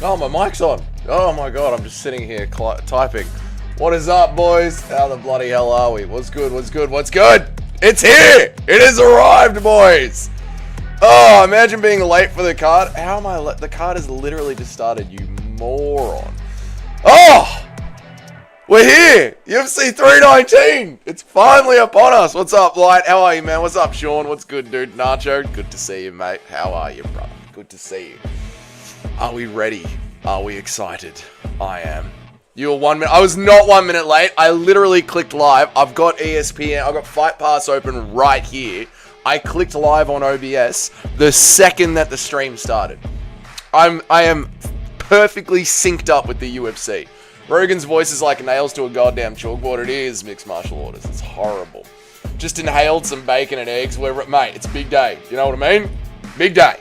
Oh, my mic's on. Oh my god, I'm just sitting here typing. What is up, boys? How the bloody hell are we? What's good? What's good? What's good? It's here! It has arrived, boys! Oh, imagine being late for the card. How am I late? The card has literally just started, you moron. Oh! We're here! UFC 319! It's finally upon us. What's up, Light? How are you, man? What's up, Sean? What's good, dude? Nacho? Good to see you, mate. How are you, brother? Good to see you. Are we ready? Are we excited? I am. You were 1 minute. I was not 1 minute late. I literally clicked live. I've got ESPN. I've got Fight Pass open right here. I clicked live on OBS the second that the stream started. I am perfectly synced up with the UFC. Rogan's voice is like nails to a goddamn chalkboard. It is mixed martial arts. It's horrible. Just inhaled some bacon and eggs. Mate, it's a big day. You know what I mean? Big day.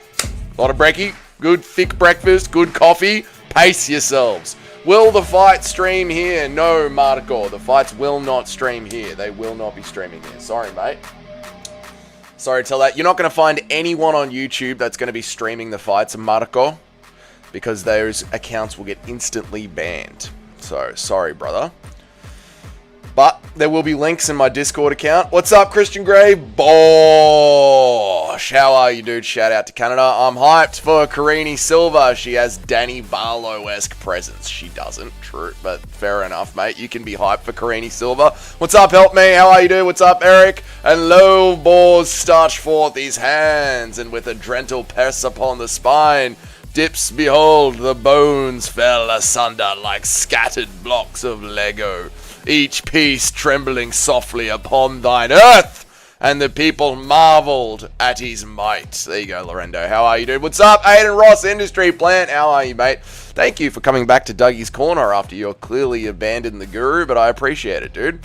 A lot of brekkie. Good thick breakfast, good coffee. Pace yourselves. Will the fight stream here? No, Marco. The fights will not stream here. They will not be streaming here. Sorry, mate. Sorry to tell that. You're not going to find anyone on YouTube that's going to be streaming the fights, Marco, because those accounts will get instantly banned. So, sorry, brother. But there will be links in my Discord account. What's up, Christian Gray? Bosh! How are you, dude? Shout out to Canada. I'm hyped for Karine Silva. She has Danny Barlow-esque presence. She doesn't, true, but fair enough, mate. You can be hyped for Karine Silva. What's up, help me? How are you, dude? What's up, Eric? And low balls starch forth his hands, and with a gentle press upon the spine, dips, behold, the bones fell asunder like scattered blocks of Lego, each piece trembling softly upon thine earth, and the people marveled at his might. There you go, Lorendo. How are you, dude? What's up, Aiden Ross, Industry Plant? How are you, mate? Thank you for coming back to Dougie's Corner after you're clearly abandoned the guru, but I appreciate it, dude.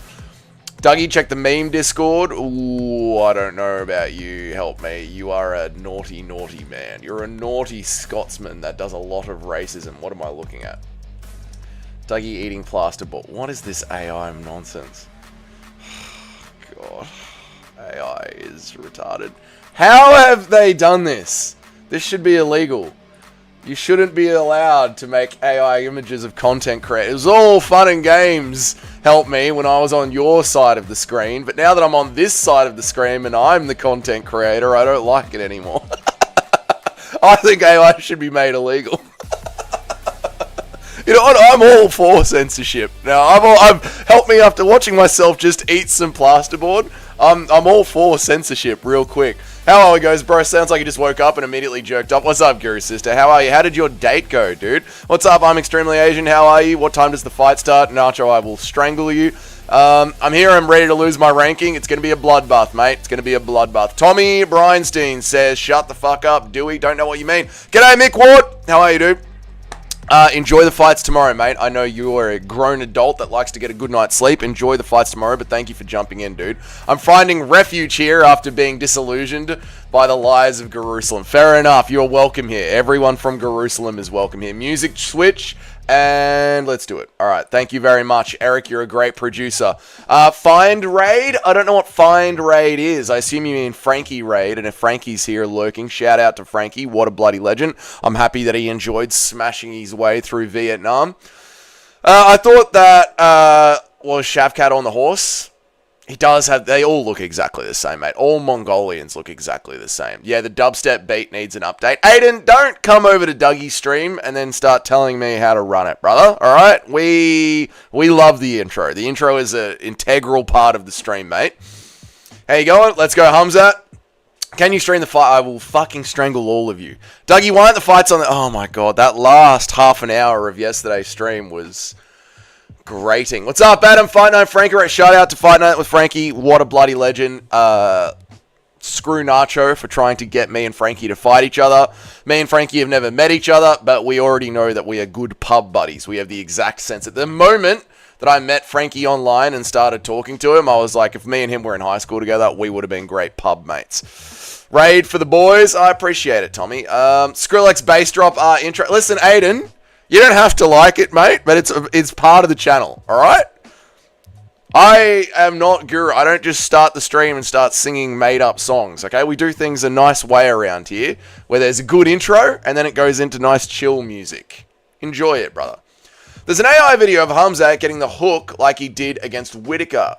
Dougie, check the meme Discord. Ooh, I don't know about you. Help me. You are a naughty, naughty man. You're a naughty Scotsman that does a lot of racism. What am I looking at? Dougie eating plasterboard. What is this AI nonsense? God. AI is retarded. How have they done this? This should be illegal. You shouldn't be allowed to make AI images of content creators. It was all fun and games, help me, when I was on your side of the screen. But now that I'm on this side of the screen and I'm the content creator, I don't like it anymore. I think AI should be made illegal. You know what? I'm all for censorship. Now, I'm helped me after watching myself just eat some plasterboard. I'm all for censorship real quick. How are we, guys, bro? Sounds like you just woke up and immediately jerked up. What's up, Guru Sister? How are you? How did your date go, dude? What's up? I'm extremely Asian. How are you? What time does the fight start? Nacho, I will strangle you. I'm here. I'm ready to lose my ranking. It's going to be a bloodbath, mate. It's going to be a bloodbath. Tommy Breinstein says, shut the fuck up, Dewey. Don't know what you mean. G'day, Mick Ward. How are you, dude? Enjoy the fights tomorrow, mate. I know you are a grown adult that likes to get a good night's sleep. Enjoy the fights tomorrow, but thank you for jumping in, dude. I'm finding refuge here after being disillusioned by the lies of Jerusalem. Fair enough. You're welcome here. Everyone from Jerusalem is welcome here. Music switch, and let's do it. All right. Thank you very much, Eric. You're a great producer. Find Raid? I don't know what Find Raid is. I assume you mean Frankie Raid, and if Frankie's here lurking, shout out to Frankie. What a bloody legend. I'm happy that he enjoyed smashing his way through Vietnam. I thought that was Shavkat on the horse. He does have... They all look exactly the same, mate. All Mongolians look exactly the same. Yeah, the dubstep beat needs an update. Aiden, don't come over to Dougie's stream and then start telling me how to run it, brother. All right? We love the intro. The intro is an integral part of the stream, mate. How you going? Let's go, Hamzat. Can you stream the fight? I will fucking strangle all of you. Dougie, why aren't the fights on the... Oh, my God. That last half an hour of yesterday's stream was... grating. What's up, Adam? Fight Night Frankie. Shout out to Fight Night with Frankie. What a bloody legend. Screw Nacho for trying to get me and Frankie to fight each other. Me and Frankie have never met each other, but we already know that we are good pub buddies. We have the exact sense. At the moment that I met Frankie online and started talking to him, I was like, if me and him were in high school together, we would have been great pub mates. Raid for the boys. I appreciate it, Tommy. Skrillex bass drop intro. Listen, Aiden, you don't have to like it, mate, but it's part of the channel, all right? I am not Guru. I don't just start the stream and start singing made-up songs, okay? We do things a nice way around here, where there's a good intro, and then it goes into nice chill music, Enjoy it, brother. There's an AI video of Hamzat getting the hook like he did against Whitaker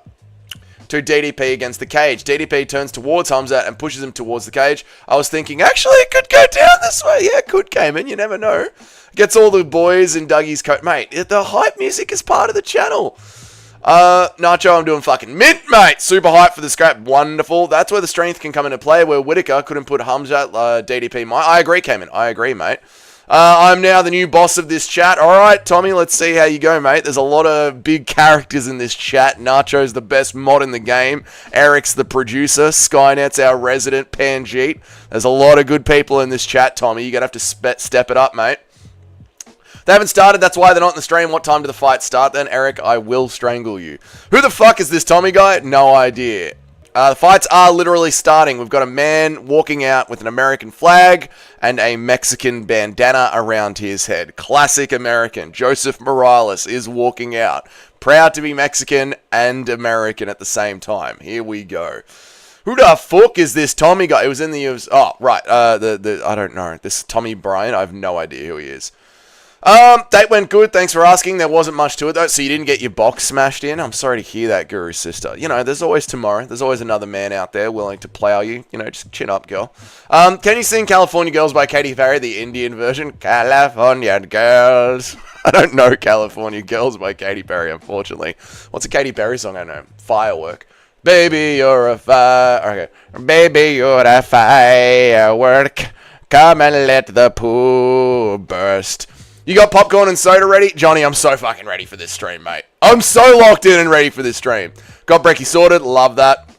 to DDP against the cage. DDP turns towards Hamzat and pushes him towards the cage. I was thinking, actually, it could go down this way. Yeah, it could, Cayman. You never know. Gets all the boys in Dougie's coat. Mate, the hype music is part of the channel. Nacho, I'm doing fucking mint, mate. Super hype for the scrap. Wonderful. That's where the strength can come into play, where Whitaker couldn't put Hamzat, DDP. I agree, Cayman. I agree, mate. I'm now the new boss of this chat. All right, Tommy, let's see how you go, mate. There's a lot of big characters in this chat. Nacho's the best mod in the game. Eric's the producer. Skynet's our resident Panjeet. There's a lot of good people in this chat, Tommy. You're going to have to step it up, mate. They haven't started. That's why they're not in the stream. What time do the fights start then? Eric, I will strangle you. Who the fuck is this Tommy guy? No idea. The fights are literally starting. We've got a man walking out with an American flag and a Mexican bandana around his head. Classic American. Joseph Morales is walking out. Proud to be Mexican and American at the same time. Here we go. Who the fuck is this Tommy guy? It was in the UFC. Oh, right. I don't know. This Tommy Bryan. I have no idea who he is. Date went good. Thanks for asking. There wasn't much to it, though, so you didn't get your box smashed in. I'm sorry to hear that, Guru Sister. You know, there's always tomorrow. There's always another man out there willing to plow you. You know, just chin up, girl. Can you sing California Girls by Katy Perry, the Indian version? California Girls. I don't know California Girls by Katy Perry, unfortunately. What's a Katy Perry song I know? Firework. Baby, you're a fire. Okay. Baby, you're a firework. Come and let the pool burst. You got popcorn and soda ready? Johnny, I'm so fucking ready for this stream, mate. I'm so locked in and ready for this stream. Got brekkie sorted. Love that.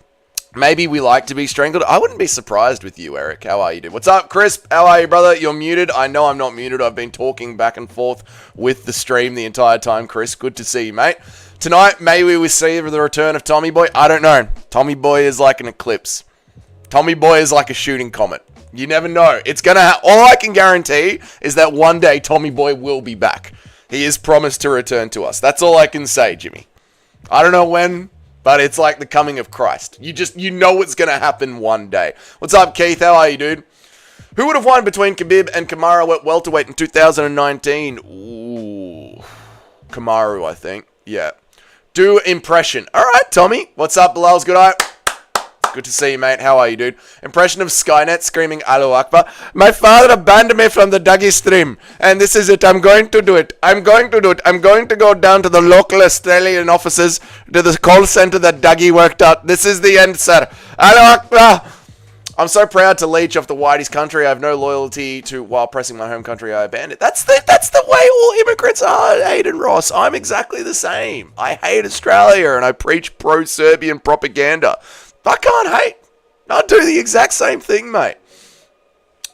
Maybe we like to be strangled. I wouldn't be surprised with you, Eric. How are you, dude? What's up, Chris? How are you, brother? You're muted. I know I'm not muted. I've been talking back and forth with the stream the entire time, Chris. Good to see you, mate. Tonight, maybe we see the return of Tommy Boy. I don't know. Tommy Boy is like an eclipse. Tommy Boy is like a shooting comet. You never know. It's going to all I can guarantee is that one day Tommy Boy will be back. He is promised to return to us. That's all I can say, Jimmy. I don't know when, but it's like the coming of Christ. You know it's going to happen one day. What's up, Keith? How are you, dude? Who would have won between Khabib and Kamaru at welterweight in 2019? Ooh. Kamaru, I think. Yeah. Do impression. All right, Tommy. What's up, Bilal's good eye? Good to see you, mate. How are you, dude? Impression of Skynet screaming Allahu Akbar. My father banned me from the Dougie stream. And this is it. I'm going to do it. I'm going to do it. I'm going to go down to the local Australian offices, to the call center that Dougie worked out. This is the end, sir. Allahu Akbar. I'm so proud to leech off the Whitey's country. I have no loyalty to while pressing my home country. I abandoned it. That's the way all immigrants are, Aiden Ross. I'm exactly the same. I hate Australia and I preach pro-Serbian propaganda. I can't hate. I'll do the exact same thing, mate.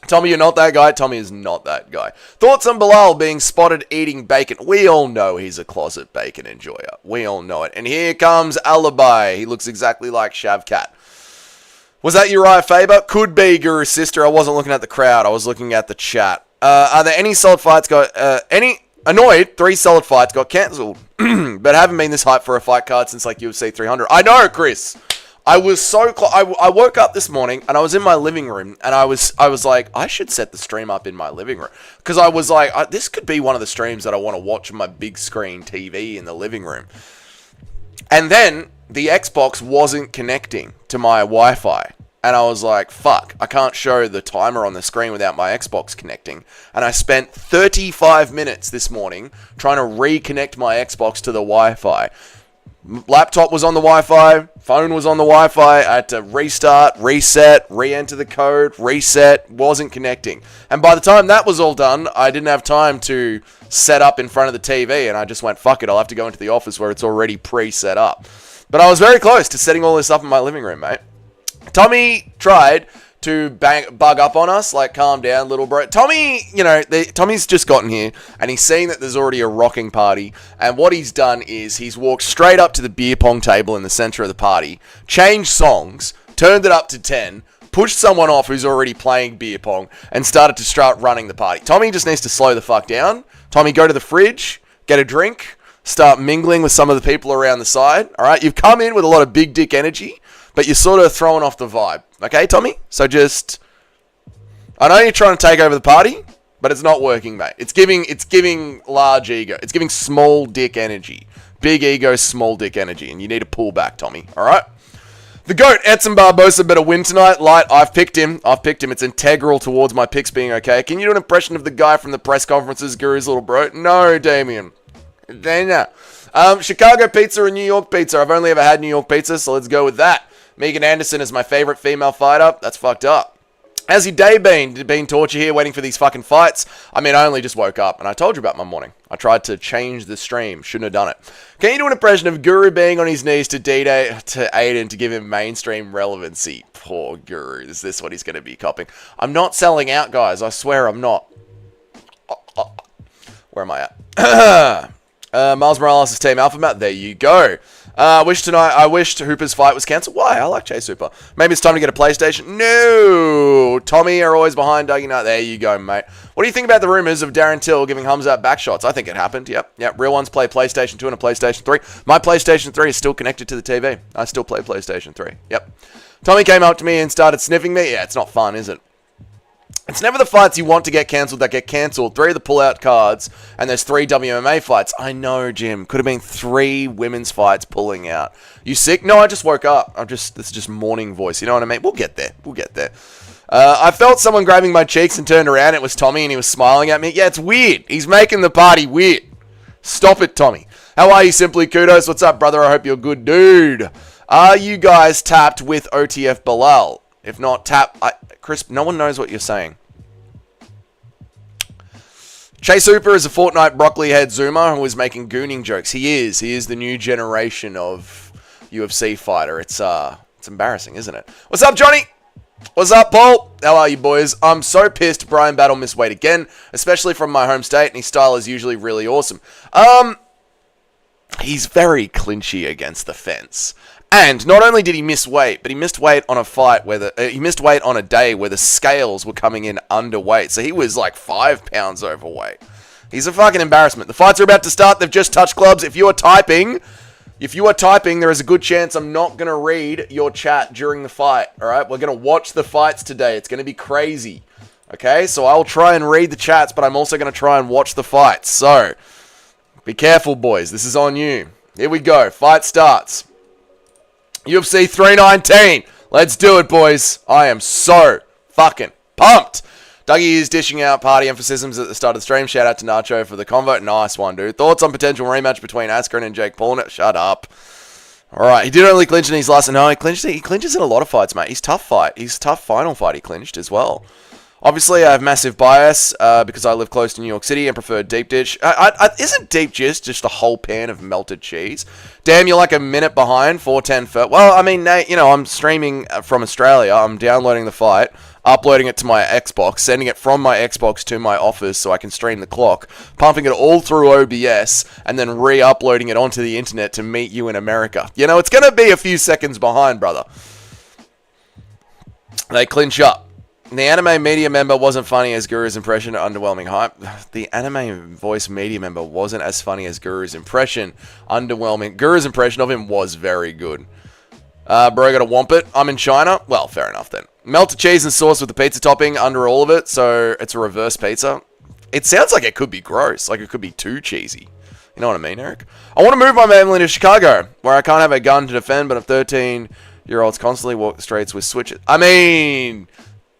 Tommy, you're not that guy. Tommy is not that guy. Thoughts on Bilal being spotted eating bacon? We all know he's a closet bacon enjoyer. We all know it. And here comes Alibi. He looks exactly like Shavkat. Was that Uriah Faber? Could be, Guru Sister. I wasn't looking at the crowd. I was looking at the chat. Are there any solid fights annoyed? 3 solid fights got cancelled. But haven't been this hype for a fight card since like UFC 300. I know, Chris. I was so close. I woke up this morning and I was in my living room and I was like, I should set the stream up in my living room. Because I was like, this could be one of the streams that I want to watch on my big screen TV in the living room. And then the Xbox wasn't connecting to my Wi-Fi. And I was like, fuck, I can't show the timer on the screen without my Xbox connecting. And I spent 35 minutes this morning trying to reconnect my Xbox to the Wi-Fi. Laptop was on the Wi-Fi, phone was on the Wi-Fi, I had to restart, reset, re-enter the code, reset, wasn't connecting. And by the time that was all done, I didn't have time to set up in front of the TV, and I just went, fuck it, I'll have to go into the office where it's already pre-set up. But I was very close to setting all this up in my living room, mate. Tommy tried to bug up on us, like, calm down, little bro. Tommy, Tommy's just gotten here, and he's seen that there's already a rocking party, and what he's done is he's walked straight up to the beer pong table in the center of the party, changed songs, turned it up to 10, pushed someone off who's already playing beer pong, and started to start running the party. Tommy just needs to slow the fuck down. Tommy, go to the fridge, get a drink, start mingling with some of the people around the side, alright? You've come in with a lot of big dick energy, but you're sort of throwing off the vibe. Okay, Tommy? So just... I know you're trying to take over the party, but but it's not working, mate. It's giving large ego. It's giving small dick energy. Big ego, small dick energy, and you need to pull back, Tommy. All right. The GOAT, Edson Barbosa, better win tonight. Light, I've picked him. It's integral towards my picks being okay. Can you do an impression of the guy from the press conferences, Guru's little bro? No, Damien. Dana. Chicago pizza or New York pizza? I've only ever had New York pizza, so let's go with that. Megan Anderson is my favorite female fighter. That's fucked up. How's your day been? Been torture here waiting for these fucking fights? I mean, I only just woke up, and I told you about my morning. I tried to change the stream. Shouldn't have done it. Can you do an impression of Guru being on his knees to Aiden to give him mainstream relevancy? Poor Guru. Is this what he's going to be copying? I'm not selling out, guys. I swear I'm not. Where am I at? Miles Morales' Team Alphabet. There you go. I wished Hooper's fight was cancelled. Why? I like Chase Hooper. Maybe it's time to get a PlayStation. No! Tommy are always behind Dougie Knight. There you go, mate. What do you think about the rumors of Darren Till giving Hamzat back shots? I think it happened. Yep. Real ones play PlayStation 2 and a PlayStation 3. My PlayStation 3 is still connected to the TV. I still play PlayStation 3. Yep. Tommy came up to me and started sniffing me. Yeah, it's not fun, is it? It's never the fights you want to get cancelled that get cancelled. 3 of the pull-out cards, and there's 3 WMA fights. I know, Jim. Could have been 3 women's fights pulling out. You sick? No, I just woke up. This is just morning voice. You know what I mean? We'll get there. I felt someone grabbing my cheeks and turned around. It was Tommy, and he was smiling at me. Yeah, it's weird. He's making the party weird. Stop it, Tommy. How are you, Simply Kudos? What's up, brother? I hope you're good, dude. Are you guys tapped with OTF Bilal? If not, tap... Chris, no one knows what you're saying. Chase Hooper is a Fortnite broccoli head zoomer who is making gooning jokes. He is the new generation of UFC fighter. It's embarrassing, isn't it? What's up, Johnny? What's up, Paul? How are you, boys? I'm so pissed Brian Battle missed weight again, especially from my home state, and his style is usually really awesome. He's very clinchy against the fence. And not only did he miss weight, but he missed weight on a fight where he missed weight on a day where the scales were coming in underweight. So he was like 5 pounds overweight. He's a fucking embarrassment. The fights are about to start. They've just touched clubs. If you are typing, there is a good chance I'm not going to read your chat during the fight. All right, we're going to watch the fights today. It's going to be crazy. Okay, so I'll try and read the chats, but I'm also going to try and watch the fights. So be careful, boys. This is on you. Here we go. Fight starts. UFC 319. Let's do it, boys. I am so fucking pumped. Dougie is dishing out party emphasis at the start of the stream. Shout out to Nacho for the convo. Nice one, dude. Thoughts on potential rematch between Askren and Jake Paul? Shut up. All right. He did only clinch in his last... No, he clinches in a lot of fights, mate. He's tough fight. He's tough final fight he clinched as well. Obviously, I have massive bias because I live close to New York City and prefer deep dish. Isn't deep dish just a whole pan of melted cheese? Damn, you're like a minute behind, 4:10 first. Well, I mean, Nate, I'm streaming from Australia. I'm downloading the fight, uploading it to my Xbox, sending it from my Xbox to my office so I can stream the clock, pumping it all through OBS, and then re-uploading it onto the internet to meet you in America. It's going to be a few seconds behind, brother. They clinch up. The anime media member wasn't funny as Guru's impression of underwhelming hype. The anime voice media member wasn't as funny as Guru's impression. Underwhelming. Guru's impression of him was very good. Bro, got a Wampet. I'm in China. Well, fair enough then. Melted cheese and sauce with the pizza topping under all of it, so it's a reverse pizza. It sounds like it could be gross. Like it could be too cheesy. You know what I mean, Eric? I want to move my family to Chicago, where I can't have a gun to defend, but if 13-year-olds constantly walk the streets with switches. I mean...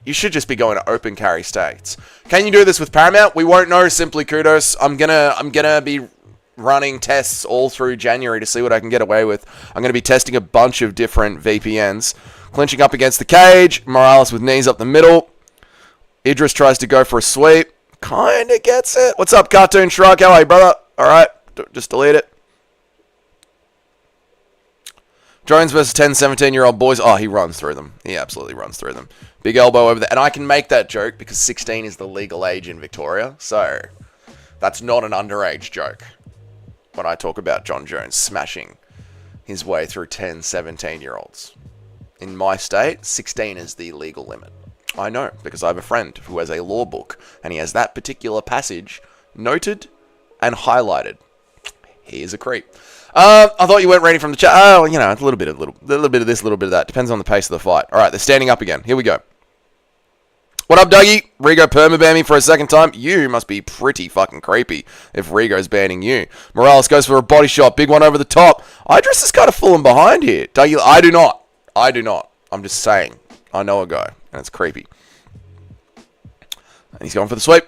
You should just be going to open carry states. Can you do this with Paramount? We won't know, Simply Kudos. I'm gonna be running tests all through January to see what I can get away with. I'm gonna be testing a bunch of different VPNs. Clinching up against the cage. Morales with knees up the middle. Idris tries to go for a sweep. Kinda gets it. What's up, Cartoon Shrug? How are you, brother? Alright, just delete it. Jones versus 10, 17-year-old boys. Oh, he runs through them. He absolutely runs through them. Big elbow over there. And I can make that joke because 16 is the legal age in Victoria. So, that's not an underage joke. When I talk about John Jones smashing his way through 10, 17-year-olds. In my state, 16 is the legal limit. I know, because I have a friend who has a law book. And he has that particular passage noted and highlighted. He is a creep. I thought you weren't ready from the chat. Oh, a little bit of this, a little bit of that. Depends on the pace of the fight. All right, they're standing up again. Here we go. What up, Dougie? Rigo permaban me for a second time? You must be pretty fucking creepy if Rigo's banning you. Morales goes for a body shot. Big one over the top. Idris is kind of falling behind here. Dougie, I do not. I'm just saying. I know a guy, and it's creepy. And he's going for the sweep.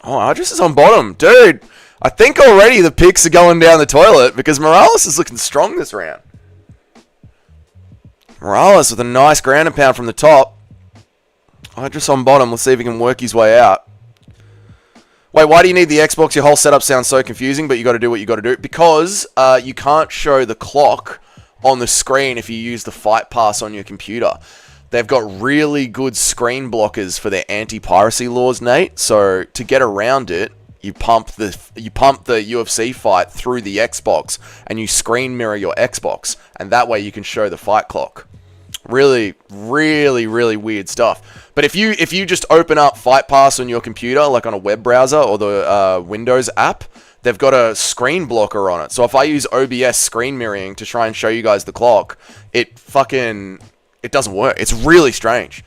Oh, Idris is on bottom. Dude, I think already the picks are going down the toilet because Morales is looking strong this round. Morales with a nice ground and pound from the top. Idris on bottom. Let's see if he can work his way out. Wait, why do you need the Xbox? Your whole setup sounds so confusing, but you got to do what you got to do. Because you can't show the clock on the screen if you use the Fight Pass on your computer. They've got really good screen blockers for their anti-piracy laws, Nate. So to get around it, you pump the UFC fight through the Xbox and you screen mirror your Xbox, and that way you can show the fight clock. Really, really, really weird stuff. But if you just open up Fight Pass on your computer, like on a web browser or the Windows app, they've got a screen blocker on it. So if I use OBS screen mirroring to try and show you guys the clock, it doesn't work. It's really strange.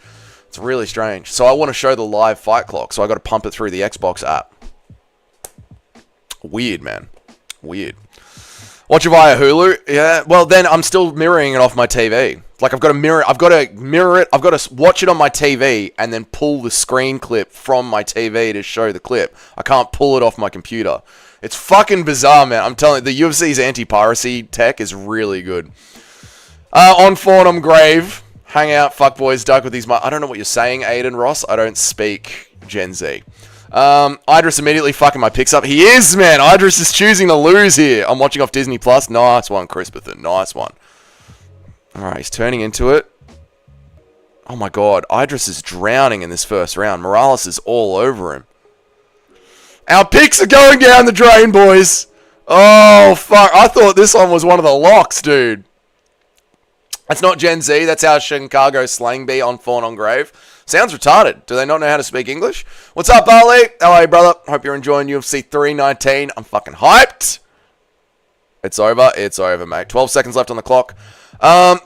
It's really strange. So I want to show the live fight clock, so I got to pump it through the Xbox app. Weird, man. Weird. Watch it via Hulu? Yeah. Well, then I'm still mirroring it off my TV. Like I've got to mirror it. I've got to watch it on my TV and then pull the screen clip from my TV to show the clip. I can't pull it off my computer. It's fucking bizarre, man. I'm telling you, the UFC's anti-piracy tech is really good. On Fornham Grave, hang out, fuckboys, duck with these. I don't know what you're saying, Aiden Ross. I don't speak Gen Z. Idris immediately fucking my picks up. He is, man. Idris is choosing to lose here. I'm watching off Disney Plus. Nice one, Crispithan. Nice one. All right, he's turning into it. Oh my god, Idris is drowning in this first round. Morales is all over him. Our picks are going down the drain, boys. Oh, fuck. I thought this one was one of the locks, dude. That's not Gen Z. That's our Chicago slang bee on Fawn on Grave. Sounds retarded. Do they not know how to speak English? What's up, Barley? How are you, brother? Hope you're enjoying UFC 319. I'm fucking hyped. It's over. It's over, mate. 12 seconds left on the clock.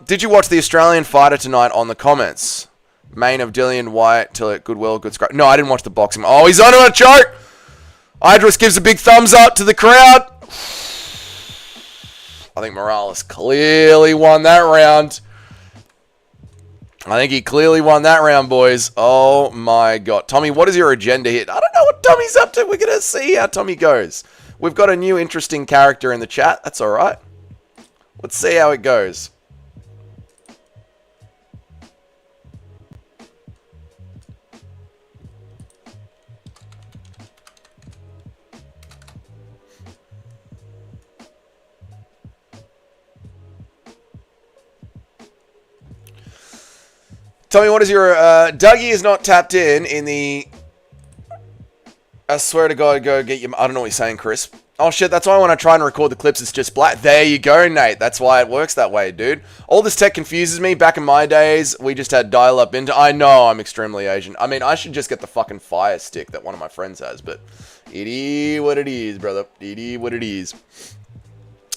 Did you watch the Australian fighter tonight on the comments? Main of Dillian White, Tillett, Goodwill, good scrap. No, I didn't watch the boxing. Oh, he's onto a choke. Idris gives a big thumbs up to the crowd. I think Morales clearly won that round. I think he clearly won that round, boys. Oh, my God. Tommy, what is your agenda here? I don't know what Tommy's up to. We're going to see how Tommy goes. We've got a new interesting character in the chat. That's all right. Let's see how it goes. Tell me, what is your... Dougie is not tapped in the... I swear to God, go get your... I don't know what you're saying, Chris. Oh, shit, that's why when I try and record the clips, it's just black. There you go, Nate. That's why it works that way, dude. All this tech confuses me. Back in my days, we just had dial-up into... I know I'm extremely Asian. I mean, I should just get the fucking Fire Stick that one of my friends has, but... It is what it is, brother. It is what it is.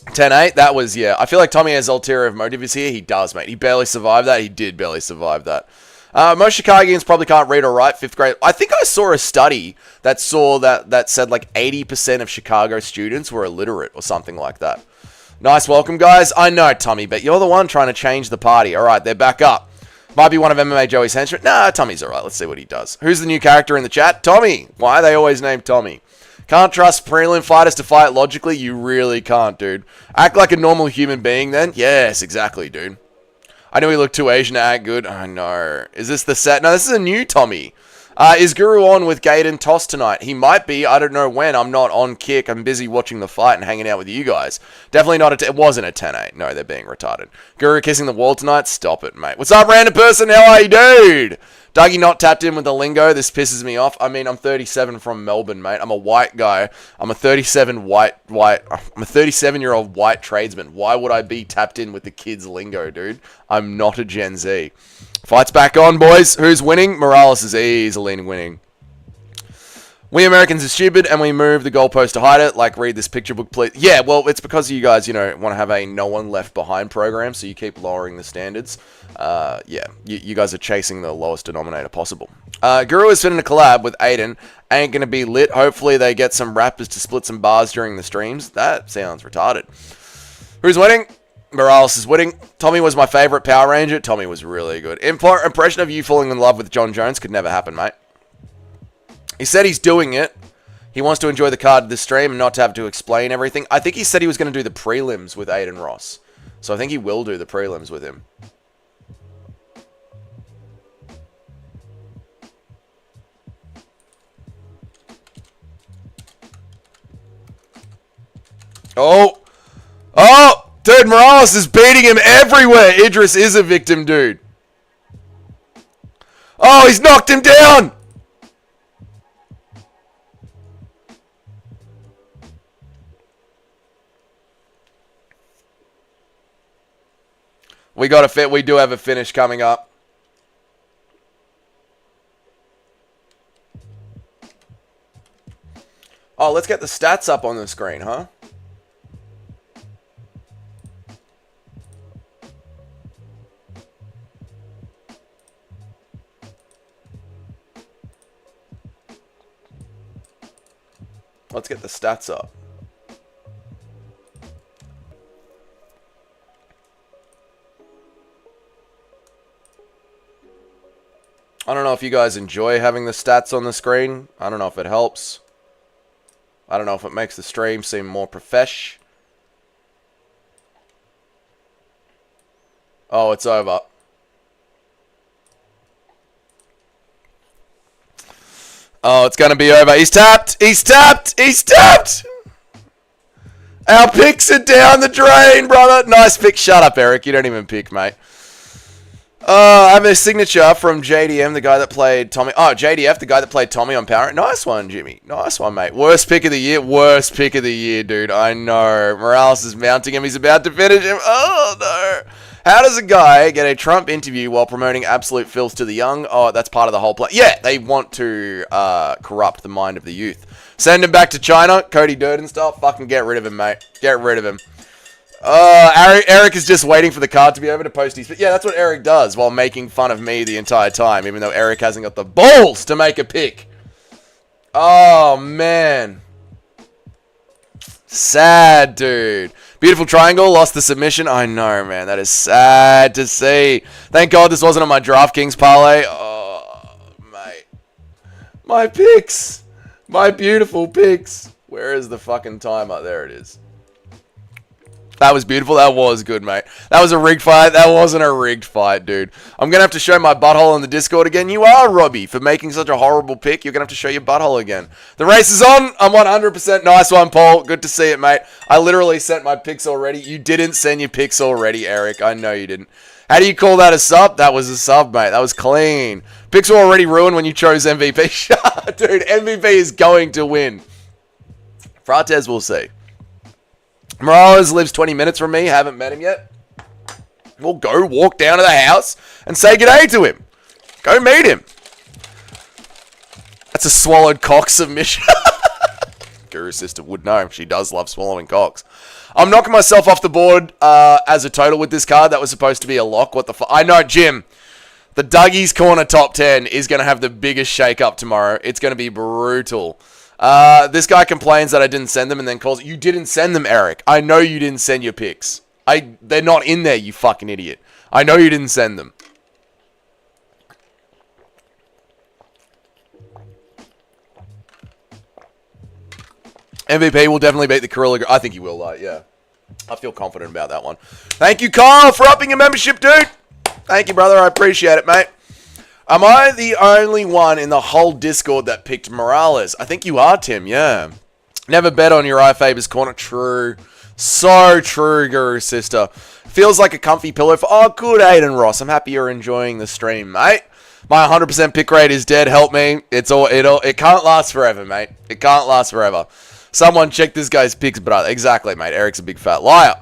10-8, that was, yeah. I feel like Tommy has ulterior motives here. He does, mate. He barely survived that. He did barely survive that. Most Chicagoans probably can't read or write 5th grade. I think I saw a study that said like 80% of Chicago students were illiterate or something like that. Nice welcome, guys. I know, Tommy, but you're the one trying to change the party. All right, they're back up. Might be one of MMA Joey's henchmen. Nah, Tommy's all right. Let's see what he does. Who's the new character in the chat? Tommy. Why are they always named Tommy? Can't trust prelim fighters to fight logically? You really can't, dude. Act like a normal human being then? Yes, exactly, dude. I know he looked too Asian to act good. I know. Is this the set? No, this is a new Tommy. Is Guru on with Gaiden Toss tonight? He might be. I don't know when. I'm not on kick. I'm busy watching the fight and hanging out with you guys. Definitely not it wasn't a 10-8. No, they're being retarded. Guru kissing the wall tonight? Stop it, mate. What's up, random person? How are you, dude? Dougie not tapped in with the lingo. This pisses me off. I mean, I'm 37 from Melbourne, mate. I'm a white guy. I'm a 37-year-old white tradesman. Why would I be tapped in with the kids' lingo, dude? I'm not a Gen Z. Fight's back on, boys. Who's winning? Morales is easily winning. We Americans are stupid and we move the goalpost to hide it. Like, read this picture book, please. Yeah, well, it's because you guys, want to have a no one left behind program, so you keep lowering the standards. Yeah, you guys are chasing the lowest denominator possible. Guru is fitting a collab with Aiden. Ain't gonna be lit. Hopefully they get some rappers to split some bars during the streams. That sounds retarded. Who's winning? Morales is winning. Tommy was my favorite Power Ranger. Tommy was really good. Impression of you falling in love with John Jones could never happen, mate. He said he's doing it. He wants to enjoy the card of the stream and not to have to explain everything. I think he said he was going to do the prelims with Aiden Ross. So I think he will do the prelims with him. Oh! Oh! Dude, Morales is beating him everywhere. Idris is a victim, dude. Oh, he's knocked him down! We got a fit. We do have a finish coming up. Oh, let's get the stats up on the screen, huh? Let's get the stats up. I don't know if you guys enjoy having the stats on the screen. I don't know if it helps. I don't know if it makes the stream seem more profesh. Oh, it's over. Oh, it's going to be over. He's tapped. He's tapped. He's tapped. Our picks are down the drain, brother. Nice pick. Shut up, Eric. You don't even pick, mate. I have a signature from JDM, the guy that played Tommy. Oh, JDF, the guy that played Tommy on Power. Nice one, Jimmy. Nice one, mate. Worst pick of the year. Worst pick of the year, dude. I know. Morales is mounting him. He's about to finish him. Oh, no. How does a guy get a Trump interview while promoting absolute filth to the young? Oh, that's part of the whole plan. Yeah, they want to corrupt the mind of the youth. Send him back to China. Cody Durden style. Fucking get rid of him, mate. Get rid of him. Eric is just waiting for the card to be over to post his... Yeah, that's what Eric does while making fun of me the entire time, even though Eric hasn't got the balls to make a pick. Oh, man. Sad, dude. Beautiful triangle, lost the submission. I know, man. That is sad to see. Thank God this wasn't on my DraftKings parlay. Oh, mate. My picks. My beautiful picks. Where is the fucking timer? There it is. That was beautiful. That was good, mate. That was a rigged fight. That wasn't a rigged fight, dude. I'm going to have to show my butthole on the Discord again. You are, Robbie, for making such a horrible pick. You're going to have to show your butthole again. The race is on. I'm 100%. Nice one, Paul. Good to see it, mate. I literally sent my picks already. You didn't send your picks already, Eric. I know you didn't. How do you call that a sub? That was a sub, mate. That was clean. Picks were already ruined when you chose MVP. Dude, MVP is going to win. Frates, we'll see. Morales lives 20 minutes from me. Haven't met him yet. We'll go walk down to the house and say g'day to him. Go meet him. That's a swallowed cock submission. Guru's sister would know. She does love swallowing cocks. I'm knocking myself off the board as a total with this card. That was supposed to be a lock. What the fuck? I know, Jim. The Dougie's Corner top 10 is going to have the biggest shake-up tomorrow. It's going to be brutal. This guy complains that I didn't send them and then calls. You didn't send them, Eric. I know you didn't send your picks. They're not in there, you fucking idiot. I know you didn't send them. MVP will definitely beat the Gorilla. I think he will, yeah. I feel confident about that one. Thank you, Kyle, for upping your membership, dude. Thank you, brother. I appreciate it, mate. Am I the only one in the whole Discord that picked Morales? I think you are, Tim, yeah. Never bet on your Faber's Corner. True. So true, Guru Sister. Feels like a comfy pillow for... Oh, good, Aiden Ross. I'm happy you're enjoying the stream, mate. My 100% pick rate is dead. Help me. It can't last forever, mate. It can't last forever. Someone check this guy's picks, brother. Exactly, mate. Eric's a big fat liar.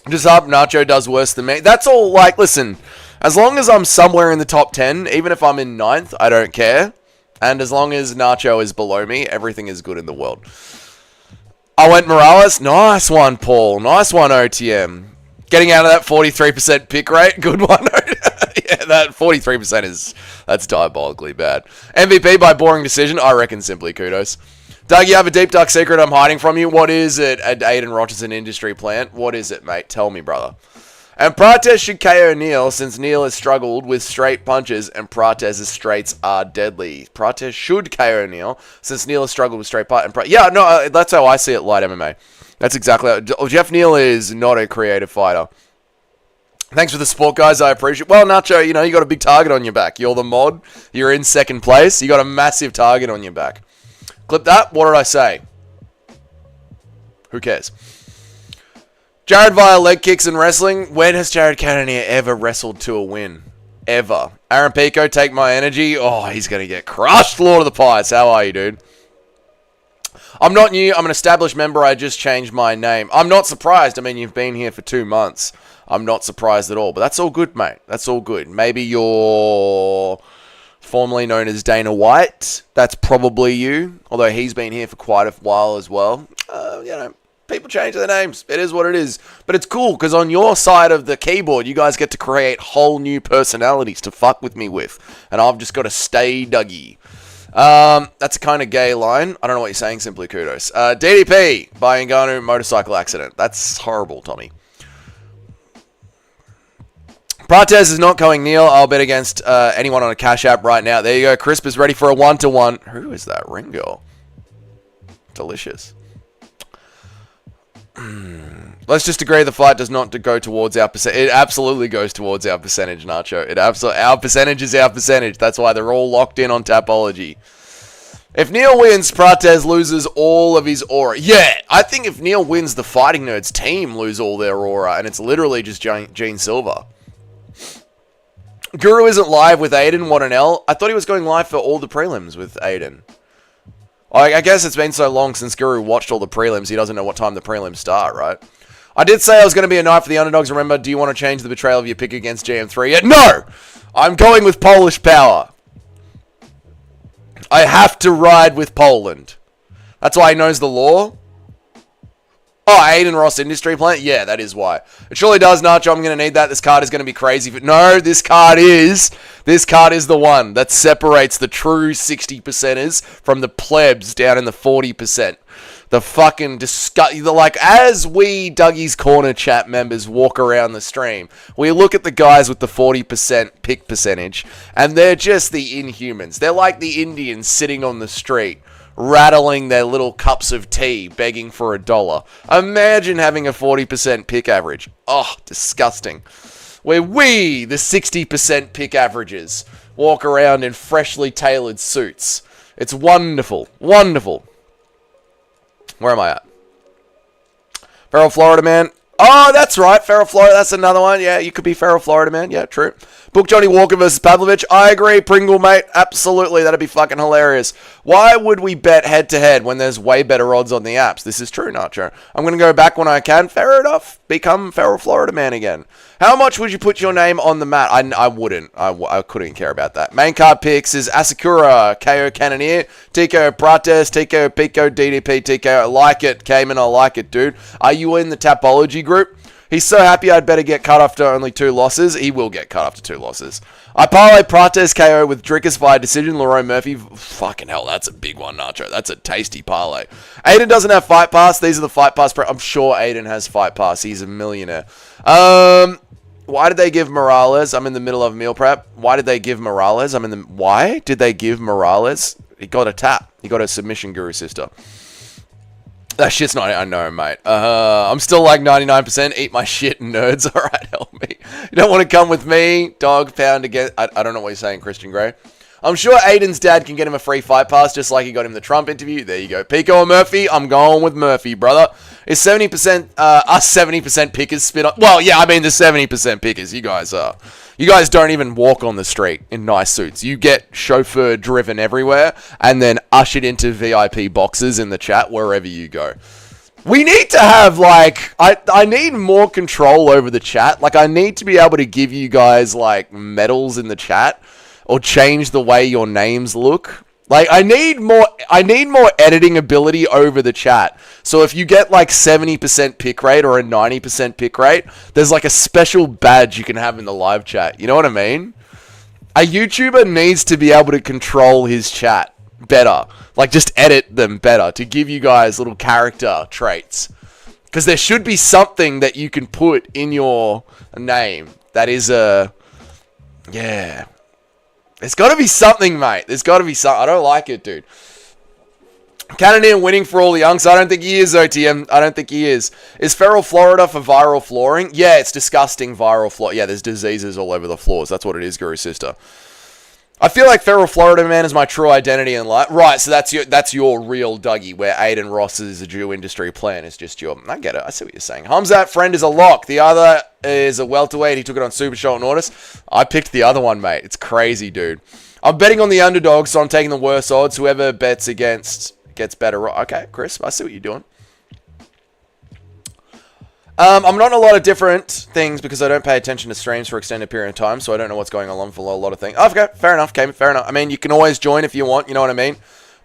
Just up, Nacho does worse than me. That's all, like, listen... As long as I'm somewhere in the top 10, even if I'm in 9th, I don't care. And as long as Nacho is below me, everything is good in the world. I went Morales. Nice one, Paul. Nice one, OTM. Getting out of that 43% pick rate. Good one. Yeah, that 43% that's diabolically bad. MVP by boring decision. I reckon simply kudos. Dougie, you have a deep dark secret I'm hiding from you. What is it? Aiden Roch's an industry plant. What is it, mate? Tell me, brother. And Prates should KO Neil since Neil has struggled with straight punches and Prates' straights are deadly. Prates should KO Neil since Neil has struggled with straight punches. Yeah, no, that's how I see it, Light MMA. That's exactly how... Jeff Neal is not a creative fighter. Thanks for the support, guys. I appreciate it. Well, Nacho, you know, you got a big target on your back. You're the mod. You're in second place. You got a massive target on your back. Clip that. What did I say? Who cares? Jared via leg kicks and wrestling. When has Jared Cannonier ever wrestled to a win? Ever. Aaron Pico, take my energy. Oh, he's going to get crushed, Lord of the Pies. How are you, dude? I'm not new. I'm an established member. I just changed my name. I'm not surprised. I mean, you've been here for 2 months. I'm not surprised at all. But that's all good, mate. That's all good. Maybe you're formerly known as Dana White. That's probably you. Although he's been here for quite a while as well. You know. People change their names. It is what it is. But it's cool, because on your side of the keyboard, you guys get to create whole new personalities to fuck with me with. And I've just got to stay Dougie. That's a kind of gay line. I don't know what you're saying, simply kudos. DDP by Ngannou motorcycle accident. That's horrible, Tommy. Prates is not going Neil. I'll bet against anyone on a cash app right now. There you go. Crisp is ready for a 1-to-1. Who is that ring girl? Delicious. Let's just agree the fight does not go towards our percentage. It absolutely goes towards our percentage, Nacho. Our percentage is our percentage. That's why they're all locked in on Tapology. If Neil wins, Prates loses all of his aura. Yeah, I think if Neil wins, the Fighting Nerds team lose all their aura, and it's literally just Gene Silver. Guru isn't live with Aiden. What an L. I thought he was going live for all the prelims with Aiden. I guess it's been so long since Guru watched all the prelims, he doesn't know what time the prelims start, right? I did say I was going to be a night for the underdogs. Remember, do you want to change the betrayal of your pick against GM3 yet? No! I'm going with Polish power. I have to ride with Poland. That's why he knows the law. Oh, Aiden Ross Industry Plant? Yeah, that is why. It surely does, Nacho. I'm going to need that. This card is going to be crazy. No, this card is the one that separates the true 60%ers from the plebs down in the 40%. The fucking like, as we Dougie's Corner chat members walk around the stream, we look at the guys with the 40% pick percentage, and they're just the inhumans. They're like the Indians sitting on the street, rattling their little cups of tea, begging for $1. Imagine having a 40% pick average. Oh, disgusting. Where we, the 60% pick averages, walk around in freshly tailored suits. It's wonderful. Wonderful. Where am I at? Feral Florida Man. Oh, that's right. Feral Florida. That's another one. Yeah, you could be Feral Florida Man. Yeah, true. Book Johnny Walker versus Pavlovich. I agree. Pringle, mate. Absolutely. That'd be fucking hilarious. Why would we bet head-to-head when there's way better odds on the apps? This is true, Nacho. I'm going to go back when I can. Fair enough. Become Feral Florida Man again. How much would you put your name on the mat? I wouldn't. I couldn't care about that. Main card picks is Asakura, KO Cannonier, Tico Prates, Tico Pico, DDP, Tico. I like it, Cayman. I like it, dude. Are you in the Tapology group? He's so happy I'd better get cut after only 2 losses. He will get cut after 2 losses. I parlay Prates KO with Drickus via decision. Leroy Murphy. Fucking hell, that's a big one, Nacho. That's a tasty parlay. Aiden doesn't have Fight Pass. These are the Fight Pass. I'm sure Aiden has Fight Pass. He's a millionaire. Why did they give Morales? I'm in the middle of meal prep. Why did they give Morales? Why did they give Morales? He got a tap. He got a submission Guru sister. That shit's not... I know, mate. I'm still like 99%. Eat my shit, nerds. All right, help me. You don't want to come with me? Dog pound again. I don't know what you're saying, Christian Grey. I'm sure Aiden's dad can get him a free fight pass, just like he got him the Trump interview. There you go. Pico or Murphy? I'm going with Murphy, brother. Is 70%... us 70% pickers spit on... Well, yeah, I mean, the 70% pickers. You guys are... You guys don't even walk on the street in nice suits. You get chauffeur driven everywhere and then ushered into VIP boxes in the chat wherever you go. We need to have, like... I need more control over the chat. Like, I need to be able to give you guys, like, medals in the chat or change the way your names look. Like, I need more editing ability over the chat. So if you get like 70% pick rate or a 90% pick rate, there's like a special badge you can have in the live chat. You know what I mean? A YouTuber needs to be able to control his chat better. Like, just edit them better to give you guys little character traits. Because there should be something that you can put in your name that is a... Yeah. There's got to be something, mate. There's got to be something. I don't like it, dude. Cannoneer winning for all the youngs. I don't think he is, OTM. I don't think he is. Is feral Florida for viral flooring? Yeah, it's disgusting viral floor. Yeah, there's diseases all over the floors. That's what it is, Guru Sister. I feel like feral Florida man is my true identity in life. Right, so that's your real Dougie, where Aiden Ross is a Jew industry plan. Is just your... I get it. I see what you're saying. Hamzat friend is a lock. The other is a welterweight. He took it on super short notice. I picked the other one, mate. It's crazy, dude. I'm betting on the underdog, so I'm taking the worst odds. Whoever bets against gets better. Okay, Chris, I see what you're doing. I'm not in a lot of different things because I don't pay attention to streams for extended period of time, so I don't know what's going on for a lot of things. Oh, okay, fair enough, Cayman, fair enough. I mean, you can always join if you want, you know what I mean?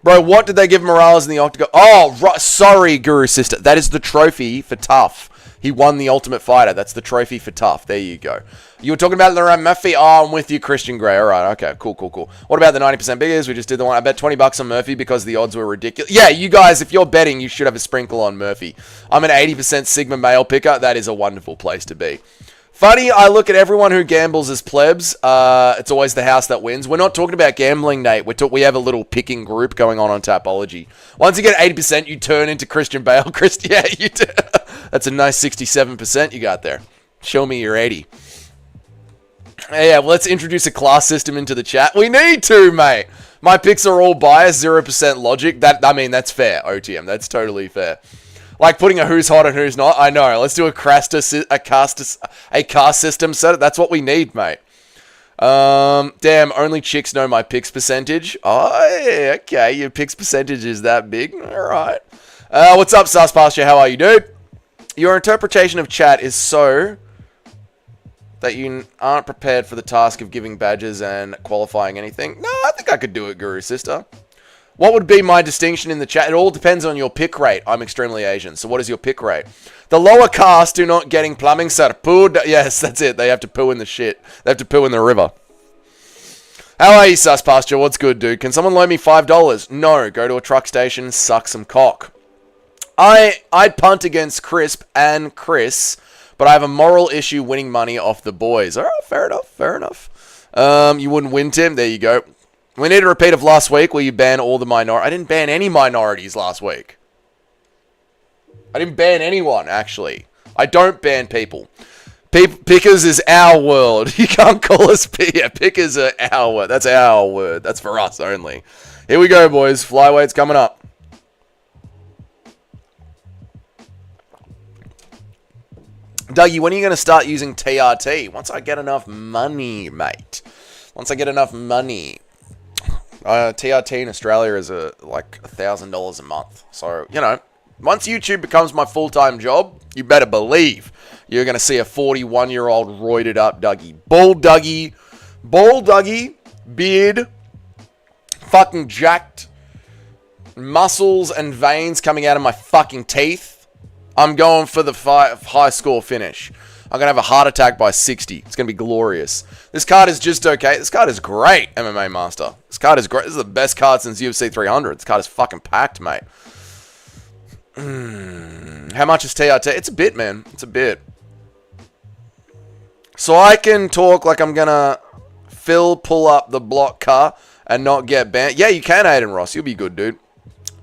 Bro, what did they give Morales in the octagon? Oh, right, sorry, Guru Sister. That is the trophy for Tough. He won the Ultimate Fighter. That's the trophy for Tough. There you go. You were talking about Laurent Murphy. Oh, I'm with you, Christian Grey. All right, okay, cool. What about the 90% biggers? We just did the one. I bet $20 on Murphy because the odds were ridiculous. Yeah, you guys, if you're betting, you should have a sprinkle on Murphy. I'm an 80% Sigma male picker. That is a wonderful place to be. Funny, I look at everyone who gambles as plebs. It's always the house that wins. We're not talking about gambling, Nate. We have a little picking group going on Tapology. Once you get 80%, you turn into Christian Bale. Yeah, you do. That's a nice 67% you got there. Show me your 80. Yeah, well, let's introduce a class system into the chat. We need to, mate. My picks are all biased, 0% logic. That's fair, OTM. That's totally fair. Like putting a who's hot and who's not. I know. Let's do a caste system set. That's what we need, mate. Damn, only chicks know my picks percentage. Oh, yeah, okay. Your picks percentage is that big. All right. What's up, Sus Pasture? How are you, dude? Your interpretation of chat is so that you aren't prepared for the task of giving badges and qualifying anything. No, I think I could do it, Guru Sister. What would be my distinction in the chat? It all depends on your pick rate. I'm extremely Asian. So what is your pick rate? The lower caste do not getting plumbing, sir. Poo. Yes, that's it. They have to poo in the shit. They have to poo in the river. How are you, Sus Pasture? What's good, dude? Can someone loan me $5? No. Go to a truck station, suck some cock. I'd punt against Crisp and Chris, but I have a moral issue winning money off the boys. All right, fair enough. You wouldn't win, Tim? There you go. We need a repeat of last week where you ban all the minorities. I didn't ban any minorities last week. I didn't ban anyone, actually. I don't ban people. Pickers is our world. You can't call us pickers are our word. That's our word. That's for us only. Here we go, boys. Flyweight's coming up. Dougie, when are you going to start using TRT? Once I get enough money, mate. Once I get enough money. TRT in Australia is like $1,000 a month. So, you know, once YouTube becomes my full-time job, you better believe you're going to see a 41-year-old roided up Dougie. Bald Dougie, beard, fucking jacked, muscles and veins coming out of my fucking teeth. I'm going for the high score finish. I'm going to have a heart attack by 60. It's going to be glorious. This card is just okay. This card is great, MMA Master. This card is great. This is the best card since UFC 300. This card is fucking packed, mate. How much is TRT? It's a bit, man. It's a bit. So I can talk like I'm going to pull up the block car and not get banned. Yeah, you can, Aiden Ross. You'll be good, dude.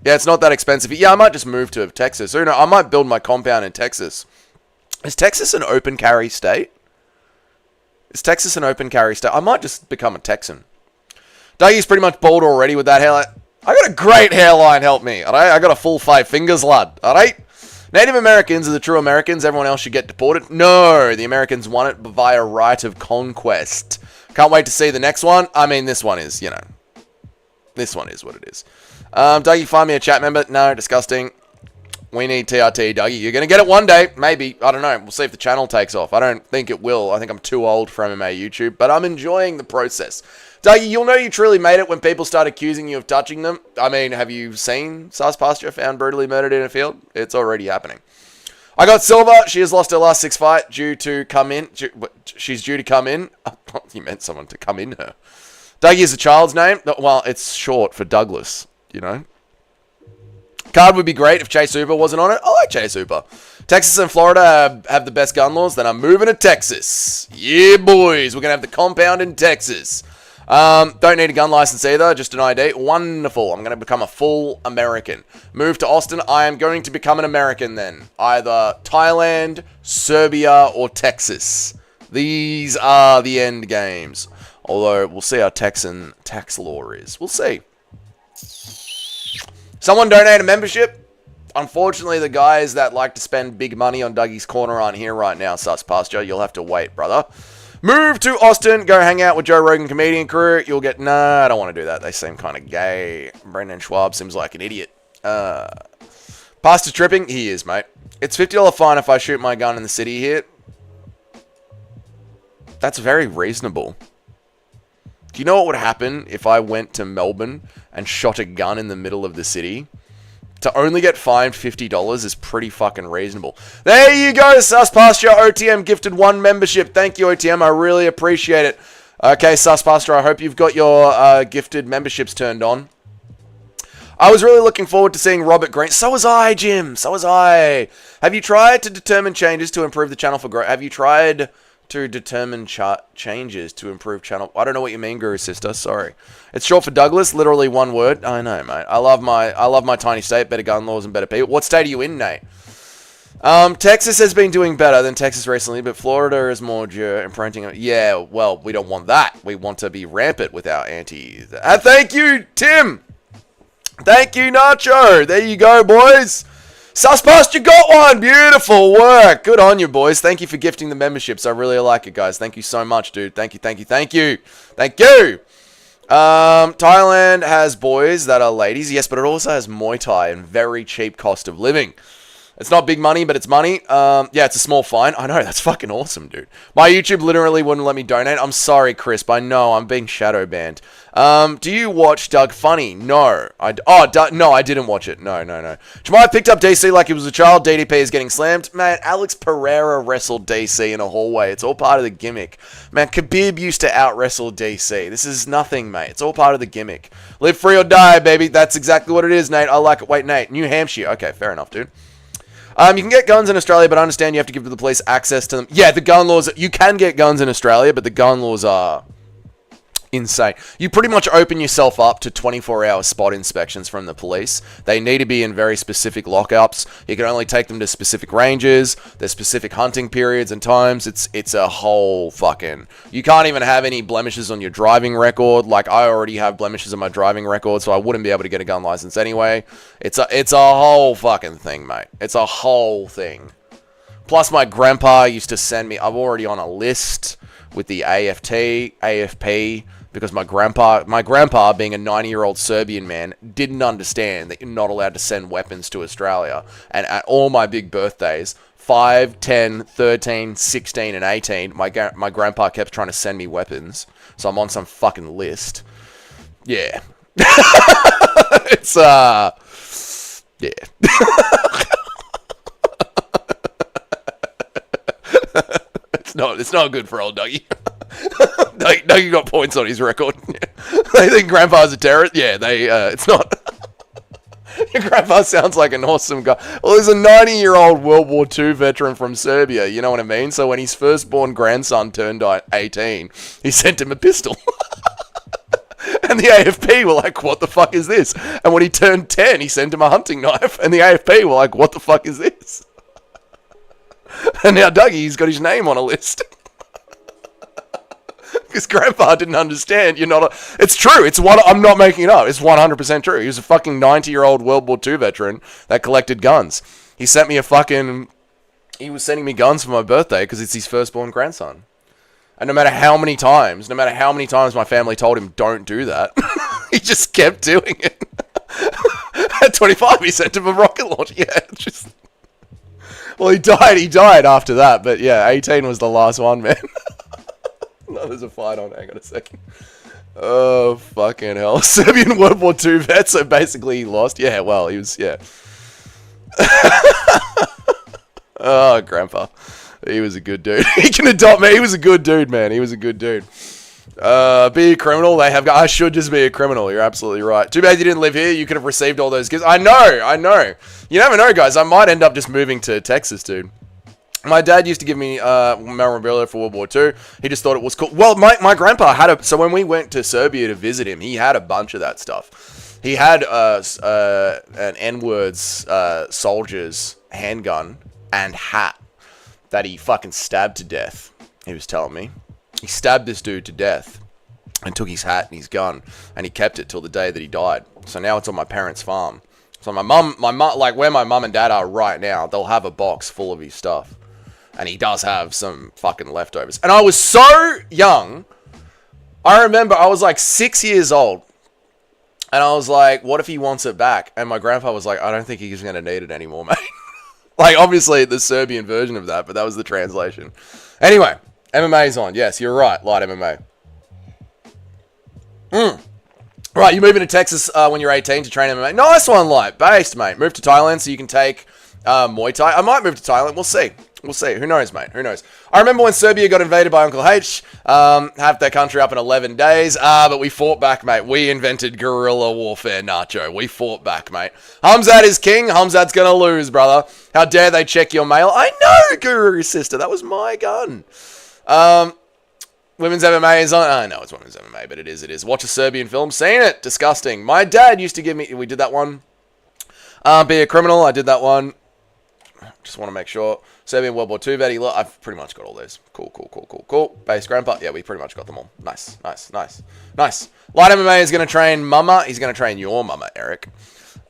Yeah, it's not that expensive. Yeah, I might just move to Texas. Or, you know, I might build my compound in Texas. Is Texas an open carry state? Is Texas an open carry state? I might just become a Texan. Dougie's pretty much bald already with that hairline. I got a great hairline, help me. All right? I got a full 5 fingers, lad. All right? Native Americans are the true Americans. Everyone else should get deported. No, the Americans won it via right of conquest. Can't wait to see the next one. I mean, this one is, you know. This one is what it is. Dougie, find me a chat member. No, disgusting. We need TRT, Dougie. You're going to get it one day. Maybe. I don't know. We'll see if the channel takes off. I don't think it will. I think I'm too old for MMA YouTube, but I'm enjoying the process. Dougie, you'll know you truly made it when people start accusing you of touching them. I mean, have you seen Sus Pasture found brutally murdered in a field? It's already happening. I got silver. She has lost her last 6 fight she's due to come in. You meant someone to come in her. Dougie is a child's name. Well, it's short for Douglas, you know. Card would be great if Chase Hooper wasn't on it. I like Chase Hooper. Texas and Florida have the best gun laws. Then I'm moving to Texas. Yeah, boys. We're going to have the compound in Texas. Don't need a gun license either, just an ID. Wonderful. I'm going to become a full American. Move to Austin. I am going to become an American then. Either Thailand, Serbia, or Texas. These are the end games. Although, we'll see how Texan tax law is. We'll see. Someone donate a membership. Unfortunately, the guys that like to spend big money on Dougie's Corner aren't here right now, Sus Pasture. You'll have to wait, brother. Move to Austin. Go hang out with Joe Rogan comedian crew. You'll get... Nah, I don't want to do that. They seem kind of gay. Brendan Schwab seems like an idiot. Pastor tripping? He is, mate. It's $50 fine if I shoot my gun in the city here. That's very reasonable. Do you know what would happen if I went to Melbourne and shot a gun in the middle of the city? To only get fined $50 is pretty fucking reasonable. There you go, Sus Pasture. OTM gifted 1 membership. Thank you, OTM. I really appreciate it. Okay, Sus Pasture, I hope you've got your gifted memberships turned on. I was really looking forward to seeing Robert Green. So was I, Jim. So was I. Have you tried to determine changes to improve the channel for growth? Have you tried to determine changes to improve channel? I don't know what you mean, Guru Sister. Sorry. It's short for Douglas. Literally 1 word. I know, mate. I love my tiny state. Better gun laws and better people. What state are you in, Nate? Texas has been doing better than Texas recently, but Florida is more due and printing. Yeah, well, we don't want that. We want to be rampant with our anti. Thank you, Tim. Thank you, Nacho. There you go, boys. Sus Pasture, you got one. Beautiful work. Good on you, boys. Thank you for gifting the memberships. I really like it, guys. Thank you so much, dude. Thank you, thank you, thank you. Thank you. Thailand has boys that are ladies. Yes, but it also has Muay Thai and very cheap cost of living. It's not big money, but it's money. Yeah, it's a small fine. I know, that's fucking awesome, dude. My YouTube literally wouldn't let me donate. I'm sorry, Crisp. I know, I'm being shadow banned. Do you watch Doug Funny? No. No, I didn't watch it. No. Chimaev picked up DC like he was a child. DDP is getting slammed. Man, Alex Pereira wrestled DC in a hallway. It's all part of the gimmick. Man, Khabib used to out-wrestle DC. This is nothing, mate. It's all part of the gimmick. Live free or die, baby. That's exactly what it is, Nate. I like it. Wait, Nate. New Hampshire. Okay, fair enough, dude. You can get guns in Australia, but I understand you have to give the police access to them. Yeah, the gun laws... You can get guns in Australia, but the gun laws are insane. You pretty much open yourself up to 24-hour spot inspections from the police. They need to be in very specific lockups. You can only take them to specific ranges. There's specific hunting periods and times. It's a whole fucking... You can't even have any blemishes on your driving record. Like, I already have blemishes on my driving record, so I wouldn't be able to get a gun license anyway. It's a whole fucking thing, mate. It's a whole thing. Plus, my grandpa used to send me... I'm already on a list with the AFP... Because my grandpa, being a 90-year-old Serbian man, didn't understand that you're not allowed to send weapons to Australia. And at all my big birthdays, 5, 10, 13, 16, and 18, my grandpa kept trying to send me weapons. So I'm on some fucking list. Yeah. It's, yeah. It's not good for old Dougie. Dougie got points on his record. They think Grandpa's a terrorist. Yeah, it's not. Your grandpa sounds like an awesome guy. Well, there's a 90-year-old World War II veteran from Serbia, you know what I mean? So when his firstborn grandson turned 18, he sent him a pistol. And the AFP were like, what the fuck is this? And when he turned 10, he sent him a hunting knife. And the AFP were like, what the fuck is this? And now Dougie's got his name on a list. Because Grandpa didn't understand. It's true. I'm not making it up. It's 100% true. He was a fucking 90-year-old World War II veteran that collected guns. He was sending me guns for my birthday because it's his firstborn grandson. And no matter how many times my family told him, don't do that, he just kept doing it. At 25, he sent him a rocket launch. Yeah, just... Well, he died after that, but yeah, 18 was the last one, man. No, there's a fight on. Hang on a second. Oh, fucking hell. Serbian World War II vet, so basically he lost. Yeah, well, he was, yeah. Oh, Grandpa. He was a good dude. He can adopt me. He was a good dude, man. He was a good dude. Be a criminal. I should just be a criminal. You're absolutely right. Too bad you didn't live here. You could have received all those gifts. I know. You never know, guys. I might end up just moving to Texas, dude. My dad used to give me memorabilia for World War II. He just thought it was cool. Well, my grandpa had so when we went to Serbia to visit him, he had a bunch of that stuff. He had an N-words soldier's handgun and hat that he fucking stabbed to death. He was telling me. He stabbed this dude to death and took his hat and his gun and he kept it till the day that he died. So now it's on my parents' farm. So my mum, like where my mum and dad are right now, they'll have a box full of his stuff. And he does have some fucking leftovers. And I was so young. I remember I was like 6 years old. And I was like, what if he wants it back? And my grandpa was like, I don't think he's going to need it anymore, mate. Like, obviously, the Serbian version of that, but that was the translation. Anyway, MMA's on. Yes, you're right. Light MMA. Right, you're moving to Texas when you're 18 to train MMA. Nice one, Light. Based, mate. Move to Thailand so you can take Muay Thai. I might move to Thailand. We'll see. We'll see. Who knows, mate? Who knows? I remember when Serbia got invaded by Uncle H. Half their country up in 11 days. But we fought back, mate. We invented guerrilla warfare, Nacho. We fought back, mate. Hamzat is king. Hamzat's going to lose, brother. How dare they check your mail? I know, Guru sister. That was my gun. Women's MMA is on. I know it's women's MMA, but it is. Watch a Serbian film. Seen it. Disgusting. My dad used to give me... We did that one. Be a criminal. I did that one. Just want to make sure. Serbian World War II vet. I've pretty much got all those. Cool. Base grandpa. Yeah, we pretty much got them all. Nice. Light MMA is going to train mama. He's going to train your mama, Eric.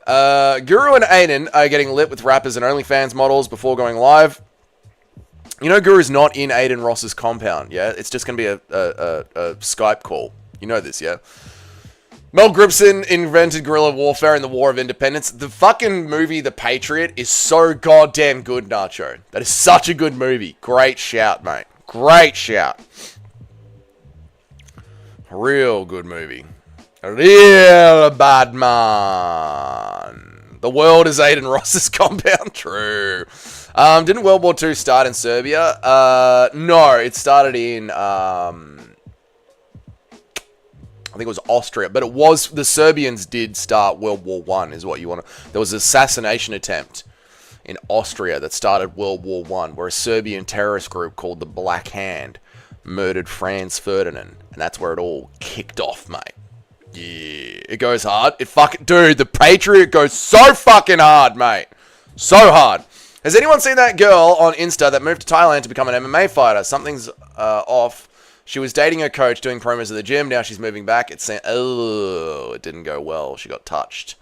Guru and Aiden are getting lit with rappers and OnlyFans models before going live. You know Guru's not in Aiden Ross's compound, yeah? It's just going to be a Skype call. You know this, yeah? Mel Gibson invented guerrilla warfare in the War of Independence. The fucking movie The Patriot is so goddamn good, Nacho. That is such a good movie. Great shout, mate. Great shout. Real good movie. A real bad man. The world is Aiden Ross's compound. True. Didn't World War II start in Serbia? No, it started in... I think it was Austria, but it was the Serbians did start World War I, is what you want to... There was an assassination attempt in Austria that started World War I, where a Serbian terrorist group called the Black Hand murdered Franz Ferdinand, and that's where it all kicked off, mate. Yeah, it goes hard. Dude, the Patriot goes so fucking hard, mate. So hard. Has anyone seen that girl on Insta that moved to Thailand to become an MMA fighter? Something's off. She was dating her coach, doing promos at the gym. Now she's moving back. It didn't go well. She got touched.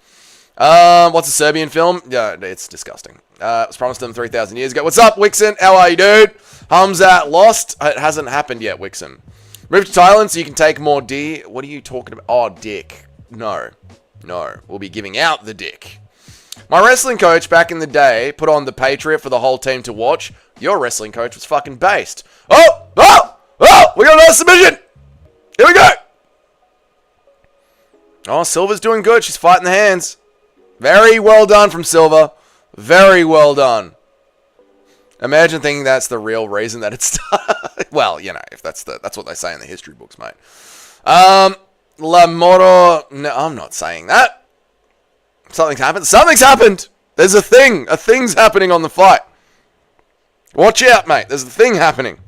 What's a Serbian film? Yeah, it's disgusting. It was promised them 3,000 years ago. What's up, Wixen? How are you, dude? Hamzat lost. It hasn't happened yet, Wixen. Move to Thailand so you can take more D. What are you talking about? Oh, dick. No. We'll be giving out the dick. My wrestling coach back in the day put on The Patriot for the whole team to watch. Your wrestling coach was fucking based. Oh! We got another submission! Here we go! Oh, Silver's doing good. She's fighting the hands. Very well done from Silver. Very well done. Imagine thinking that's the real reason that it started. Well, you know, if that's what they say in the history books, mate. La Moro... No, I'm not saying that. Something's happened. Something's happened! There's a thing. A thing's happening on the fight. Watch out, mate. There's a thing happening.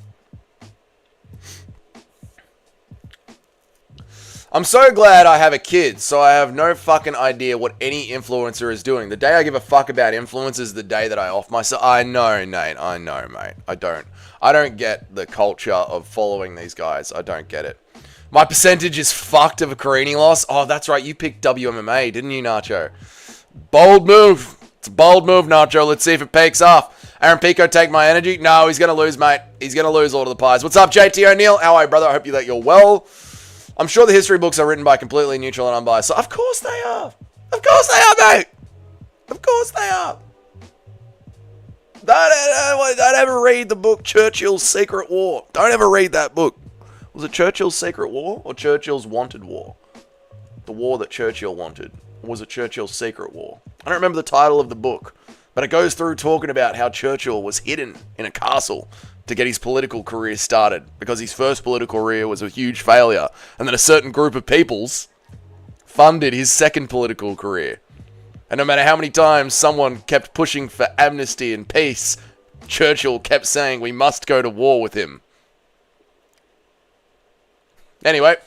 I'm so glad I have a kid, so I have no fucking idea what any influencer is doing. The day I give a fuck about influencers is the day that I off myself. I know, Nate. I know, mate. I don't get the culture of following these guys. I don't get it. My percentage is fucked of a Carini loss. Oh, that's right. You picked WMMA, didn't you, Nacho? Bold move. It's a bold move, Nacho. Let's see if it peaks off. Aaron Pico, take my energy. No, he's going to lose, mate. He's going to lose all of the pies. What's up, JT O'Neill? How are you, brother? I hope that you're well. I'm sure the history books are written by completely neutral and unbiased. So of course they are. Of course they are, mate. Of course they are. Don't ever read the book Churchill's Secret War. Don't ever read that book. Was it Churchill's Secret War or Churchill's Wanted War? The war that Churchill wanted. Or was it Churchill's Secret War? I don't remember the title of the book, but it goes through talking about how Churchill was hidden in a castle to get his political career started because his first political career was a huge failure, and then a certain group of peoples funded his second political career. And no matter how many times someone kept pushing for amnesty and peace, Churchill kept saying we must go to war with him. Anyway,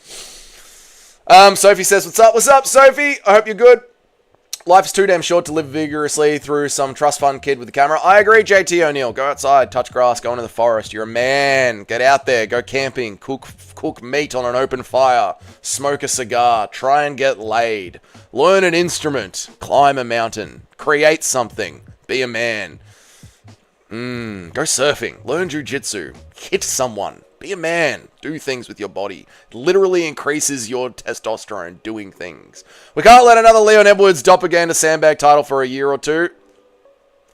Sophie says, what's up? What's up, Sophie? I hope you're good. Life is too damn short to live vigorously through some trust fund kid with the camera. I agree, JT O'Neill. Go outside, touch grass, go into the forest. You're a man. Get out there, go camping, cook meat on an open fire, smoke a cigar, try and get laid, learn an instrument, climb a mountain, create something, be a man. Go surfing, learn jujitsu, hit someone, be a man, do things with your body. It literally increases your testosterone doing things. We can't let another Leon Edwards doppelganger sandbag title for a year or two.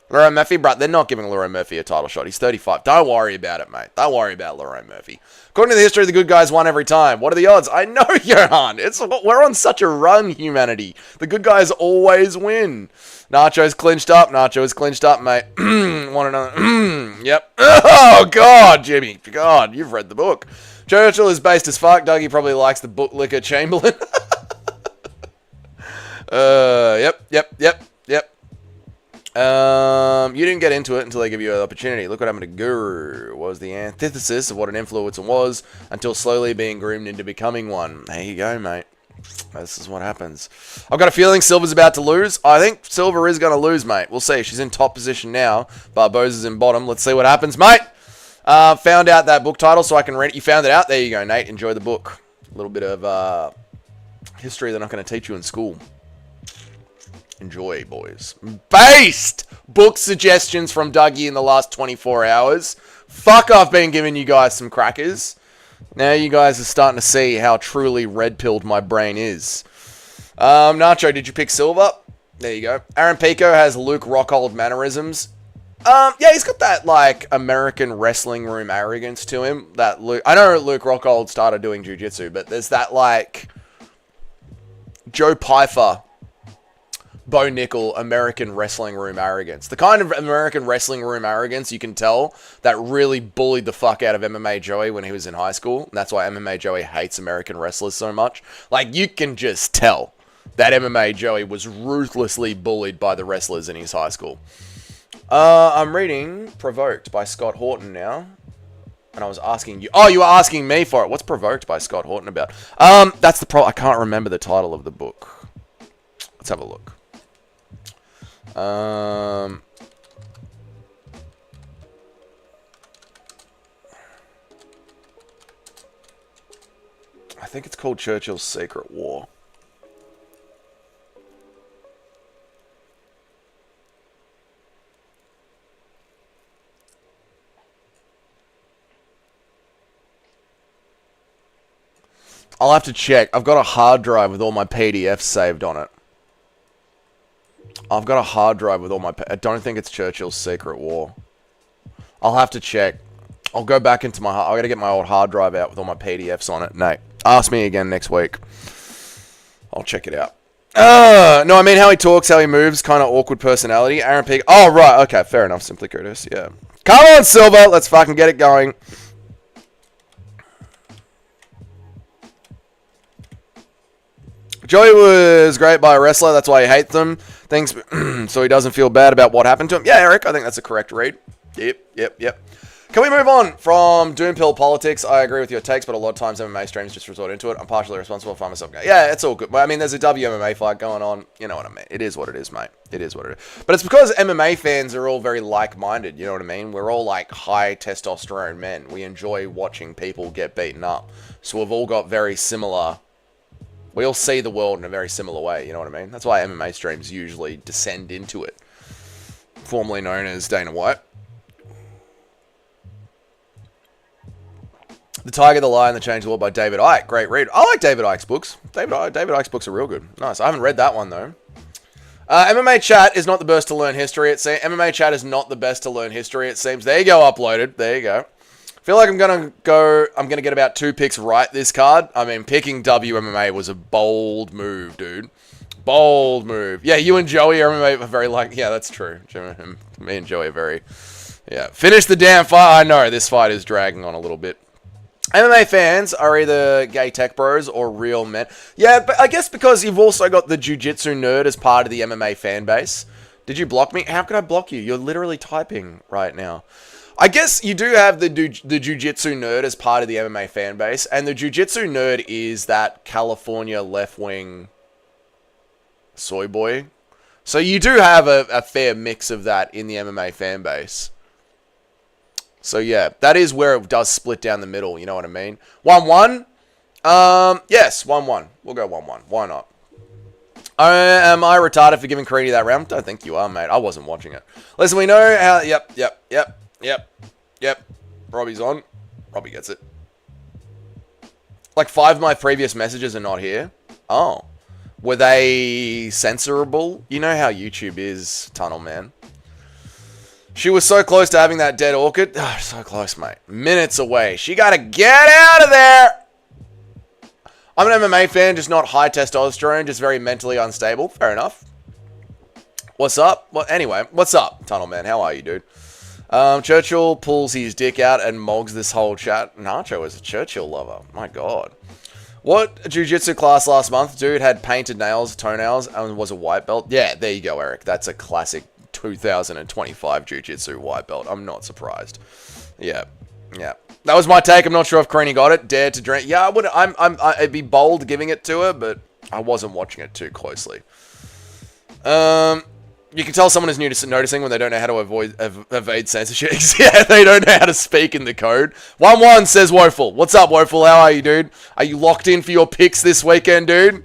Leroy Murphy, bruh, they're not giving Leroy Murphy a title shot. He's 35. Don't worry about it, mate. Don't worry about Leroy Murphy. According to the history, the good guys won every time. What are the odds? I know, Johan. We're on such a run, humanity. The good guys always win. Nacho's clinched up. Nacho's clinched up, mate. Want another? Yep. Oh, God, Jimmy. God, you've read the book. Churchill is based as fuck. Dougie probably likes the bootlicker Chamberlain. Yep. You didn't get into it until they give you an opportunity. Look what happened to Guru. Was the antithesis of what an influencer was until slowly being groomed into becoming one. There you go, mate. This is what happens. I've got a feeling Silver's about to lose. I think Silver is going to lose, mate. We'll see. She's in top position now. Barbosa's in bottom. Let's see what happens, mate. Found out that book title so I can read it. You found it out? There you go, Nate. Enjoy the book. A little bit of history they're not going to teach you in school. Enjoy, boys. Based book suggestions from Dougie in the last 24 hours. Fuck, I've been giving you guys some crackers. Now you guys are starting to see how truly red-pilled my brain is. Nacho, did you pick Silver? There you go. Aaron Pico has Luke Rockhold mannerisms. Yeah, he's got that, like, American wrestling room arrogance to him. That Luke... I know Luke Rockhold started doing jiu-jitsu, but there's that, like... Joe Pyfer... Bo Nickel American wrestling room arrogance. The kind of American wrestling room arrogance you can tell that really bullied the fuck out of MMA Joey when he was in high school. And that's why MMA Joey hates American wrestlers so much. Like, you can just tell that MMA Joey was ruthlessly bullied by the wrestlers in his high school. I'm reading Provoked by Scott Horton now. And I was asking you... Oh, you were asking me for it. What's Provoked by Scott Horton about? That's the problem. I can't remember the title of the book. Let's have a look. I think it's called Churchill's Secret War. I'll have to check. I've got a hard drive with all my PDFs saved on it. I've got a hard drive with all my... I don't think it's Churchill's Secret War. I'll have to check. I'll go back into my... I gotta get my old hard drive out with all my PDFs on it. Nate, ask me again next week. I'll check it out. No, I mean how he talks, how he moves, kind of awkward personality. Aaron Pig... Oh, right. Okay, fair enough. Simply Curtis. Yeah. Come on, Silver. Let's fucking get it going. Joey was great by a wrestler. That's why he hates them. Things so he doesn't feel bad about what happened to him. Yeah, Eric, I think that's a correct read. Yep. Can we move on from Doom Pill politics? I agree with your takes, but a lot of times MMA streams just resort into it. I'm partially responsible for myself. Yeah, it's all good. I mean, there's a WMMA fight going on. You know what I mean. It is what it is, mate. It is what it is. But it's because MMA fans are all very like-minded. You know what I mean? We're all like high testosterone men. We enjoy watching people get beaten up. So we've all got very similar... We all see the world in a very similar way, you know what I mean? That's why MMA streams usually descend into it. Formerly known as Dana White. The Tiger, the Lion, the Change the World by David Icke. Great read. I like David Icke's books. David Icke's books are real good. Nice. I haven't read that one, though. MMA chat is not the best to learn history, it seems. MMA chat is not the best to learn history, it seems. There you go, uploaded. There you go. Feel like I'm gonna get about 2 picks right this card. I mean, picking WMMA was a bold move, dude. Bold move. Yeah, you and Joey are very like... Yeah, that's true. Me and Joey are very... Yeah. Finish the damn fight. I know, this fight is dragging on a little bit. MMA fans are either gay tech bros or real men. Yeah, but I guess because you've also got the jiu-jitsu nerd as part of the MMA fan base. Did you block me? How can I block you? You're literally typing right now. I guess you do have the jiu-jitsu nerd as part of the MMA fan base. And the jiu-jitsu nerd is that California left-wing soy boy. So you do have a fair mix of that in the MMA fan base. So yeah, that is where it does split down the middle, you know what I mean? 1-1? Yes, 1-1. We'll go 1-1. Why not? Am I retarded for giving Creedy that round? Don't think you are, mate. I wasn't watching it. Listen, we know how... Yep. Robbie's on. Robbie gets it. Like 5 of my previous messages are not here. Oh. Were they censorable? You know how YouTube is, Tunnel Man. She was so close to having that dead orchid. Oh, so close, mate. Minutes away. She got to get out of there. I'm an MMA fan, just not high testosterone, just very mentally unstable. Fair enough. What's up? Well, anyway, what's up, Tunnel Man? How are you, dude? Churchill pulls his dick out and mogs this whole chat. Nacho is a Churchill lover. My God. What jiu-jitsu class last month? Dude had painted nails, toenails, and was a white belt. Yeah, there you go, Eric. That's a classic 2025 jiu-jitsu white belt. I'm not surprised. Yeah. That was my take. I'm not sure if Creedy got it. Dare to drink. Yeah, I would. I'd be bold giving it to her, but I wasn't watching it too closely. You can tell someone is new to noticing when they don't know how to evade censorship. Yeah, they don't know how to speak in the code. 1-1 says Woeful. What's up, Woeful? How are you, dude? Are you locked in for your picks this weekend, dude?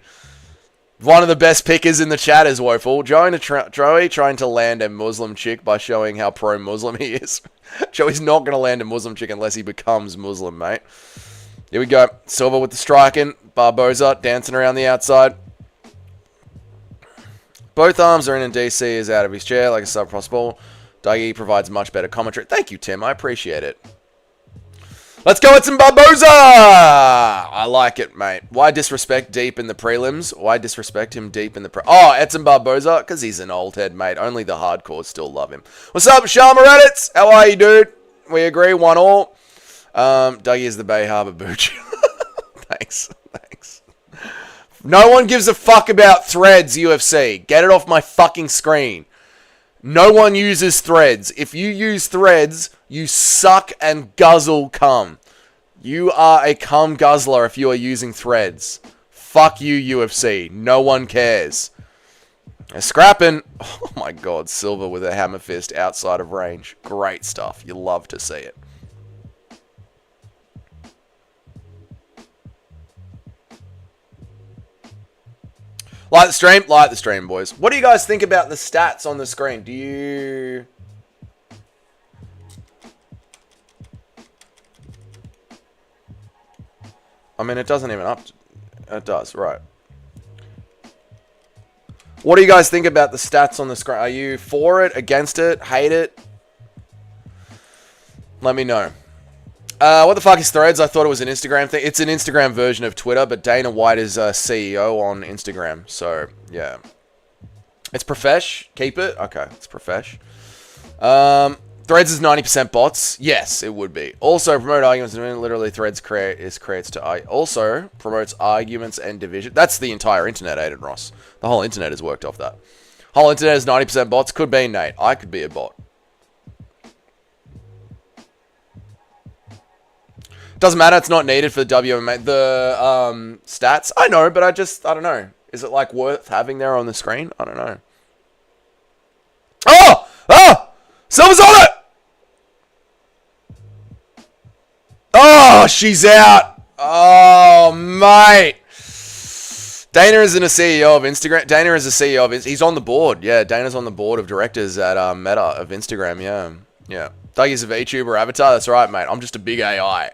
One of the best pickers in the chat is Woeful. Joey trying to land a Muslim chick by showing how pro-Muslim he is. Joey's not going to land a Muslim chick unless he becomes Muslim, mate. Here we go. Silva with the striking. Barboza dancing around the outside. Both arms are in and DC is out of his chair like a sub-possible. Dougie provides much better commentary. Thank you, Tim. I appreciate it. Let's go with some Barboza! I like it, mate. Why disrespect deep in the prelims? Why disrespect him deep in the Oh, Edson Barboza? Because he's an old head, mate. Only the hardcores still love him. What's up, Sharma Reddits? How are you, dude? We agree, 1-1. Dougie is the Bay Harbor Booch. Thanks. No one gives a fuck about threads, UFC. Get it off my fucking screen. No one uses threads. If you use threads, you suck and guzzle cum. You are a cum guzzler if you are using threads. Fuck you, UFC. No one cares. Scrapping. Oh my God, Silver with a hammer fist outside of range. Great stuff. You love to see it. Like the stream? Like the stream, boys. What do you guys think about the stats on the screen? Do you... I mean, it doesn't even up... It does, right. What do you guys think about the stats on the screen? Are you for it, against it, hate it? Let me know. What the fuck is Threads? I thought it was an Instagram thing. It's an Instagram version of Twitter, but Dana White is CEO on Instagram. So, yeah. It's profesh. Keep it. Okay, it's profesh. Threads is 90% bots. Yes, it would be. Also, promote arguments. Literally, Threads creates to... Also, promotes arguments and division. That's the entire internet, Aiden Ross. The whole internet has worked off that. Whole internet is 90% bots. Could be Nate. I could be a bot. Doesn't matter, it's not needed for the WMA. The stats, I know, but I don't know. Is it like worth having there on the screen? I don't know. Oh! Oh! Silver's on it! Oh, she's out. Oh, mate. Dana isn't a CEO of Instagram. Dana is a CEO of... He's on the board. Yeah, Dana's on the board of directors at Meta of Instagram. Yeah. Yeah. Dougie's a VTuber avatar. That's right, mate. I'm just a big AI.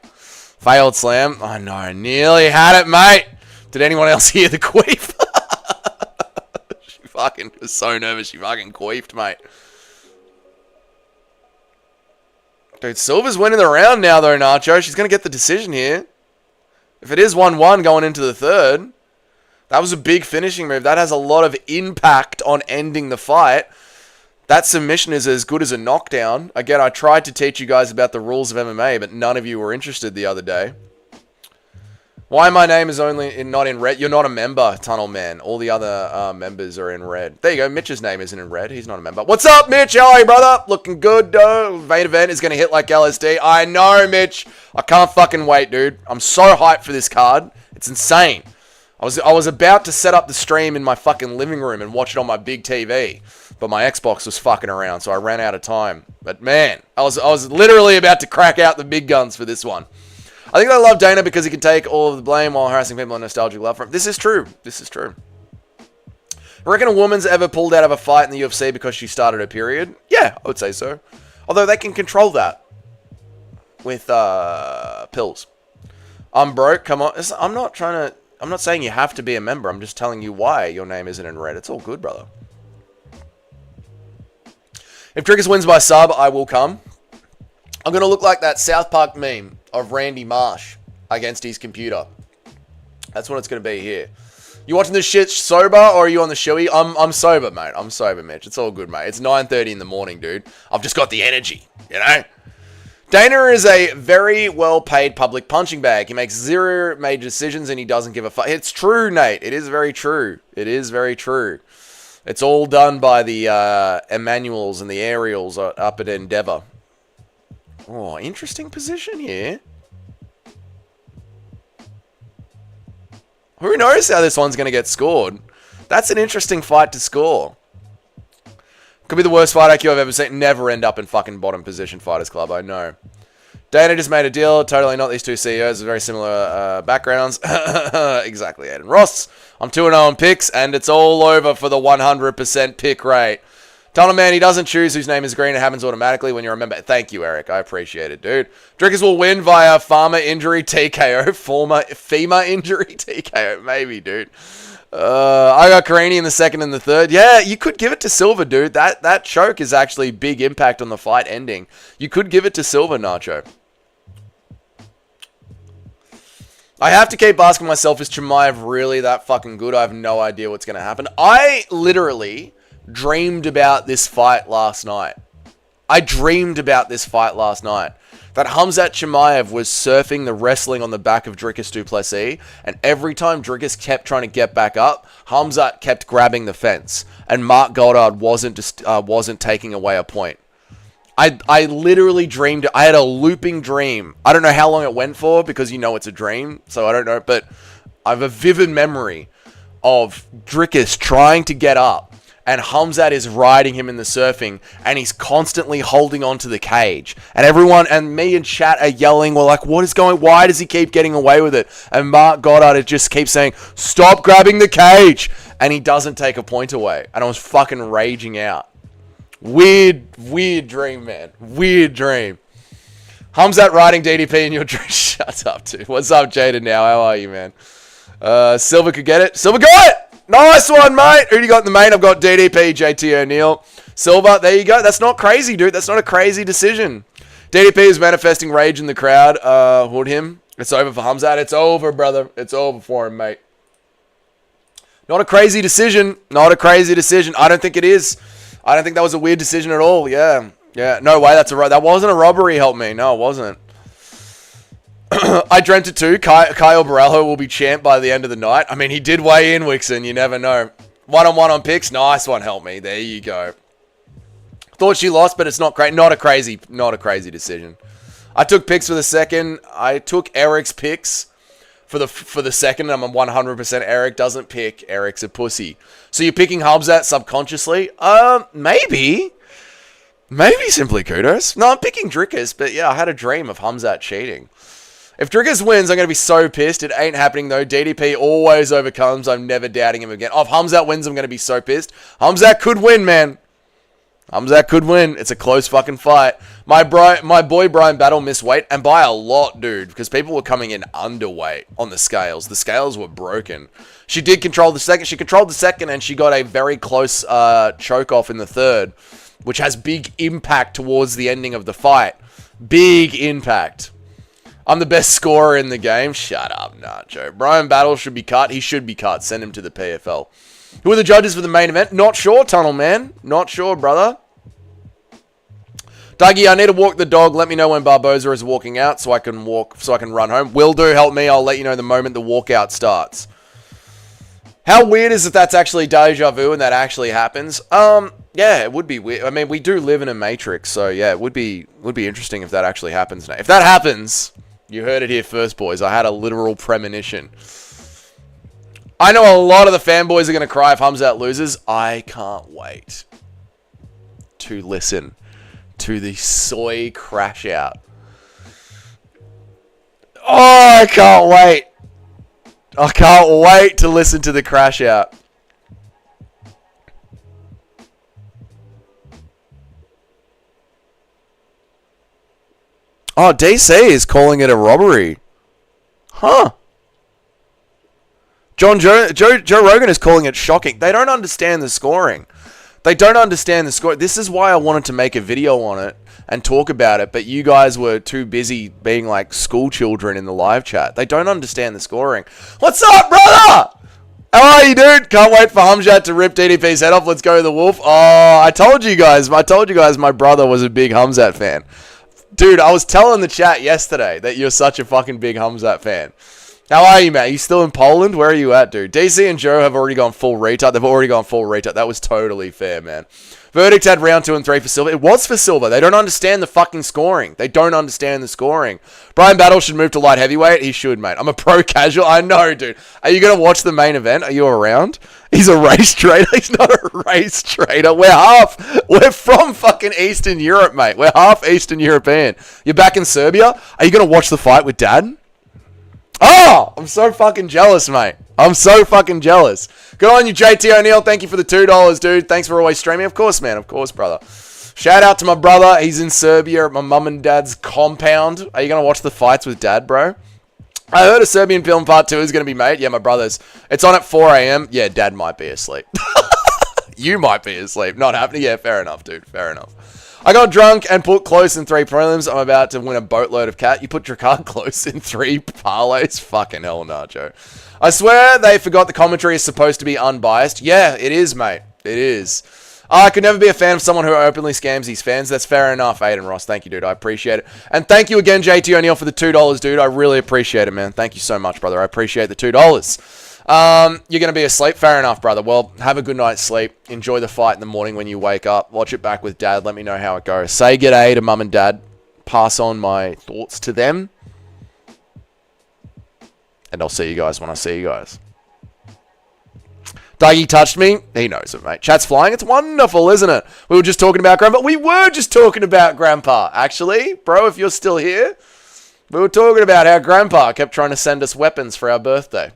Failed slam. Oh, no. Nearly had it, mate. Did anyone else hear the queef? She fucking was so nervous. She fucking queefed, mate. Dude, Silva's winning the round now, though, Nacho. She's going to get the decision here. If it is 1-1 going into the third, that was a big finishing move. That has a lot of impact on ending the fight. That submission is as good as a knockdown. Again, I tried to teach you guys about the rules of MMA, but none of you were interested the other day. Why my name is not in red? You're not a member, Tunnel Man. All the other members are in red. There you go. Mitch's name isn't in red. He's not a member. What's up, Mitch? How are you, brother? Looking good, though. Main event is going to hit like LSD. I know, Mitch. I can't fucking wait, dude. I'm so hyped for this card. It's insane. I was about to set up the stream in my fucking living room and watch it on my big TV, but my Xbox was fucking around, so I ran out of time. But man, I was literally about to crack out the big guns for this one. I think I love Dana because he can take all of the blame while harassing people on nostalgic love for him. This is true. This is true. I reckon a woman's ever pulled out of a fight in the UFC because she started her period? Yeah, I would say so. Although they can control that with pills. I'm broke. Come on. I'm not saying you have to be a member. I'm just telling you why your name isn't in red. It's all good, brother. If Triggers wins by sub, I will come. I'm going to look like that South Park meme of Randy Marsh against his computer. That's what it's going to be here. You watching this shit sober or are you on the showy? I'm sober, mate. I'm sober, Mitch. It's all good, mate. It's 9:30 in the morning, dude. I've just got the energy, you know? Dana is a very well-paid public punching bag. He makes zero major decisions and he doesn't give a fuck. It's true, Nate. It is very true. It is very true. It's all done by the Emmanuels and the Ariels up at Endeavour. Oh, interesting position here. Who knows how this one's going to get scored? That's an interesting fight to score. Could be the worst fight IQ I've ever seen. Never end up in fucking bottom position Fighters Club, I know. Dana just made a deal. Totally not these two CEOs with very similar backgrounds. Exactly, Aiden Ross. I'm 2-0 on picks, and it's all over for the 100% pick rate. Tunnel Man, he doesn't choose whose name is green. It happens automatically when you're a member. Thank you, Eric. I appreciate it, dude. Drinkers will win via farmer injury TKO. FEMA injury TKO. Maybe, dude. I got Carini in the second and the third. Yeah, you could give it to Silva, dude. That choke is actually big impact on the fight ending. You could give it to Silva, Nacho. I have to keep asking myself, is Chimaev really that fucking good? I have no idea what's going to happen. I literally dreamed about this fight last night. That Khamzat Chimaev was surfing the wrestling on the back of Dricus du Plessis, and every time Dricus kept trying to get back up, Khamzat kept grabbing the fence, and Mark Goddard wasn't taking away a point. I literally dreamed. I had a looping dream. I don't know how long it went for because you know it's a dream, so I don't know, but I have a vivid memory of Dricus trying to get up, and Khamzat is riding him in the surfing, and he's constantly holding on to the cage. And everyone, and me and chat are yelling, we're like, why does he keep getting away with it? And Mark Goddard just keeps saying, stop grabbing the cage! And he doesn't take a point away. And I was fucking raging out. Weird dream, man. Weird dream. Khamzat riding DDP in your dream. Shut up, dude. What's up, Jaden now? How are you, man? Silva could get it. Silva got it! Nice one, mate. Who do you got in the main? I've got DDP, JT O'Neill. Silva, there you go. That's not crazy, dude. That's not a crazy decision. DDP is manifesting rage in the crowd. Hood him. It's over for Khamzat. It's over, brother. It's over for him, mate. Not a crazy decision. Not a crazy decision. I don't think it is. I don't think that was a weird decision at all. Yeah. No way. That wasn't a robbery. Help me. No, it wasn't. I dreamt it too. Kyle Baralho will be champ by the end of the night. I mean, he did weigh in, Wixon. You never know. 1-on-1 on picks. Nice one. Help me. There you go. Thought she lost, but it's not great. Not a crazy decision. I took picks for the second. I took Eric's picks for the second. I'm a 100% Eric doesn't pick. Eric's a pussy. So you're picking Khamzat subconsciously? Maybe. Maybe simply kudos. No, I'm picking Dricus, but yeah, I had a dream of Khamzat cheating. If Dricus wins, I'm going to be so pissed. It ain't happening, though. DDP always overcomes. I'm never doubting him again. If Khamzat wins, I'm going to be so pissed. Khamzat could win, man. Hamzat could win. It's a close fucking fight. My boy Brian Battle missed weight, and by a lot, dude, because people were coming in underweight on the scales. The scales were broken. She did control the second. She controlled the second, and she got a very close choke off in the third, which has big impact towards the ending of the fight. Big impact. I'm the best scorer in the game. Shut up, Nacho. Brian Battle should be cut. He should be cut. Send him to the PFL. Who are the judges for the main event? Not sure, Tunnel Man. Not sure, brother. Dougie, I need to walk the dog. Let me know when Barboza is walking out so I can run home. Will do. Help me. I'll let you know the moment the walkout starts. How weird is it that's actually deja vu and that actually happens? Yeah, it would be weird. I mean, we do live in a matrix, so yeah, it would be interesting if that actually happens now. If that happens, you heard it here first, boys. I had a literal premonition. I know a lot of the fanboys are going to cry if Hamzat loses. I can't wait to listen to the soy crash out. Oh, I can't wait. I can't wait to listen to the crash out. Oh, DC is calling it a robbery. Huh. Joe Rogan is calling it shocking. They don't understand the scoring. They don't understand the score. This is why I wanted to make a video on it and talk about it, but you guys were too busy being like school children in the live chat. They don't understand the scoring. What's up, brother? How are you, dude? Can't wait for Hamzat to rip DDP's head off. Let's go to the Wolf. Oh, I told you guys my brother was a big Hamzat fan. Dude, I was telling the chat yesterday that you're such a fucking big Hamzat fan. How are you, Matt? You still in Poland? Where are you at, dude? DC and Joe have already gone full retard. They've already gone full retard. That was totally fair, man. Verdict had round 2 and 3 for silver. It was for silver. They don't understand the fucking scoring. They don't understand the scoring. Brian Battle should move to light heavyweight. He should, mate. I'm a pro casual. I know, dude. Are you going to watch the main event? Are you around? He's a race trader. He's not a race trader. We're from fucking Eastern Europe, mate. We're half Eastern European. You're back in Serbia? Are you going to watch the fight with Dad? Oh, I'm so fucking jealous, mate. I'm so fucking jealous. Good on you, JT O'Neill. Thank you for the $2, dude. Thanks for always streaming. Of course, man. Of course, brother. Shout out to my brother. He's in Serbia at my mum and dad's compound. Are you going to watch the fights with Dad, bro? I heard a Serbian film part 2 is going to be made. Yeah, my brother's. It's on at 4 a.m. Yeah, Dad might be asleep. You might be asleep. Not happening. Yeah, fair enough, dude. Fair enough. I got drunk and put close in 3 prelims. I'm about to win a boatload of cat. You put your card close in 3 parlays? Fucking hell, Nacho. I swear they forgot the commentary is supposed to be unbiased. Yeah, it is, mate. It is. I could never be a fan of someone who openly scams these fans. That's fair enough, Aiden Ross. Thank you, dude. I appreciate it. And thank you again, JT O'Neill, for the $2, dude. I really appreciate it, man. Thank you so much, brother. I appreciate the $2. You're going to be asleep? Fair enough, brother. Well, have a good night's sleep. Enjoy the fight in the morning when you wake up. Watch it back with Dad. Let me know how it goes. Say g'day to Mum and Dad. Pass on my thoughts to them. And I'll see you guys when I see you guys. Dougie touched me. He knows it, mate. Chat's flying. It's wonderful, isn't it? We were just talking about Grandpa. We were just talking about Grandpa, actually. Bro, if you're still here. We were talking about how Grandpa kept trying to send us weapons for our birthday.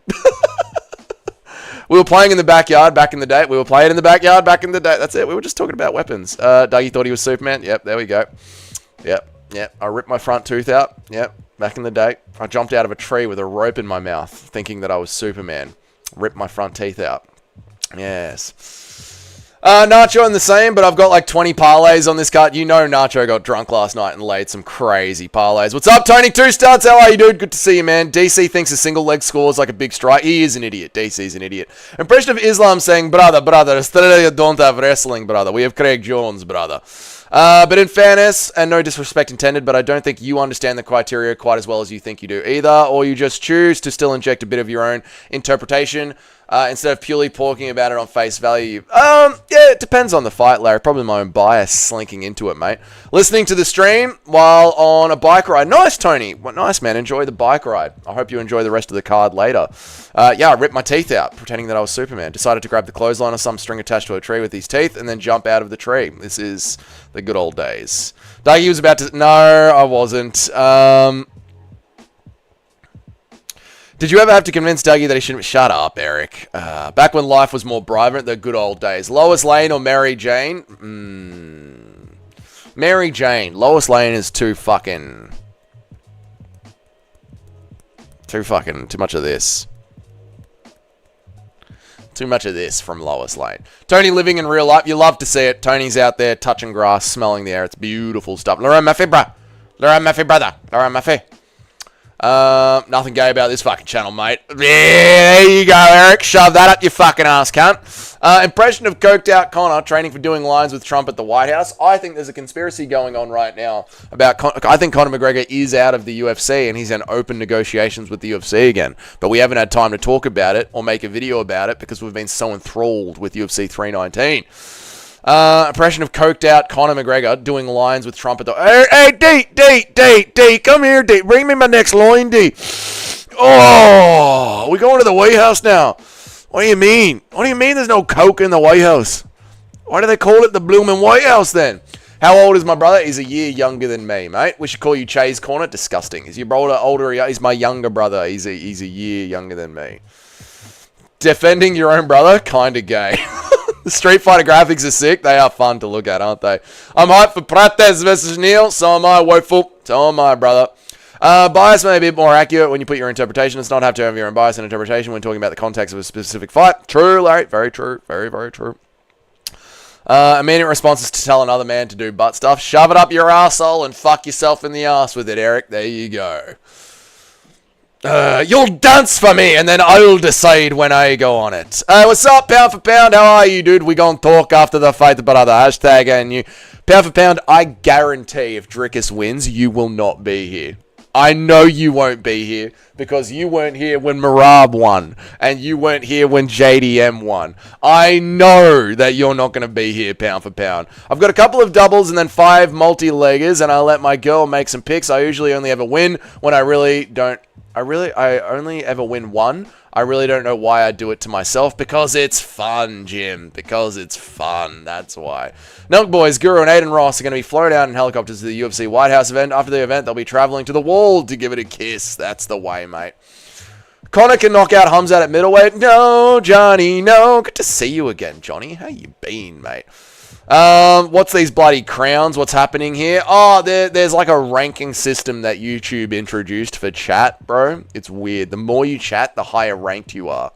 We were playing in the backyard back in the day. That's it. We were just talking about weapons. Dougie thought he was Superman. Yep, there we go. Yep. I ripped my front tooth out. Yep, back in the day. I jumped out of a tree with a rope in my mouth, thinking that I was Superman. Ripped my front teeth out. Yes. Nacho in the same, but I've got like 20 parlays on this card. You know Nacho got drunk last night and laid some crazy parlays. What's up, Tony? 2 starts. How are you, dude? Good to see you, man. DC thinks a single leg score is like a big strike. He is an idiot. DC's an idiot. Impression of Islam saying, brother, Australia don't have wrestling, brother. We have Craig Jones, brother. But in fairness, and no disrespect intended, but I don't think you understand the criteria quite as well as you think you do either, or you just choose to still inject a bit of your own interpretation instead of purely talking about it on face value. Yeah, it depends on the fight, Larry. Probably my own bias slinking into it, mate. Listening to the stream while on a bike ride. Nice, Tony. Well, nice, man. Enjoy the bike ride. I hope you enjoy the rest of the card later. Yeah, I ripped my teeth out, pretending that I was Superman. Decided to grab the clothesline or some string attached to a tree with these teeth and then jump out of the tree. This is the good old days. Dougie was about to... No, I wasn't. Did you ever have to convince Dougie that he shouldn't... Shut up, Eric. Back when life was more vibrant, the good old days. Lois Lane or Mary Jane? Mary Jane. Lois Lane is too much of this. Too much of this from Lois Lane. Tony living in real life. You love to see it. Tony's out there touching grass, smelling the air. It's beautiful stuff. Laurent Maffei, bruh. Laurent Maffei, brother. Laurent Maffei. Nothing gay about this fucking channel, mate. Yeah, there you go, Eric. Shove that up your fucking ass, cunt. Impression of coked out Connor training for doing lines with Trump at the White House. I think there's a conspiracy going on right now about... I think Conor McGregor is out of the UFC and he's in open negotiations with the UFC again. But we haven't had time to talk about it or make a video about it because we've been so enthralled with UFC 319. Impression of coked out Conor McGregor doing lines with Trump at the... Hey, D, come here, D. Bring me my next line, D. Oh, we going to the White House now. What do you mean? What do you mean there's no coke in the White House? Why do they call it the blooming White House then? How old is my brother? He's a year younger than me, mate. We should call you Chase Corner. Disgusting. Is your brother older? He's my younger brother. He's a year younger than me. Defending your own brother? Kinda gay. The Street Fighter graphics are sick. They are fun to look at, aren't they? I'm hyped for Prates versus Neil. So am I, woeful. So am I, brother. Bias may be a bit more accurate when you put your interpretation. It's not have to have your own bias and interpretation when talking about the context of a specific fight. True, Larry. Very true. Very, very true. Immediate response is to tell another man to do butt stuff. Shove it up your arsehole and fuck yourself in the arse with it, Eric. There you go. You'll dance for me, and then I'll decide when I go on it. What's up, Pound for Pound? How are you, dude? We gonna talk after the fight, brother. Hashtag and you. Pound for Pound, I guarantee if Drickus wins, you will not be here. I know you won't be here, because you weren't here when Marab won, and you weren't here when JDM won. I know that you're not going to be here, Pound for Pound. I've got a couple of doubles and then 5 multi-leggers, and I let my girl make some picks. I usually only ever win when I only ever win one. I really don't know why I do it to myself. Because it's fun, Jim. Because it's fun. That's why. Nelk Boys, Guru, and Aiden Ross are going to be flown out in helicopters to the UFC White House event. After the event, they'll be traveling to the wall to give it a kiss. That's the way, mate. Connor can knock out Hamzat at middleweight. No, Johnny, no. Good to see you again, Johnny. How you been, mate? What's these bloody crowns? What's happening here? Oh, there's like a ranking system that YouTube introduced for chat, bro. It's weird. The more you chat, the higher ranked you are.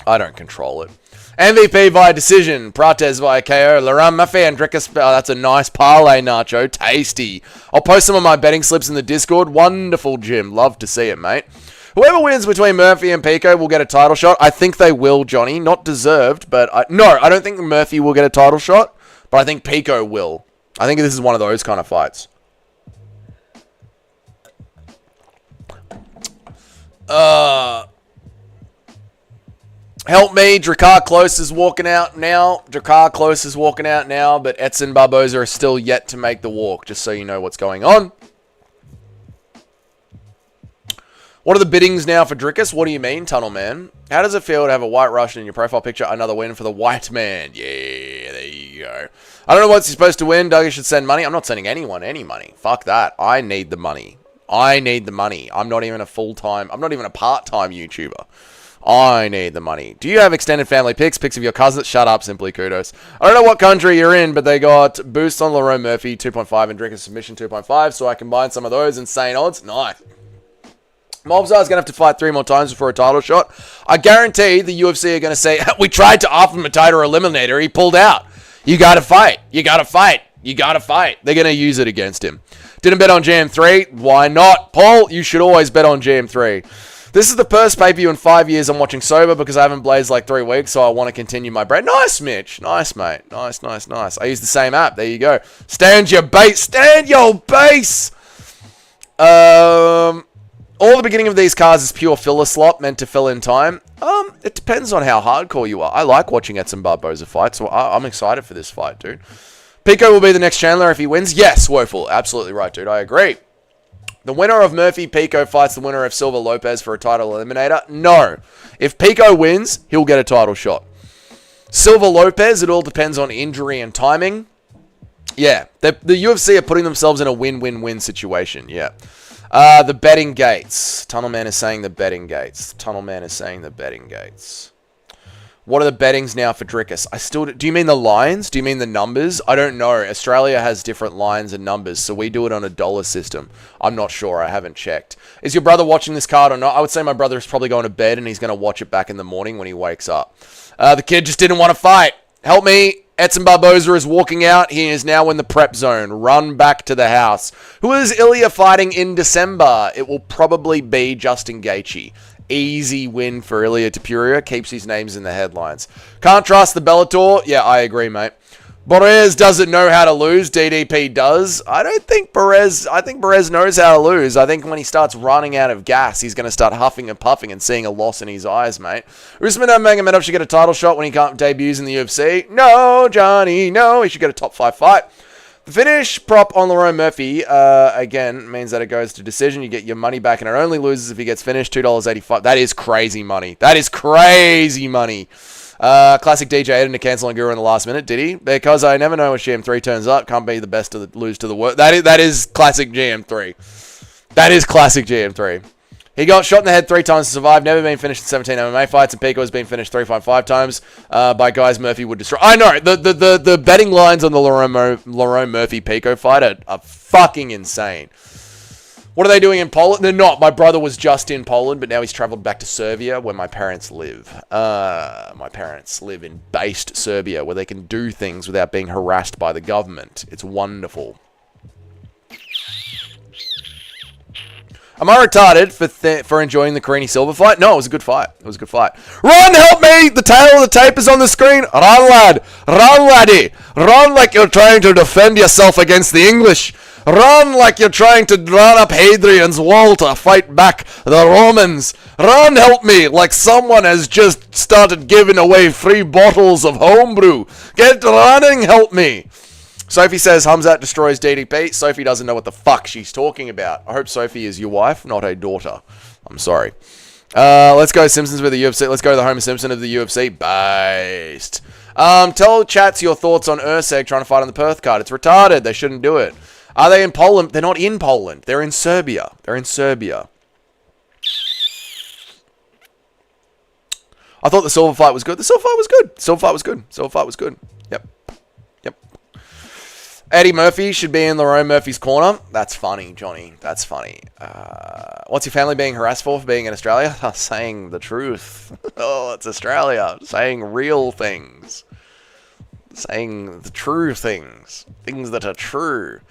I don't control it. MVP via decision. Prates via KO. Laurent Maffei and Drickus. Oh, that's a nice parlay, Nacho. Tasty. I'll post some of my betting slips in the Discord. Wonderful, Jim. Love to see it, mate. Whoever wins between Murphy and Pico will get a title shot. I think they will, Johnny. Not deserved, but... No, I don't think Murphy will get a title shot, but I think Pico will. I think this is one of those kind of fights. Help me. Drakkar Close is walking out now. Drakkar Close is walking out now, but Edson Barboza are still yet to make the walk, just so you know what's going on. What are the biddings now for Drickus? What do you mean, Tunnel Man? How does it feel to have a white Russian in your profile picture? Another win for the white man. Yeah, there you go. I don't know what's he supposed to win. Dougie should send money. I'm not sending anyone any money. Fuck that. I need the money. I need the money. I'm not even a full-time... I'm not even a part-time YouTuber. I need the money. Do you have extended family pics? Pics of your cousins? Shut up, simply kudos. I don't know what country you're in, but they got boost on Laurent Murphy 2.5 and Drickus submission 2.5, so I combined some of those. Insane odds. Nice. Mobzar's going to have to fight 3 more times before a title shot. I guarantee the UFC are going to say, we tried to offer him a title eliminator. He pulled out. You got to fight. You got to fight. You got to fight. They're going to use it against him. Didn't bet on GM3. Why not? Paul, you should always bet on GM3. This is the first pay-per-view in 5 years I'm watching sober because I haven't blazed like 3 weeks, so I want to continue my break. Nice, Mitch. Nice, mate. Nice, nice, nice. I use the same app. There you go. Stand your base. Stand your base. All the beginning of these cards is pure filler slot, meant to fill in time. It depends on how hardcore you are. I like watching Edson Barboza fight, so I'm excited for this fight, dude. Pico will be the next Chandler if he wins. Yes, Woeful. Absolutely right, dude. I agree. The winner of Murphy-Pico fights the winner of Silva Lopez for a title eliminator. No. If Pico wins, he'll get a title shot. Silva Lopez, it all depends on injury and timing. Yeah, the UFC are putting themselves in a win-win-win situation, yeah. The betting gates. Tunnelman is saying the betting gates. Tunnelman is saying the betting gates. What are the bettings now for Drickus? Do you mean the lines? Do you mean the numbers? I don't know. Australia has different lines and numbers, so we do it on a dollar system. I'm not sure. I haven't checked. Is your brother watching this card or not? I would say my brother is probably going to bed and he's going to watch it back in the morning when he wakes up. The kid just didn't want to fight. Help me. Edson Barboza is walking out. He is now in the prep zone. Run back to the house. Who is Ilya fighting in December? It will probably be Justin Gaethje. Easy win for Ilya Topuria. Keeps his names in the headlines. Can't trust the Bellator. Yeah, I agree, mate. Perez doesn't know how to lose. DDP does. I think Perez knows how to lose. I think when he starts running out of gas, he's going to start huffing and puffing and seeing a loss in his eyes, mate. Usman Nurmagomedov should get a title shot when he debuts in the UFC. No, Johnny, no. He should get a top 5 fight. The finish prop on Lerone Murphy, again, means that it goes to decision. You get your money back, and it only loses if he gets finished. $2.85. That is crazy money. That is crazy money. Classic DJ Aiden to cancel on Guru in the last minute, did he? Because I never know when GM3 turns up. Can't be the best to lose to the worst. That is classic GM3. That is classic GM3. He got shot in the head 3 times to survive. Never been finished in 17 MMA fights. And Pico has been finished 3.5 times by guys Murphy would destroy. I know. The betting lines on the Lerone Murphy Pico fight are fucking insane. What are they doing in Poland? They're not. My brother was just in Poland, but now he's traveled back to Serbia, where my parents live. My parents live in based Serbia, where they can do things without being harassed by the government. It's wonderful. Am I retarded for enjoying the Carini Silva fight? No, it was a good fight. It was a good fight. Run, help me! The tail of the tape is on the screen. Run, lad. Run, laddie. Run like you're trying to defend yourself against the English. Run like you're trying to run up Hadrian's wall to fight back the Romans. Run, help me, like someone has just started giving away free bottles of homebrew. Get running, help me. Sophie says Hamzat destroys DDP. Sophie doesn't know what the fuck she's talking about. I hope Sophie is your wife, not a daughter. I'm sorry. Let's go Simpsons with the UFC. Let's go to the Homer Simpson of the UFC. Based. Tell chats your thoughts on Urseg trying to fight on the Perth card. It's retarded. They shouldn't do it. Are they in Poland? They're not in Poland. They're in Serbia. They're in Serbia. I thought the Silver fight was good. The Silver fight was good. Silver fight was good. Silver fight was good. Yep. Yep. Eddie Murphy should be in Lerone Murphy's corner. That's funny, Johnny. That's funny. What's your family being harassed for being in Australia? Saying the truth. Oh, it's Australia. Saying real things. Saying the true things. Things that are true.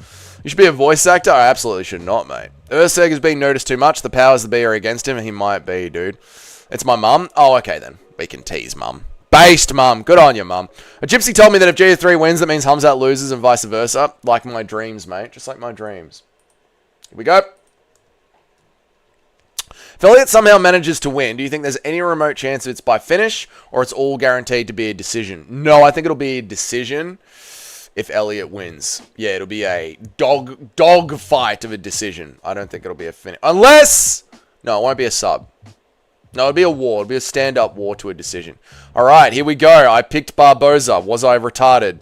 You should be a voice actor? I absolutely should not, mate. Urseg is being noticed too much. The powers that be are against him, and he might be, dude. It's my mum. Oh, okay, then. We can tease, mum. Based, mum. Good on you, mum. A gypsy told me that if GF3 wins, that means Hamzat loses and vice versa. Like my dreams, mate. Just like my dreams. Here we go. If Elliot somehow manages to win, do you think there's any remote chance that it's by finish, or it's all guaranteed to be a decision? No, I think it'll be a decision if Elliot wins. Yeah, it'll be a dog fight of a decision. I don't think it'll be a finish. Unless... No, it won't be a sub. No, it'll be a war. It'll be a stand-up war to a decision. All right, here we go. I picked Barboza. Was I retarded?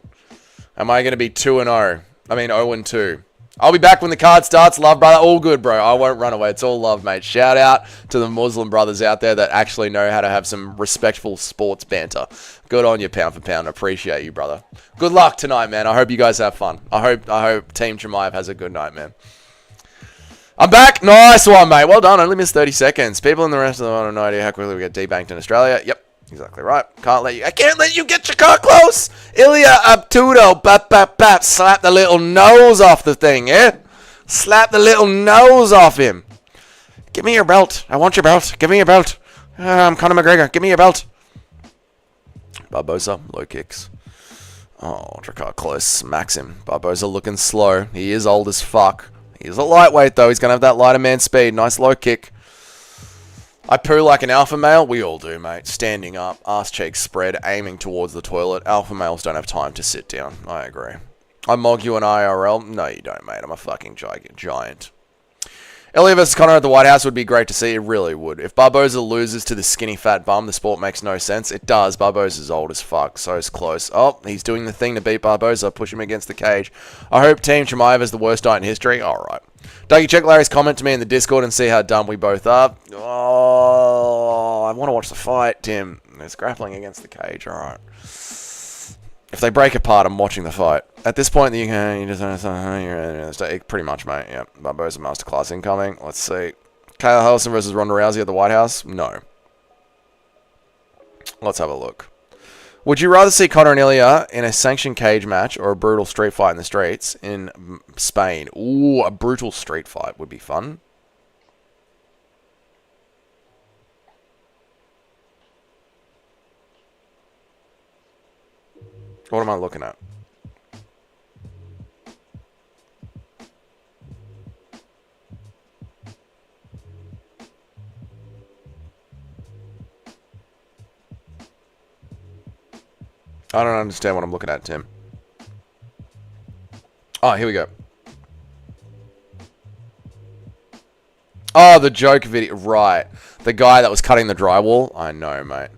Am I going to be 2-0? I mean, 0-2. I'll be back when the card starts. Love, brother. All good, bro. I won't run away. It's all love, mate. Shout out to the Muslim brothers out there that actually know how to have some respectful sports banter. Good on you, pound for pound. Appreciate you, brother. Good luck tonight, man. I hope you guys have fun. I hope Team Chimaev has a good night, man. I'm back. Nice one, mate. Well done. Only missed 30 seconds. People in the rest of the world have no idea how quickly we get debanked in Australia. Yep. Exactly right. I can't let you get your car close. Ilya Abtudo. Bap, bap, bap. Slap the little nose off the thing, eh? Slap the little nose off him. Give me your belt. I want your belt. Give me your belt. I'm Conor McGregor. Give me your belt. Barboza. Low kicks. Oh, Drakkar close. Smacks him. Barboza looking slow. He is old as fuck. He's a lightweight, though. He's going to have that lighter man speed. Nice low kick. I poo like an alpha male. We all do, mate. Standing up, ass cheeks spread, aiming towards the toilet. Alpha males don't have time to sit down. I agree. I mog you an IRL. No, you don't, mate. I'm a fucking giant. Ilya versus Conor at the White House would be great to see. It really would. If Barboza loses to the skinny fat bum, the sport makes no sense. It does. Barboza's old as fuck. So is close. Oh, he's doing the thing to beat Barboza. Push him against the cage. I hope Team Chimaev has the worst night in history. Alright. Dougie, check Larry's comment to me in the Discord and see how dumb we both are. Oh, I want to watch the fight, Tim. There's grappling against the cage. Alright. If they break apart, I'm watching the fight. At this point, you just pretty much, mate. Yeah, Barboza masterclass incoming. Let's see. Kyle Harrison versus Ronda Rousey at the White House? No. Let's have a look. Would you rather see Conor and Ilya in a sanctioned cage match or a brutal street fight in the streets in Spain? Ooh, a brutal street fight would be fun. What am I looking at? I don't understand what I'm looking at, Tim. Oh, here we go. Oh, the joke video. Right. The guy that was cutting the drywall. I know, mate.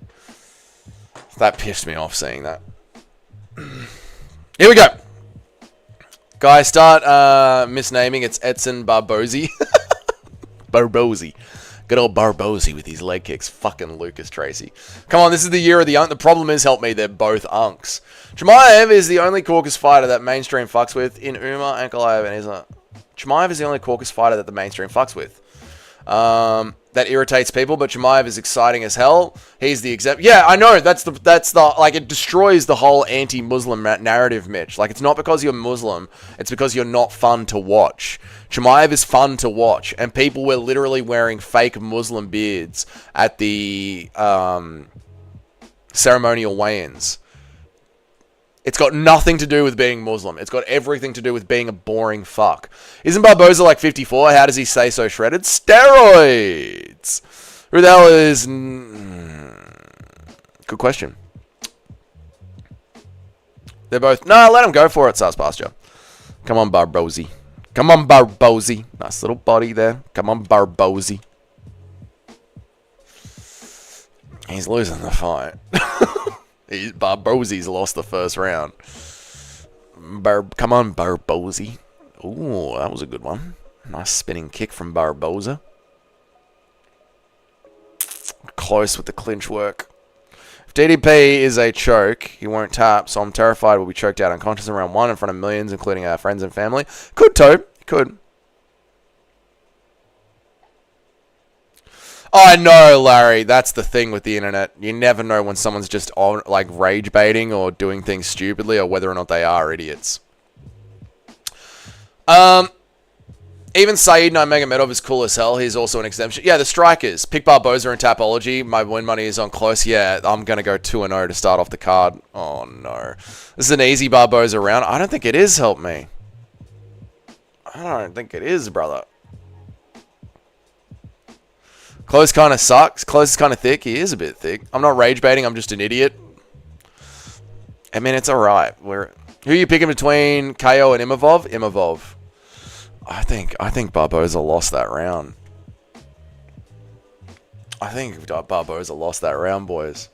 That pissed me off seeing that. Here we go. Guys, start misnaming. It's Edson Barbozi. Barbozi. Good old Barbozi with his leg kicks. Fucking Lucas Tracy. Come on, this is the year of the unk. The problem is, help me, they're both unks. Chimaev is the only caucus fighter that mainstream fucks with. In Umar, Ankalaev, and Isla. Chimaev is the only caucus fighter that the mainstream fucks with. That irritates people, but Chimaev is exciting as hell. He's the example. Yeah, I know. That's the like, it destroys the whole anti-Muslim narrative, Mitch. Like, it's not because you're Muslim. It's because you're not fun to watch. Chimaev is fun to watch, and people were literally wearing fake Muslim beards at the ceremonial weigh-ins. It's got nothing to do with being Muslim. It's got everything to do with being a boring fuck. Isn't Barboza like 54? How does he stay so shredded? Steroids! Who the hell is... Good question. They're both... No, let him go for it, Sars Pasture. Come on, Barbozy. Come on, Barbozy. Nice little body there. Come on, Barbozy. He's losing the fight. Barbozy's lost the first round. Come on, Barbozy. Ooh, that was a good one. Nice spinning kick from Barboza. Close with the clinch work. If DDP is a choke, he won't tap, so I'm terrified we'll be choked out unconscious in round 1 in front of millions, including our friends and family. Could, Toad. Could. I know, Larry. That's the thing with the internet. You never know when someone's just on, like, rage baiting or doing things stupidly, or whether or not they are idiots. Even Saeed Nurmagomedov is cool as hell. He's also an exemption. Yeah, the strikers. Pick Barboza and Tapology. My win money is on close. Yeah, I'm going to go 2-0 to start off the card. Oh, no. This is an easy Barboza round. I don't think it is, help me. I don't think it is, brother. Close kind of sucks. Close is kind of thick. He is a bit thick. I'm not rage baiting. I'm just an idiot. I mean, it's alright. Who are you picking between KO and Imavov? Imavov. I think Barboza lost that round. I think Barboza lost that round, boys.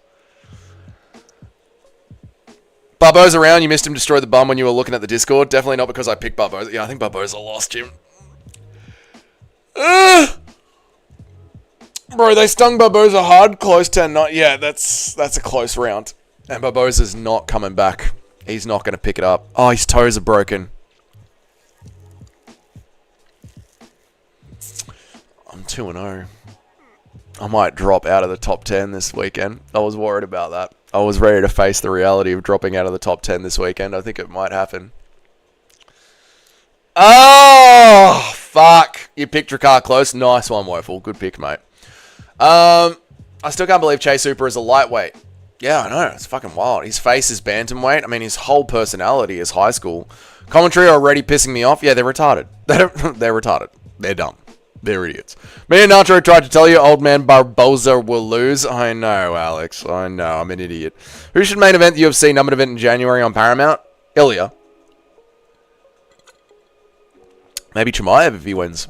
Barboza round, you missed him destroy the bum when you were looking at the Discord. Definitely not because I picked Barboza. Yeah, I think Barboza lost, Jim. Bro, they stung Barboza hard. Close 10-9. Yeah, that's a close round. And Barboza's not coming back. He's not going to pick it up. Oh, his toes are broken. I'm 2-0. I might drop out of the top 10 this weekend. I was worried about that. I was ready to face the reality of dropping out of the top 10 this weekend. I think it might happen. Oh, fuck. You picked Drakkar close. Nice one, Woeful. Good pick, mate. I still can't believe Chase Hooper is a lightweight. Yeah, I know. It's fucking wild. His face is bantamweight. I mean, his whole personality is high school. Commentary already pissing me off. Yeah, they're retarded. They're retarded. They're dumb. They're idiots. Me and Nacho tried to tell you old man Barboza will lose. I know, Alex. I know. I'm an idiot. Who should main event the UFC numbered event in January on Paramount? Ilya. Maybe Chimaev if he wins.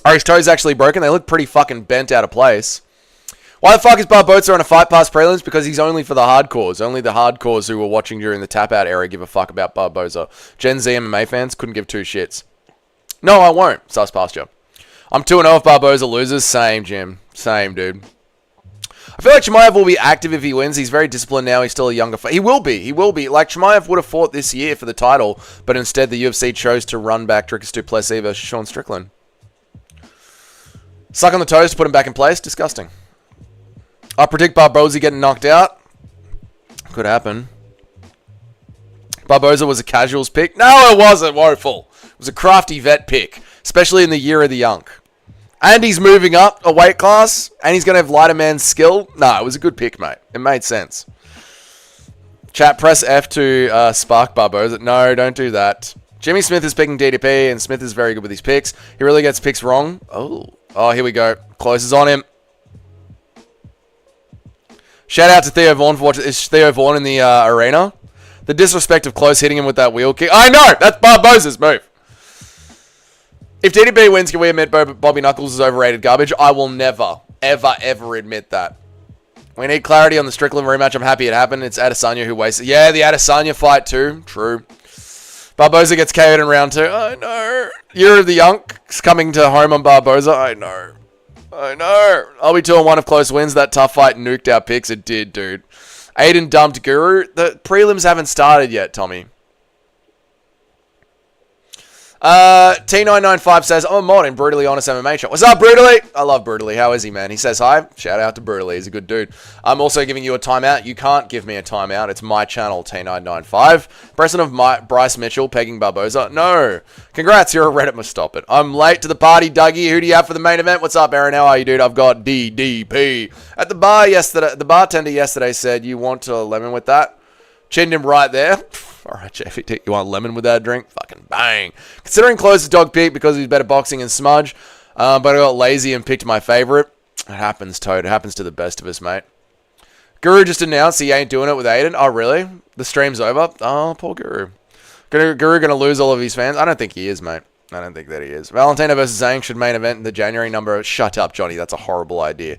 Are his toes actually broken? They look pretty fucking bent out of place. Why the fuck is Barboza on a Fight Pass prelims? Because he's only for the hardcores. Only the hardcores who were watching during the tap-out era give a fuck about Barboza. Gen Z MMA fans couldn't give two shits. No, I won't. Sus pasture. I'm 2-0 if Barboza loses. Same, Jim. Same, dude. I feel like Chimaev will be active if he wins. He's very disciplined now. He's still a younger fighter. He will be. He will be. Like, Chimaev would have fought this year for the title, but instead the UFC chose to run back Dricus du Plessis versus Sean Strickland. Suck on the toes to put him back in place. Disgusting. I predict Barboza getting knocked out. Could happen. Barboza was a casuals pick. No, it wasn't, Woeful. It was a crafty vet pick, especially in the year of the young. And he's moving up a weight class, and he's going to have lighter man's skill. No, it was a good pick, mate. It made sense. Chat, press F to spark Barboza. No, don't do that. Jimmy Smith is picking DDP, and Smith is very good with his picks. He really gets picks wrong. Oh, here we go. Close is on him. Shout out to Theo Vaughn for watching. Is Theo Vaughn in the arena? The disrespect of Close hitting him with that wheel kick. I know! That's Barboza's move. If DDP wins, can we admit Bobby Knuckles is overrated garbage? I will never, ever, ever admit that. We need clarity on the Strickland rematch. I'm happy it happened. It's Adesanya who wasted. Yeah, the Adesanya fight too. True. Barboza gets KO'd in round 2. I know. Year of the Yonk's coming to home on Barboza. I know. I'll be 2-1 if Close wins. That tough fight nuked our picks. It did, dude. Aiden dumped Guru. The prelims haven't started yet, Tommy. T995 says, I'm a mod in Brutally Honest MMA Shop. What's up, Brutally? I love Brutally. How is he, man? He says hi. Shout out to Brutally. He's a good dude. I'm also giving you a timeout. You can't give me a timeout. It's my channel, T995. Precedent of Bryce Mitchell pegging Barboza. No. Congrats. You're a Reddit. Must stop it. I'm late to the party, Dougie. Who do you have for the main event? What's up, Aaron? How are you, dude? I've got DDP. At the bar yesterday, the bartender yesterday said, you want a lemon with that? Chinned him right there. All right, JVT, you want lemon with that drink? Fucking bang. Considering Close's dog pick because he's better boxing and Smudge, but I got lazy and picked my favorite. It happens, Toad. It happens to the best of us, mate. Guru just announced he ain't doing it with Aiden. Oh, really? The stream's over? Oh, poor Guru. Guru gonna lose all of his fans? I don't think he is, mate. I don't think that he is. Valentina versus Zhang should main event in the January number. Shut up, Johnny. That's a horrible idea.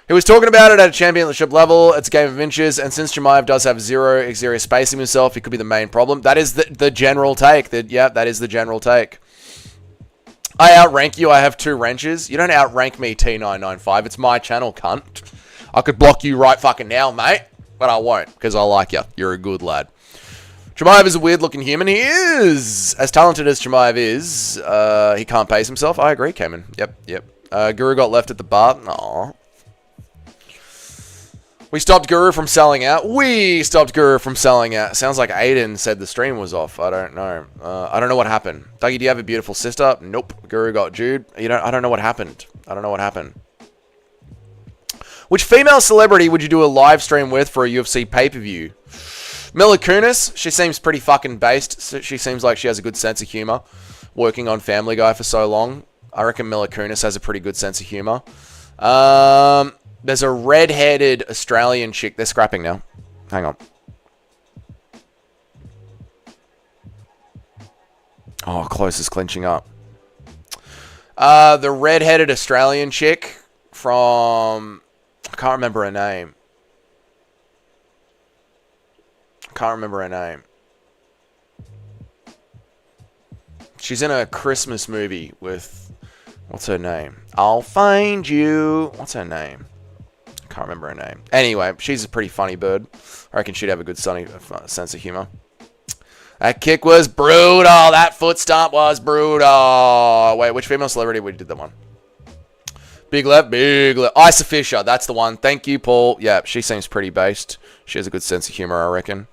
He was talking about it at a championship level. It's a game of inches, and since Chimaev does have zero exterior spacing himself, he could be the main problem. That is the general take. That is the general take. I outrank you. I have 2 wrenches. You don't outrank me, T995. It's my channel, cunt. I could block you right fucking now, mate, but I won't, because I like you. You're a good lad. Chimaev is a weird-looking human. He is. As talented as Chimaev is, he can't pace himself. I agree, Cayman. Yep. Guru got left at the bar. Aww. We stopped Guru from selling out. Sounds like Aiden said the stream was off. I don't know. I don't know what happened. Dougie, do you have a beautiful sister? Nope. Guru got Jude. I don't know what happened. Which female celebrity would you do a live stream with for a UFC pay-per-view? Mila Kunis. She seems pretty fucking based. She seems like she has a good sense of humor. Working on Family Guy for so long. I reckon Mila Kunis has a pretty good sense of humor. There's a red-headed Australian chick. They're scrapping now. Hang on. Oh, Close is clinching up. The red-headed Australian chick from... I can't remember her name. She's in a Christmas movie with... What's her name? I'll find you. What's her name? Can't remember her name. Anyway, she's a pretty funny bird. I reckon she'd have a good sense of humor. That kick was brutal. That foot stomp was brutal. Wait, which female celebrity we did that one? Big left. Isa Fisher. That's the one. Thank you, Paul. Yeah, she seems pretty based. She has a good sense of humor, I reckon.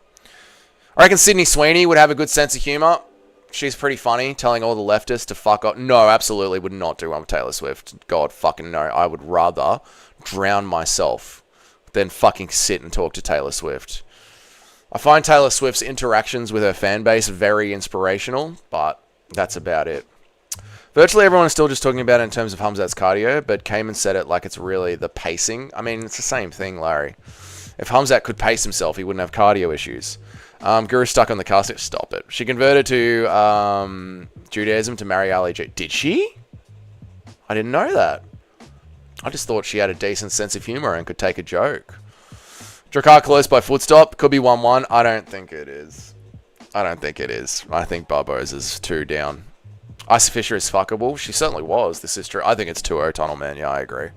I reckon Sydney Sweeney would have a good sense of humor. She's pretty funny, telling all the leftists to fuck up. No, absolutely would not do one with Taylor Swift. God fucking no. I would rather drown myself than fucking sit and talk to Taylor Swift. I find Taylor Swift's interactions with her fan base very inspirational, but that's about it. Virtually everyone is still just talking about it in terms of Hamzat's cardio, but Cayman said it like it's really the pacing. I mean, it's the same thing, Larry. If Hamzat could pace himself, he wouldn't have cardio issues. Guru stuck on the casket. Stop it. She converted to Judaism to marry Ali G. Did she? I didn't know that. I just thought she had a decent sense of humor and could take a joke. Drakkar close by foot stop. Could be 1-1. I don't think it is. I think Barboza's 2 down. Icy Fisher is fuckable. She certainly was. This is true. I think it's 2-0 Tunnel Man. Yeah, I agree.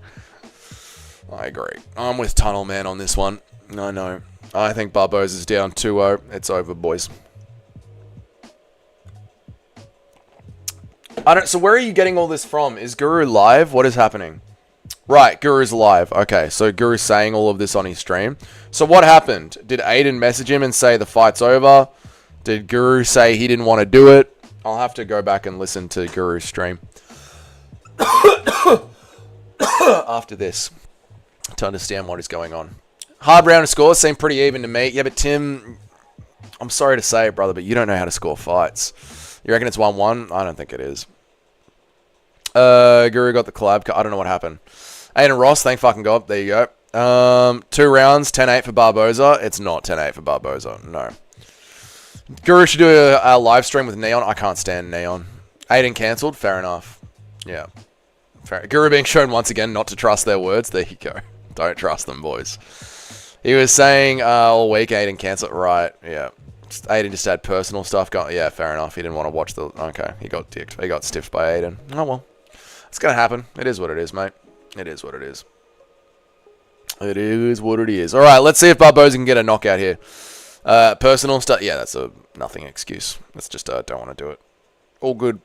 I'm with Tunnel Man on this one. No. I think Barboza's down 2-0. It's over, boys. So where are you getting all this from? Is Guru live? What is happening? Right, Guru's live. Okay, so Guru's saying all of this on his stream. So what happened? Did Aiden message him and say the fight's over? Did Guru say he didn't want to do it? I'll have to go back and listen to Guru's stream after this to understand what is going on. Hard round of scores seem pretty even to me. Yeah, but Tim, I'm sorry to say it, brother, but you don't know how to score fights. You reckon it's 1-1? I don't think it is. Guru got the collab. I don't know what happened. Aiden Ross, thank fucking God. There you go. 2 rounds, 10-8 for Barboza. It's not 10-8 for Barboza. No. Guru should do a live stream with Neon. I can't stand Neon. Aiden cancelled. Fair enough. Yeah. Guru being shown once again not to trust their words. There you go. Don't trust them, boys. He was saying all week Aiden cancelled. Right. Yeah. Aiden just had personal stuff going. Yeah, fair enough. He didn't want to watch the... Okay. He got dicked. He got stiffed by Aiden. Oh, well. It's going to happen. It is what it is, mate. It is what it is. It is what it is. All right. Let's see if Barboza can get a knockout here. Personal stuff. Yeah, that's a nothing excuse. That's just don't want to do it. All good.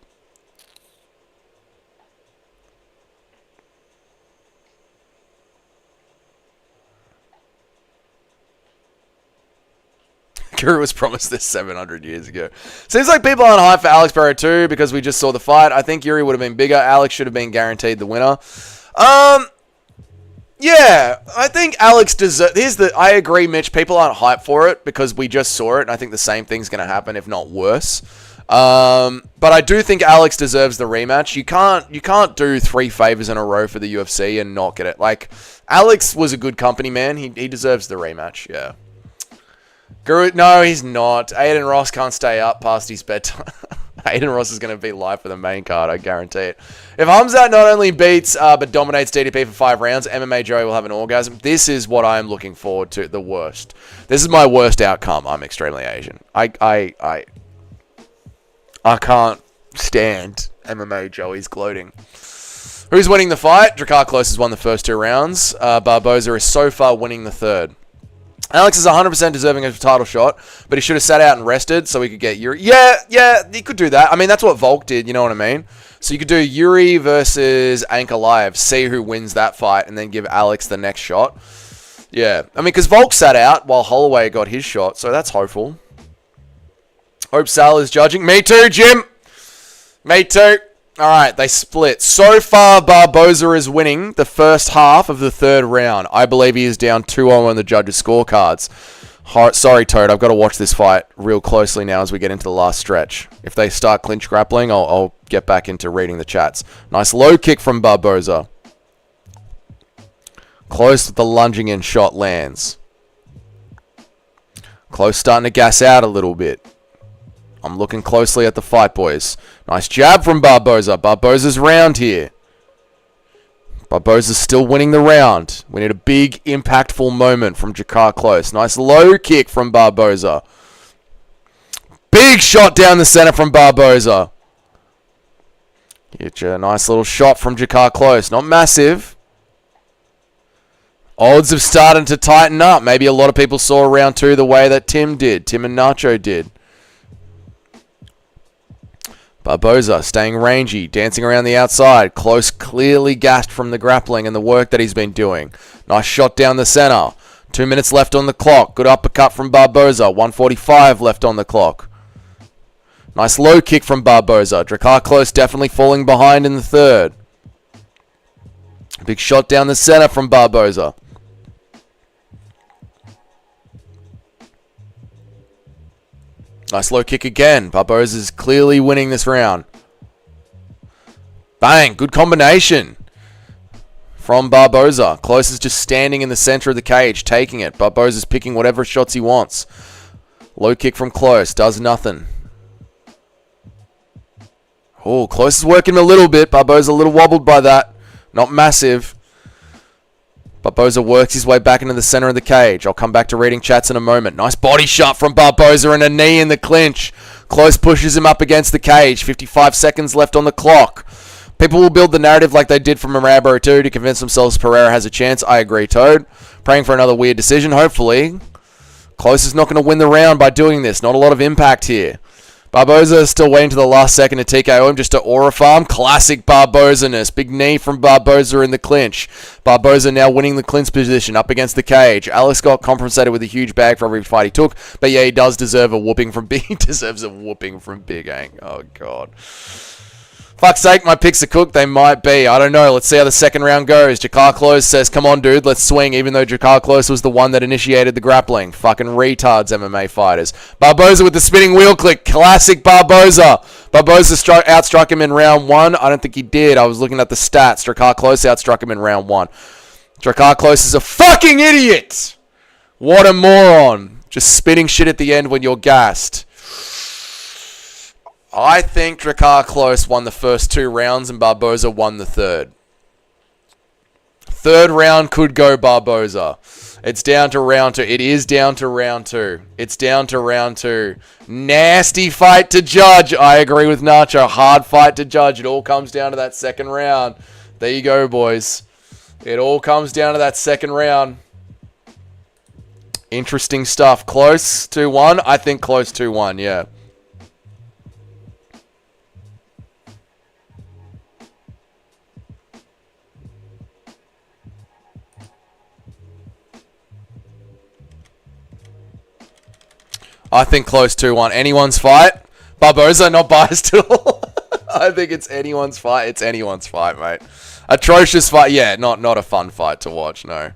Guru was promised this 700 years ago. Seems like people aren't hyped for Alex Barrow too because we just saw the fight. I think Yuri would have been bigger. Alex should have been guaranteed the winner. Yeah, I think Alex deserves... I agree, Mitch. People aren't hyped for it because we just saw it, and I think the same thing's going to happen, if not worse. But I do think Alex deserves the rematch. You can't do 3 favors in a row for the UFC and not get it. Like, Alex was a good company, man. He deserves the rematch, yeah. Guru, no, he's not. Aiden Ross can't stay up past his bedtime. Aiden Ross is going to be live for the main card, I guarantee it. If Hamzat not only beats but dominates DDP for 5 rounds, MMA Joey will have an orgasm. This is what I'm looking forward to, the worst. This is my worst outcome. I'm extremely Asian. I can't stand MMA Joey's gloating. Who's winning the fight? Drakkar Close has won the first 2 rounds. Barboza is so far winning the 3rd. Alex is 100% deserving of a title shot, but he should have sat out and rested so he could get Yuri. Yeah, he could do that. I mean, that's what Volk did, you know what I mean? So you could do Yuri versus Ankalaev, see who wins that fight, and then give Alex the next shot. Yeah, I mean, because Volk sat out while Holloway got his shot, so that's hopeful. Hope Sal is judging. Me too, Jim! Me too. Alright, they split. So far, Barboza is winning the first half of the 3rd round. I believe he is down 2-0 on the judges' scorecards. Sorry, Toad, I've got to watch this fight real closely now as we get into the last stretch. If they start clinch grappling, I'll get back into reading the chats. Nice low kick from Barboza. Close with the lunging in shot lands. Close starting to gas out a little bit. I'm looking closely at the fight, boys. Nice jab from Barboza. Barboza's round here. Barboza's still winning the round. We need a big, impactful moment from Drakkar Close. Nice low kick from Barboza. Big shot down the center from Barboza. Get you a nice little shot from Drakkar Close. Not massive. Odds have started to tighten up. Maybe a lot of people saw round 2 the way that Tim did. Tim and Nacho did. Barboza staying rangy, dancing around the outside. Close, clearly gassed from the grappling and the work that he's been doing. Nice shot down the center. 2 minutes left on the clock. Good uppercut from Barboza. 1:45 left on the clock. Nice low kick from Barboza. Drakkar Close definitely falling behind in the 3rd. Big shot down the center from Barboza. Nice low kick again. Barboza's clearly winning this round. Bang. Good combination from Barboza. Close is just standing in the center of the cage, taking it. Barboza's picking whatever shots he wants. Low kick from Close. Does nothing. Oh, Close is working a little bit. Barboza a little wobbled by that. Not massive. Barboza works his way back into the center of the cage. I'll come back to reading chats in a moment. Nice body shot from Barboza and a knee in the clinch. Close pushes him up against the cage. 55 seconds left on the clock. People will build the narrative like they did from Rambo 2 to convince themselves Pereira has a chance. I agree, Toad. Praying for another weird decision, hopefully. Close is not going to win the round by doing this. Not a lot of impact here. Barboza is still waiting to the last second to TKO him just to aura farm. Classic Barboza-ness. Big knee from Barboza in the clinch. Barboza now winning the clinch position up against the cage. Alex got compensated with a huge bag for every fight he took. But yeah, he does deserve a whooping from Big. He deserves a whooping from Big Ang. Oh, God. Fuck's sake, my picks are cooked. They might be. I don't know. Let's see how the second round goes. Jakar Close says, come on, dude, let's swing, even though Jakar Close was the one that initiated the grappling. Fucking retards, MMA fighters. Barboza with the spinning wheel click. Classic Barboza. Barboza outstruck him in round 1. I don't think he did. I was looking at the stats. Jakar Close outstruck him in round 1. Jakar Close is a fucking idiot. What a moron. Just spitting shit at the end when you're gassed. I think Jakar Close won the first 2 rounds and Barboza won the third. Third round could go Barboza. It's down to round 2. It is down to round 2. It's down to round 2. Nasty fight to judge. I agree with Nacho. Hard fight to judge. It all comes down to that second round. There you go, boys. It all comes down to that second round. Interesting stuff. Close 2-1. I think Close 2-1, yeah. I think Close 2-1. Anyone's fight. Barboza not biased at all. I think it's anyone's fight. It's anyone's fight, mate. Atrocious fight. Yeah, not a fun fight to watch, no.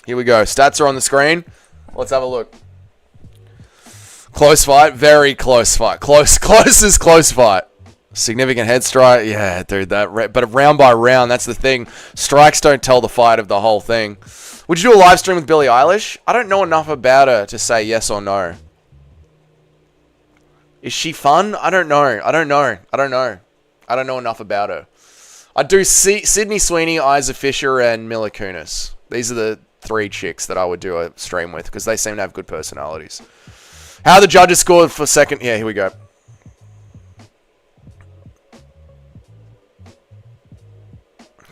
Here we go. Stats are on the screen. Let's have a look. Close fight. Very close fight. Close is close fight. Significant head strike. Yeah, dude, but round by round, that's the thing. Strikes don't tell the fight of the whole thing. Would you do a live stream with Billie Eilish? I don't know enough about her to say yes or no. Is she fun? I don't know. I don't know enough about her. I do see Sydney Sweeney, Isa Fisher, and Mila Kunis. These are the 3 chicks that I would do a stream with because they seem to have good personalities. How the judges scored for second. Yeah, here we go.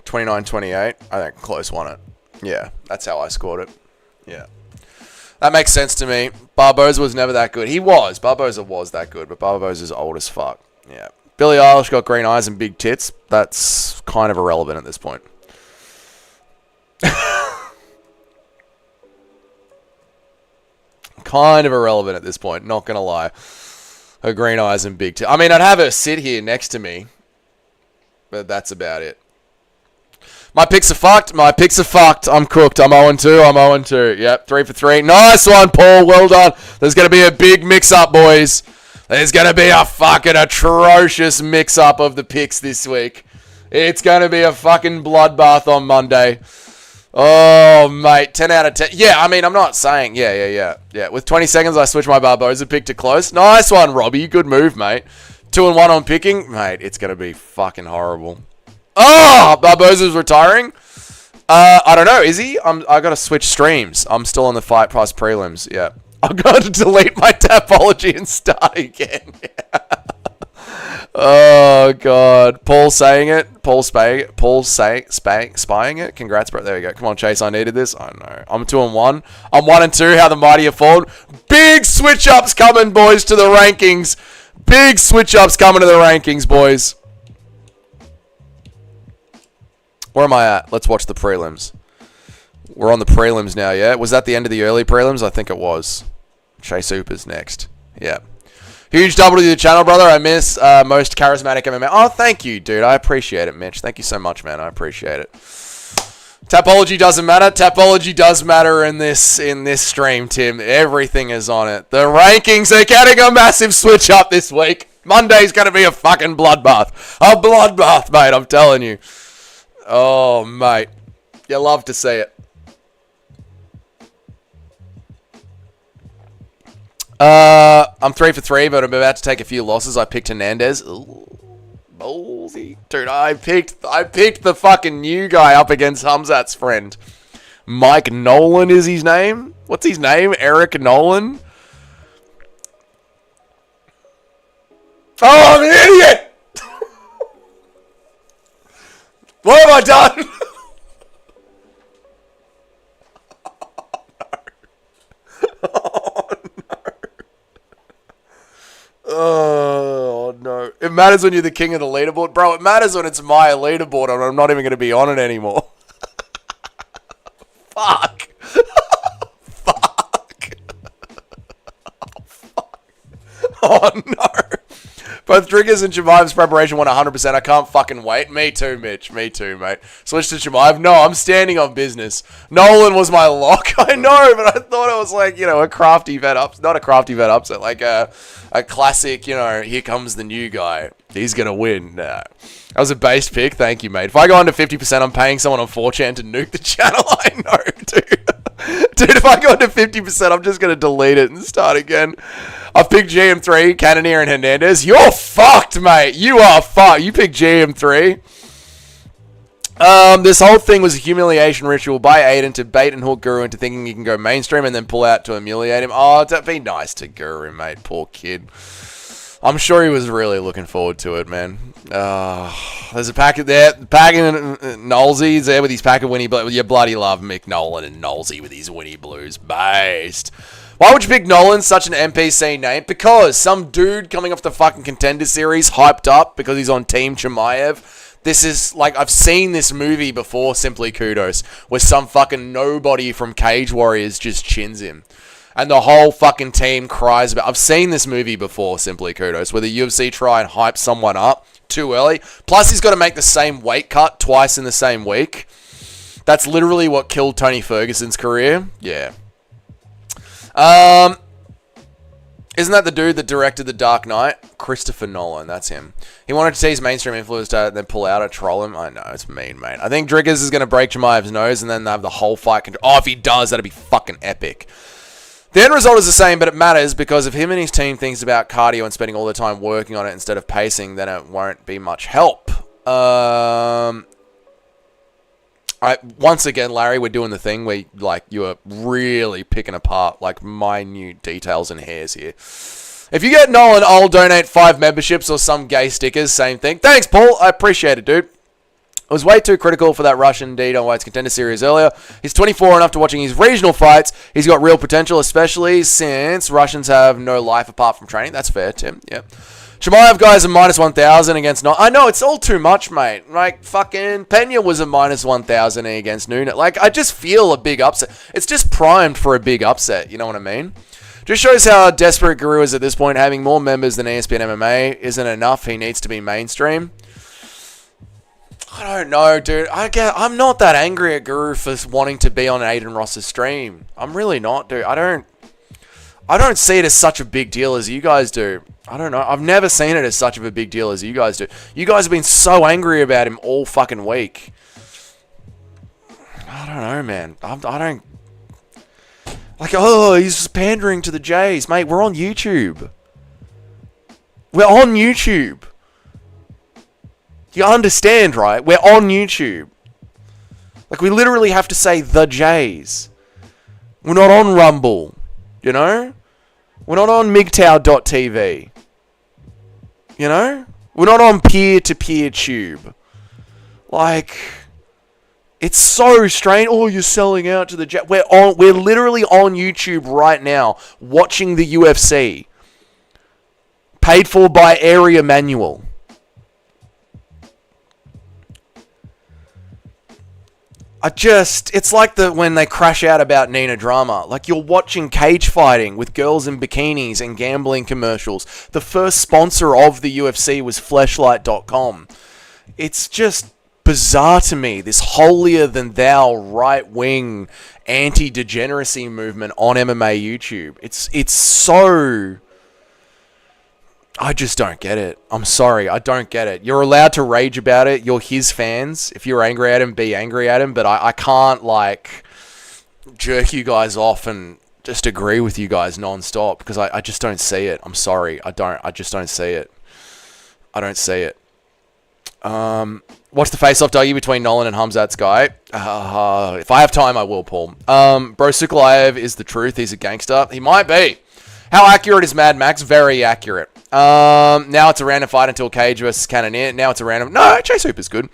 29-28. I think Close won it. Yeah, that's how I scored it. Yeah. That makes sense to me. Barboza was never that good. He was. Barboza was that good, but Barboza's old as fuck. Yeah. Billie Eilish got green eyes and big tits. That's kind of irrelevant at this point. Kind of irrelevant at this point, not gonna lie. Her green eyes and big tits. I mean, I'd have her sit here next to me, but that's about it. My picks are fucked. I'm cooked. I'm 0-2. I'm 0-2. Yep, 3 for 3. Nice one, Paul. Well done. There's going to be a big mix-up, boys. There's going to be a fucking atrocious mix-up of the picks this week. It's going to be a fucking bloodbath on Monday. Oh, mate. 10 out of 10. Yeah, I mean, I'm not saying... Yeah. With 20 seconds, I switch my Barboza pick to Close. Nice one, Robbie. Good move, mate. 2-1 on picking. Mate, it's going to be fucking horrible. Oh, Barboza's retiring. I don't know. Is he? I got to switch streams. I'm still on the Fight Pass prelims. Yeah. I've got to delete my Tapology and start again. Oh, God. Paul saying it. Paul spying it. Congrats, bro. There we go. Come on, Chase. I needed this. I know. I'm 2-1. I'm 1-2. How the mighty have fallen. Big switch-ups coming, boys, to the rankings. Big switch-ups coming to the rankings, boys. Where am I at? Let's watch the prelims. We're on the prelims now, yeah? Was that the end of the early prelims? I think it was. Chase Hooper's next. Yeah. Huge double to the channel, brother. I miss most charismatic MMA. Oh, thank you, dude. I appreciate it, Mitch. Thank you so much, man. I appreciate it. Tapology doesn't matter. Tapology does matter in this stream, Tim. Everything is on it. The rankings are getting a massive switch up this week. Monday's going to be a fucking bloodbath. A bloodbath, mate. I'm telling you. Oh, mate. You love to see it. I'm 3 for 3, but I'm about to take a few losses. I picked Hernandez. Ooh, ballsy. Dude, I picked the fucking new guy up against Hamzat's friend. Mike Nolan is his name. What's his name? Eric Nolan. Oh, I'm an idiot! What have I done? Oh, no. It matters when you're the king of the leaderboard. Bro, it matters when it's my leaderboard and I'm not even going to be on it anymore. Fuck. Fuck. Fuck. Oh, no. Both Driggers and Chimaev's preparation won 100%. I can't fucking wait. Me too, Mitch. Me too, mate. Switch to Chimaev. No, I'm standing on business. Nolan was my lock. I know, but I thought it was like, you know, a crafty vet upset. Not a crafty vet upset. Like a classic, you know, here comes the new guy. He's going to win. Nah. That was a base pick. Thank you, mate. If I go under 50%, I'm paying someone on 4chan to nuke the channel. I know, dude. Dude, if I go under 50%, I'm just going to delete it and start again. I've picked GM3, Cannonier, and Hernandez. You're fucked, mate. You are fucked. You picked GM3. This whole thing was a humiliation ritual by Aiden to bait and hook Guru into thinking he can go mainstream and then pull out to humiliate him. Oh, that'd be nice to Guru, mate. Poor kid. I'm sure he was really looking forward to it, man. There's a packet there. Packing Nolsey's there with his pack of Winnie Blues. You bloody love Mick Nolan and Nolsey with his Winnie Blues. Based. Why would you pick Nolan, such an NPC name? Because some dude coming off the fucking Contender Series hyped up because he's on Team Chimaev. This is, like, I've seen this movie before, Simply Kudos, where some fucking nobody from Cage Warriors just chins him. And the whole fucking team cries about... I've seen this movie before, Simply Kudos, where the UFC try and hype someone up too early. Plus, he's got to make the same weight cut twice in the same week. That's literally what killed Tony Ferguson's career. Yeah. Isn't that the dude that directed The Dark Knight? Christopher Nolan, that's him. He wanted to see his mainstream influence to then pull out or troll him. I know, it's mean, mate. I think Driggers is going to break Chimaev's nose and then they have the whole fight. Oh, if he does, that'd be fucking epic. The end result is the same, but it matters because if him and his team thinks about cardio and spending all their time working on it instead of pacing, then it won't be much help. Once again, Larry, we're doing the thing where, like, you are really picking apart, like, minute details and hairs here. If you get Nolan, I'll donate 5 memberships or some gay stickers. Same thing. Thanks, Paul. I appreciate it, dude. I was way too critical for that Russian dude on White's Contender Series earlier. He's 24 and after watching his regional fights, he's got real potential, especially since Russians have no life apart from training. That's fair, Tim. Yeah. Chimaev guys are minus 1,000 against... I know, it's all too much, mate. Like, fucking Pena was a minus 1,000 against Nunez. Like, I just feel a big upset. It's just primed for a big upset, you know what I mean? Just shows how desperate Guru is at this point. Having more members than ESPN MMA isn't enough. He needs to be mainstream. I don't know, dude. I'm not that angry at Guru for wanting to be on Aiden Ross's stream. I'm really not, dude. I don't see it as such a big deal as you guys do. I don't know. I've never seen it as such of a big deal as you guys do. You guys have been so angry about him all fucking week. I don't know, man. I don't... Like, oh, he's just pandering to the Jays. Mate, we're on YouTube. We're on YouTube. You understand, right? We're on YouTube. Like, we literally have to say the Jays. We're not on Rumble. You know? We're not on MGTOW.tv. You know? We're not on peer-to-peer tube. Like, it's so strange. Oh, you're selling out to the Jays. We're literally on YouTube right now watching the UFC. Paid for by Area Manual. It's like when they crash out about Nina Drama. Like, you're watching cage fighting with girls in bikinis and gambling commercials. The first sponsor of the UFC was Fleshlight.com. It's just bizarre to me, this holier-than-thou right-wing anti-degeneracy movement on MMA YouTube. It's so... I just don't get it. I'm sorry, I don't get it. You're allowed to rage about it. You're his fans. If you're angry at him, be angry at him. But I can't, like, jerk you guys off and just agree with you guys non-stop because I just don't see it. I'm sorry. I just don't see it. I don't see it. Watch the face-off, Dougie, between Nolan and Hamzat's guy. If I have time, I will, Paul. Bro, Chimaev is the truth. He's a gangster. He might be. How accurate is Mad Max? Very accurate. Now it's a random fight until Cage versus Cannoneer. Now it's a random... No, Chase Hoop is good.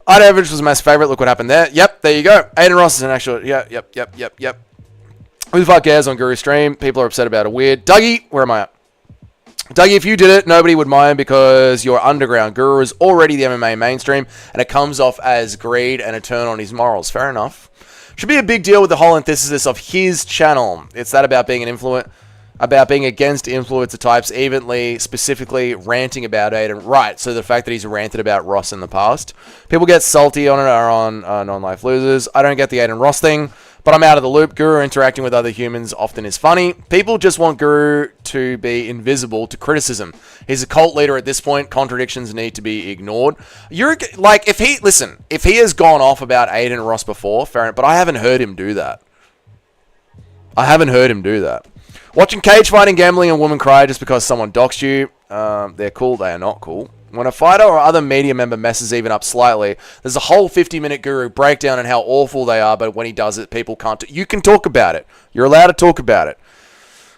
Art Average was my favourite. Look what happened there. Yep, there you go. Aiden Ross is an actual... Yep. Who the fuck cares on Guru's stream? People are upset about it. Weird. Dougie, where am I at? Dougie, if you did it, nobody would mind because you're underground. Guru is already the MMA mainstream, and it comes off as greed and a turn on his morals. Fair enough. Should be a big deal with the whole antithesis of his channel. It's that about being against influencer types evenly, specifically ranting about Aiden. Right, so the fact that he's ranted about Ross in the past. People get salty on it are on non-life losers. I don't get the Aiden Ross thing, but I'm out of the loop. Guru interacting with other humans often is funny. People just want Guru to be invisible to criticism. He's a cult leader at this point. Contradictions need to be ignored. You're like, if he has gone off about Aiden Ross before, fair enough, but I haven't heard him do that. Watching cage fighting, gambling, and women cry just because someone doxed you. They're cool, they are not cool. When a fighter or other media member messes even up slightly, there's a whole 50-minute Guru breakdown on how awful they are, but when he does it, people can't... You can talk about it. You're allowed to talk about it.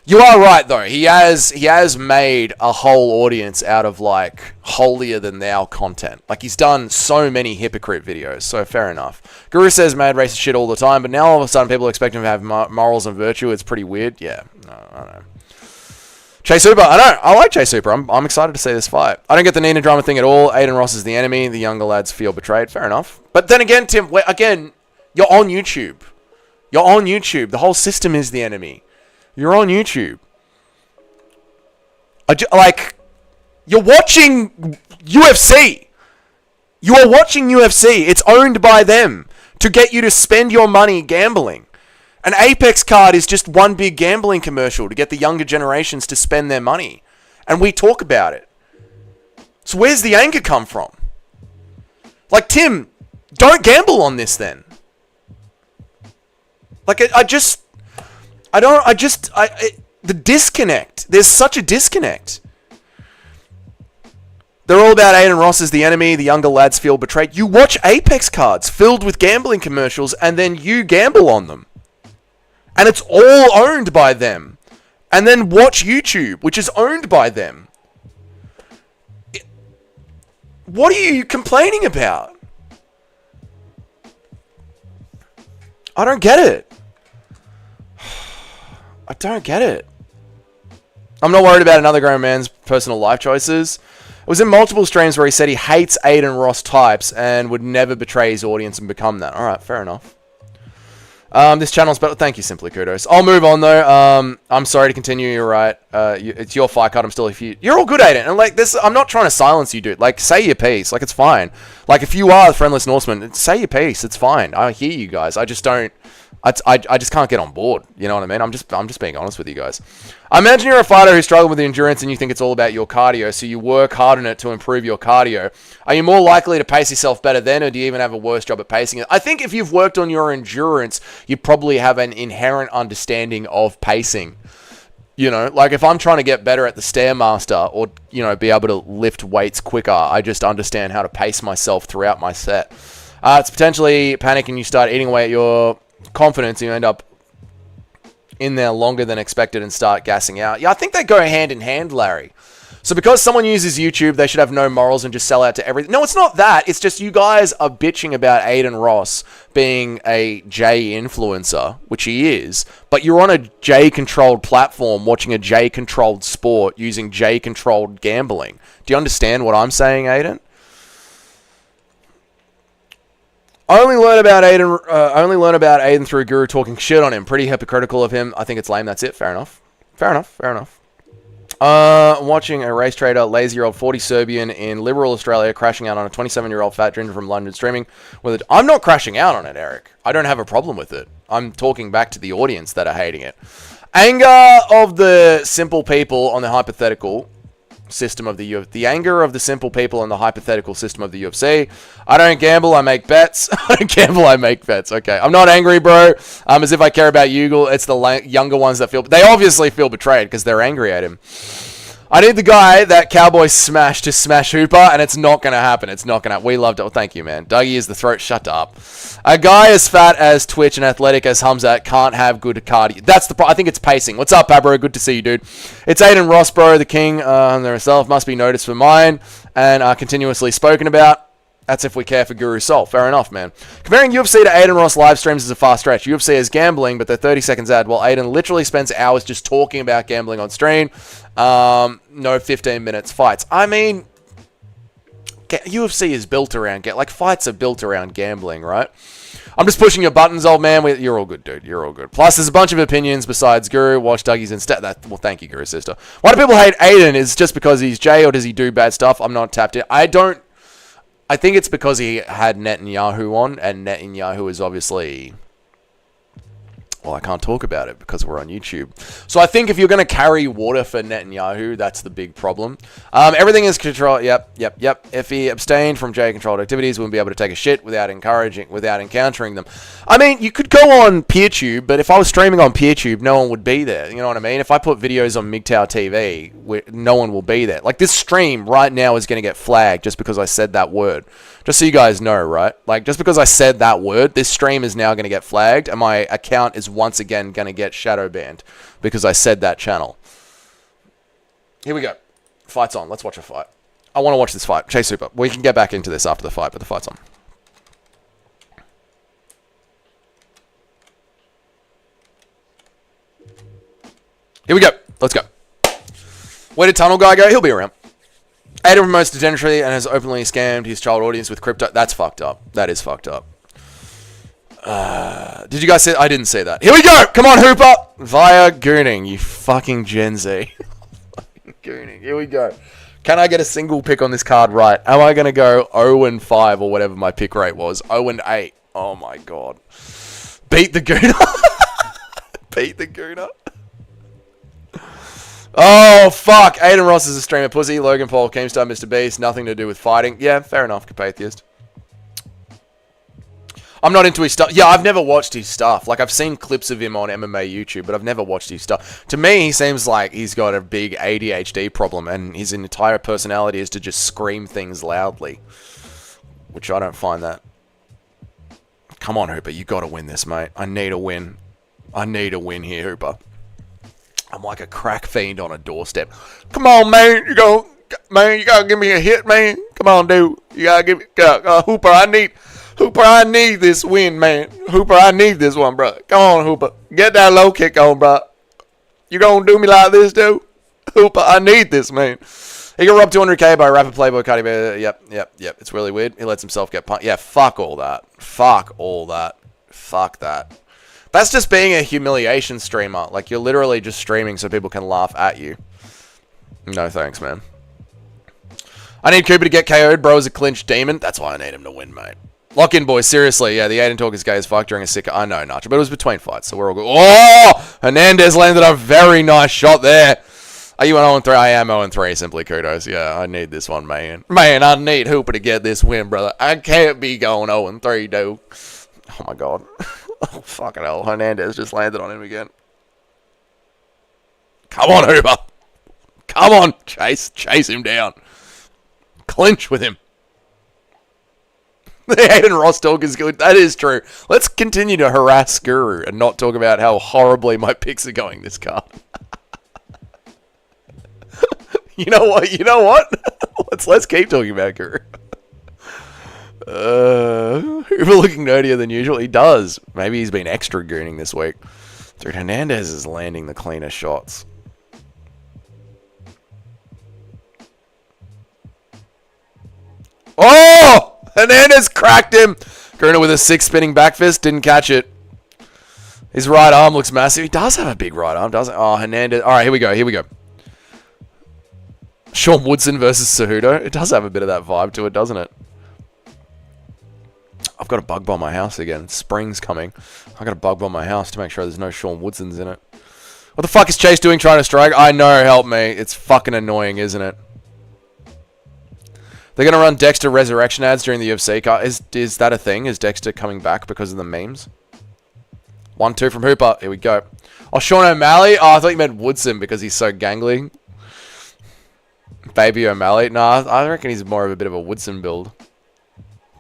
You are right, though. He has made a whole audience out of, like, holier-than-thou content. Like, he's done so many hypocrite videos, so fair enough. Guru says mad racist shit all the time, but now all of a sudden people expect him to have morals and virtue. It's pretty weird. Yeah, no, I don't know. Chase Super, I like Chase Super. I'm excited to see this fight. I don't get the Nina drama thing at all. Aiden Ross is the enemy. The younger lads feel betrayed. Fair enough. But then again, Tim, you're on YouTube. The whole system is the enemy. You're on YouTube. You're watching UFC. You are watching UFC. It's owned by them to get you to spend your money gambling. An Apex card is just one big gambling commercial to get the younger generations to spend their money. And we talk about it. So where's the anger come from? Like, Tim, don't gamble on this then. Like, the disconnect. There's such a disconnect. They're all about Aiden Ross as the enemy. The younger lads feel betrayed. You watch Apex cards filled with gambling commercials and then you gamble on them. And it's all owned by them. And then watch YouTube, which is owned by them. What are you complaining about? I don't get it. I don't get it. I'm not worried about another grown man's personal life choices. It was in multiple streams where he said he hates Aiden Ross types and would never betray his audience and become that. Alright, fair enough. This channel's better. Thank you, Simply Kudos. I'll move on, though. I'm sorry to continue. You're right. It's your fight card. I'm still... You're all good, Aiden. And, like, this... I'm not trying to silence you, dude. Like, say your piece. Like, it's fine. Like, if you are the Friendless Norseman, say your piece. It's fine. I hear you guys. I just don't... I just can't get on board. You know what I mean? I'm just being honest with you guys. I imagine you're a fighter who struggled with endurance and you think it's all about your cardio, so you work hard on it to improve your cardio. Are you more likely to pace yourself better then, or do you even have a worse job at pacing it? I think if you've worked on your endurance, you probably have an inherent understanding of pacing. You know, like if I'm trying to get better at the Stairmaster or, you know, be able to lift weights quicker, I just understand how to pace myself throughout my set. It's potentially panic and you start eating away at your confidence, you end up in there longer than expected and start gassing out. Yeah, I think they go hand in hand, Larry. So because someone uses YouTube, they should have no morals and just sell out to everything. No, it's not that. It's just you guys are bitching about Aiden Ross being a J influencer, which he is, but you're on a J-controlled platform watching a J-controlled sport using J-controlled gambling. Do you understand what I'm saying, Aiden? Only learn about Aiden through Guru talking shit on him. Pretty hypocritical of him. I think it's lame. That's it. Fair enough. Watching a race trader, lazy-year-old 40 Serbian in liberal Australia crashing out on a 27-year-old fat ginger from London streaming with it. I'm not crashing out on it, Eric. I don't have a problem with it. I'm talking back to the audience that are hating it. Anger of the simple people on the hypothetical. system of the UFC. The anger of the simple people in the hypothetical system of the UFC. I don't gamble, I make bets. I don't gamble, I make bets. Okay, I'm not angry, bro. As if I care about Ugle. It's the younger ones that feel... They obviously feel betrayed because they're angry at him. I need the guy that Cowboys smashed to smash Hooper, and it's not going to happen. It's not going to... We loved it. Well, thank you, man. Dougie is the throat. Shut up. A guy as fat as Twitch and athletic as Hamzat can't have good cardio. That's the I think it's pacing. What's up, Pabro? Good to see you, dude. It's Aiden Ross, bro. The king himself must be noticed for mine and continuously spoken about. That's if we care for Guru Soul. Fair enough, man. Comparing UFC to Aiden Ross live streams is a far stretch. UFC is gambling, but they're 30 seconds ad, while Aiden literally spends hours just talking about gambling on stream. No 15 minutes fights. I mean, UFC is built around... Like, fights are built around gambling, right? I'm just pushing your buttons, old man. You're all good, dude. You're all good. Plus, there's a bunch of opinions besides Guru. Watch Dougie's instead. Well, thank you, Guru sister. Why do people hate Aiden? Is it just because he's Jay, or does he do bad stuff? I'm not tapped in. I think it's because he had Netanyahu on, and Netanyahu is obviously... Well, I can't talk about it because we're on YouTube. So I think if you're going to carry water for Netanyahu, that's the big problem. Everything is controlled. Yep. If he abstained from J-controlled activities, we wouldn't be able to take a shit without encountering them. I mean, you could go on PeerTube, but if I was streaming on PeerTube, no one would be there. You know what I mean? If I put videos on MGTOW TV, no one will be there. Like, this stream right now is going to get flagged just because I said that word. Just so you guys know, right? Like, just because I said that word, this stream is now going to get flagged, and my account is once again going to get shadow banned because I said that channel. Here we go. Fight's on. Let's watch a fight. I want to watch this fight. Chase Super. We can get back into this after the fight, but the fight's on. Here we go. Let's go. Where did Tunnel Guy go? He'll be around. Aiden promotes degeneracy and has openly scammed his child audience with crypto. That's fucked up. That is fucked up. Did you guys see? I didn't see that. Here we go. Come on, Hooper. Via gooning, you fucking Gen Z. Fucking gooning. Here we go. Can I get a single pick on this card right? Am I going to go 0-5 or whatever my pick rate was? 0-8. Oh my god. Beat the gooner. Beat the gooner. Oh, fuck. Aiden Ross is a streamer pussy. Logan Paul, Keemstar, Mr. Beast. Nothing to do with fighting. Yeah, fair enough, Capatheist. I'm not into his stuff. Yeah, I've never watched his stuff. Like, I've seen clips of him on MMA YouTube, but I've never watched his stuff. To me, he seems like he's got a big ADHD problem, and his entire personality is to just scream things loudly. Which I don't find that. Come on, Hooper. You gotta win this, mate. I need a win. I need a win here, Hooper. I'm like a crack fiend on a doorstep. Come on, man. You gotta give me a hit, man. Come on, dude. You gotta give me, Hooper, I need this win, man. Hooper, I need this one, bro. Come on, Hooper. Get that low kick on, bro. You gonna do me like this, dude? Hooper, I need this, man. He got robbed 200k by a rapper Playboy Cardi B. Yep. It's really weird. He lets himself get punched. Yeah, fuck all that. Fuck all that. Fuck that. That's just being a humiliation streamer. Like, you're literally just streaming so people can laugh at you. No thanks, man. I need Cooper to get KO'd. Bro is a clinch demon. That's why I need him to win, mate. Lock in, boys. Seriously, yeah, the Aiden talk is gay as fuck during a sick... I know, Nacho, but it was between fights, so we're all good. Oh! Hernandez landed a very nice shot there. Are you an 0-3? I am 0-3, simply kudos. Yeah, I need this one, man. Man, I need Hooper to get this win, brother. I can't be going 0-3, dude. Oh, my God. Oh, fucking hell. Hernandez just landed on him again. Come on, Hooper. Come on. Chase him down. Clinch with him. The Aiden Ross talk is good. That is true. Let's continue to harass Guru and not talk about how horribly my picks are going this card. You know what? Let's keep talking about Guru. Hoover looking nerdier than usual. He does. Maybe he's been extra gooning this week. Dude, Hernandez is landing the cleaner shots. Oh! Hernandez cracked him. Gruner with a 6 spinning back fist. Didn't catch it. His right arm looks massive. He does have a big right arm, doesn't he? Oh, Hernandez. All right, here we go. Sean Woodson versus Cejudo. It does have a bit of that vibe to it, doesn't it? I've got a bug bomb my house again. Spring's coming. I've got a bug bomb my house to make sure there's no Sean Woodsons in it. What the fuck is Chase doing trying to strike? I know, help me. It's fucking annoying, isn't it? They're going to run Dexter Resurrection ads during the UFC card. Is that a thing? Is Dexter coming back because of the memes? 1-2 from Hooper. Here we go. Oh, Sean O'Malley? Oh, I thought you meant Woodson because he's so gangly. Baby O'Malley? Nah, I reckon he's more of a bit of a Woodson build.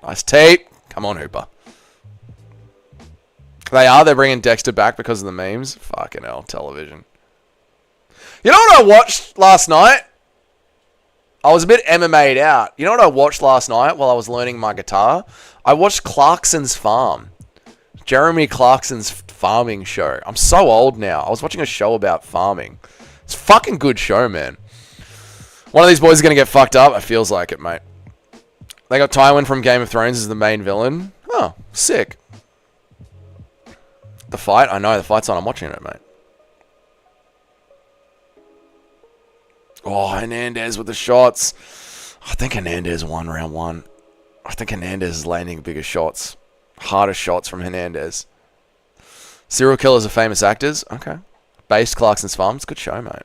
Nice tape. Come on, Hooper. They're bringing Dexter back because of the memes. Fucking hell, television. You know what I watched last night? I was a bit MMA'd out. You know what I watched last night while I was learning my guitar? I watched Clarkson's Farm. Jeremy Clarkson's farming show. I'm so old now. I was watching a show about farming. It's a fucking good show, man. One of these boys is going to get fucked up. It feels like it, mate. They got Tywin from Game of Thrones as the main villain. Oh, sick. The fight? I know, the fight's on. I'm watching it, mate. Oh, Hernandez with the shots. I think Hernandez won round 1. I think Hernandez is landing bigger shots. Harder shots from Hernandez. Serial killers are famous actors. Okay. Based Clarkson's Farm. It's a good show, mate.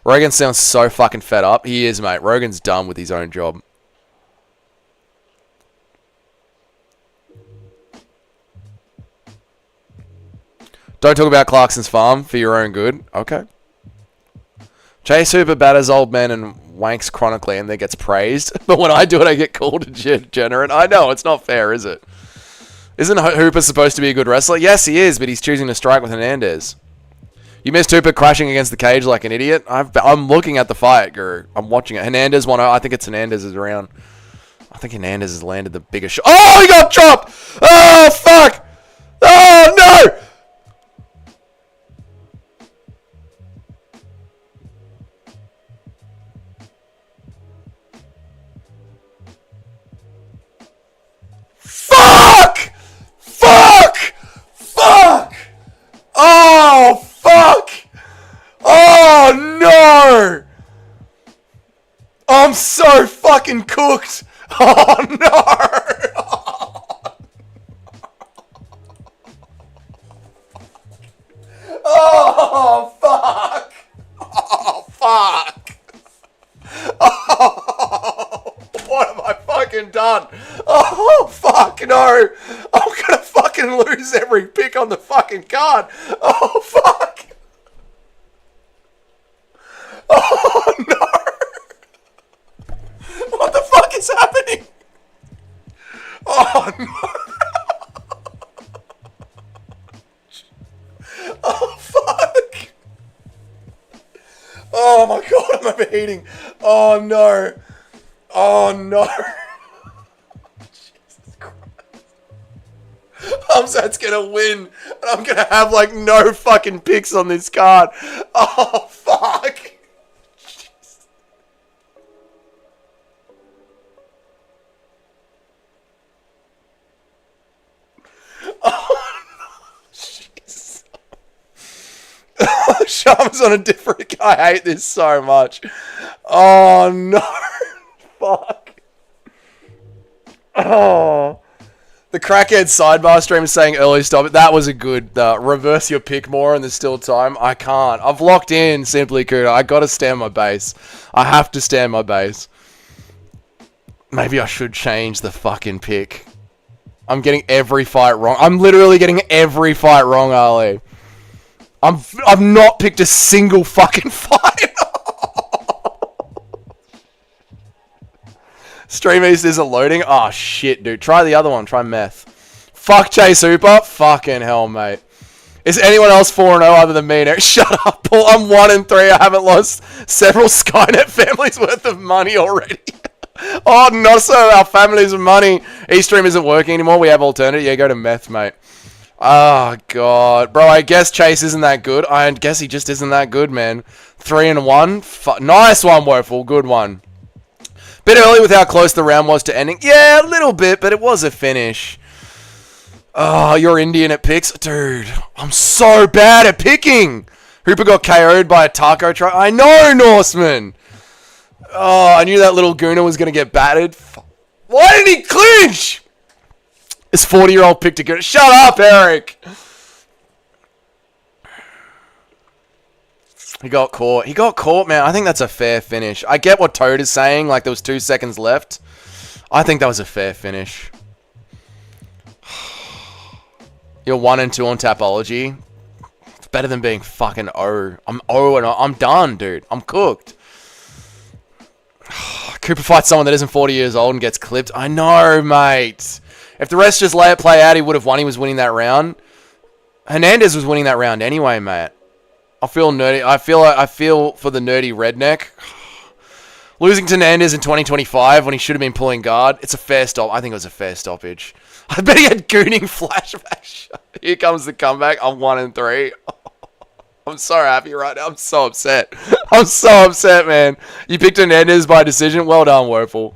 Rogan sounds so fucking fed up. He is, mate. Rogan's done with his own job. Don't talk about Clarkson's Farm for your own good. Okay. Chase Hooper batters old men and wanks chronically and then gets praised. But when I do it, I get called a degenerate. I know, it's not fair, is it? Isn't Hooper supposed to be a good wrestler? Yes, he is, but he's choosing to strike with Hernandez. You missed Hooper crashing against the cage like an idiot. I'm looking at the fight, Guru. I'm watching it. Hernandez won. I think it's Hernandez's round. I think Hernandez has landed the biggest shot. Oh, he got dropped! Oh, fuck! Oh, no! Fuck! Fuck! Fuck! Oh, fuck! Oh, no! I'm so fucking cooked! Oh, no! Oh, fuck! Oh, fuck! Oh, what have I fucking done? Oh, fuck, no! I'm gonna fucking lose every pick on the fucking card! Oh, fuck! Oh, no! What the fuck is happening? Oh, no! Oh, fuck! Oh, my God, I'm overheating. Oh, no. Oh, no. Jesus Christ. Hamzat's gonna win, and I'm gonna have, like, no fucking picks on this card. Oh, fuck. Jeez. Oh, no. Jeez. Sharma's on a different... I hate this so much. Oh, no. Fuck. Oh. The crackhead sidebar stream is saying early stop it. That was a good reverse your pick more and there's still time. I can't. I've locked in Simply Cuda. I gotta stand my base. I have to stand my base. Maybe I should change the fucking pick. I'm getting every fight wrong. I'm literally getting every fight wrong, Ali. I've not picked a single fucking fight. Stream East isn't loading. Oh, shit, dude. Try the other one. Try meth. Fuck Chase Hooper. Fucking hell, mate. Is anyone else 4-0 other than me now? Shut up, Paul. I'm 1-3. I haven't lost several Skynet families worth of money already. Oh, not so. Our families of money. E-Stream isn't working anymore. We have alternative. Yeah, go to meth, mate. Oh, God. Bro, I guess Chase isn't that good. I guess he just isn't that good, man. 3-1. Nice one, Woeful. Good one. Bit early with how close the round was to ending. Yeah, a little bit, but it was a finish. Oh, you're Indian at picks? Dude, I'm so bad at picking. Hooper got KO'd by a taco truck. I know, Norseman. Oh, I knew that little gooner was going to get battered. Why did he clinch? This 40-year-old picked a gooner. Shut up, Eric. He got caught. He got caught, man. I think that's a fair finish. I get what Toad is saying. Like, there was 2 seconds left. I think that was a fair finish. You're 1 and 2 on Tapology. It's better than being fucking 0. I'm 0 and I'm done, dude. I'm cooked. Cooper fights someone that isn't 40 years old and gets clipped. I know, mate. If the rest just let it play out, he would have won. He was winning that round. Hernandez was winning that round anyway, mate. I feel nerdy. I feel for the nerdy redneck. Losing to Hernandez in 2025 when he should have been pulling guard. It's a fair stop. I think it was a fair stoppage. I bet he had gooning flashback. Here comes the comeback. I'm 1 and 3. I'm so happy right now. I'm so upset. I'm so upset, man. You picked Hernandez by decision. Well done, Woeful.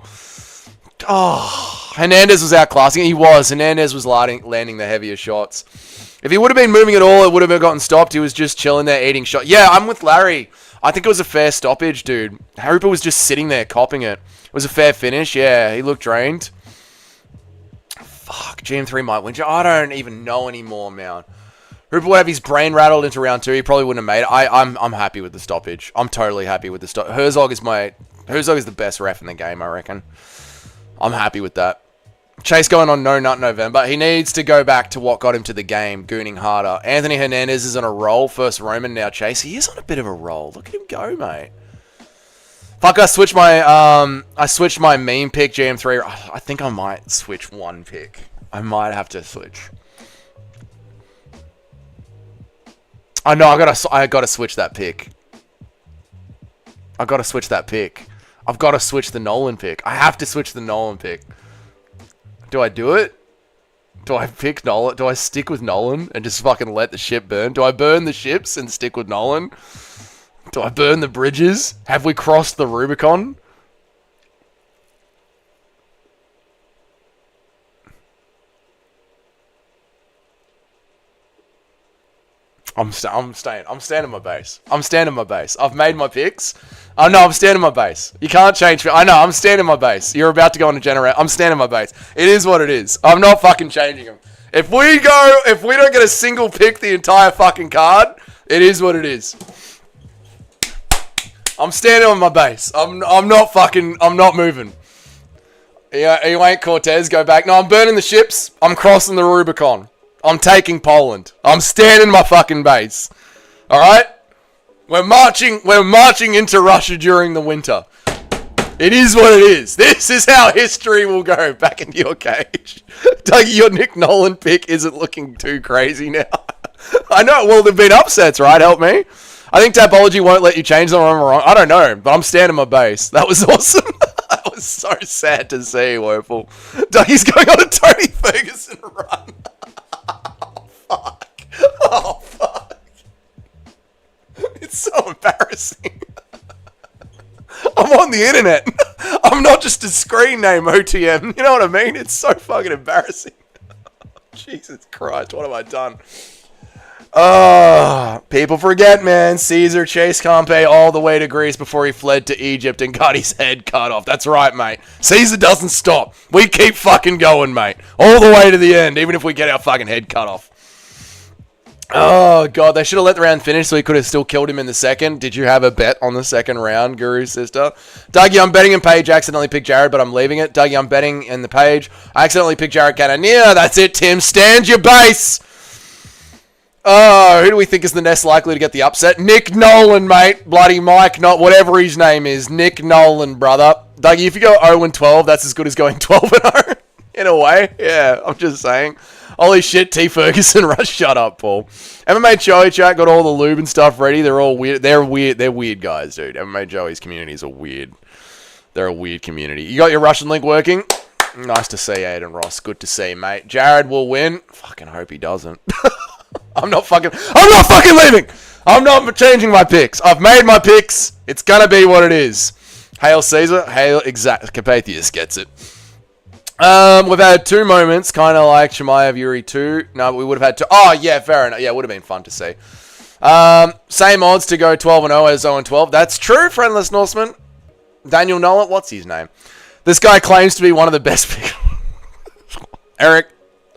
Oh, Hernandez was outclassing. He was. Hernandez was landing the heavier shots. If he would have been moving at all, it would have gotten stopped. He was just chilling there eating shots. Yeah, I'm with Larry. I think it was a fair stoppage, dude. Hooper was just sitting there copping it. It was a fair finish. Yeah, he looked drained. Fuck, GM3 might win. I don't even know anymore, man. Hooper would have his brain rattled into round 2. He probably wouldn't have made it. I'm happy with the stoppage. I'm totally happy with the stop. Herzog is the best ref in the game, I reckon. I'm happy with that. Chase going on No Nut November. He needs to go back to what got him to the game, gooning harder. Anthony Hernandez is on a roll. First Roman, now Chase. He is on a bit of a roll. Look at him go, mate. Fuck, I switched my meme pick, GM3. I think I might switch one pick. I might have to switch. I know, I gotta switch that pick. I gotta switch that pick. I've got to switch the Nolan pick. I have to switch the Nolan pick. Do I do it? Do I pick Nolan? Do I stick with Nolan and just fucking let the ship burn? Do I burn the ships and stick with Nolan? Do I burn the bridges? Have we crossed the Rubicon? I'm standing my base. I'm standing my base. I've made my picks. Oh, no, I'm standing my base. You can't change. I know, I'm standing my base. You're about to go on a generator. I'm standing my base. It is what it is. I'm not fucking changing them. If we don't get a single pick the entire fucking card, it is what it is. I'm standing on my base. I'm not moving. Yeah, you ain't Cortez, go back. No, I'm burning the ships. I'm crossing the Rubicon. I'm taking Poland. I'm standing my fucking base. Alright? We're marching into Russia during the winter. It is what it is. This is how history will go. Back into your cage. Dougie, your Nick Nolan pick isn't looking too crazy now. I know, well, there've been upsets, right? Help me. I think Tapology won't let you change them. I'm wrong. I don't know, but I'm standing my base. That was awesome. That was so sad to see, Woeful. Dougie's going on a Tony Ferguson run. Fuck. Oh, fuck. It's so embarrassing. I'm on the internet. I'm not just a screen name, OTM. You know what I mean? It's so fucking embarrassing. Jesus Christ, what have I done? People forget, man. Caesar chased Pompey all the way to Greece before he fled to Egypt and got his head cut off. That's right, mate. Caesar doesn't stop. We keep fucking going, mate. All the way to the end, even if we get our fucking head cut off. Oh, God. They should have let the round finish so he could have still killed him in the second. Did you have a bet on the second round, Guru Sister? Dougie, I'm betting in Page. I accidentally picked Jared, but I'm leaving it. Dougie, I'm betting in the Page. I accidentally picked Jared Cannonier. That's it, Tim. Stand your base. Oh, who do we think is the next likely to get the upset? Nick Nolan, mate. Bloody Mike, not whatever his name is. Nick Nolan, brother. Dougie, if you go 0-12, that's as good as going 12-0. In a way. Yeah, I'm just saying. Holy shit, T. Ferguson, rush. Shut up, Paul. MMA Joey chat got all the lube and stuff ready. They're all weird. They're weird guys, dude. MMA Joey's communities are weird. They're a weird community. You got your Russian link working? Nice to see, Aiden Ross. Good to see, mate. Jared will win. Fucking hope he doesn't. I'm not fucking leaving. I'm not changing my picks. I've made my picks. It's gonna be what it is. Hail Caesar. Hail exact. Carpathius gets it. We've had two moments, kind of like Chimaev Yuri 2. No, but we would have had two. Oh, yeah, fair enough. Yeah, it would have been fun to see. Same odds to go 12-0 as 0-12. That's true, friendless Norseman. Daniel Nolan, what's his name? This guy claims to be one of the best people. Eric,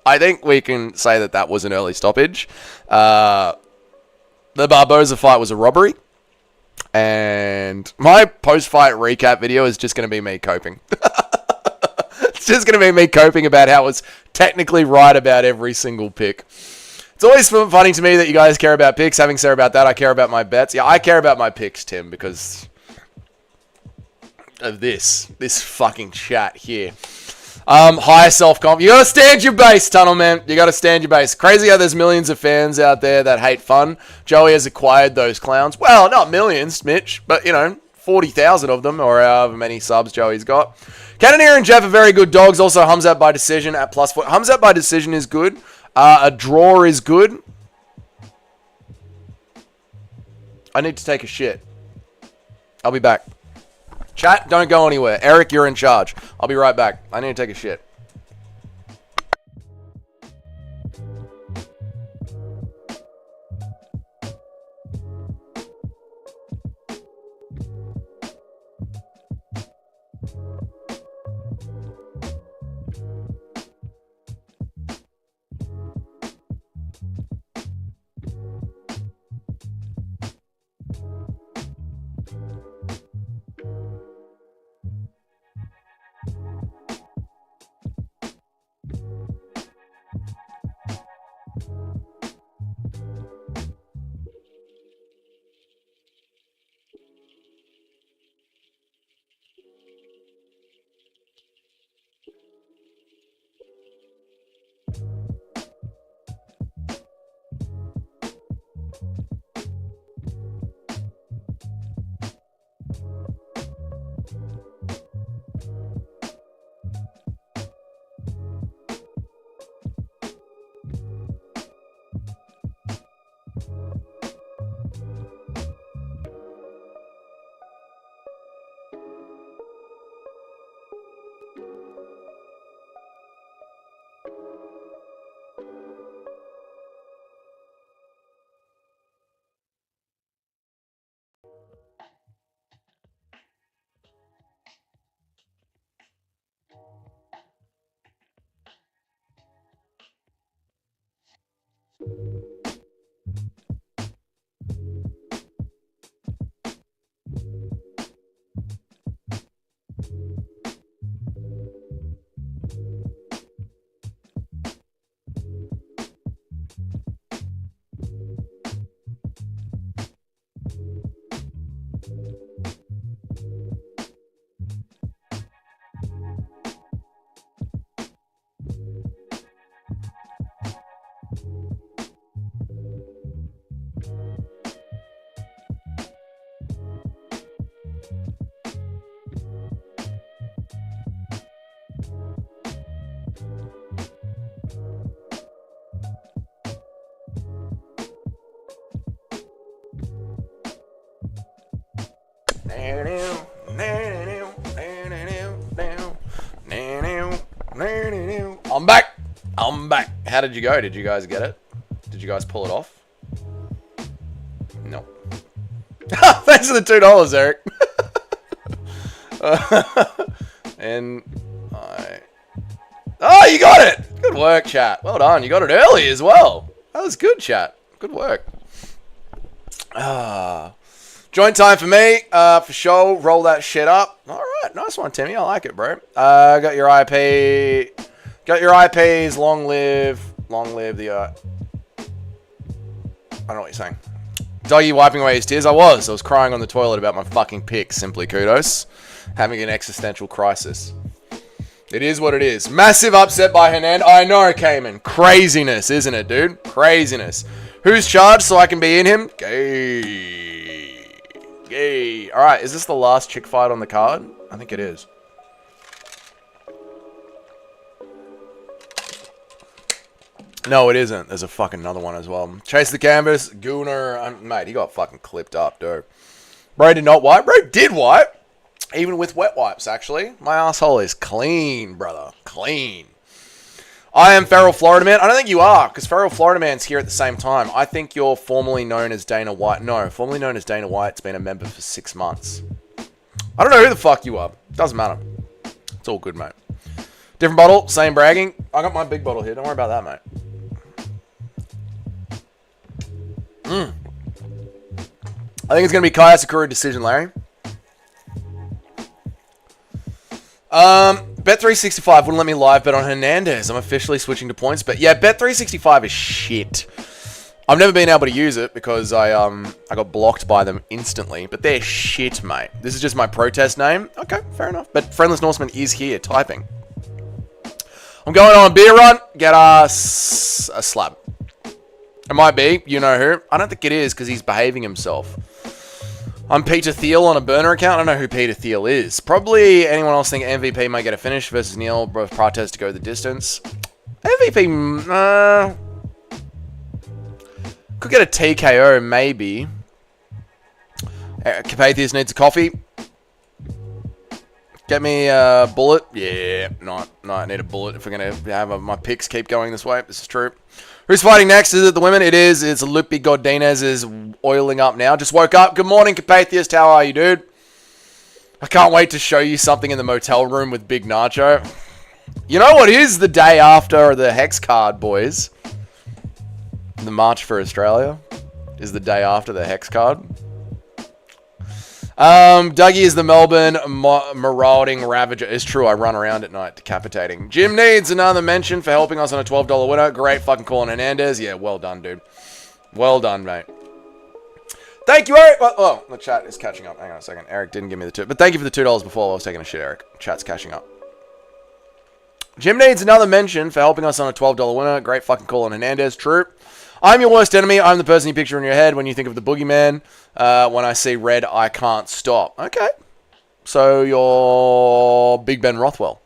I think we can say that was an early stoppage. The Barboza fight was a robbery. And my post-fight recap video is just going to be me coping. It's just going to be me coping about how it's technically right about every single pick. It's always funny to me that you guys care about picks. Having said about that, I care about my bets. Yeah, I care about my picks, Tim, because of this fucking chat here. Higher self-confidence. You gotta stand your base, Tunnel Man. You gotta stand your base. Crazy how there's millions of fans out there that hate fun. Joey has acquired those clowns. Well, not millions, Mitch, but, 40,000 of them, or however many subs Joey's got. Cannoneer and Jeff are very good dogs. Also, Humzat by decision at +4. Humzat by decision is good. A draw is good. I need to take a shit. I'll be back. Chat, don't go anywhere. Eric, you're in charge. I'll be right back. I need to take a shit. I'm back. How did you go? Did you guys get it? Did you guys pull it off? No. Thanks for the $2, Eric. Oh, you got it! Good work, chat. Well done. You got it early as well. That was good, chat. Good work. Joint time for me. For sure. Roll that shit up. All right. Nice one, Timmy. I like it, bro. Got your IP. Got your IPs. Long live the... I don't know what you're saying. Dougie wiping away his tears. I was crying on the toilet about my fucking pick. Simply kudos. Having an existential crisis. It is what it is. Massive upset by Hernand. I know, Cayman. Craziness, isn't it, dude? Craziness. Who's charged so I can be in him? Gay. Alright, is this the last chick fight on the card? I think it is. No, it isn't. There's a fucking another one as well. Chase the canvas. Gooner. Mate, he got fucking clipped up, dude. Bro did not wipe. Bro did wipe. Even with wet wipes, actually. My asshole is clean, brother. Clean. I am Feral Florida Man. I don't think you are, because Feral Florida Man's here at the same time. I think you're formerly known as Dana White. No, formerly known as Dana White's been a member for 6 months. I don't know who the fuck you are. Doesn't matter. It's all good, mate. Different bottle, same bragging. I got my big bottle here. Don't worry about that, mate. I think it's going to be Kaya Sakura decision, Larry. Bet365 wouldn't let me live bet on Hernandez. I'm officially switching to points, but yeah, Bet365 is shit. I've never been able to use it because I got blocked by them instantly, but they're shit, mate. This is just my protest name. Okay, fair enough. But Friendless Norseman is here typing. I'm going on a beer run. Get us a slab. It might be, you know who. I don't think it is because he's behaving himself. I'm Peter Thiel on a burner account. I don't know who Peter Thiel is. Probably anyone else think MVP might get a finish versus Neil. Both Prates to go the distance. MVP, could get a TKO, maybe. Carpathius needs a coffee. Get me a bullet. Yeah, no, I need a bullet if we're going to have my picks keep going this way. This is true. Who's fighting next? Is it the women? It is. It's Lupi Godinez is oiling up now. Just woke up. Good morning, Carpathius. How are you, dude? I can't wait to show you something in the motel room with Big Nacho. You know what is the day after the Hex card, boys? The March for Australia is the day after the Hex card. Dougie is the Melbourne marauding ravager. It's true, I run around at night decapitating. Jim needs another mention for helping us on a $12 winner. Great fucking call on Hernandez. Yeah, well done, dude. Well done, mate. Thank you, Eric. Oh, the chat is catching up. Hang on a second. Eric didn't give me the $2. But thank you for the $2 before I was taking a shit, Eric. Chat's catching up. Jim needs another mention for helping us on a $12 winner. Great fucking call on Hernandez. True. I'm your worst enemy. I'm the person you picture in your head when you think of the boogeyman. When I see red, I can't stop. Okay. So you're Big Ben Rothwell.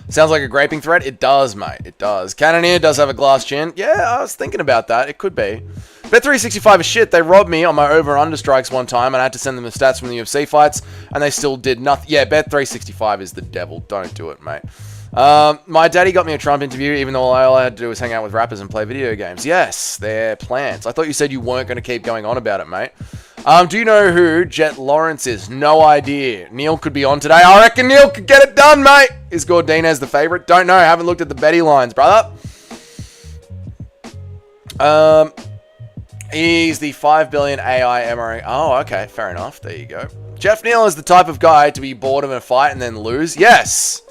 Sounds like a graping threat. It does, mate. It does. Cannoneer does have a glass chin. Yeah, I was thinking about that. It could be. Bet365 is shit. They robbed me on my over-under strikes one time, and I had to send them the stats from the UFC fights, and they still did nothing. Yeah, Bet365 is the devil. Don't do it, mate. My daddy got me a Trump interview, even though all I had to do was hang out with rappers and play video games. Yes, they're plans. I thought you said you weren't going to keep going on about it, mate. Do you know who Jet Lawrence is? No idea. Neil could be on today. I reckon Neil could get it done, mate. Is Gordinez the favorite? Don't know. Haven't looked at the Betty lines, brother. He's the 5 billion AI MRA. Oh, okay. Fair enough. There you go. Jeff Neal is the type of guy to be bored of a fight and then lose. Yes.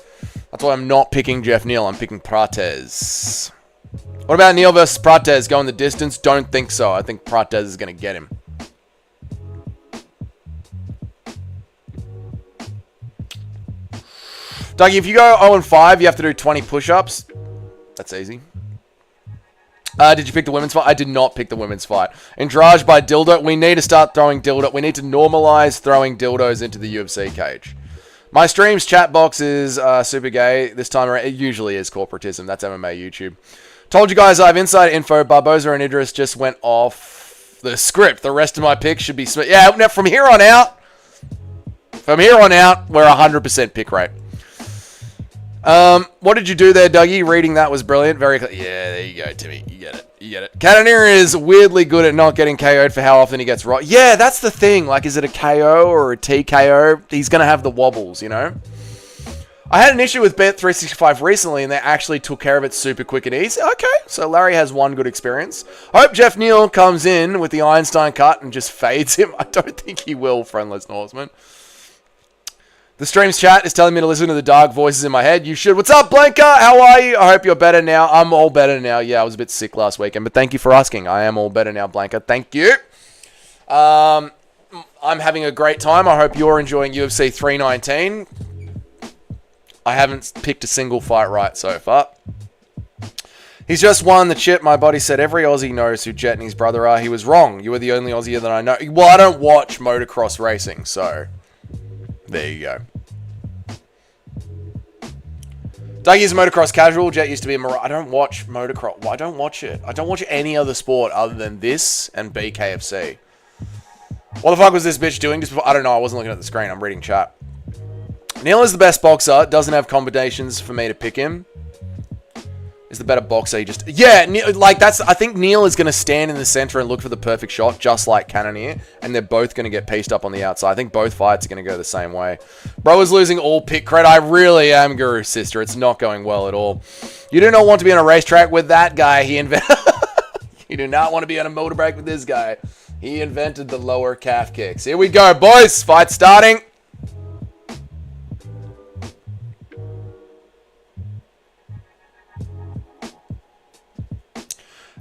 That's why I'm not picking Jeff Neal. I'm picking Prates. What about Neal versus Prates? Going the distance? Don't think so. I think Prates is going to get him. Dougie, if you go 0-5, you have to do 20 push-ups. That's easy. Did you pick the women's fight? I did not pick the women's fight. Endrage by dildo. We need to start throwing dildo. We need to normalize throwing dildos into the UFC cage. My stream's chat box is super gay this time around. It usually is corporatism. That's MMA YouTube. Told you guys I have inside info. Barboza and Idris just went off the script. The rest of my picks should be... Yeah, now from here on out, we're 100% pick rate. What did you do there, Dougie? Reading that was brilliant. Very clear. Yeah, there you go, Timmy. You get it. You get it. Cannoneer is weirdly good at not getting KO'd for how often he gets right. Yeah, that's the thing. Like, is it a KO or a TKO? He's going to have the wobbles, you know? I had an issue with Bet365 recently, and they actually took care of it super quick and easy. Okay, so Larry has one good experience. I hope Jeff Neal comes in with the Einstein cut and just fades him. I don't think he will, Friendless Norseman. The stream's chat is telling me to listen to the dark voices in my head. You should. What's up, Blanca? How are you? I hope you're better now. I'm all better now. Yeah, I was a bit sick last weekend, but thank you for asking. I am all better now, Blanca. Thank you. I'm having a great time. I hope you're enjoying UFC 319. I haven't picked a single fight right so far. He's just won the chip. My body said every Aussie knows who Jet and his brother are. He was wrong. You are the only Aussie that I know. Well, I don't watch motocross racing, so... There you go. Dougie's a motocross casual. Jet used to be a I don't watch motocross. Well, I don't watch it. I don't watch any other sport other than this and BKFC. What the fuck was this bitch doing just before? I don't know. I wasn't looking at the screen. I'm reading chat. Neil is the best boxer. Doesn't have combinations for me to pick him. Is the better boxer. He just... Yeah, like that's... I think Neil is going to stand in the center and look for the perfect shot, just like Cannoneer. And they're both going to get pieced up on the outside. I think both fights are going to go the same way. Bro is losing all pick cred. I really am, Guru Sister. It's not going well at all. You do not want to be on a racetrack with that guy. He You do not want to be on a motorbike with this guy. He invented the lower calf kicks. Here we go, boys. Fight starting.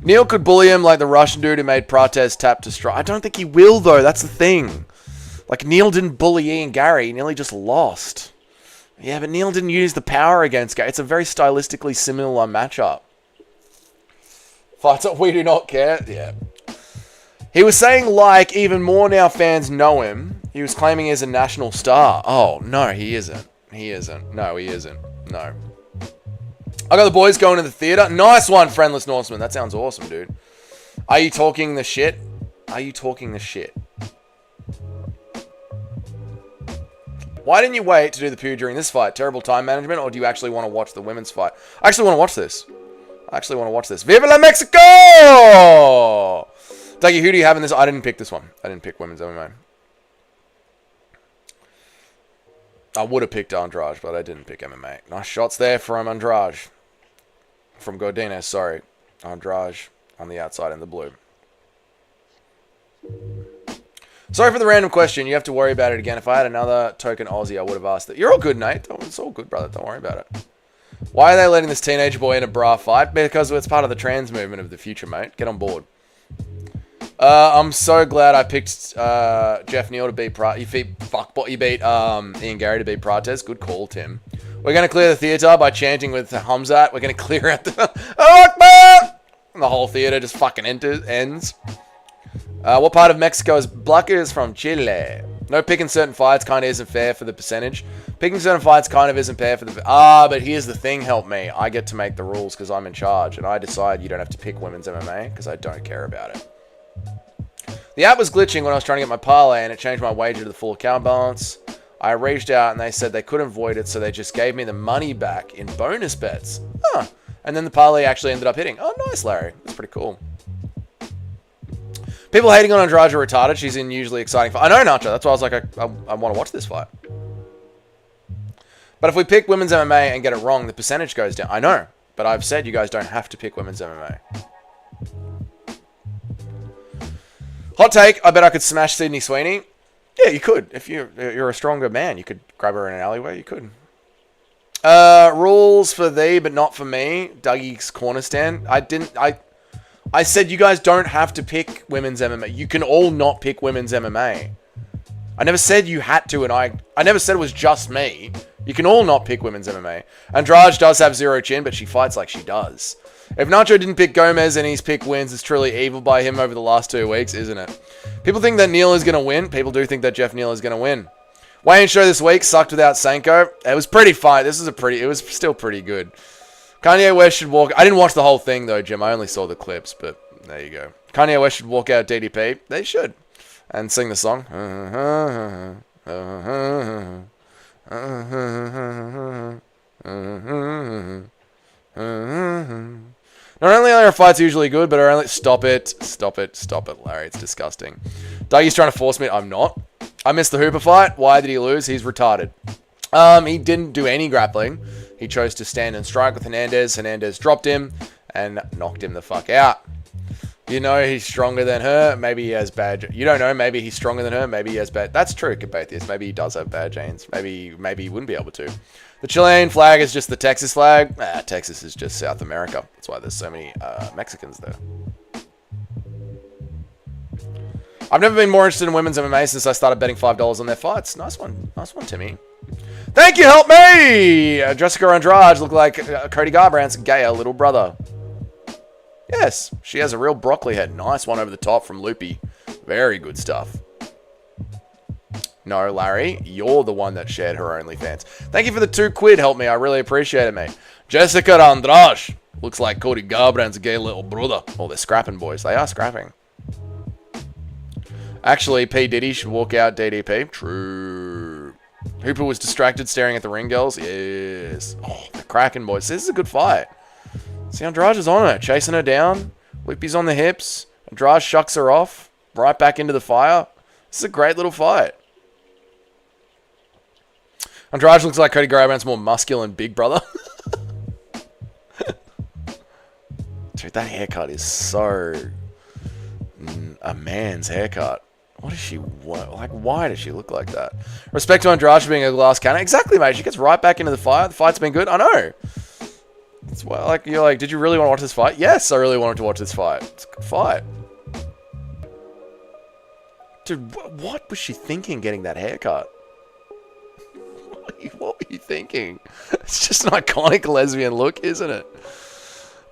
Neil could bully him like the Russian dude who made Prates tap to strike. I don't think he will, though. That's the thing. Like, Neil didn't bully Ian Gary. Neil just lost. Yeah, but Neil didn't use the power against Gary. It's a very stylistically similar matchup. Fights up, we do not care. Yeah. He was saying, like, even more now fans know him. He was claiming he's a national star. Oh, no, he isn't. He isn't. No, he isn't. No. I got the boys going to the theater. Nice one, Friendless Norseman. That sounds awesome, dude. Are you talking the shit? Are you talking the shit? Why didn't you wait to do the poo during this fight? Terrible time management, or do you actually want to watch the women's fight? I actually want to watch this. Viva la Mexico! Dougie, who do you have in this? I didn't pick this one. I didn't pick women's MMA. I would have picked Andrade, but I didn't pick MMA. Nice shots there from Andrade. From Godinez, sorry. Andrade on the outside in the blue. Sorry for the random question. You have to worry about it again. If I had another token Aussie, I would have asked it. You're all good, Nate. It's all good, brother. Don't worry about it. Why are they letting this teenage boy in a bra fight? Because it's part of the trans movement of the future, mate. Get on board. I'm so glad I picked Jeff Neal to beat Prates. You beat Ian Gary to beat Prates. Good call, Tim. We're going to clear the theater by chanting with Hamzat. We're going to clear out the... And the whole theater just fucking ends. What part of Mexico is Blanca is from? Chile. No, picking certain fights kind of isn't fair for the percentage. Picking certain fights kind of isn't fair for the... but here's the thing, help me. I get to make the rules because I'm in charge. And I decide you don't have to pick women's MMA because I don't care about it. The app was glitching when I was trying to get my parlay and it changed my wager to the full account balance. I reached out and they said they couldn't void it, so they just gave me the money back in bonus bets. Huh. And then the parlay actually ended up hitting. Oh, nice, Larry. That's pretty cool. People hating on Andrade are retarded. She's in usually exciting fight. I know, Nacho. That's why I was like, I want to watch this fight. But if we pick women's MMA and get it wrong, the percentage goes down. I know. But I've said you guys don't have to pick women's MMA. Hot take, I bet I could smash Sydney Sweeney. Yeah, you could. If you're a stronger man, you could grab her in an alleyway. You could. Rules for thee, but not for me. Dougie's corner stand. I said you guys don't have to pick women's MMA. You can all not pick women's MMA. I never said you had to, and I never said it was just me. You can all not pick women's MMA. Andrade does have zero chin, but she fights like she does. If Nacho didn't pick Gomez and his pick wins, it's truly evil by him over the last 2 weeks, isn't it? People think that Neal is going to win. People do think that Jeff Neal is going to win. Weigh-in show this week sucked without Sanko. It was pretty fine. It was still pretty good. Kanye West should walk... I didn't watch the whole thing, though, Jim. I only saw the clips, but there you go. Kanye West should walk out DDP. They should. And sing the song. Not only are our fights usually good, but are only... Stop it, Larry. It's disgusting. Dougie's trying to force me... I'm not. I missed the Hooper fight. Why did he lose? He's retarded. He didn't do any grappling. He chose to stand and strike with Hernandez. Hernandez dropped him and knocked him the fuck out. You know he's stronger than her. Maybe he has bad... You don't know. Maybe he's stronger than her. Maybe he has bad... That's true, Cabathius. Maybe he does have bad genes. Maybe he wouldn't be able to. The Chilean flag is just the Texas flag. Texas is just South America. That's why there's so many Mexicans there. I've never been more interested in women's MMA since I started betting $5 on their fights. Nice one. Nice one, Timmy. Thank you, help me! Jessica Andrade looked like Cody Garbrandt's gayer little brother. Yes, she has a real broccoli head. Nice one over the top from Loopy. Very good stuff. No, Larry, you're the one that shared her OnlyFans. Thank you for the £2, help me. I really appreciate it, mate. Jessica Andrade looks like Cody Garbrandt's gay little brother. Oh, they're scrapping, boys. They are scrapping. Actually, P. Diddy should walk out DDP. True. Hooper was distracted staring at the ring girls. Yes. Oh, they're cracking, boys. This is a good fight. See, Andrade is on her, chasing her down. Loopy's on the hips. Andrade shucks her off. Right back into the fire. This is a great little fight. Andrade looks like Cody Garbrandt's more muscular and big brother. Dude, that haircut is so A man's haircut. What is she, like, why does she look like that? Respect to Andrade for being a glass cannon. Exactly, mate. She gets right back into the fight. The fight's been good. I know. That's why, like, you're like, did you really want to watch this fight? Yes, I really wanted to watch this fight. It's a good fight. Dude, what was she thinking getting that haircut? What were you thinking? It's just an iconic lesbian look, isn't it?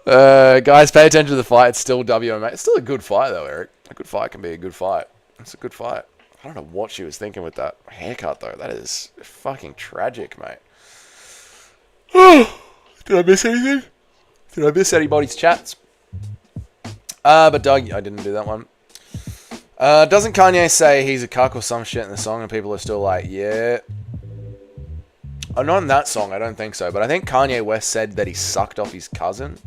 Guys, pay attention to the fight. It's still WMA. It's still a good fight, though, Eric. A good fight can be a good fight. It's a good fight. I don't know what she was thinking with that haircut, though. That is fucking tragic, mate. Did I miss anything? Did I miss anybody's chats? But Doug, I didn't do that one. Doesn't Kanye say he's a cuck or some shit in the song and people are still like, yeah? Oh, not in that song, I don't think so. But I think Kanye West said that he sucked off his cousin.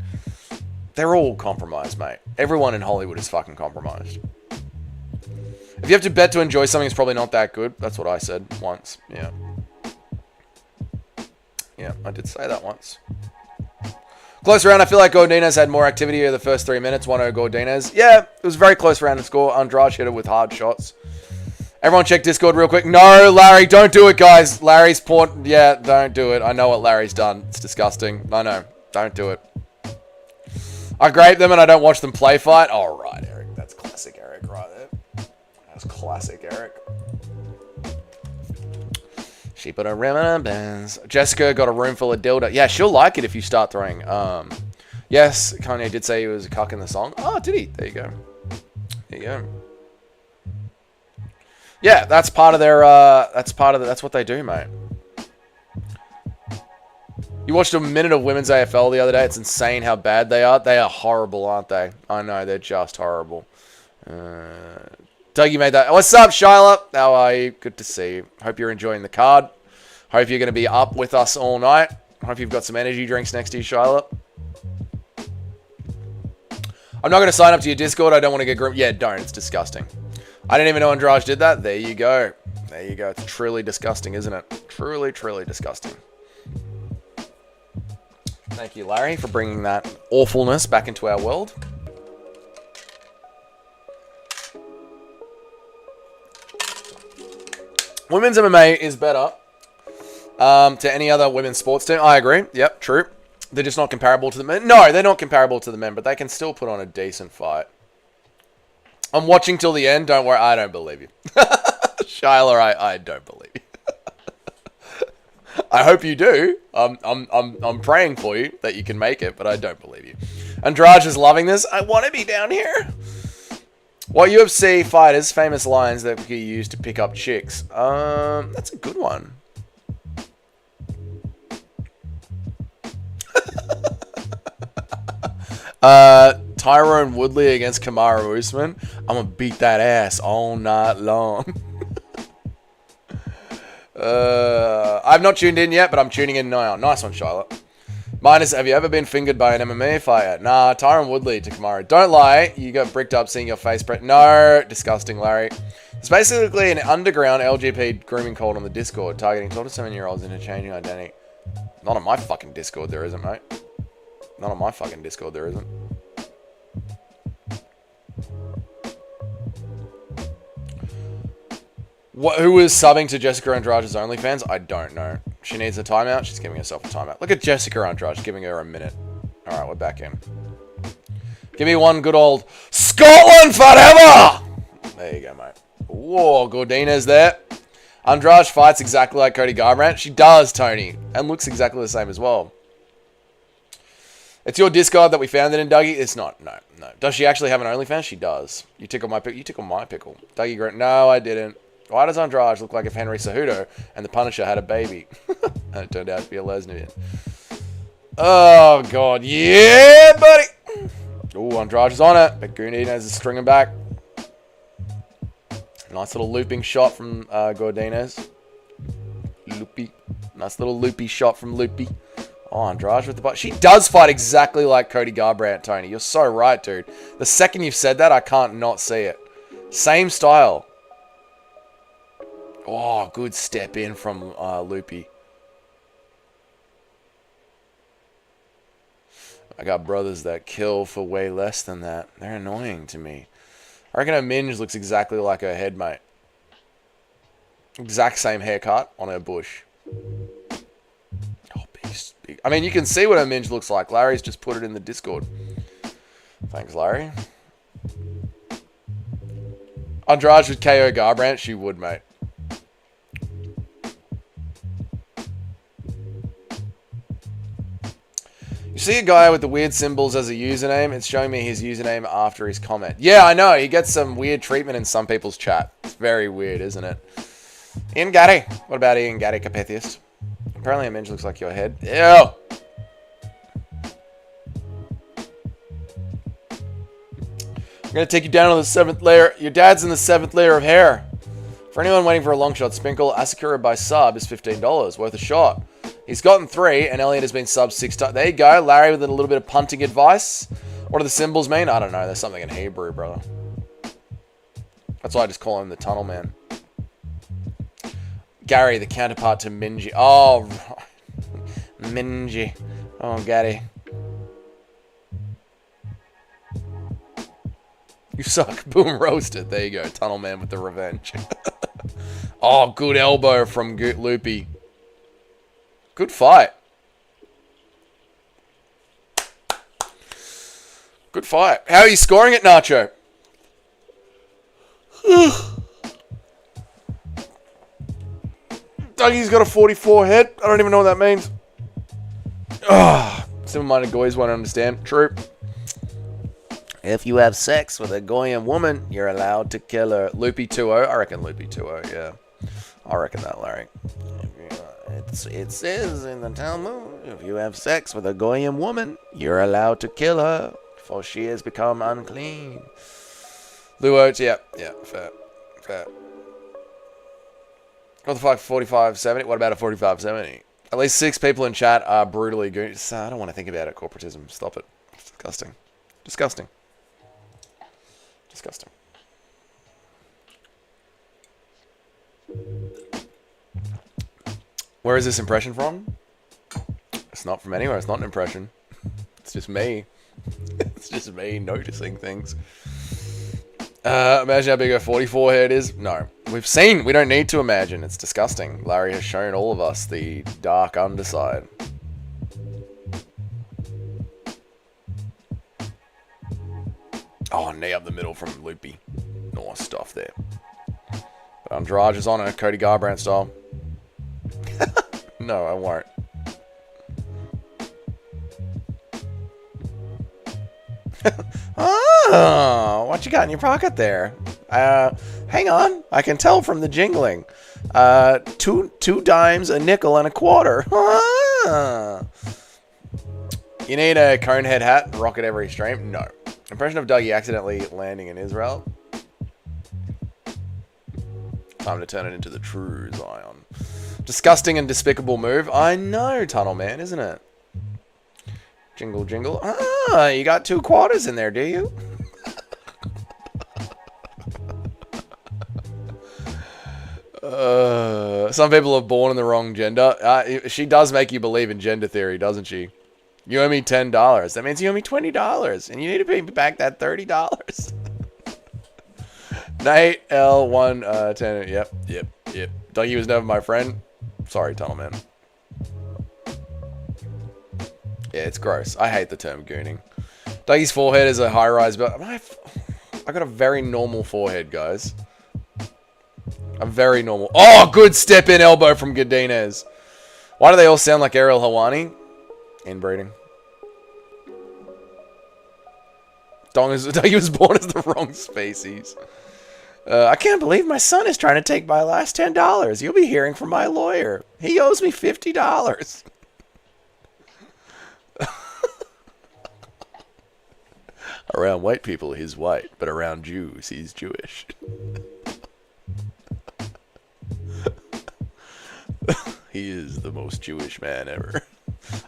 They're all compromised, mate. Everyone in Hollywood is fucking compromised. If you have to bet to enjoy something, it's probably not that good. That's what I said once. Yeah. Yeah, I did say that once. Close round. I feel like Godinez had more activity over the first 3 minutes. 1-0 Godinez. Yeah, it was a very close round to score. Andrade hit it with hard shots. Everyone check Discord real quick. No, Larry, don't do it, guys. Larry's porn. Yeah, don't do it. I know what Larry's done. It's disgusting. I know. Don't do it. I grape them and I don't watch them play fight. All right, Eric. That's classic Eric right there. That's classic Eric. She put a rim in her bands. Jessica got a room full of dildo. Yeah, she'll like it if you start throwing. Yes, Kanye did say he was a cuck in the song. Oh, did he? There you go. There you go. Yeah, that's part of their. That's what they do, mate. You watched a minute of women's AFL the other day. It's insane how bad they are. They are horrible, aren't they? I know, they're just horrible. Dougie made that. What's up, Shyla? How are you? Good to see you. Hope you're enjoying the card. Hope you're going to be up with us all night. Hope you've got some energy drinks next to you, Shyla. I'm not going to sign up to your Discord. I don't want to get group. Yeah, don't. It's disgusting. I didn't even know Andrade did that. There you go. There you go. It's truly disgusting, isn't it? Truly, truly disgusting. Thank you, Larry, for bringing that awfulness back into our world. Women's MMA is better to any other women's sports team. I agree. Yep, true. They're just not comparable to the men. No, they're not comparable to the men, but they can still put on a decent fight. I'm watching till the end. Don't worry. I don't believe you. Shyla, I don't believe you. I hope you do. I'm praying for you that you can make it, but I don't believe you. Andrade is loving this. I want to be down here. What UFC fighters' famous lines that you use to pick up chicks? That's a good one. Tyrone Woodley against Kamaru Usman. I'm gonna beat that ass all night long. I've not tuned in yet, but I'm tuning in now. Nice one, Charlotte. Minus, have you ever been fingered by an MMA fighter? Nah, Tyron Woodley to Kamaru. Don't lie, you got bricked up seeing your face print. No, disgusting, Larry. It's basically an underground LGP grooming cult on the Discord, targeting 12 to 7-year-olds into changing identity. Not on my fucking Discord, there isn't, mate. Not on my fucking Discord, there isn't. Who is subbing to Jessica Andrade's OnlyFans? I don't know. She needs a timeout. She's giving herself a timeout. Look at Jessica Andrade giving her a minute. All right, we're back in. Give me one good old Scotland forever! There you go, mate. Whoa, Gordina's there. Andrade fights exactly like Cody Garbrandt. She does, Tony. And looks exactly the same as well. It's your Discord that we found it in, Dougie. It's not. No. Does she actually have an OnlyFans? She does. You tickled my pickle. You tickled my pickle. Dougie Grant. No, I didn't. Why does Andrade look like if Henry Cejudo and the Punisher had a baby? And it turned out to be a lesbian. Oh, God. Yeah, buddy. Oh, Andrade's on it. But Gordinez is stringing back. Nice little looping shot from Gordinez. Loopy. Nice little loopy shot from Loopy. Oh, Andrade with the butt. She does fight exactly like Cody Garbrandt, Tony. You're so right, dude. The second you've said that, I can't not see it. Same style. Oh, good step in from Loopy. I got brothers that kill for way less than that. They're annoying to me. I reckon her minge looks exactly like her head, mate. Exact same haircut on her bush. Oh, big. I mean, you can see what her minge looks like. Larry's just put it in the Discord. Thanks, Larry. Andrade would KO Garbrandt. She would, mate. You see a guy with the weird symbols as a username? It's showing me his username after his comment. Yeah, I know. He gets some weird treatment in some people's chat. It's very weird, isn't it? Ian Gaddy. What about Ian Gaddy, Capethius? Apparently a minge looks like your head. Ew! I'm going to take you down to the 7th layer. Your dad's in the 7th layer of hair. For anyone waiting for a long shot, Spinkle, Asakura by sub is $15. Worth a shot. He's gotten 3, and Elliot has been subbed 6 times. There you go. Larry with a little bit of punting advice. What do the symbols mean? I don't know. There's something in Hebrew, brother. That's why I just call him the Tunnel Man. Gary, the counterpart to Minji. Oh, right. Minji. Oh, Gary. You suck. Boom, roasted. There you go. Tunnel Man with the revenge. Oh, good elbow from Loopy. Good fight. Good fight. How are you scoring it, Nacho? Dougie's got a 44 head. I don't even know what that means. Simple-minded goys won't understand. True. If you have sex with a Goyim woman, you're allowed to kill her. Loopy 2-0. I reckon Loopy 2-0, yeah. I reckon that, Larry. It says in the Talmud, if you have sex with a Goyim woman, you're allowed to kill her, for she has become unclean. Luo, yeah, fair. What the fuck, 4570? What about a 4570? At least 6 people in chat are brutally goons. I don't want to think about it, corporatism. Stop it. It's disgusting. Disgusting. Disgusting. Where is this impression from? It's not from anywhere. It's not an impression. It's just me. It's just me noticing things. Imagine how big a 44 head is. No. We've seen. We don't need to imagine. It's disgusting. Larry has shown all of us the dark underside. Oh, knee up the middle from Loopy. Nice stuff there. But Andrade is on a Cody Garbrandt style. No, I won't. Oh, what you got in your pocket there? Hang on. I can tell from the jingling. Two dimes, a nickel, and a quarter. You need a conehead hat and rock it every stream? No. Impression of Dougie accidentally landing in Israel. Time to turn it into the true Zion. Disgusting and despicable move. I know, Tunnel Man, isn't it? Jingle, jingle. Ah, you got 2 quarters in there, do you? Some people are born in the wrong gender. She does make you believe in gender theory, doesn't she? You owe me $10. That means you owe me $20. And you need to pay me back that $30. Nate, L1, 10. Yep. Dougie was never my friend. Sorry, Tunnel Man. Yeah, it's gross. I hate the term gooning. Dougie's forehead is a high-rise, but I got a very normal forehead, guys. A very normal. Oh, good step-in elbow from Godinez. Why do they all sound like Ariel Hawani? Inbreeding. Dougie was born as the wrong species. I can't believe my son is trying to take my last $10. You'll be hearing from my lawyer. He owes me $50. Around white people, he's white, but around Jews, he's Jewish. He is the most Jewish man ever.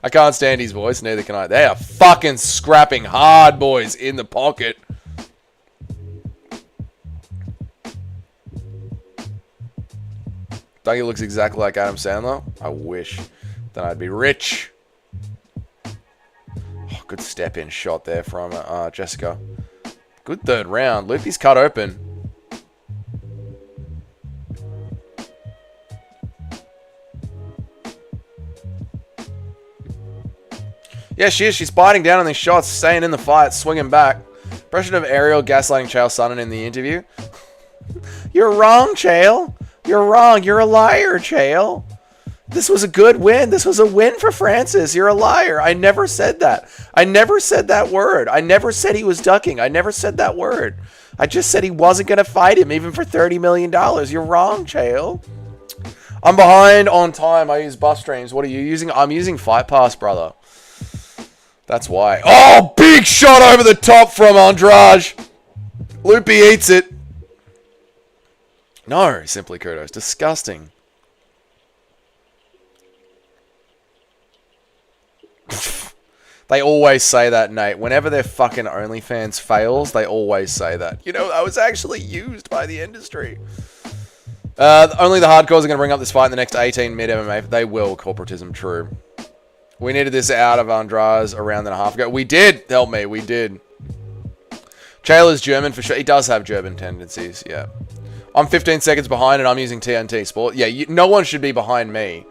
I can't stand his voice, neither can I. They are fucking scrapping hard, boys, in the pocket. Dougie looks exactly like Adam Sandler. I wish. Then I'd be rich. Oh, good step-in shot there from Jessica. Good third round. Loopy's cut open. Yeah, she is. She's biting down on these shots, staying in the fight, swinging back. Impression of Ariel gaslighting Chael Sonnen in the interview. You're wrong, Chael. You're wrong. You're a liar, Chael. This was a good win. This was a win for Francis. You're a liar. I never said that. I never said that word. I never said he was ducking. I never said that word. I just said he wasn't going to fight him even for $30 million. You're wrong, Chael. I'm behind on time. I use bus streams. What are you using? I'm using Fight Pass, brother. That's why. Oh, big shot over the top from Andrade. Loopy eats it. No, simply kudos. Disgusting. They always say that, Nate. Whenever their fucking OnlyFans fails, they always say that. You know, I was actually used by the industry. Only the hardcores are going to bring up this fight in the next 18 mid-MMA. They will. Corporatism, true. We needed this out of Andrade a round and a half ago. We did. Help me. We did. Chael is German for sure. He does have German tendencies, yeah. I'm 15 seconds behind and I'm using TNT Sport. Yeah, no one should be behind me.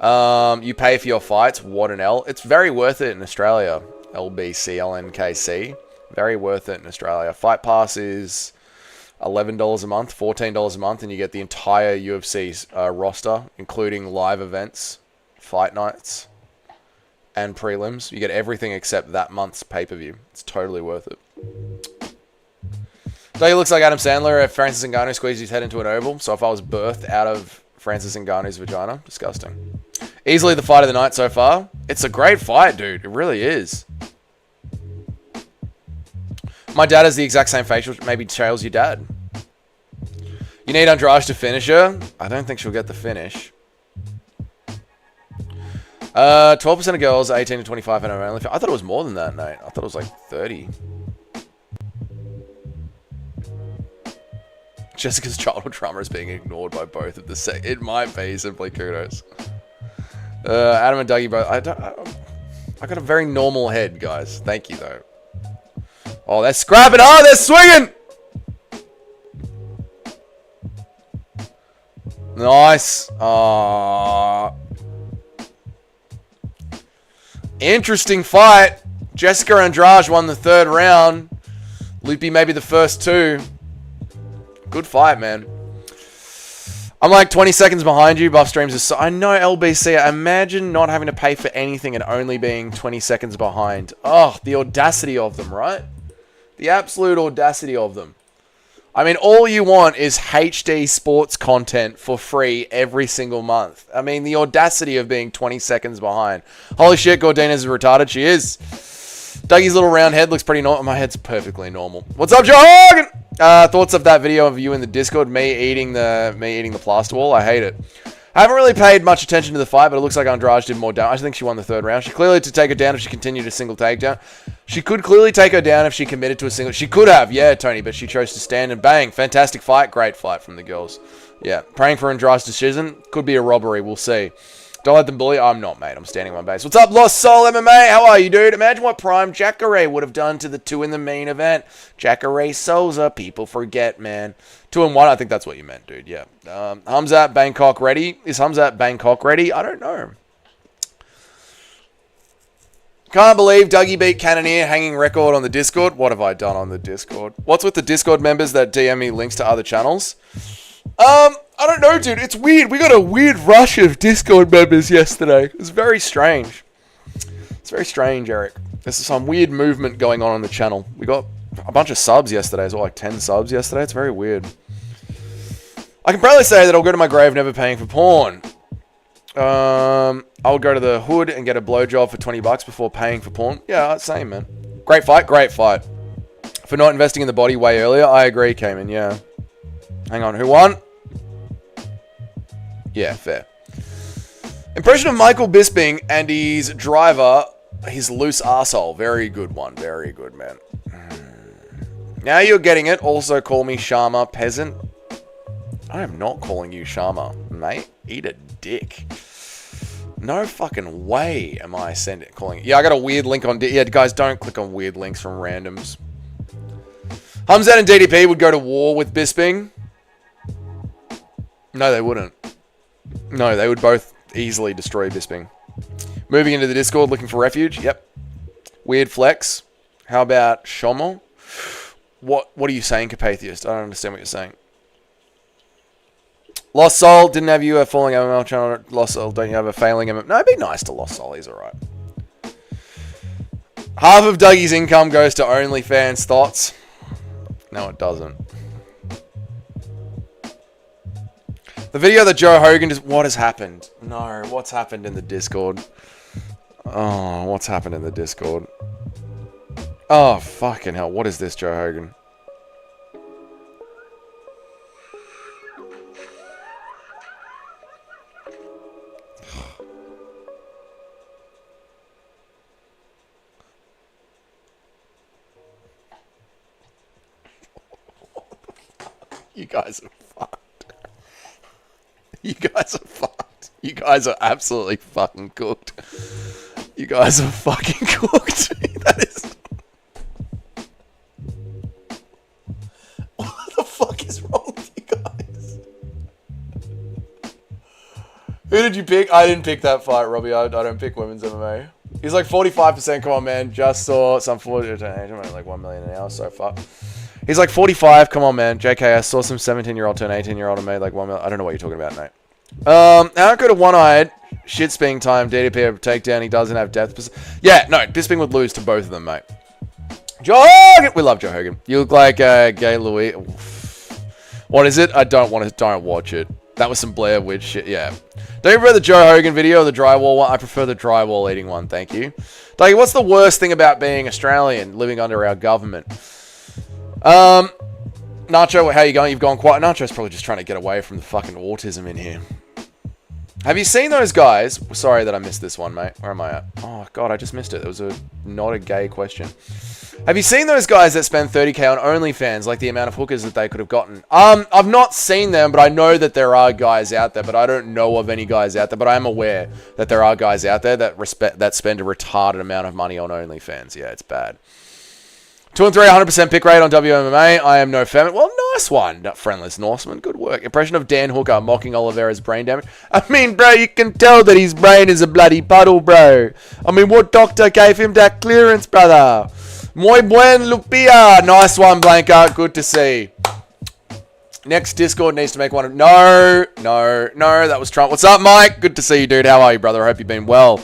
You pay for your fights. What an L. It's very worth it in Australia. LBCLNKC. Very worth it in Australia. Fight Pass is $11 a month, $14 a month, and you get the entire UFC roster, including live events, fight nights, and prelims. You get everything except that month's pay-per-view. It's totally worth it. So he looks like Adam Sandler if Francis Ngannou squeezed his head into an oval. So if I was birthed out of Francis Ngannou's vagina, disgusting. Easily the fight of the night so far. It's a great fight, dude. It really is. My dad has the exact same facial. Maybe Chael's your dad. You need Andrade to finish her. I don't think she'll get the finish. 12% of girls 18 to 25 and only. I thought it was more than that, Nate. I thought it was like 30. Jessica's childhood trauma is being ignored by both of the sex. It might be, simply kudos. Adam and Dougie both. I got a very normal head, guys. Thank you, though. Oh, they're scrapping. Oh, they're swinging. Nice. Interesting fight. Jessica Andrade won the third round. Loopy maybe the first two. Good fight, man. I'm like 20 seconds behind you. Buff streams are so... I know, LBC. Imagine not having to pay for anything and only being 20 seconds behind. Oh, the audacity of them, right? The absolute audacity of them. I mean, all you want is HD sports content for free every single month. I mean, the audacity of being 20 seconds behind. Holy shit, Gordina's retarded. She is. Dougie's little round head looks pretty normal. My head's perfectly normal. What's up, Joe Hogan? Thoughts of that video of you in the Discord, me eating the plaster wall? I hate it. I haven't really paid much attention to the fight, but it looks like Andrade did more damage. I think she won the third round. She clearly to take her down if she continued a single takedown. She could clearly take her down if she committed to a single. She could have, yeah, Tony, but she chose to stand and bang. Fantastic fight. Great fight from the girls. Yeah, praying for Andrade's decision. Could be a robbery. We'll see. Don't let them bully. I'm not, mate. I'm standing on my base. What's up, Lost Soul MMA? How are you, dude? Imagine what Prime Jacare would have done to the two in the main event. Jacare Souza. People forget, man. 2-1. I think that's what you meant, dude. Yeah. Hamzat Bangkok ready? Is Hamzat Bangkok ready? I don't know. Can't believe Dougie beat Cannoneer, hanging record on the Discord. What have I done on the Discord? What's with the Discord members that DM me links to other channels? I don't know, dude. It's weird. We got a weird rush of Discord members yesterday. It was very strange. It's very strange, Eric. There's some weird movement going on the channel. We got a bunch of subs yesterday as well, like 10 subs yesterday. It's very weird. I can probably say that I'll go to my grave never paying for porn. I'll go to the hood and get a blowjob for 20 bucks before paying for porn. Yeah, same, man. Great fight, great fight. For not investing in the body way earlier, I agree, Cayman, yeah. Hang on, who won? Yeah, fair. Impression of Michael Bisping and his driver, his loose arsehole. Very good one. Very good, man. Now you're getting it. Also call me Sharma Peasant. I am not calling you Sharma, mate. Eat a dick. No fucking way am I calling it. Yeah, I got a weird link on... Yeah, guys, don't click on weird links from randoms. Hamzat and DDP would go to war with Bisping. No, they wouldn't. No, they would both easily destroy Bisping. Moving into the Discord, looking for refuge. Yep. Weird flex. How about Shomo? What are you saying, Capatheist? I don't understand what you're saying. Lost Soul, didn't have you a falling MML channel. Lost Soul, don't you have a failing MML? No, be nice to Lost Soul, he's alright. Half of Dougie's income goes to OnlyFans. Thoughts? No, it doesn't. The video that Joe Hogan just... What has happened? No, what's happened in the Discord? Oh, what's happened in the Discord? Oh, fucking hell. What is this, Joe Hogan? You guys are fucked. You guys are fucked. You guys are absolutely fucking cooked. You guys are fucking cooked. That is... What the fuck is wrong with you guys? Who did you pick? I didn't pick that fight, Robbie. I don't pick women's MMA. He's like 45%. Come on, man. Just saw some 40 like 1 million an hour so far. He's like 45. Come on, man. JK, I saw some 17-year-old turn 18-year-old and made like 1 million. I don't know what you're talking about, mate. How good a one-eyed shit sping time DDP over takedown. He doesn't have depth. Yeah, no. Bisping would lose to both of them, mate. Joe Hogan. We love Joe Hogan. You look like Gay Louis. What is it? Don't watch it. That was some Blair Witch shit. Yeah. Don't you prefer the Joe Hogan video or the drywall one? I prefer the drywall eating one. Thank you. Dougie, what's the worst thing about being Australian, living under our government? Nacho, how you going? You've gone quiet. Nacho's probably just trying to get away from the fucking autism in here. Have you seen those guys? Sorry that I missed this one, mate. Where am I at? Oh, God, I just missed it. It was not a gay question. Have you seen those guys that spend 30k on OnlyFans, like the amount of hookers that they could have gotten? I've not seen them, but I know that there are guys out there, but I don't know of any guys out there, but I am aware that there are guys out there that spend a retarded amount of money on OnlyFans. Yeah, it's bad. 2 and 3, 100% pick rate on WMMA. I am no fan. Well, nice one, Friendless Norseman. Good work. Impression of Dan Hooker mocking Oliveira's brain damage. I mean, bro, you can tell that his brain is a bloody puddle, bro. I mean, what doctor gave him that clearance, brother? Muy buen, Lupia. Nice one, Blanca. Good to see. Next Discord needs to make one. No. That was Trump. What's up, Mike? Good to see you, dude. How are you, brother? I hope you've been well.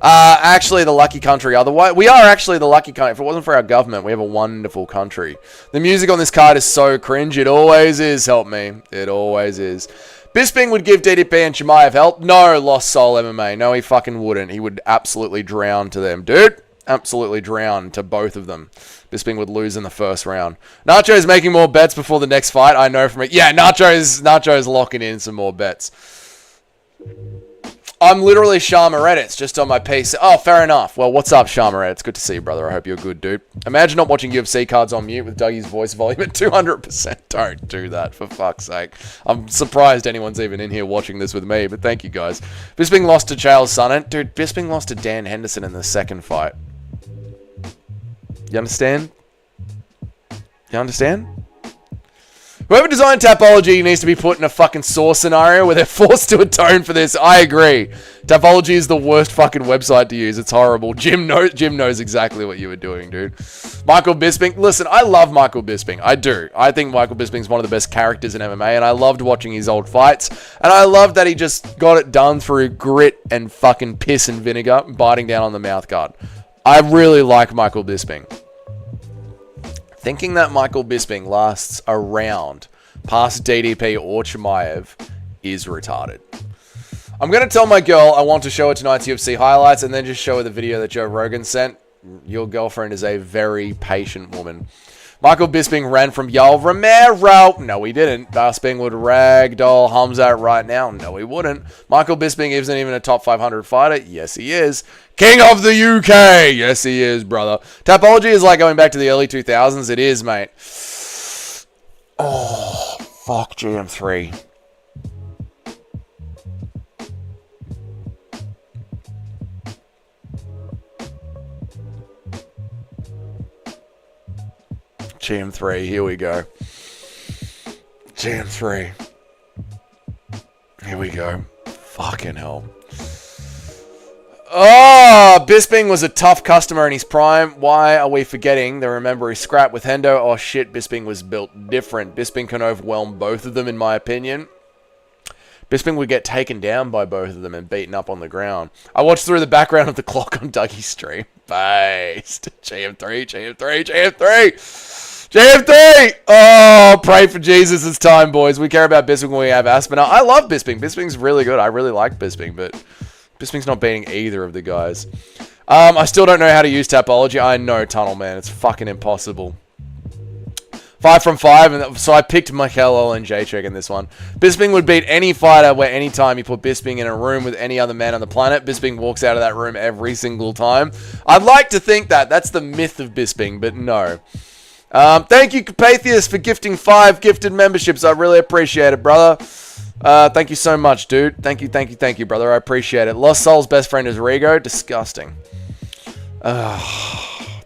Actually the lucky country. Otherwise, we are actually the lucky country. If it wasn't for our government, we have a wonderful country. The music on this card is so cringe. It always is. Help me. It always is. Bisping would give DDP and Chimaev help. No, Lost Soul MMA. No, he fucking wouldn't. He would absolutely drown to them, dude. Absolutely drown to both of them. Bisping would lose in the first round. Nacho's making more bets before the next fight. I know from it. Yeah, Nacho's locking in some more bets. I'm literally Sharmareddits just on my PC. Oh, fair enough. Well, what's up, Sharmareddits? Good to see you, brother. I hope you're good, dude. Imagine not watching UFC cards on mute with Dougie's voice volume at 200%. Don't do that, for fuck's sake. I'm surprised anyone's even in here watching this with me, but thank you, guys. Bisping lost to Chael Sonnen. Dude, Bisping lost to Dan Henderson in the second fight. You understand? You understand? Whoever designed Tapology needs to be put in a fucking Saw scenario where they're forced to atone for this. I agree. Tapology is the worst fucking website to use. It's horrible. Jim knows exactly what you were doing, dude. Michael Bisping. Listen, I love Michael Bisping. I do. I think Michael Bisping's one of the best characters in MMA, and I loved watching his old fights. And I love that he just got it done through grit and fucking piss and vinegar, biting down on the mouthguard. I really like Michael Bisping. Thinking that Michael Bisping lasts a round past DDP or Chimaev is retarded. I'm going to tell my girl I want to show her tonight's UFC highlights and then just show her the video that Joe Rogan sent. Your girlfriend is a very patient woman. Michael Bisping ran from Yoel Romero. No, he didn't. Bisping would ragdoll Hamzat right now. No, he wouldn't. Michael Bisping isn't even a top 500 fighter. Yes, he is. King of the UK. Yes, he is, brother. Tapology is like going back to the early 2000s. It is, mate. Oh, fuck GM3. GM3, here we go. GM3. Here we go. Fucking hell. Oh, Bisping was a tough customer in his prime. Why are we forgetting the remember his scrap with Hendo? Oh shit, Bisping was built different. Bisping can overwhelm both of them in my opinion. Bisping would get taken down by both of them and beaten up on the ground. I watched through the background of the clock on Dougie's stream. Based. GM3, GM3, GM3! GM3! Oh, pray for Jesus, it's time, boys. We care about Bisping when we have Aspinall. I love Bisping. Bisping's really good. I really like Bisping, but Bisping's not beating either of the guys. I still don't know how to use Tapology. I know, Tunnel, man. It's fucking impossible. 5 from 5, and so I picked Michael and Jacek in this one. Bisping would beat any fighter where any time you put Bisping in a room with any other man on the planet, Bisping walks out of that room every single time. I'd like to think that. That's the myth of Bisping, but no. Thank you, Capatheus, for gifting 5 gifted memberships. I really appreciate it, brother. Thank you so much, dude. Thank you, brother. I appreciate it. Lost Soul's best friend is Rigo. Disgusting.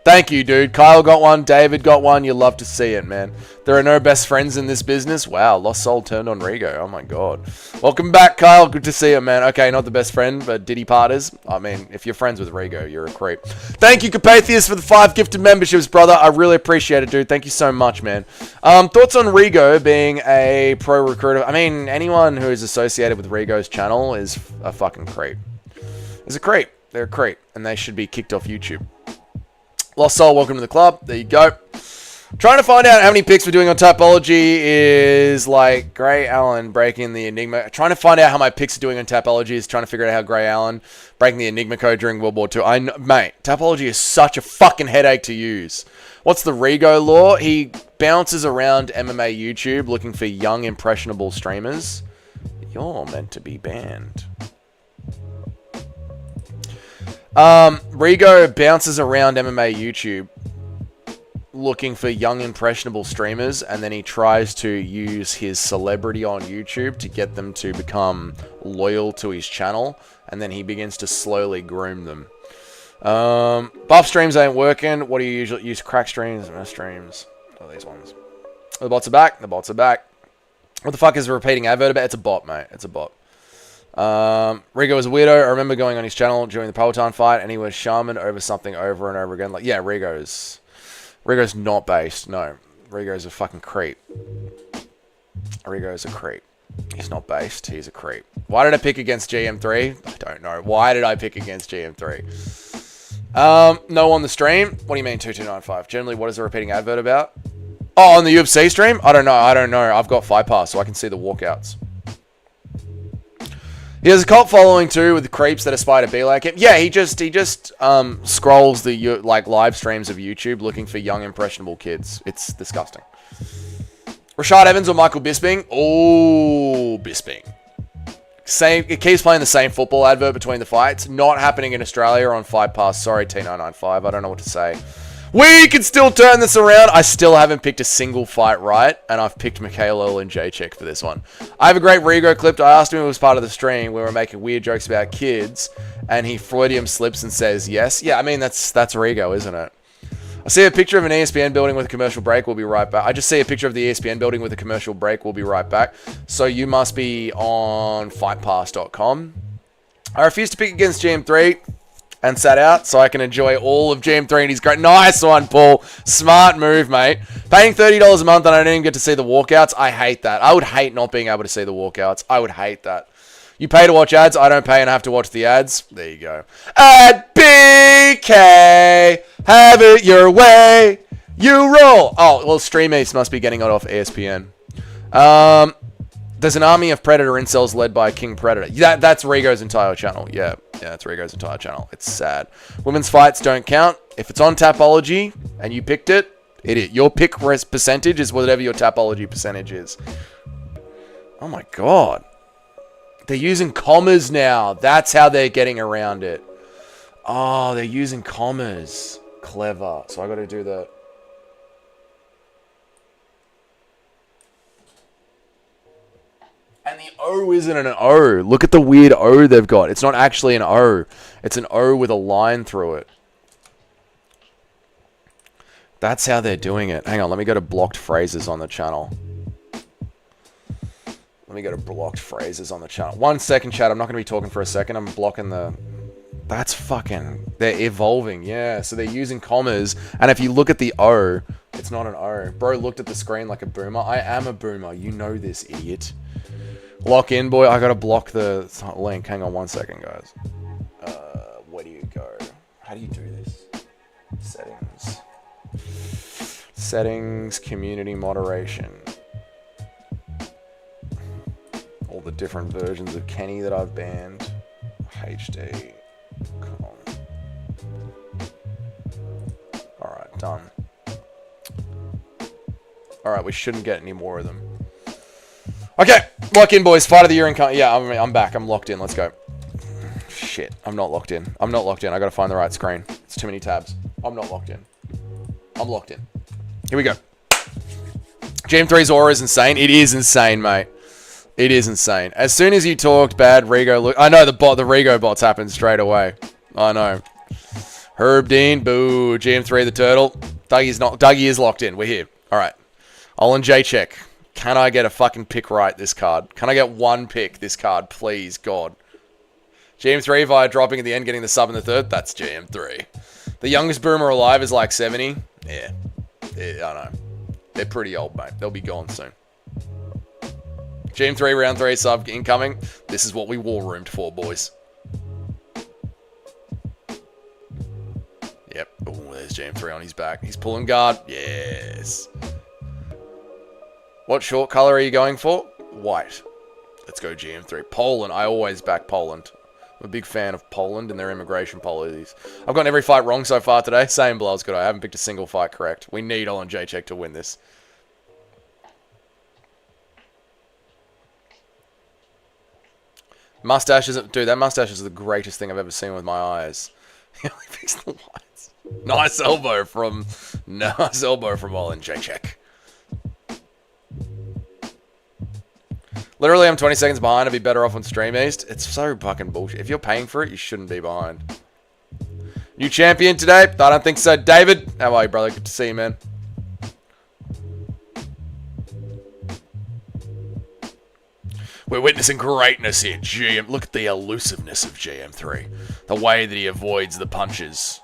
Thank you, dude. Kyle got one. David got one. You love to see it, man. There are no best friends in this business. Wow, Lost Soul turned on Rigo. Oh, my God. Welcome back, Kyle. Good to see you, man. Okay, not the best friend, but Diddy parters. I mean, if you're friends with Rigo, you're a creep. Thank you, Capatheus, for the 5 gifted memberships, brother. I really appreciate it, dude. Thank you so much, man. Thoughts on Rigo being a pro recruiter? I mean, anyone who is associated with Rigo's channel is a fucking creep. Is a creep. They're a creep, and they should be kicked off YouTube. Lost Soul, welcome to the club. There you go. Trying to find out how many picks we're doing on Tapology is like Gray Allen breaking the Enigma. Trying to find out how my picks are doing on Tapology is trying to figure out how Gray Allen breaking the Enigma code during World War II. Mate, Tapology is such a fucking headache to use. What's the Rigo law? He bounces around MMA YouTube looking for young, impressionable streamers. You're meant to be banned. Rigo bounces around MMA YouTube looking for young, impressionable streamers, and then he tries to use his celebrity on YouTube to get them to become loyal to his channel, and then he begins to slowly groom them. Buff streams ain't working. What do you usually use? Crack streams, MS streams. Oh, these ones. The bots are back. The bots are back. What the fuck is a repeating advert about? It's a bot, mate. It's a bot. Rigo was a weirdo. I remember going on his channel during the Peloton fight, and he was shaman over something over and over again. Like, yeah, Rigo's not based. No, Rigo's a fucking creep. Rigo's a creep. He's not based. He's a creep. Why did I pick against GM3? I don't know. Why did I pick against GM3? No on the stream. What do you mean 2295? Generally, what is the repeating advert about? Oh, on the UFC stream? I don't know. I've got Fight Pass, so I can see the walkouts. He has a cult following too, with the creeps that aspire to be like him. Yeah, he just scrolls the like live streams of YouTube looking for young, impressionable kids. It's disgusting. Rashad Evans or Michael Bisping? Oh, Bisping. Same. It keeps playing the same football advert between the fights. Not happening in Australia on Fight Pass. Sorry, T995. I don't know what to say. We can still turn this around. I still haven't picked a single fight right, and I've picked Mikhail and Jacek for this one. I have a great Rigo clip. I asked him if it was part of the stream. We were making weird jokes about kids, and he Freudian slips and says yes. Yeah, I mean, that's Rigo, isn't it? I see a picture of an ESPN building with a commercial break. We'll be right back. I just see a picture of the ESPN building with a commercial break. We'll be right back. So you must be on fightpass.com. I refuse to pick against GM3. And sat out so I can enjoy all of GM3 and he's great. Nice one, Paul. Smart move, mate. Paying $30 a month and I don't even get to see the walkouts. I hate that. I would hate not being able to see the walkouts. I would hate that. You pay to watch ads. I don't pay and I have to watch the ads. There you go. At BK, have it your way. You roll. Oh, well, Stream East must be getting it off ESPN. There's an army of Predator incels led by King Predator. That's Rigo's entire channel. Yeah, that's Rigo's entire channel. It's sad. Women's fights don't count. If it's on Tapology and you picked it, your pick percentage is whatever your Tapology percentage is. Oh my God. They're using commas now. That's how they're getting around it. Oh, they're using commas. Clever. So I got to do the... And the O isn't an O. Look at the weird O they've got. It's not actually an O. It's an O with a line through it. That's how they're doing it. Hang on, let me go to blocked phrases on the channel. Let me go to blocked phrases on the channel. 1 second, chat. I'm not going to be talking for a second. I'm blocking the... That's fucking... They're evolving, yeah. So they're using commas. And if you look at the O, it's not an O. Bro looked at the screen like a boomer. I am a boomer. You know this, idiot. Lock in, boy. I got to block the link. Hang on 1 second, guys. Where do you go? How do you do this? Settings. Settings, community moderation. All the different versions of Kenny that I've banned. HD. Alright, done. Alright, we shouldn't get any more of them. Okay, lock in, boys. Fight of the year incoming. Yeah, I'm back. I'm locked in. Let's go. Shit, I'm not locked in. I'm not locked in. I gotta find the right screen. It's too many tabs. I'm not locked in. I'm locked in. Here we go. GM3's aura is insane. It is insane, mate. It is insane. As soon as you talked bad, Rigo look. I know the Rigo bots happened straight away. I know. Herb Dean, boo. GM3 the turtle. Dougie is locked in. We're here. All right. Olin J check. Can I get a fucking pick right this card? Can I get one pick this card, please, God? GM3 via dropping at the end, getting the sub in the third. That's GM3. The youngest boomer alive is like 70. Yeah, I know. They're pretty old, mate. They'll be gone soon. GM3 round 3 sub incoming. This is what we war roomed for, boys. Yep. Oh, there's GM3 on his back. He's pulling guard. Yes. What short color are you going for? White. Let's go GM3. Poland. I always back Poland. I'm a big fan of Poland and their immigration policies. I've gotten every fight wrong so far today. Same blows, good. I haven't picked a single fight correct. We need Olin J-Check to win this. Mustaches, dude, that mustache is the greatest thing I've ever seen with my eyes. He only picks the whites. Nice elbow from Olin J-Check. Literally, I'm 20 seconds behind. I'd be better off on Stream East. It's so fucking bullshit. If you're paying for it, you shouldn't be behind. New champion today? I don't think so. David, how are you, brother? Good to see you, man. We're witnessing greatness here, GM. Look at the elusiveness of GM3. The way that he avoids the punches.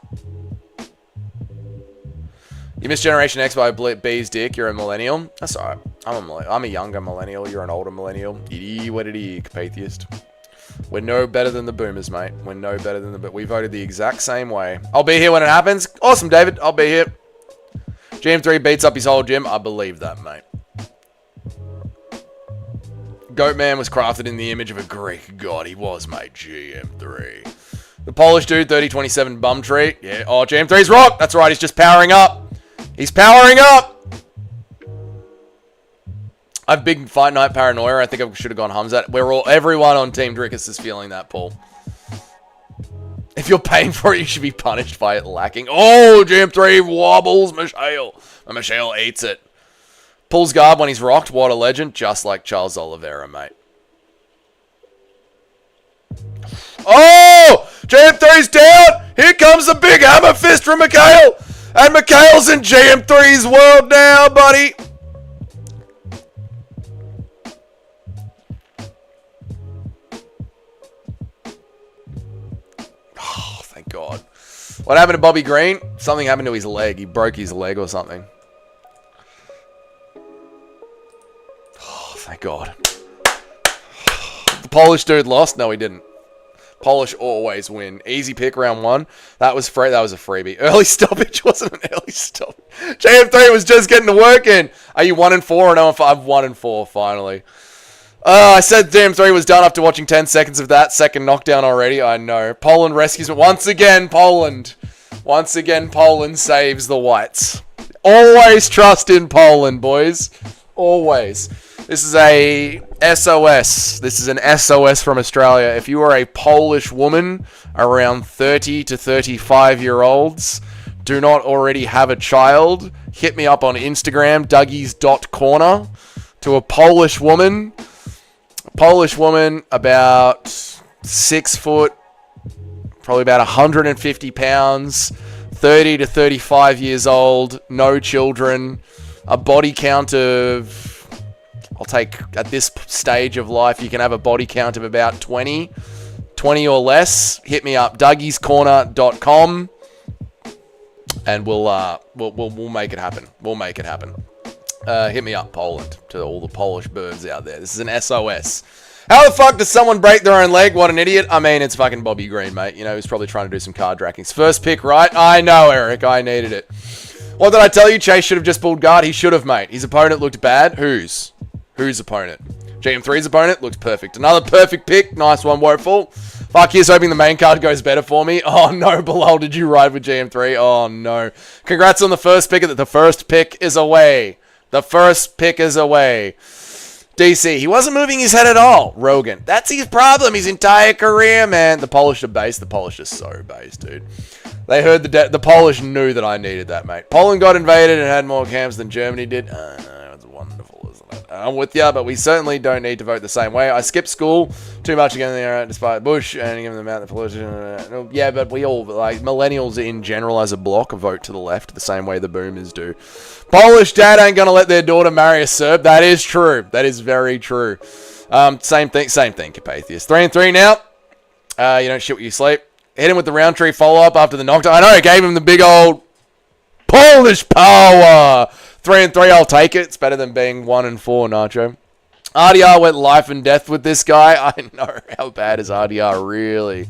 You missed Generation X by B's dick. You're a millennial. That's alright. I'm a younger millennial. You're an older millennial. What it is, Patheist. We're no better than the boomers, mate. We're no better than the... We voted the exact same way. I'll be here when it happens. Awesome, David. I'll be here. GM3 beats up his whole gym. I believe that, mate. Goatman was crafted in the image of a Greek god. He was, mate. GM3. The Polish dude, 3027 bum tree. Yeah. Oh, GM3's rock. That's right. He's just powering up. He's powering up. I have big fight night paranoia. I think I should have gone Humzat. Everyone on Team Drickus is feeling that, Paul. If you're paying for it, you should be punished by it lacking. Oh, GM3 wobbles Michelle. And Michelle eats it. Pulls guard when he's rocked. What a legend. Just like Charles Oliveira, mate. Oh! GM3's down! Here comes the big hammer fist from Mikhail! And Mikhail's in GM3's world now, buddy! Oh, thank God. What happened to Bobby Green? Something happened to his leg. He broke his leg or something. Oh, thank God. The Polish dude lost? No, he didn't. Polish always win. Easy pick round 1. That was free. That was a freebie. Early stoppage wasn't an early stop. JM3 was just getting the work in. Are you 1-4 or no? I'm 1-4 finally. I said JM3 was done after watching 10 seconds of that. Second knockdown already. I know. Poland rescues me. Once again, Poland. Once again, Poland saves the whites. Always trust in Poland, boys. Always. This is a SOS. This is an SOS from Australia. If you are a Polish woman around 30 to 35-year-olds, do not already have a child, hit me up on Instagram, dougies.corner, to a Polish woman. A Polish woman about 6 foot, probably about 150 pounds, 30 to 35 years old, no children, a body count of, I'll take, at this stage of life, you can have a body count of about 20 or less. Hit me up, Dougie'sCorner.com, and we'll make it happen. We'll make it happen. Hit me up, Poland, to all the Polish birds out there. This is an SOS. How the fuck does someone break their own leg? What an idiot. I mean, it's fucking Bobby Green, mate. You know, he's probably trying to do some card draggings. First pick, right? I know, Eric. I needed it. What did I tell you? Chase should have just pulled guard. He should have, mate. His opponent looked bad. Whose opponent? GM3's opponent looked perfect. Another perfect pick. Nice one, Woeful. Fuck, here's hoping the main card goes better for me. Oh, no, Bilal, did you ride with GM3? Oh, no. Congrats on the first pick. The first pick is away. The first pick is away. DC, he wasn't moving his head at all. Rogan, that's his problem his entire career, man. The Polish are base. The Polish are so base, dude. They heard the Polish knew that I needed that, mate. Poland got invaded and had more camps than Germany did. It's wonderful, isn't it? I'm with ya, but we certainly don't need to vote the same way. I skipped school too much again there, despite Bush and giving them out the politician. Yeah, but we all, like, millennials in general as a block, vote to the left the same way the boomers do. Polish dad ain't gonna let their daughter marry a Serb. That is true. That is very true. Same thing, Carpathius. 3-3 now. You don't shit when you sleep. Hit him with the round tree follow-up after the knockdown. I know, it gave him the big old Polish power. 3-3, I'll take it. It's better than being 1-4, Nacho. RDR went life and death with this guy. I know, how bad is RDR really?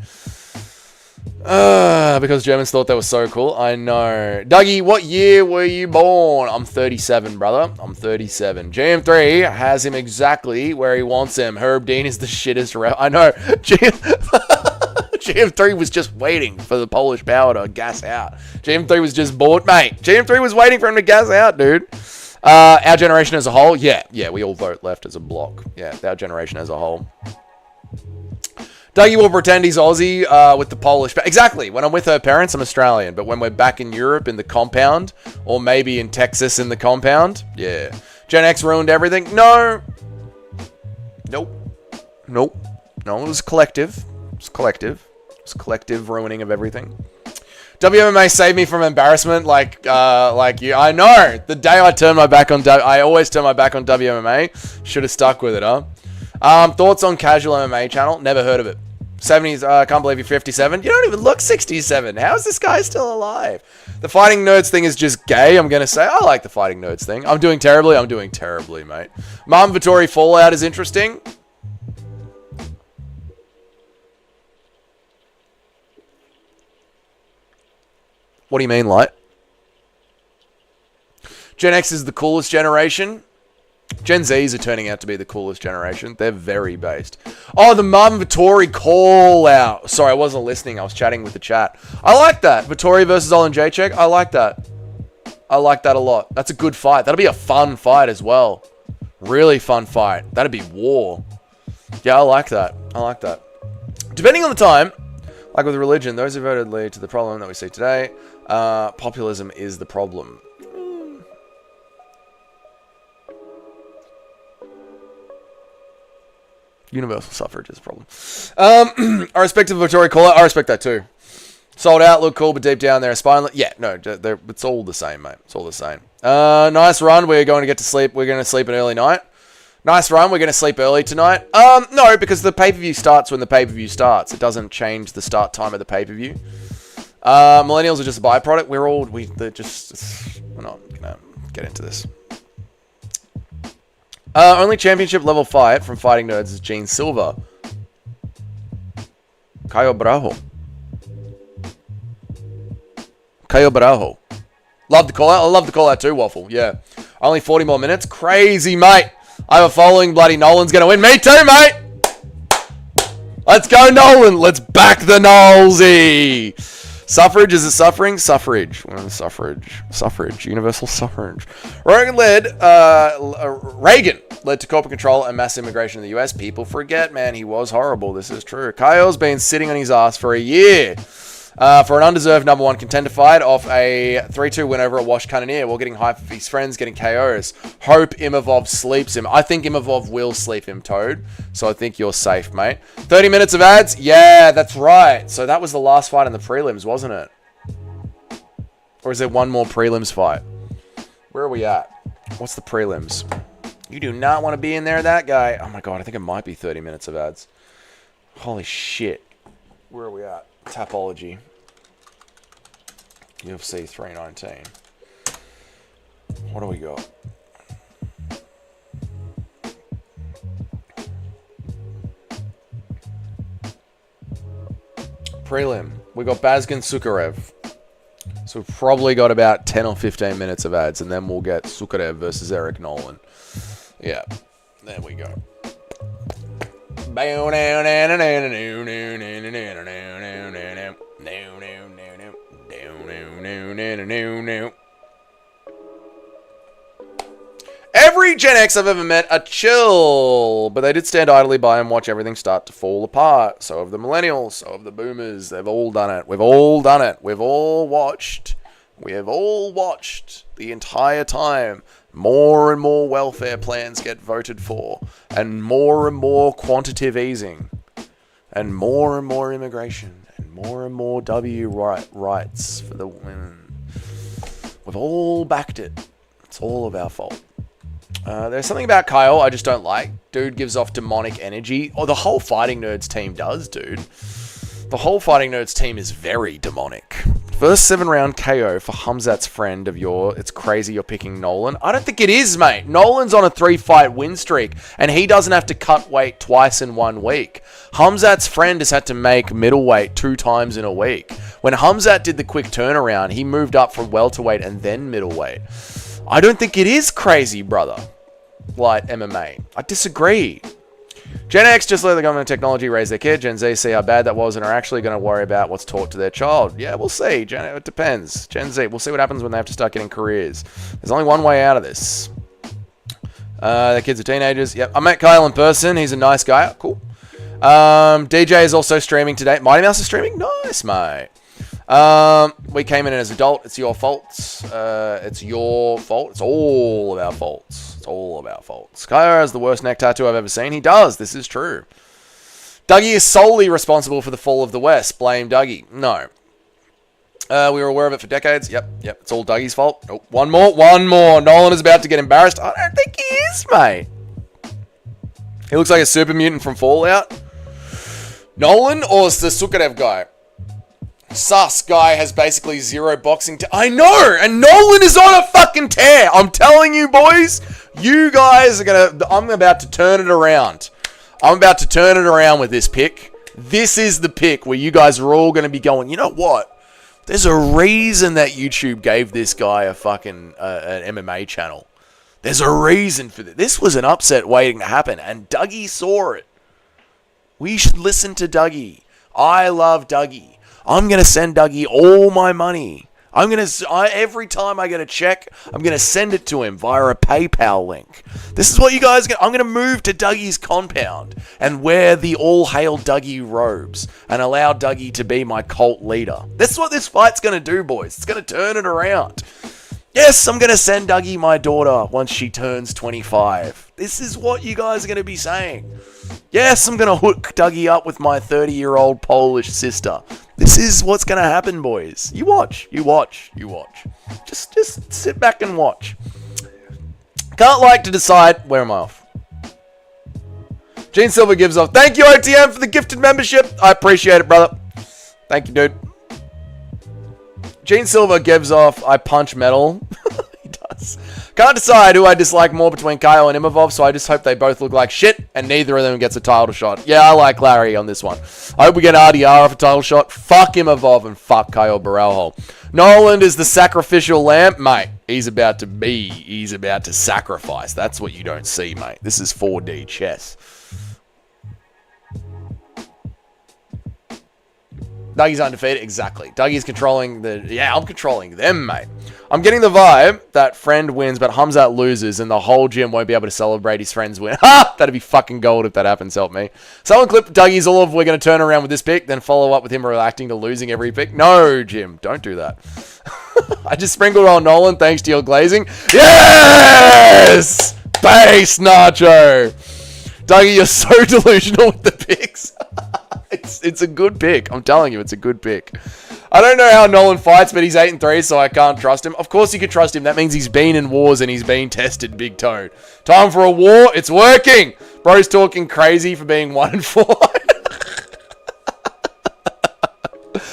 Because Germans thought they were so cool. I know. Dougie, what year were you born? I'm 37, brother. I'm 37. GM3 has him exactly where he wants him. Herb Dean is the shittest rep. I know. GM3 was just waiting for the Polish power to gas out. GM3 was just bored, mate. GM3 was waiting for him to gas out, dude. Our generation as a whole, yeah, we all vote left as a block. Yeah, our generation as a whole. Dougie will pretend he's Aussie with the Polish. Exactly. When I'm with her parents, I'm Australian. But when we're back in Europe in the compound, or maybe in Texas in the compound, yeah. Gen X ruined everything? No. Nope. No, it was collective. It was collective ruining of everything. WMMA saved me from embarrassment like you. I know. The day I turned my back on I always turn my back on WMMA. Should have stuck with it, huh? Thoughts on casual MMA channel? Never heard of it. 70s, can't believe you're 57. You don't even look 67. How is this guy still alive? The fighting nerds thing is just gay, I'm going to say. I like the fighting nerds thing. I'm doing terribly, mate. Mom Vittori Fallout is interesting. What do you mean, light? Gen X is the coolest generation. Gen Zs are turning out to be the coolest generation. They're very based. Oh, the Marvin Vittori call out. Sorry, I wasn't listening. I was chatting with the chat. I like that. Vittori versus Olin Jacek. I like that. I like that a lot. That's a good fight. That'll be a fun fight as well. Really fun fight. That'd be war. Yeah, I like that. I like that. Depending on the time, like with religion, those who voted lead to the problem that we see today. Populism is the problem. Universal suffrage is a problem. I respect the Vittori call out. I respect that too. Sold out, look cool, but deep down they're spineless. Yeah, no, it's all the same, mate. It's all the same. Nice run. We're going to get to sleep. We're going to sleep an early night. Nice run. We're going to sleep early tonight. No, because the pay-per-view starts when the pay-per-view starts. It doesn't change the start time of the pay-per-view. Millennials are just a byproduct. We're not going to get into this. Only championship level fight from Fighting Nerds is Gene Silver. Caio Bravo. Love the call out. I love the call out too, Waffle. Yeah. Only 40 more minutes. Crazy, mate. I have a following. Bloody Nolan's going to win. Me too, mate. Let's go, Nolan. Let's back the Nolsy. Suffrage, is it suffering? Suffrage. What is suffrage? Suffrage. Universal suffrage. Reagan led to corporate control and mass immigration in the US. People forget, man. He was horrible. This is true. Kyle's been sitting on his ass for a year. For an undeserved number one contender fight off a 3-2 win over a Wash Cannoneer while getting hype for his friends, getting KOs. Hope Imavov sleeps him. I think Imavov will sleep him, Toad. So I think you're safe, mate. 30 minutes of ads? Yeah, that's right. So that was the last fight in the prelims, wasn't it? Or is there one more prelims fight? Where are we at? What's the prelims? You do not want to be in there, that guy. Oh my god, I think it might be 30 minutes of ads. Holy shit. Where are we at? Tapology. UFC 319. What do we got? Prelim. We got Bazgan Sukarev. So we've probably got about 10 or 15 minutes of ads, and then we'll get Sukarev versus Eric Nolan. Yeah. There we go. Every Gen X I've ever met are chill, but they did stand idly by and watch everything start to fall apart. So have the millennials, so have the boomers. They've all done it. We've all done it. We've all watched. We have all watched the entire time. More and more welfare plans get voted for, and more quantitative easing, and more immigration, and more W rights for the women. We've all backed it. It's all of our fault. There's something about Kyle I just don't like. Dude gives off demonic energy. Oh, the whole Fighting Nerds team does, dude. The whole Fighting Nerds team is very demonic. First 7-round KO for Hamzat's friend of yours. It's crazy you're picking Nolan. I don't think it is, mate. Nolan's on a 3-fight win streak, and he doesn't have to cut weight twice in 1 week. Hamzat's friend has had to make middleweight 2 times in a week. When Hamzat did the quick turnaround, he moved up from welterweight and then middleweight. I don't think it is crazy, brother. Like MMA. I disagree. Gen X just let the government and technology raise their kid. Gen Z see how bad that was and are actually going to worry about what's taught to their child. Yeah, we'll see. It depends. Gen Z, we'll see what happens when they have to start getting careers. There's only one way out of this. The kids are teenagers. Yep, I met Kyle in person. He's a nice guy. Cool. DJ is also streaming today. Mighty Mouse is streaming? Nice, mate. We came in as adult. It's your fault. It's your fault. It's all of our faults. It's all of our faults. Kyle has the worst neck tattoo I've ever seen. He does. This is true. Dougie is solely responsible for the fall of the West. Blame Dougie. No. We were aware of it for decades. Yep. It's all Dougie's fault. Oh, one more. Nolan is about to get embarrassed. I don't think he is, mate. He looks like a super mutant from Fallout. Nolan or the Sukarev guy? Sus guy has basically zero boxing. I know, and Nolan is on a fucking tear. I'm telling you, boys. You guys are gonna. I'm about to turn it around. I'm about to turn it around with this pick. This is the pick where you guys are all gonna be going. You know what? There's a reason that YouTube gave this guy a fucking an MMA channel. There's a reason for this. This was an upset waiting to happen, and Dougie saw it. We should listen to Dougie. I love Dougie. I'm going to send Dougie all my money. Every time I get a check, I'm going to send it to him via a PayPal link. This is what you guys get. I'm going to move to Dougie's compound and wear the all hail Dougie robes and allow Dougie to be my cult leader. This is what this fight's going to do, boys. It's going to turn it around. Yes, I'm going to send Dougie my daughter once she turns 25. This is what you guys are going to be saying. Yes, I'm going to hook Dougie up with my 30-year-old Polish sister. This is what's going to happen, boys. You watch. Just sit back and watch. Can't like to decide. Where am I off? Gene Silver gives off. Thank you, OTM, for the gifted membership. I appreciate it, brother. Thank you, dude. Gene Silver gives off. I punch metal. He does. Can't decide who I dislike more between Kyle and Imavov, so I just hope they both look like shit and neither of them gets a title shot. Yeah, I like Larry on this one. I hope we get RDR off a title shot. Fuck Imavov and fuck Kyle Baralho. Noland is the sacrificial lamb. Mate, he's about to sacrifice. That's what you don't see, mate. This is 4D chess. Dougie's undefeated. Exactly. Dougie's controlling the... Yeah, I'm controlling them, mate. I'm getting the vibe that friend wins, but Hamzat loses, and the whole gym won't be able to celebrate his friend's win. Ha! That'd be fucking gold if that happens, help me. Someone clip Dougie's all of we're going to turn around with this pick, then follow up with him reacting to losing every pick. No, Jim. Don't do that. I just sprinkled on Nolan thanks to your glazing. Yes! Base Nacho! Dougie, you're so delusional with the picks. It's a good pick. I'm telling you, it's a good pick. I don't know how Nolan fights, but he's 8-3, so I can't trust him. Of course you can trust him. That means he's been in wars and he's been tested, Big Toad. Time for a war. It's working. Bro's talking crazy for being 1-4.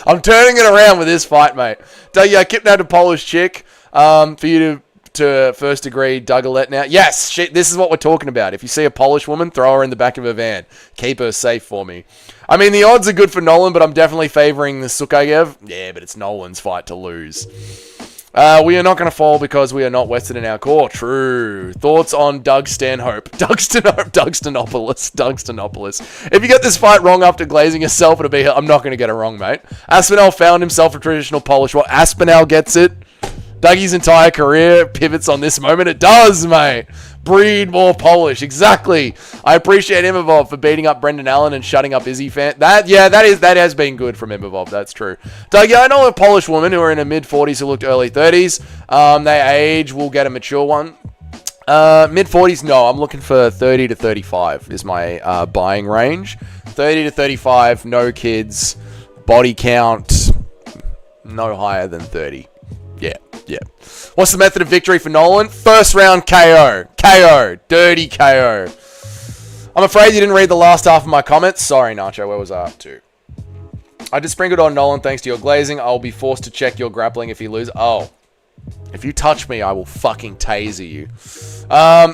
I'm turning it around with this fight, mate. Dougie, I kidnapped a Polish chick for you to first degree Dougalet now. Yes, shit, this is what we're talking about. If you see a Polish woman, throw her in the back of a van. Keep her safe for me. I mean, the odds are good for Nolan, but I'm definitely favoring the Chimaev. Yeah, but it's Nolan's fight to lose. We are not going to fall because we are not Western in our core. True. Thoughts on Doug Stanhope? Doug Stanopoulos. If you get this fight wrong after glazing yourself, it'll be... I'm not going to get it wrong, mate. Aspinall found himself a traditional Polish. Well, Aspinall gets it. Dougie's entire career pivots on this moment. It does, mate. Breed more Polish. Exactly. I appreciate Imavov for beating up Brendan Allen and shutting up Izzy fan. That has been good from Imavov. That's true. Dougie, I know a Polish woman who are in her mid-40s who looked early 30s. They age. We'll get a mature one. Mid-40s, no. I'm looking for 30 to 35 is my buying range. 30 to 35, no kids. Body count, no higher than 30. Yeah. What's the method of victory for Nolan? First round KO. KO. Dirty KO. I'm afraid you didn't read the last half of my comments. Sorry, Nacho. Where was I up to? I just sprinkled on Nolan thanks to your glazing. I'll be forced to check your grappling if you lose. Oh. If you touch me, I will fucking taser you.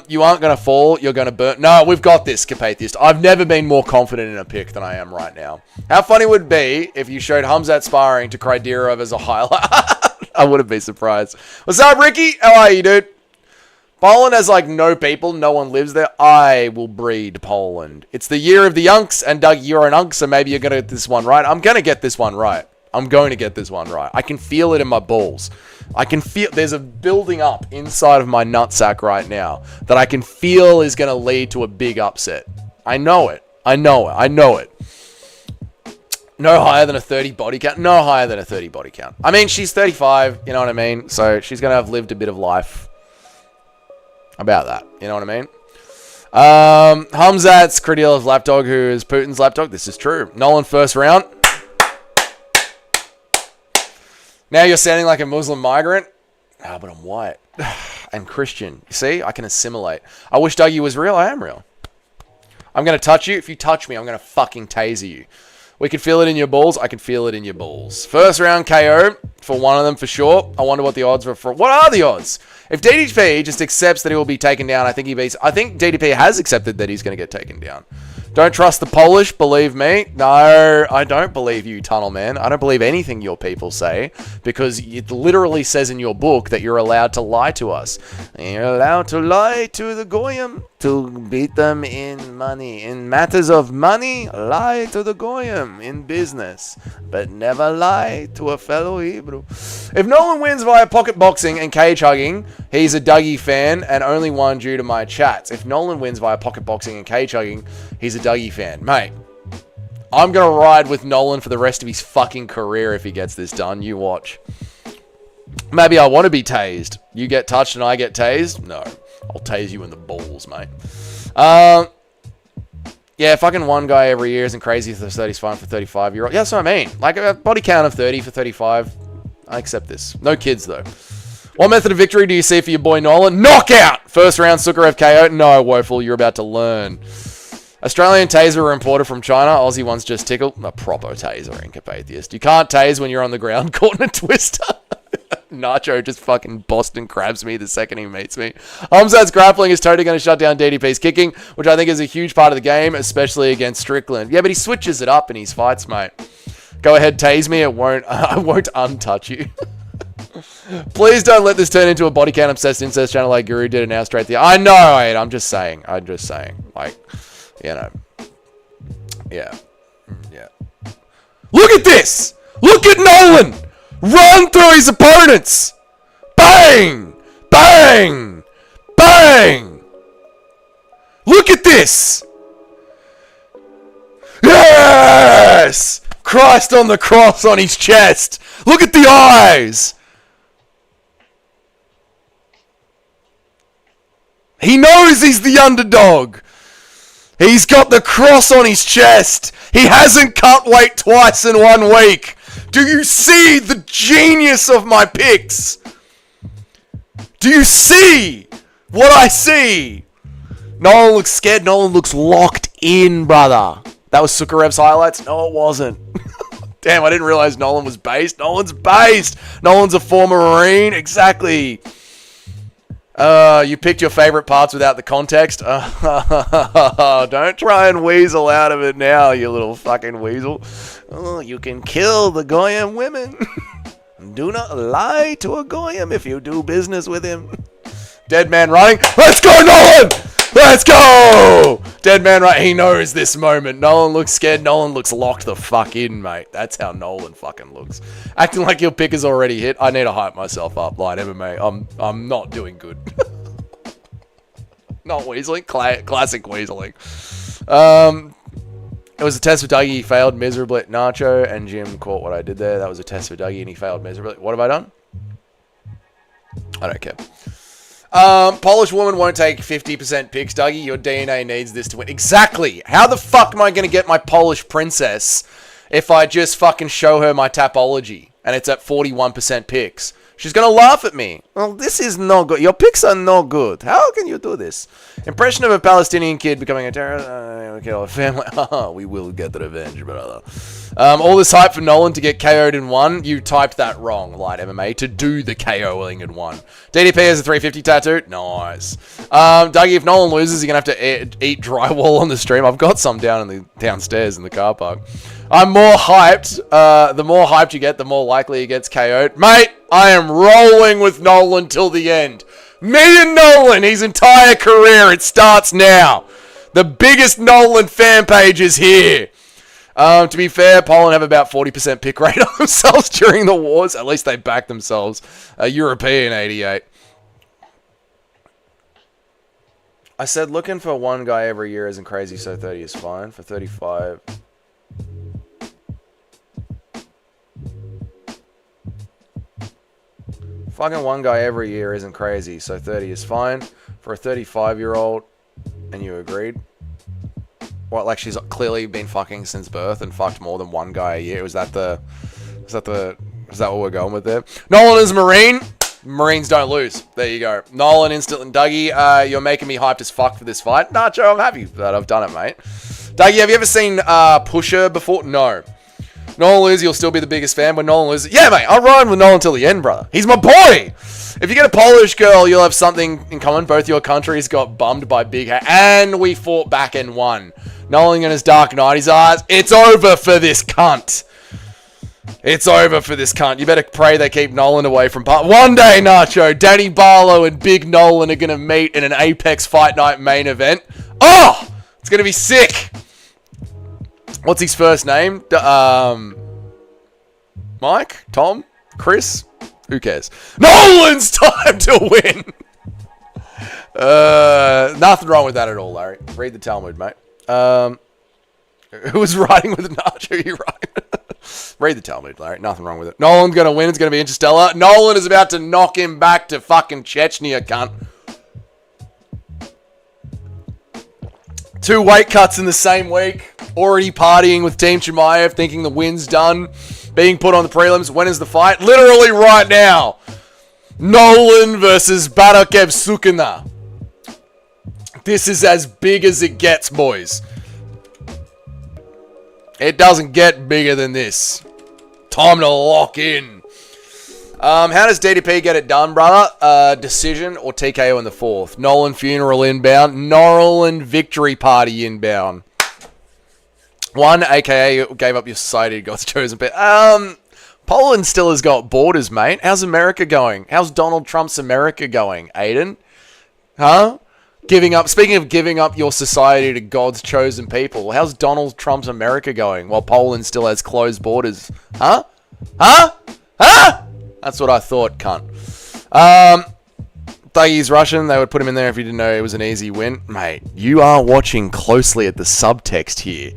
You aren't going to fall. You're going to burn. No, we've got this, Capatheist. I've never been more confident in a pick than I am right now. How funny would it be if you showed Hamzat sparring to Krydirov as a highlight? I wouldn't be surprised. What's up, Ricky? How are you, dude? Poland has, like, no people. No one lives there. I will breed Poland. It's the year of the Unks, and Doug, you're an Unk, so maybe you're going to get this one right. I'm going to get this one right. I'm going to get this one right. I can feel it in my balls. I can feel... There's a building up inside of my nutsack right now that I can feel is going to lead to a big upset. I know it. I know it. No higher than a 30 body count. No higher than a 30 body count. I mean, she's 35, you know what I mean? So she's going to have lived a bit of life about that. You know what I mean? Hamzat's Krydilov's lapdog, who is Putin's lapdog. This is true. Nolan first round. Now you're sounding like a Muslim migrant. Ah, but I'm white. And Christian. You see? I can assimilate. I wish Dougie was real. I am real. I'm going to touch you. If you touch me, I'm going to fucking taser you. We can feel it in your balls. I can feel it in your balls. First round KO for one of them for sure. I wonder what the odds were for. What are the odds? If DDP just accepts that he will be taken down, I think DDP has accepted that he's going to get taken down. Don't trust the Polish, believe me. No, I don't believe you, Tunnel Man. I don't believe anything your people say, because it literally says in your book that you're allowed to lie to us. You're allowed to lie to the Goyim, to beat them in money. In matters of money, lie to the Goyim in business, but never lie to a fellow Hebrew. If Nolan wins via pocket boxing and cage hugging, he's a Dougie fan, and only one due to my chats. If Nolan wins via pocket boxing and cage hugging, he's a Dougie fan. Mate, I'm going to ride with Nolan for the rest of his fucking career if he gets this done. You watch. Maybe I want to be tased. You get touched and I get tased? No. I'll tase you in the balls, mate. Yeah, fucking one guy every year isn't crazy for 30's fine for 35-year-old. Yeah, that's what I mean. Like a body count of 30 for 35. I accept this. No kids, though. What method of victory do you see for your boy Nolan? Knockout! First round, Sukarev KO. No, Woeful, you're about to learn. Australian taser were imported from China. Aussie ones just tickle. A proper taser, Incapatheist. You can't tase when you're on the ground caught in a twister. Nacho just fucking Boston crabs me the second he meets me. Hamzat's grappling is totally going to shut down DDP's kicking, which I think is a huge part of the game, especially against Strickland. Yeah, but he switches it up in his fights, mate. Go ahead, tase me. I won't untouch you. Please don't let this turn into a body count obsessed incest channel like Guru did and now straight there. I know, I'm just saying. Like, you know. Yeah. Look at this! Look at Nolan! Run through his opponents! Bang! Bang! Bang! Look at this! Yes! Christ on the cross on his chest! Look at the eyes! He knows he's the underdog! He's got the cross on his chest! He hasn't cut weight twice in 1 week! Do you see the genius of my picks? Do you see what I see? Nolan looks scared. Nolan looks locked in, brother. That was Sukarev's highlights? No, it wasn't. Damn, I didn't realize Nolan was based. Nolan's based. Nolan's a former Marine. Exactly. You picked your favorite parts without the context. Don't try and weasel out of it now, you little fucking weasel. Oh, you can kill the Goyim women. Do not lie to a Goyim if you do business with him. Dead man running. Let's go, Nolan! Let's go! Dead man running. He knows this moment. Nolan looks scared. Nolan looks locked the fuck in, mate. That's how Nolan fucking looks. Acting like your pick is already hit. I need to hype myself up. Light MMA. I'm not doing good. Not weaseling. Classic weaseling. It was a test for Dougie. He failed miserably. Nacho and Jim caught what I did there. That was a test for Dougie and he failed miserably. What have I done? I don't care. Polish woman won't take 50% picks, Dougie. Your DNA needs this to win. Exactly. How the fuck am I going to get my Polish princess if I just fucking show her my Tapology and it's at 41% picks? She's going to laugh at me. Well, this is no good. Your picks are no good. How can you do this? Impression of a Palestinian kid becoming a terrorist. Kill a family. We will get the revenge, brother. All this hype for Nolan to get KO'd in one. You typed that wrong, Light MMA, to do the KOing in one. DDP has a 350 tattoo. Nice. Dougie, if Nolan loses, you're going to have to eat drywall on the stream. I've got some downstairs in the car park. I'm more hyped. The more hyped you get, the more likely he gets KO'd. Mate, I am rolling with Nolan till the end. Me and Nolan, his entire career, it starts now. The biggest Nolan fan page is here. To be fair, Poland have about 40% pick rate on themselves during the wars. At least they back themselves. European 88. I said looking for one guy every year isn't crazy, so 30 is fine. For 35... Fucking one guy every year isn't crazy, so 30 is fine. For a 35-year-old, and you agreed? What, like she's clearly been fucking since birth and fucked more than one guy a year? Is that what we're going with there? Nolan is a Marine. Marines don't lose. There you go. Nolan, instant, and Dougie, you're making me hyped as fuck for this fight. Nacho, I'm happy that I've done it, mate. Dougie, have you ever seen Pusher before? No. Nolan loses, you'll still be the biggest fan. When Nolan loses, yeah, mate, I'll ride with Nolan till the end, brother. He's my boy. If you get a Polish girl, you'll have something in common. Both your countries got bummed by Big Hat, and we fought back and won. Nolan and his Dark Knight, his eyes. It's over for this cunt. It's over for this cunt. You better pray they keep Nolan away from one day, Nacho. Danny Barlow and Big Nolan are going to meet in an Apex Fight Night main event. Oh, it's going to be sick. What's his first name? Mike? Tom? Chris? Who cares? Nolan's time to win! Nothing wrong with that at all, Larry. Read the Talmud, mate. Who was riding with Nacho? You right? Read the Talmud, Larry. Nothing wrong with it. Nolan's going to win. It's going to be interstellar. Nolan is about to knock him back to fucking Chechnya, cunt. 2 weight cuts in the same week. Already partying with Team Chimaev, thinking the win's done. Being put on the prelims. When is the fight? Literally right now. Nolan versus Barakev Sukina. This is as big as it gets, boys. It doesn't get bigger than this. Time to lock in. How does DDP get it done, brother? Decision or TKO in the 4th? Nolan funeral inbound. Nolan victory party inbound. 1, aka gave up your society, God's chosen pet. Poland still has got borders, mate. How's America going? How's Donald Trump's America going, Aiden? Huh? Speaking of giving up your society to God's chosen people, how's Donald Trump's America going while Poland still has closed borders? Huh? Huh? Huh? That's what I thought, cunt. Dougie's Russian. They would put him in there if you didn't know it was an easy win. Mate, you are watching closely at the subtext here.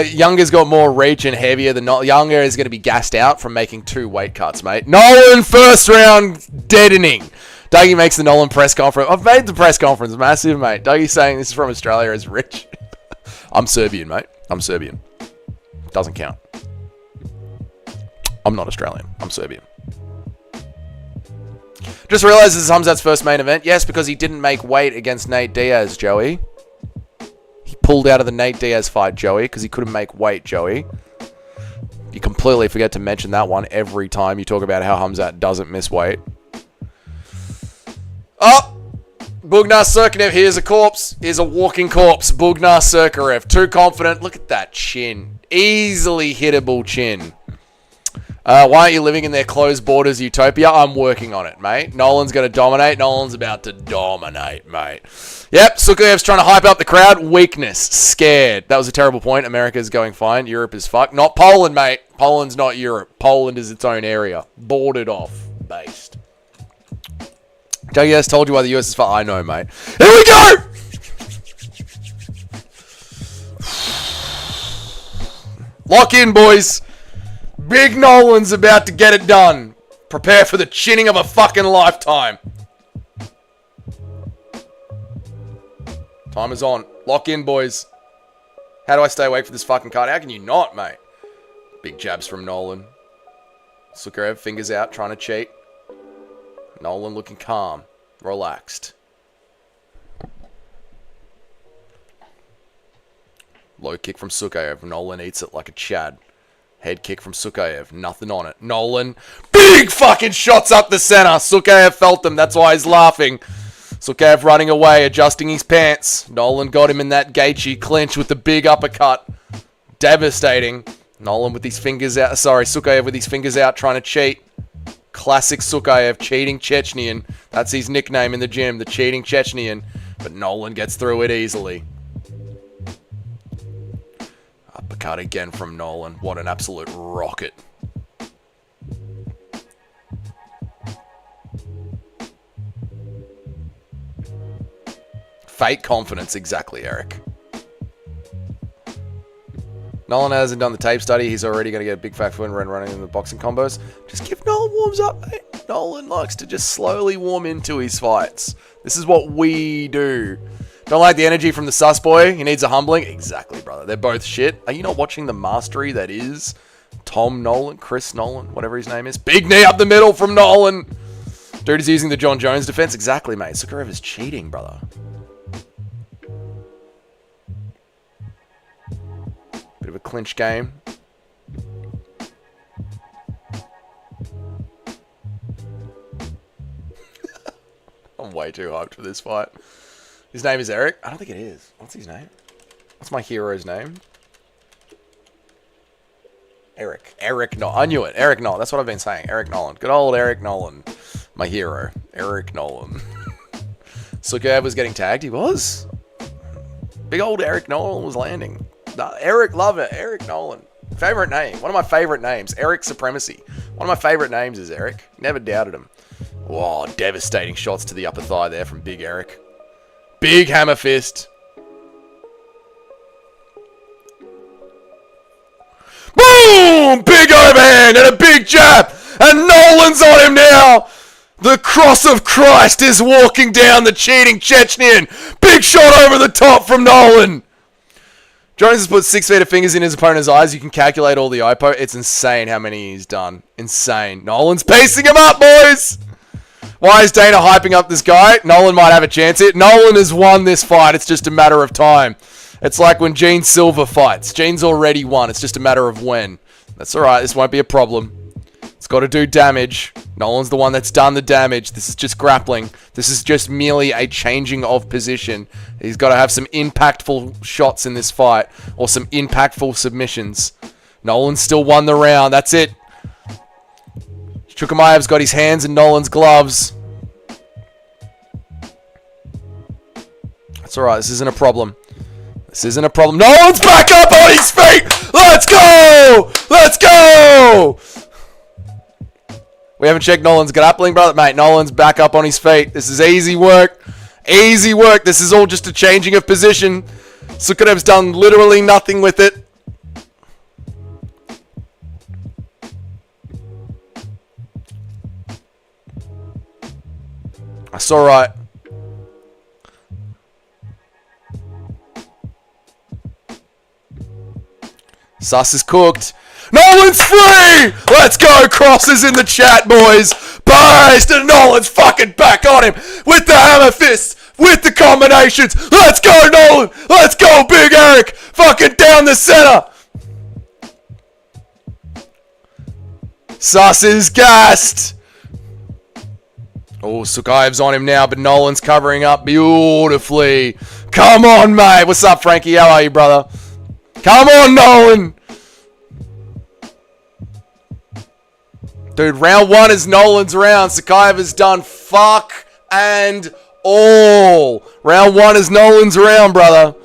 Younger's got more reach and heavier than not. Younger is going to be gassed out from making 2 weight cuts, mate. Nolan first round deadening. Dougie makes the Nolan press conference. I've made the press conference massive, mate. Dougie's saying this is from Australia is rich. I'm Serbian, mate. I'm Serbian. Doesn't count. I'm not Australian. I'm Serbian. Just realized this is Khamzat's first main event. Yes, because he didn't make weight against Nate Diaz, Joey. He pulled out of the Nate Diaz fight, Joey, because he couldn't make weight, Joey. You completely forget to mention that one every time you talk about how Khamzat doesn't miss weight. Oh! Bugnar Serkarev, here's a corpse. Here's a walking corpse. Bugnar Serkarev. Too confident. Look at that chin. Easily hittable chin. Why aren't you living in their closed borders utopia? I'm working on it, mate. Nolan's going to dominate. Nolan's about to dominate, mate. Yep, Sukayev's trying to hype up the crowd. Weakness. Scared. That was a terrible point. America's going fine. Europe is fucked. Not Poland, mate. Poland's not Europe. Poland is its own area. Bordered off. Based. Dougie has told you why the US is fucked. I know, mate. Here we go! Lock in, boys. Big Nolan's about to get it done. Prepare for the chinning of a fucking lifetime. Time is on. Lock in, boys. How do I stay awake for this fucking card? How can you not, mate? Big jabs from Nolan. Sukarev, fingers out, trying to cheat. Nolan looking calm. Relaxed. Low kick from Sukayev. Nolan eats it like a Chad. Head kick from Sukayev. Nothing on it. Nolan. Big fucking shots up the center. Sukayev felt them. That's why he's laughing. Sukayev running away, adjusting his pants. Nolan got him in that Gaethje clinch with the big uppercut. Devastating. Nolan with his fingers out. Sorry, Sukayev with his fingers out trying to cheat. Classic Sukayev. Cheating Chechnyan. That's his nickname in the gym. The cheating Chechnyan. But Nolan gets through it easily. Uppercut again from Nolan. What an absolute rocket. Fake confidence, exactly, Eric. Nolan hasn't done the tape study. He's already going to get a big fat win running in the boxing combos. Just give Nolan warms up, mate. Nolan likes to just slowly warm into his fights. This is what we do. Don't like the energy from the sus boy. He needs a humbling. Exactly, brother. They're both shit. Are you not watching the mastery that is Tom Nolan, Chris Nolan, whatever his name is? Big knee up the middle from Nolan. Dude is using the John Jones defense. Exactly, mate. Sukarev is cheating, brother. Bit of a clinch game. I'm way too hyped for this fight. His name is Eric? I don't think it is. What's his name? What's my hero's name? Eric. Eric Nolan. I knew it. Eric Nolan. That's what I've been saying. Eric Nolan. Good old Eric Nolan. My hero. Eric Nolan. Sukayev was getting tagged. He was. Big old Eric Nolan was landing. Eric, love it. Eric Nolan. Favorite name. One of my favorite names. Eric Supremacy. One of my favorite names is Eric. Never doubted him. Whoa, devastating shots to the upper thigh there from Big Eric. Big hammer fist. Boom! Big overhand and a big jab. And Nolan's on him now. The cross of Christ is walking down the cheating Chechnyan. Big shot over the top from Nolan. Jones has put 6 feet of fingers in his opponent's eyes. You can calculate all the IPO. It's insane how many he's done. Insane. Nolan's pacing him up, boys. Why is Dana hyping up this guy? Nolan might have a chance here. Nolan has won this fight. It's just a matter of time. It's like when Gene Silver fights. Gene's already won. It's just a matter of when. That's alright. This won't be a problem. It's got to do damage. Nolan's the one that's done the damage. This is just grappling. This is just merely a changing of position. He's got to have some impactful shots in this fight. Or some impactful submissions. Nolan still won the round. That's it. Chimaev's got his hands in Nolan's gloves. That's alright. This isn't a problem. This isn't a problem. Nolan's back up on his feet. Let's go. Let's go. We haven't checked Nolan's grappling, brother. Mate, Nolan's back up on his feet. This is easy work. Easy work. This is all just a changing of position. Sukarev's done literally nothing with it. That's alright. Sus is cooked. Nolan's free! Let's go! Crosses in the chat, boys! Burst! And Nolan's fucking back on him with the hammer fist, with the combinations. Let's go, Nolan! Let's go, Big Eric! Fucking down the center! Sus is gassed! Oh, Chimaev's on him now, but Nolan's covering up beautifully. Come on, mate! What's up, Frankie? How are you, brother? Come on, Nolan! Dude, round 1 is Nolan's round. Chimaev has done fuck and all. Round 1 is Nolan's round, brother.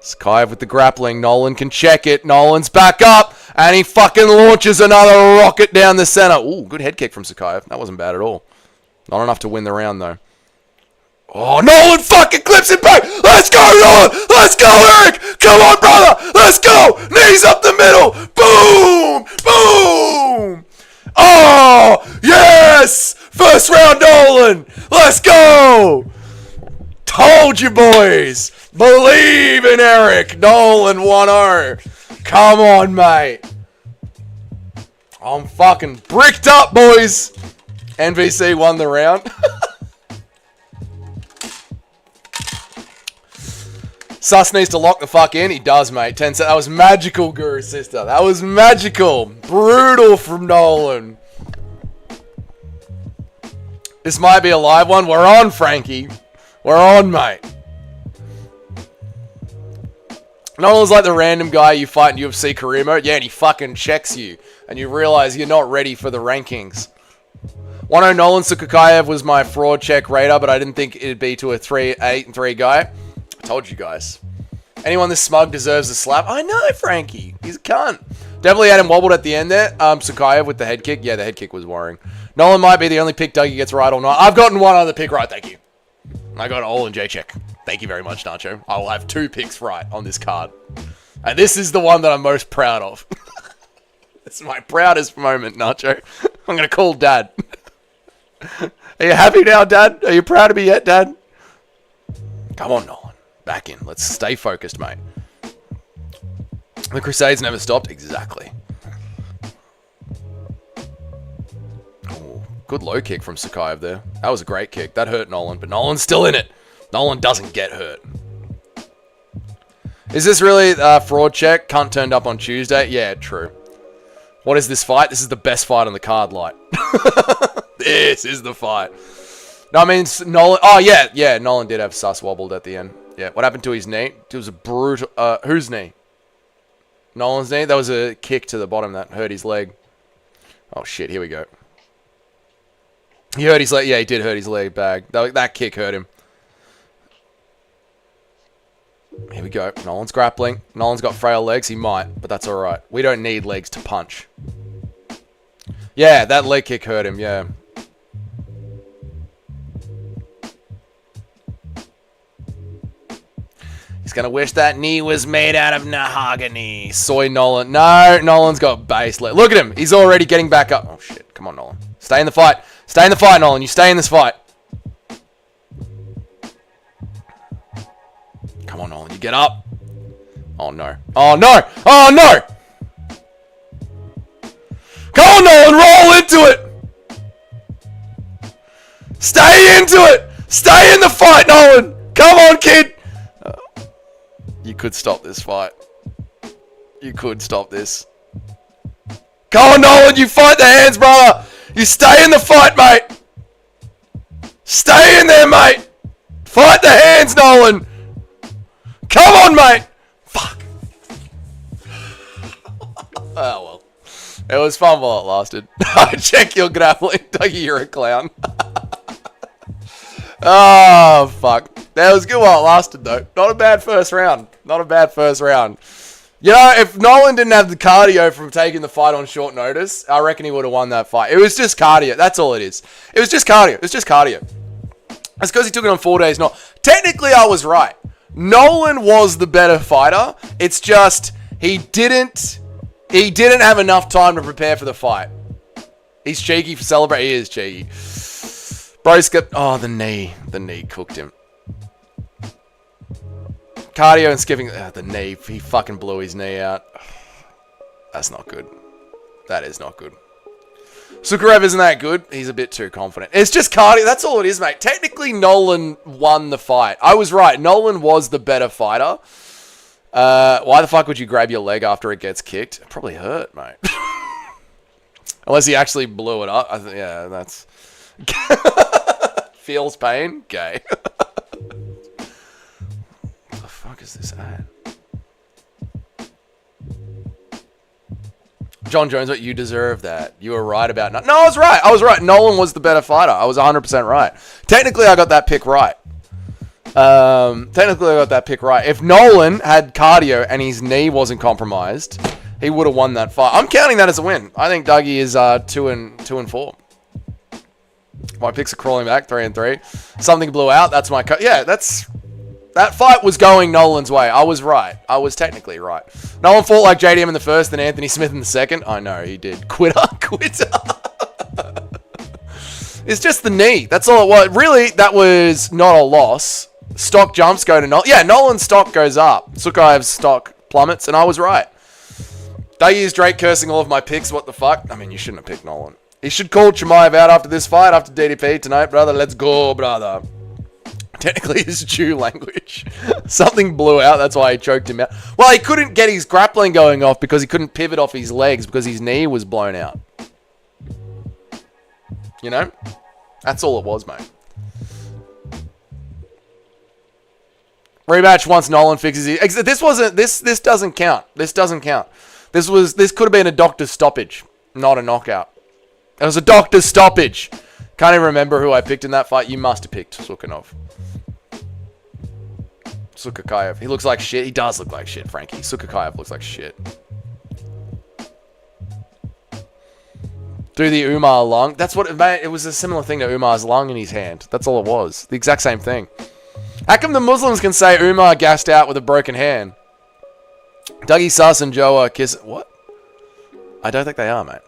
Chimaev with the grappling. Nolan can check it. Nolan's back up. And he fucking launches another rocket down the center. Ooh, good head kick from Chimaev. That wasn't bad at all. Not enough to win the round, though. Oh, Nolan fucking clips it back. Let's go, Nolan. Let's go, Eric. Come on, brother. Let's go. Knees up the middle. Boom. Boom. Oh, yes. First round, Nolan. Let's go. Told you, boys. Believe in Eric. Nolan 1-0. Come on, mate. I'm fucking bricked up, boys. NVC won the round. Sus needs to lock the fuck in. He does, mate. 10 cents. That was magical, Guru Sister. That was magical. Brutal from Nolan. This might be a live one. We're on, Frankie. We're on, mate. Nolan's like the random guy you fight in UFC career mode. Yeah, and he fucking checks you. And you realize you're not ready for the rankings. 1-0 Nolan Chimaev was my fraud check radar, but I didn't think it'd be to a 8-3 guy. I told you guys. Anyone this smug deserves a slap. I know, Frankie. He's a cunt. Definitely had him wobbled at the end there. Chimaev with the head kick. Yeah, the head kick was worrying. Nolan might be the only pick Dougie gets right or not. I've gotten one other pick right, thank you. I got all in J-check. Thank you very much, Nacho. I will have 2 picks right on this card. And this is the one that I'm most proud of. It's my proudest moment, Nacho. I'm going to call Dad. Are you happy now, Dad? Are you proud of me yet, Dad? Come on, Nolan. Back in. Let's stay focused, mate. The Crusades never stopped. Exactly. Oh, good low kick from Chimaev there. That was a great kick. That hurt Nolan, but Nolan's still in it. Nolan doesn't get hurt. Is this really fraud check? Cunt turned up on Tuesday? Yeah, true. What is this fight? This is the best fight on the card, light. This is the fight. No, I mean, Nolan... Oh, yeah, Nolan did have Sus wobbled at the end. Yeah, what happened to his knee? It was a brutal... whose knee? Nolan's knee? That was a kick to the bottom that hurt his leg. Oh, shit, here we go. He hurt his leg. Yeah, he did hurt his leg bag. That kick hurt him. Here we go. Nolan's grappling. Nolan's got frail legs. He might, but that's alright. We don't need legs to punch. Yeah, that leg kick hurt him, yeah. He's going to wish that knee was made out of mahogany. Soy Nolan. No, Nolan's got base leg. Look at him. He's already getting back up. Oh, shit. Come on, Nolan. Stay in the fight. Stay in the fight, Nolan. You stay in this fight. Come on, Nolan. You get up. Oh, no. Oh, no. Oh, no. Come on, Nolan. Roll into it. Stay into it. Stay in the fight, Nolan. Come on, kid. You could stop this fight. You could stop this. Come on, Nolan. You fight the hands, brother. You stay in the fight, mate. Stay in there, mate. Fight the hands, Nolan. Come on, mate. Fuck. Oh, well. It was fun while it lasted. Check your grappling. Dougie, you're a clown. Oh, fuck. That was good while it lasted, though. Not a bad first round. Not a bad first round. You know, if Nolan didn't have the cardio from taking the fight on short notice, I reckon he would have won that fight. It was just cardio. That's all it is. It was just cardio. It was just cardio. That's because he took it on 4 days. Not technically, I was right. Nolan was the better fighter. It's just he didn't have enough time to prepare for the fight. He's cheeky for celebrating. He is cheeky. Bro's got... Oh, the knee. The knee cooked him. cardio and skipping the knee. He fucking blew his knee out. That's not good. That is not good. Sukarev isn't that good. He's a bit too confident. It's just cardio. That's all it is, mate. Technically, Nolan won the fight. I was right. Nolan was the better fighter. Why the fuck would you grab your leg after it gets kicked? It probably hurt, mate. Unless he actually blew it up. Yeah, that's... Feels pain? Gay. What the fuck is this ad? John Jones, what you deserve that. You were right about... No, I was right. I was right. Nolan was the better fighter. I was 100% right. Technically, I got that pick right. If Nolan had cardio and his knee wasn't compromised, he would have won that fight. I'm counting that as a win. I think Dougie is 2-4. My picks are crawling back 3-3. Something blew out. That's my yeah. That fight was going Nolan's way. I was right. I was technically right. Nolan fought like JDM in the first, then Anthony Smith in the second. I know he did. Quitter. It's just the knee. That's all it was. Really, that was not a loss. Stock jumps go to Nolan. Yeah, Nolan's stock goes up. Sukaev's stock plummets, and I was right. Dougie Drake cursing all of my picks. What the fuck? I mean, you shouldn't have picked Nolan. He should call Chimaev out after this fight, after DDP tonight, brother. Let's go, brother. Technically, it's Jew language. Something blew out. That's why he choked him out. Well, he couldn't get his grappling going off because he couldn't pivot off his legs because his knee was blown out. You know? That's all it was, mate. Rematch once Nolan fixes it. This wasn't... This doesn't count. This doesn't count. This could have been a doctor's stoppage, not a knockout. It was a doctor's stoppage. Can't even remember who I picked in that fight. You must have picked Sukanov. Sukakayev. He looks like shit. He does look like shit, Frankie. Sukakayev looks like shit. Do the Umar lung. That's what... Man, it was a similar thing to Umar's lung in his hand. That's all it was. The exact same thing. How come the Muslims can say Umar gassed out with a broken hand? Dougie Sus and Joe are kissing... What? I don't think they are, mate.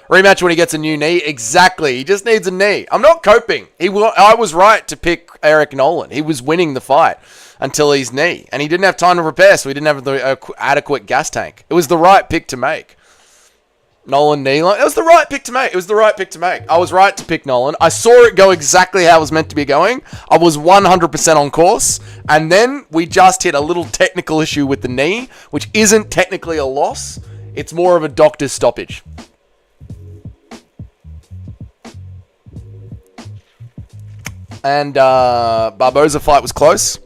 Rematch when he gets a new knee. Exactly. He just needs a knee. I'm not coping. I was right to pick Eric Nolan. He was winning the fight until his knee. And he didn't have time to prepare, so he didn't have the adequate gas tank. It was the right pick to make. Nolan knee line. It was the right pick to make. It was the right pick to make. I was right to pick Nolan. I saw it go exactly how it was meant to be going. I was 100% on course. And then we just hit a little technical issue with the knee, which isn't technically a loss. It's more of a doctor's stoppage. And Barboza fight was close.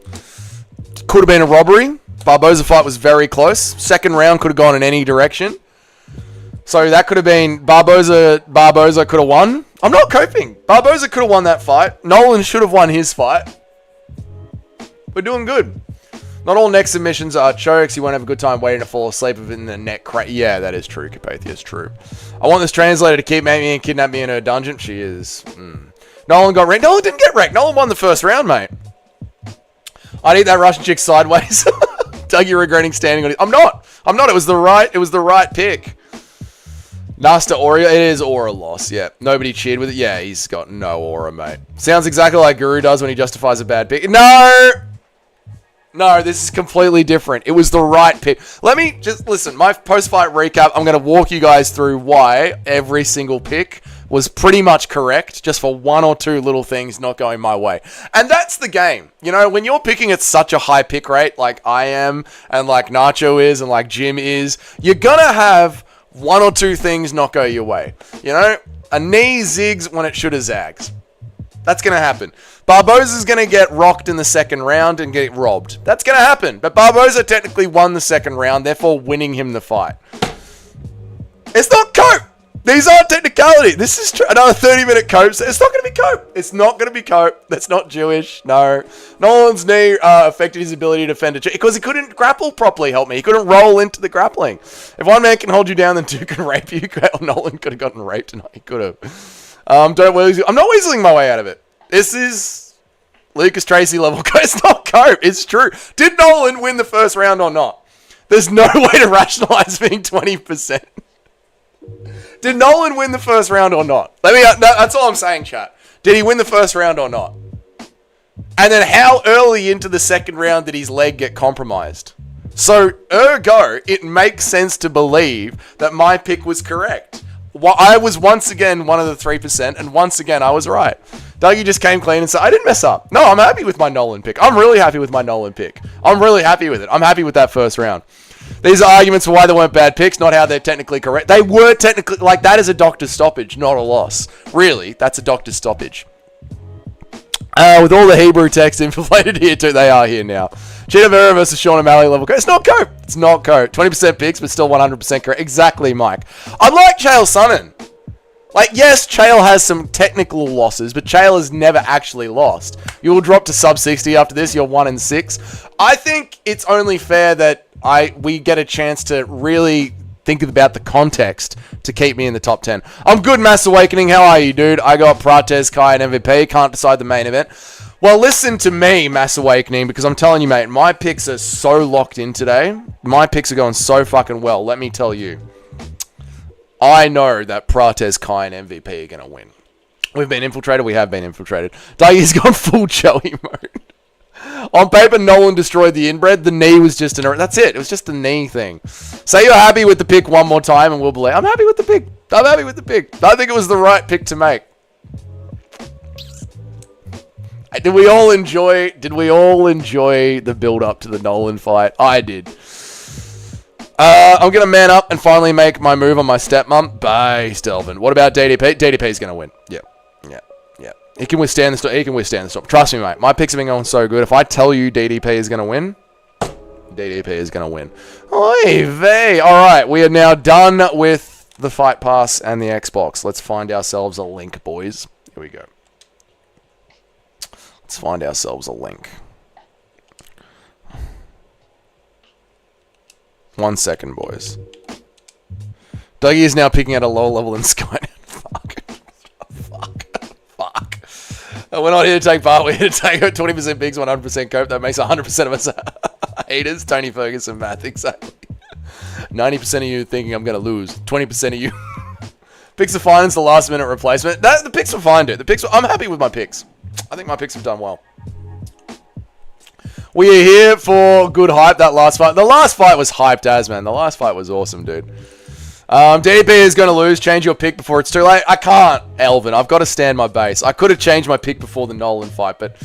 Could have been a robbery. Barboza fight was very close. Second round could have gone in any direction. So that could have been Barboza could have won. I'm not coping. Barboza could have won that fight. Nolan should have won his fight. We're doing good. Not all neck submissions are chokes. You won't have a good time waiting to fall asleep in the neck crack. Yeah, that is true, Carpathia. It's true. I want this translator to keep me and kidnap me in her dungeon. She is. Nolan got wrecked. Nolan didn't get wrecked. Nolan won the first round, mate. I'd eat that Russian chick sideways. Dougie regretting standing on it. I'm not. It was the right pick. Nasta Aura. It is aura loss. Yeah. Nobody cheered with it. Yeah, he's got no aura, mate. Sounds exactly like Guru does when he justifies a bad pick. No, this is completely different. It was the right pick. Let me just listen. My post-fight recap. I'm going to walk you guys through why every single pick was pretty much correct, just for one or two little things not going my way. And that's the game. You know, when you're picking at such a high pick rate, like I am, and like Nacho is, and like Jim is, you're going to have one or two things not go your way. You know, a knee zigs when it should have zags. That's going to happen. Barboza's going to get rocked in the second round and get robbed. That's going to happen. But Barboza technically won the second round, therefore winning him the fight. It's not cope. These aren't technicality. This is another 30-minute cope. It's not going to be cope. It's not going to be cope. That's not Jewish. No. Nolan's knee affected his ability to defend it because he couldn't grapple properly, help me. He couldn't roll into the grappling. If one man can hold you down, then two can rape you. Nolan could have gotten raped tonight. He could have. I'm not weaseling my way out of it. This is Lucas Tracy level. It's not cope. It's true. Did Nolan win the first round or not? There's no way to rationalize being 20%. Did Nolan win the first round or not? That's all I'm saying, chat. Did he win the first round or not? And then how early into the second round did his leg get compromised? So, ergo, it makes sense to believe that my pick was correct. I was once again one of the 3%, and once again, I was right. Dougie just came clean and said, I didn't mess up. No, I'm happy with my Nolan pick. I'm really happy with my Nolan pick. I'm really happy with it. I'm happy with that first round. These are arguments for why they weren't bad picks, not how they're technically correct. They were technically, like, that is a doctor's stoppage, not a loss. Really, that's a doctor's stoppage. With all the Hebrew text inflated here too, they are here now. Chimaev versus Sean O'Malley level coat. It's not coat. It's not coat. 20% picks, but still 100% correct. Exactly, Mike. I like Chael Sonnen. Like, yes, Chael has some technical losses, but Chael has never actually lost. You will drop to sub 60 after this. You're 1-6. I think it's only fair that we get a chance to really think about the context to keep me in the top 10. I'm good, Mass Awakening. How are you, dude? I got Prates, Kai, and MVP. Can't decide the main event. Well, listen to me, Mass Awakening, because I'm telling you, mate, my picks are so locked in today. My picks are going so fucking well. Let me tell you. I know that Prates, Kai, and MVP are going to win. We've been infiltrated. We have been infiltrated. Dougie's gone full Joey mode. On paper, Nolan destroyed the inbred. The knee was just that's it. It was just the knee thing. Say you're happy with the pick one more time and we'll believe. I'm happy with the pick. I'm happy with the pick. I think it was the right pick to make. Did we all enjoy the build up to the Nolan fight? I did. I'm going to man up and finally make my move on my stepmom. Based, Elvin. What about DDP? DDP's going to win. Yeah. He can withstand the storm. He can withstand the storm. Trust me, mate. My picks have been going so good. If I tell you DDP is going to win, DDP is going to win. Oy vey. All right. We are now done with the Fight Pass and the Xbox. Let's find ourselves a link, boys. Here we go. Let's find ourselves a link. 1 second, boys. Dougie is now picking at a lower level than Skynet. Fuck. We're not here to take part. We're here to take 20% bigs, 100% cope. That makes 100% of us haters. Tony Ferguson math, exactly. 90% of you thinking I'm going to lose. 20% of you. Picks are fine. It's the last minute replacement. The picks were fine, dude. I'm happy with my picks. I think my picks have done well. We are here for good hype. That last fight. The last fight was hyped as, man. The last fight was awesome, dude. DDP is going to lose. Change your pick before it's too late. I can't, Elvin. I've got to stand my base. I could have changed my pick before the Nolan fight, but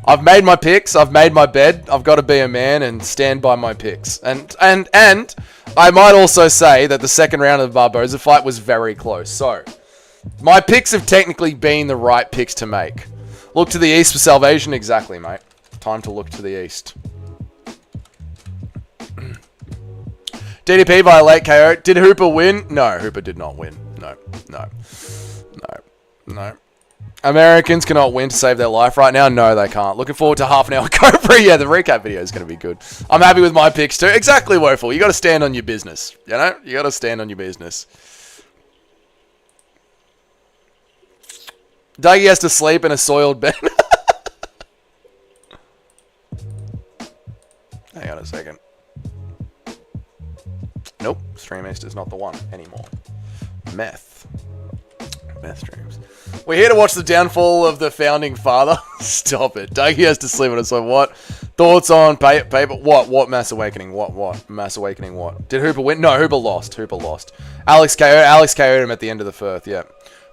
I've made my picks. I've made my bed. I've got to be a man and stand by my picks. And I might also say that the second round of the Barboza fight was very close. So, my picks have technically been the right picks to make. Look to the east for salvation. Exactly, mate. Time to look to the east. DDP via late KO. Did Hooper win? No, Hooper did not win. No. Americans cannot win to save their life right now. No, they can't. Looking forward to half an hour Cobra. Yeah, the recap video is going to be good. I'm happy with my picks too. Exactly, Woeful. You got to stand on your business. You know? You got to stand on your business. Dougie has to sleep in a soiled bed. Hang on a second. Nope, Streamist is not the one anymore. Meth streams. We're here to watch the downfall of the founding father. Stop it. Dougie has to sleep on it. So what? Thoughts on paper? What? Mass Awakening? What? Mass Awakening? What? Did Hooper win? No, Hooper lost. Alex KO'd him at the end of the first. Yeah.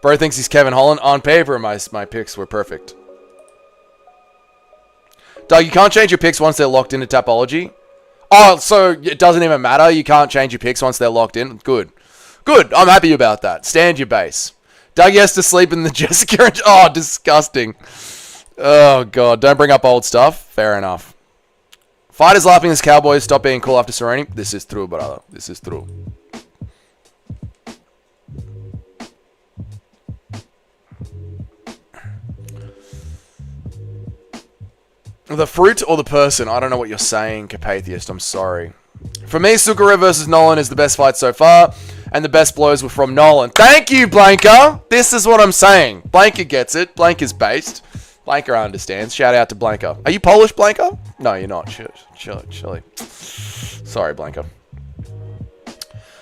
Bro thinks he's Kevin Holland. On paper, my picks were perfect. Doug, you can't change your picks once they're locked into Tapology. Oh, so it doesn't even matter? You can't change your picks once they're locked in? Good. I'm happy about that. Stand your base. Doug has to sleep in the Jessica. Oh, disgusting. Oh, God. Don't bring up old stuff. Fair enough. Fighters laughing as Cowboys. Stop being cool after Serene. This is true, brother. This is true. The fruit or the person? I don't know what you're saying, Capatheist. I'm sorry. For me, Sugarev versus Nolan is the best fight so far, and the best blows were from Nolan. Thank you, Blanca. This is what I'm saying. Blanca gets it. Blanca's based. Blanca understands. Shout out to Blanca. Are you Polish, Blanca? No, you're not. Chilly. Sorry, Blanca.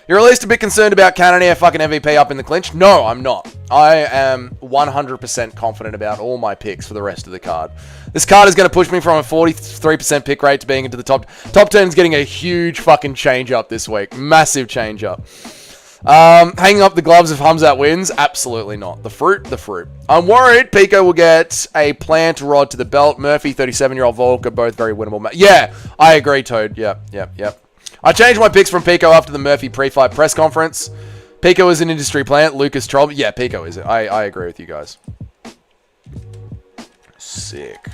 You're at least a bit concerned about Cannoneer fucking MVP up in the clinch? No, I'm not. I am 100% confident about all my picks for the rest of the card. This card is going to push me from a 43% pick rate to being into the top. Top 10 is getting a huge fucking change up this week. Massive change up. Hanging up the gloves if Hamzat wins? Absolutely not. The fruit. I'm worried Pico will get a plant rod to the belt. Murphy, 37-year-old Volk are both very winnable. Yeah, I agree, Toad. Yep. I changed my picks from Pico after the Murphy pre-fight press conference. Pico is an industry plant. Lucas Troll. Yeah, Pico is it. I agree with you guys. Sick.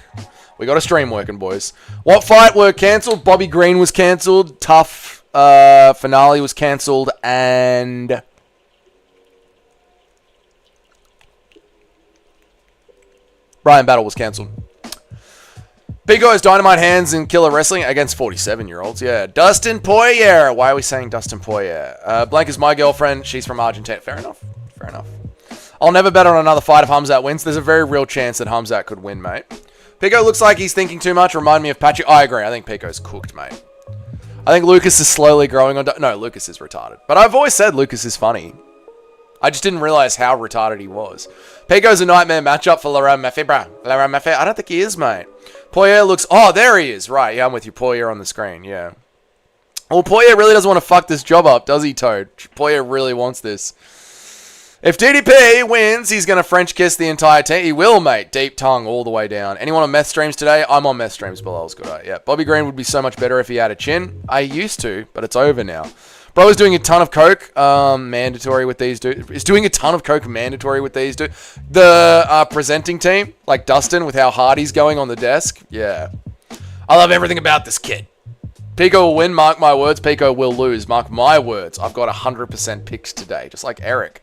We got a stream working, boys. What fight were cancelled? Bobby Green was cancelled. Tough finale was cancelled. And Brian Battle was cancelled. Pico has dynamite hands in killer wrestling against 47-year-olds. Yeah. Dustin Poirier. Why are we saying Dustin Poirier? Blanca's my girlfriend. She's from Argentina. Fair enough. I'll never bet on another fight if Hamzat wins. There's a very real chance that Hamzat could win, mate. Pico looks like he's thinking too much. Remind me of Patrick. I agree. I think Pico's cooked, mate. I think Lucas is slowly growing on... No, Lucas is retarded. But I've always said Lucas is funny. I just didn't realize how retarded he was. Pico's a nightmare matchup for Laurent Murphy, bro. Laurent Murphy? I don't think he is, mate. Poirier looks... Oh, there he is. Right, yeah, I'm with you. Poirier on the screen, yeah. Well, Poirier really doesn't want to fuck this job up, does he, Toad? Poirier really wants this. If DDP wins, he's going to French kiss the entire team. He will, mate. Deep tongue all the way down. Anyone on meth streams today? I'm on meth streams, Bilal's good. Yeah, Bobby Green would be so much better if he had a chin. I used to, but it's over now. Bro is doing a ton of coke, mandatory with these dudes. Is doing a ton of coke mandatory with these dudes. The presenting team, like Dustin, with how hard he's going on the desk. Yeah. I love everything about this kid. Pico will win, mark my words. Pico will lose, mark my words. I've got 100% picks today, just like Eric.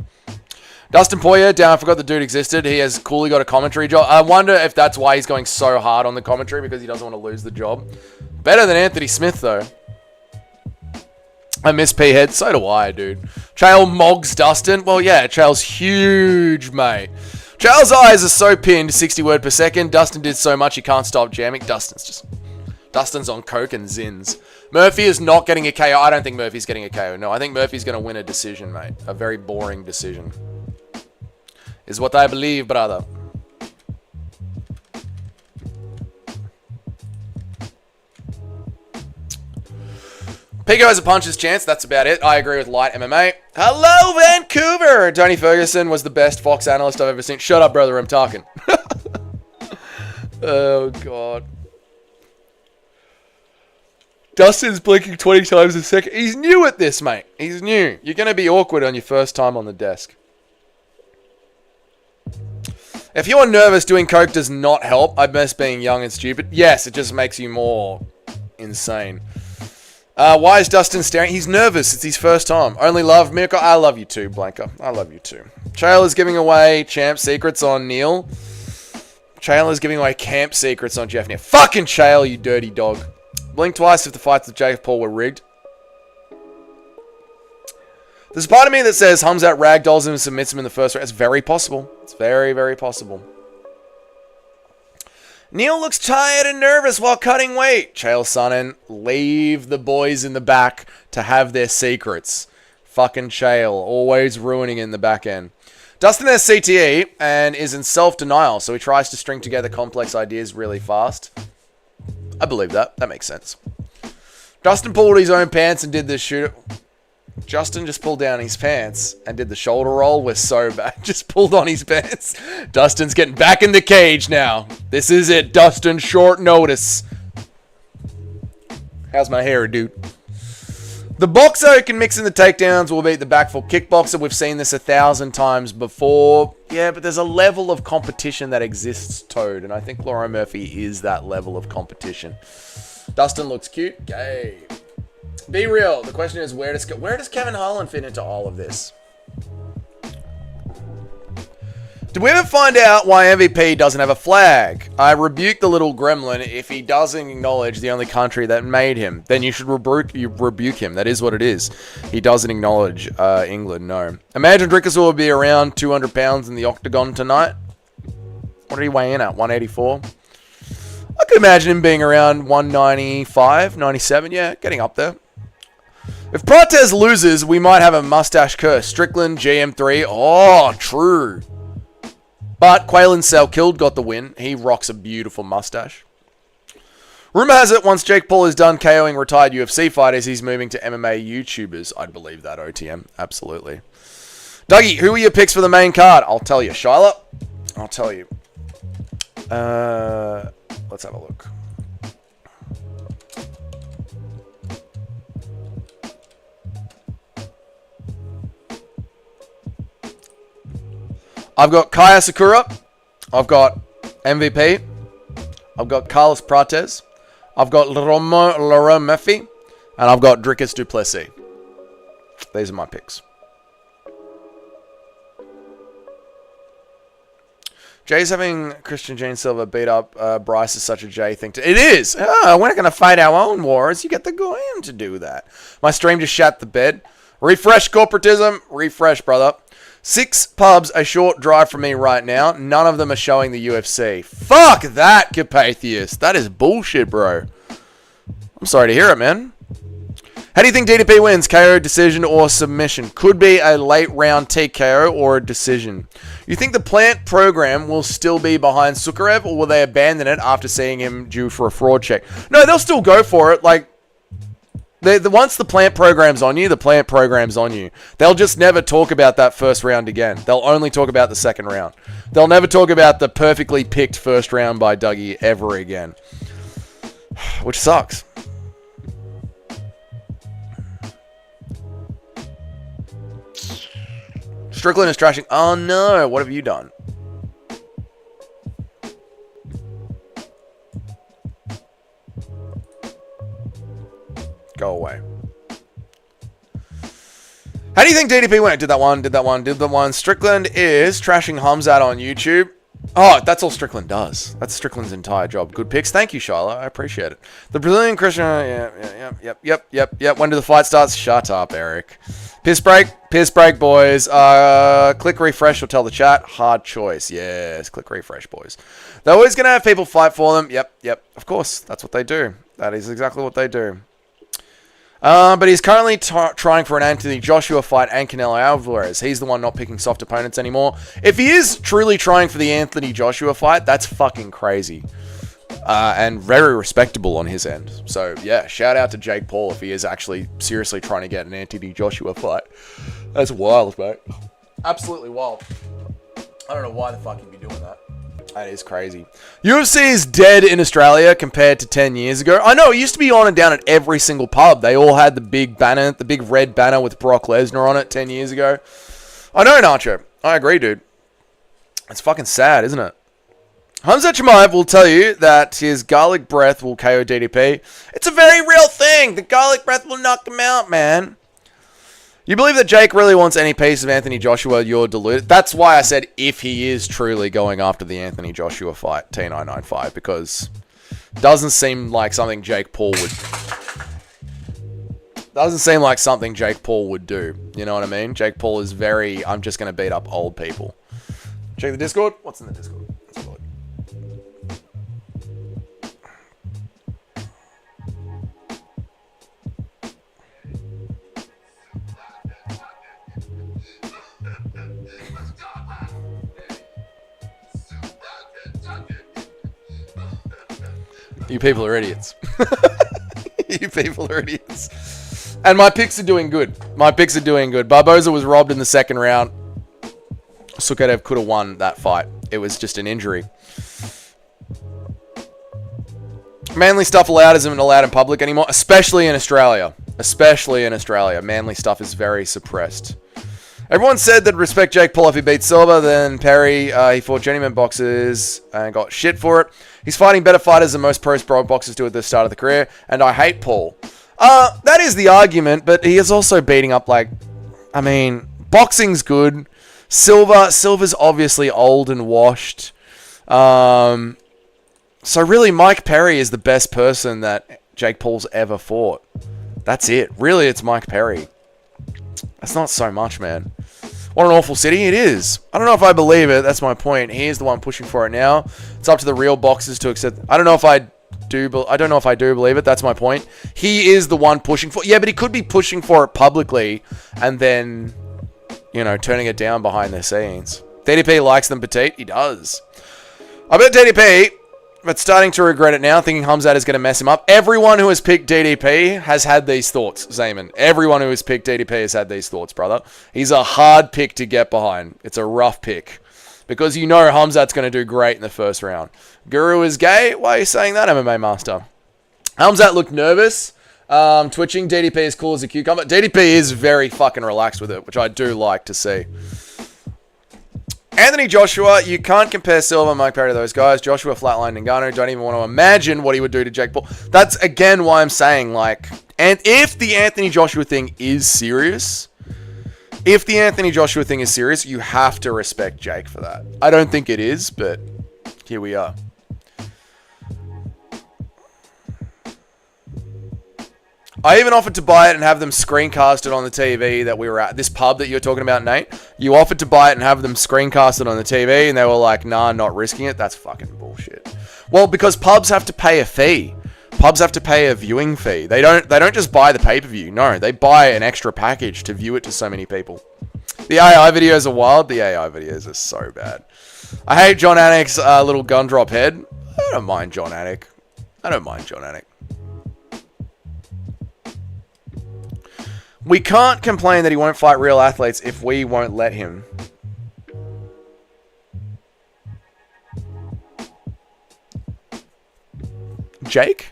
Dustin Poirier, down, I forgot the dude existed. He has coolly got a commentary job. I wonder if that's why he's going so hard on the commentary, because he doesn't want to lose the job. Better than Anthony Smith, though. I miss P-Head. So do I, dude. Chael Moggs Dustin. Well, yeah, Chael's huge, mate. Chael's eyes are so pinned, 60 word per second. Dustin did so much he can't stop jamming. Dustin's on coke and zins. Murphy is not getting a KO. I don't think Murphy's getting a KO. No, I think Murphy's going to win a decision, mate. A very boring decision. Is what I believe, brother. Pico has a puncher's chance. That's about it. I agree with Light MMA. Hello, Vancouver! Tony Ferguson was the best Fox analyst I've ever seen. Shut up, brother. I'm talking. Oh, God. Dustin's blinking 20 times a second. He's new at this, mate. He's new. You're going to be awkward on your first time on the desk. If you're nervous, doing coke does not help. I miss being young and stupid. Yes, it just makes you more insane. Why is Dustin staring? He's nervous. It's his first time. Only love Mirko. I love you too, Blanca. I love you too. Chael is giving away champ secrets on Neil. Chael is giving away camp secrets on Jeff Neal. Fucking Chael, you dirty dog. Blink twice if the fights with Jake Paul were rigged. There's a part of me that says Hamzat ragdolls him and submits him in the first round. It's very possible. It's very, very possible. Neil looks tired and nervous while cutting weight. Chael Sonnen, leave the boys in the back to have their secrets. Fucking Chael, always ruining in the back end. Dustin has CTE and is in self-denial, so he tries to string together complex ideas really fast. I believe that. That makes sense. Dustin pulled his own pants and did the shoot. Justin just pulled down his pants and did the shoulder roll. We're so bad. Just pulled on his pants. Dustin's getting back in the cage now. This is it, Dustin. Short notice. How's my hair, dude? The boxer who can mix in the takedowns will beat the back full kickboxer. We've seen this 1,000 times before. Yeah, but there's a level of competition that exists, Toad. And I think Laurent Murphy is that level of competition. Dustin looks cute. Gay. Be real. The question is, where does Kevin Holland fit into all of this? Did we ever find out why MVP doesn't have a flag? I rebuke the little gremlin if he doesn't acknowledge the only country that made him. Then you should rebuke him. That is what it is. He doesn't acknowledge England, no. Imagine Drickus will be around 200 pounds in the octagon tonight. What did he weigh in at? 184? I could imagine him being around 195, 97. Yeah, getting up there. If Prates loses, we might have a mustache curse. Strickland, GM3. Oh, true. But Quaylen Salkilled got the win. He rocks a beautiful mustache. Rumor has it, once Jake Paul is done KOing retired UFC fighters, he's moving to MMA YouTubers. I'd believe that, OTM. Absolutely. Dougie, who are your picks for the main card? I'll tell you. Shyla? I'll tell you. Let's have a look. I've got Kaya Sakura. I've got MVP. I've got Carlos Prates. I've got Laurent Murphy. And I've got Dricus du Plessis. These are my picks. Jay's having Christian Gene Silver beat up Bryce is such a Jay thing to... It is! Oh, we're not going to fight our own wars. You get the go in to do that. My stream just shat the bed. Refresh corporatism. Refresh, brother. 6 pubs a short drive from me right now. None of them are showing the UFC. Fuck that, Carpathius. That is bullshit, bro. I'm sorry to hear it, man. How do you think DDP wins? KO, decision, or submission? Could be a late round TKO or a decision. You think the plant program will still be behind Sukarev, or will they abandon it after seeing him due for a fraud check? No, they'll still go for it. Like, once the plant program's on you, the plant program's on you. They'll just never talk about that first round again. They'll only talk about the second round. They'll never talk about the perfectly picked first round by Dougie ever again. Which sucks. Strickland is trashing. Oh no, what have you done? Go away. How do you think DDP went? Did that one. Strickland is trashing Hamzat on YouTube. Oh, that's all Strickland does. That's Strickland's entire job. Good picks. Thank you, Shyla. I appreciate it. The Brazilian Christian... Yep. When do the fight starts? Shut up, Eric. Piss break, boys. Click refresh will tell the chat. Hard choice. Yes, click refresh, boys. They're always going to have people fight for them. Yep. Of course, that's what they do. That is exactly what they do. But he's currently trying for an Anthony Joshua fight and Canelo Alvarez. He's the one not picking soft opponents anymore. If he is truly trying for the Anthony Joshua fight, that's fucking crazy. And very respectable on his end. So, yeah, shout out to Jake Paul if he is actually seriously trying to get an Anthony Joshua fight. That's wild, mate. Absolutely wild. I don't know why the fuck he'd be doing that. That is crazy. UFC is dead in Australia compared to 10 years ago. I know, it used to be on and down at every single pub. They all had the big banner, the big red banner with Brock Lesnar on it 10 years ago. I know, Nacho. I agree, dude. It's fucking sad, isn't it? Hamza Chimaev will tell you that his garlic breath will KO DDP. It's a very real thing. The garlic breath will knock him out, man. You believe that Jake really wants any piece of Anthony Joshua? You're deluded. That's why I said if he is truly going after the Anthony Joshua fight, T995, because it doesn't seem like something Jake Paul would... Doesn't seem like something Jake Paul would do. You know what I mean? Jake Paul is very... I'm just going to beat up old people. Check the Discord. What's in the Discord? Let's have a look. You people are idiots. You people are idiots. And my picks are doing good. Barboza was robbed in the second round. Sukarev could have won that fight. It was just an injury. Manly stuff allowed isn't allowed in public anymore, especially in Australia. Manly stuff is very suppressed. Everyone said that respect Jake Paul if he beats Silva, then Perry, he fought journeyman boxers and got shit for it. He's fighting better fighters than most pro boxers do at the start of the career, and I hate Paul. That is the argument, but he is also beating up, like, I mean, boxing's good. Silva's obviously old and washed. So really, Mike Perry is the best person that Jake Paul's ever fought. That's it. Really, it's Mike Perry. That's not so much, man. What an awful city it is. I don't know if I believe it. That's my point. He is the one pushing for it now. It's up to the real boxers to accept. I don't know if I I don't know if I do believe it. That's my point. He is the one pushing for. Yeah, but he could be pushing for it publicly and then, you know, turning it down behind the scenes. DDP likes them petite. He does. I bet DDP, but starting to regret it now, thinking Hamzat is going to mess him up. Everyone who has picked DDP has had these thoughts, Zayman. Everyone who has picked DDP has had these thoughts, brother. He's a hard pick to get behind. It's a rough pick. Because you know Hamzat's going to do great in the first round. Guru is gay? Why are you saying that, MMA Master? Hamzat looked nervous. Twitching. DDP is cool as a cucumber. DDP is very fucking relaxed with it, which I do like to see. Anthony Joshua, you can't compare Silva and Mike Perry to those guys. Joshua flatlined Ngannou. Don't even want to imagine what he would do to Jake Paul. That's, again, why I'm saying, like... And if the Anthony Joshua thing is serious... If the Anthony Joshua thing is serious, you have to respect Jake for that. I don't think it is, but here we are. I even offered to buy it and have them screencast it on the TV that we were at. This pub that you're talking about, Nate. You offered to buy it and have them screencast it on the TV, and they were like, nah, not risking it. That's fucking bullshit. Well, because pubs have to pay a fee. Pubs have to pay a viewing fee. They don't just buy the pay-per-view. No, they buy an extra package to view it to so many people. The AI videos are wild. The AI videos are so bad. I hate John Anik's little gun drop head. I don't mind John Anik. I don't mind John Anik. We can't complain that he won't fight real athletes if we won't let him. Jake?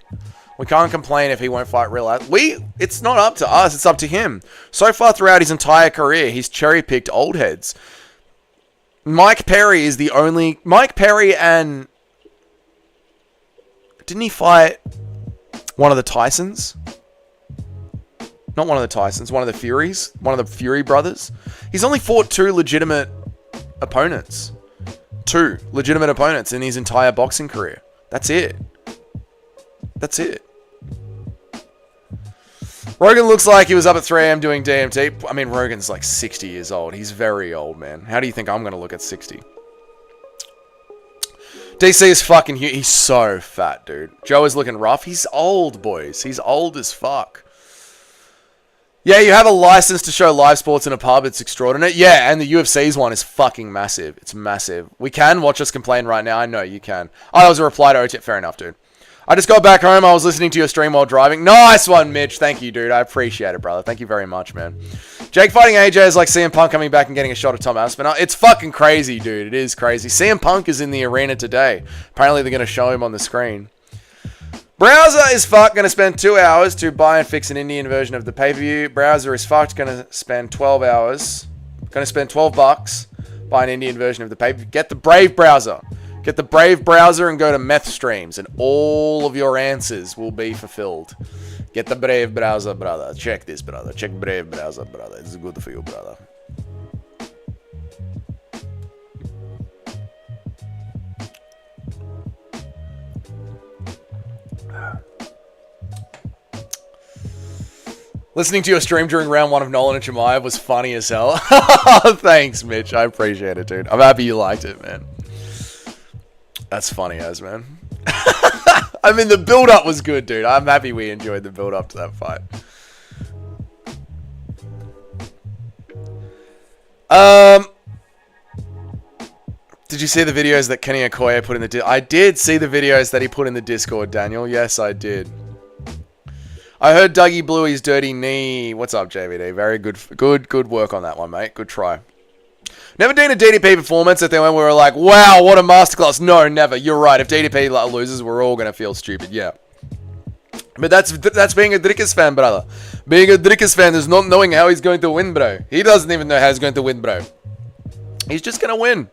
We can't complain if he won't fight real athletes. It's not up to us, it's up to him. So far throughout his entire career, he's cherry-picked old heads. Mike Perry is the only... Mike Perry and... Didn't he fight one of the Tysons? Not one of the Tysons, one of the Furies. One of the Fury brothers. He's only fought 2 legitimate opponents. 2 legitimate opponents in his entire boxing career. That's it. That's it. Rogan looks like he was up at 3 a.m. doing DMT. I mean, Rogan's like 60 years old. He's very old, man. How do you think I'm going to look at 60? DC is fucking huge. He's so fat, dude. Joe is looking rough. He's old, boys. He's old as fuck. Yeah, you have a license to show live sports in a pub. It's extraordinary. Yeah, and the UFC's one is fucking massive. It's massive. We can watch us complain right now. I know you can. Oh, that was a reply to OT. Fair enough, dude. I just got back home. I was listening to your stream while driving. Nice one, Mitch. Thank you, dude. I appreciate it, brother. Thank you very much, man. Jake fighting AJ is like CM Punk coming back and getting a shot at Tom Aspinall. It's fucking crazy, dude. It is crazy. CM Punk is in the arena today. Apparently, they're going to show him on the screen. Browser is fucked. Going to spend 2 hours to buy and fix an Indian version of the pay-per-view. Browser is fucked. Going to spend 12 hours. Going to spend $12. Buy an Indian version of the pay-per-view. Get the Brave browser. Get the Brave browser and go to meth streams, and all of your answers will be fulfilled. Get the Brave browser, brother. Check this, brother. Check Brave browser, brother. It's good for you, brother. Listening to your stream during round 1 of Nolan and Chimaev was funny as hell. Thanks, Mitch. I appreciate it, dude. I'm happy you liked it, man. That's funny as, man. I mean, the build-up was good, dude. I'm happy we enjoyed the build-up to that fight. Did you see the videos that Kenny Okoye put in the Discord? I did see the videos that he put in the Discord, Daniel. Yes, I did. I heard Dougie blew his dirty knee. What's up, JVD? Very good work on that one, mate. Good try. Never done a DDP performance that then when we were like, wow, what a masterclass. No, never. You're right. If DDP loses, we're all going to feel stupid. Yeah. But that's being a Drickus fan, brother. Being a Drickus fan is not knowing how he's going to win, bro. He doesn't even know how he's going to win, bro. He's just going to win.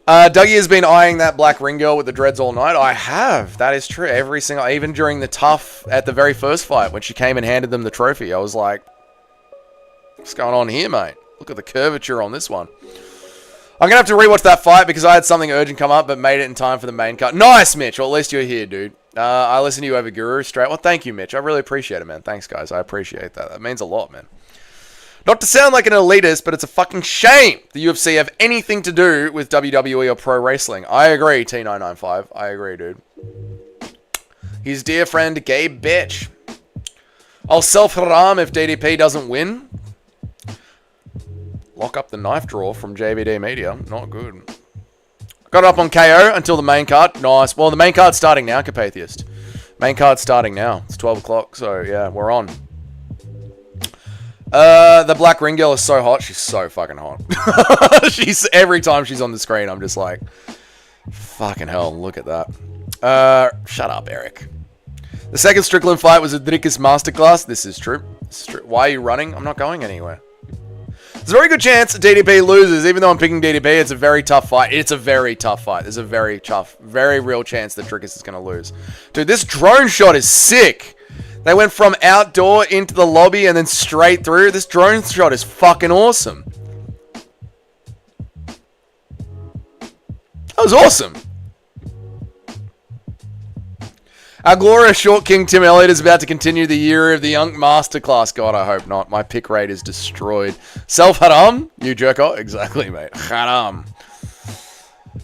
Dougie has been eyeing that black ring girl with the dreads all night. I have. That is true. Every single... Even during the tough at the very first fight, when she came and handed them the trophy, I was like, what's going on here, mate? Look at the curvature on this one. I'm going to have to rewatch that fight because I had something urgent come up but made it in time for the main cut. Nice, Mitch. Well, at least you're here, dude. I listen to you over Guru straight. Well, thank you, Mitch. I really appreciate it, man. Thanks, guys. I appreciate that. That means a lot, man. Not to sound like an elitist, but it's a fucking shame the UFC have anything to do with WWE or pro wrestling. I agree, T995. I agree, dude. His dear friend Gabe Bitch. I'll self-haram if DDP doesn't win. Lock up the knife drawer from JVD Media. Not good. Got it up on KO until the main card. Nice. Well, the main card's starting now, Capatheist. Main card's starting now. It's 12 o'clock, so yeah, we're on. The black ring girl is so hot. She's so fucking hot. Every time she's on the screen, I'm just like, fucking hell, look at that. Shut up, Eric. The second Strickland fight was a Drickus masterclass. This is true. Why are you running? I'm not going anywhere. There's a very good chance DDP loses, even though I'm picking DDP. It's a very tough fight. It's a very tough fight. There's a very tough, very real chance that Drickus is going to lose. Dude, this drone shot is sick. They went from outdoor into the lobby and then straight through. This drone shot is fucking awesome. That was awesome. Our glorious short king Tim Elliott is about to continue the year of the young masterclass. God, I hope not. My pick rate is destroyed. Self-haram? You jerko? Exactly, mate. Haram.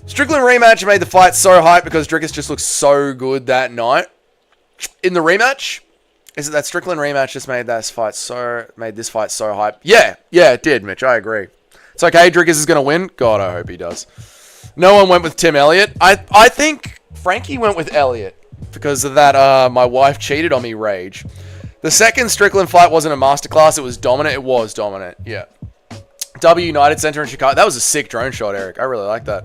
Strickland rematch made the fight so hype because Drickus just looked so good that night. In the rematch, is it that Strickland rematch just made this fight so hype? Yeah, it did, Mitch. I agree. It's okay. Drickus is going to win. God, I hope he does. No one went with Tim Elliott. I think Frankie went with Elliott. Because of that, my wife cheated on me rage. The second Strickland fight wasn't a masterclass. It was dominant. It was dominant. Yeah. W United Center in Chicago. That was a sick drone shot, Eric. I really like that.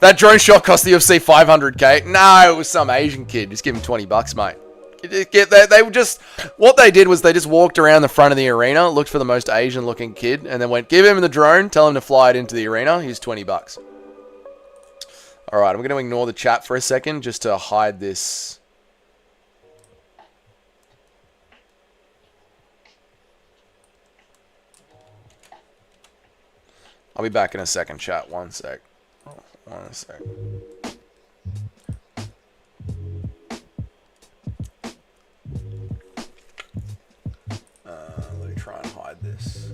That drone shot cost the UFC 500K. No, it was some Asian kid. Just give him $20, mate. They were just... What they did was they just walked around the front of the arena, looked for the most Asian-looking kid, and then went, give him the drone, tell him to fly it into the arena. Here's $20. Alright, I'm going to ignore the chat for a second just to hide this. I'll be back in a second, chat. One sec. One sec. Let me try and hide this.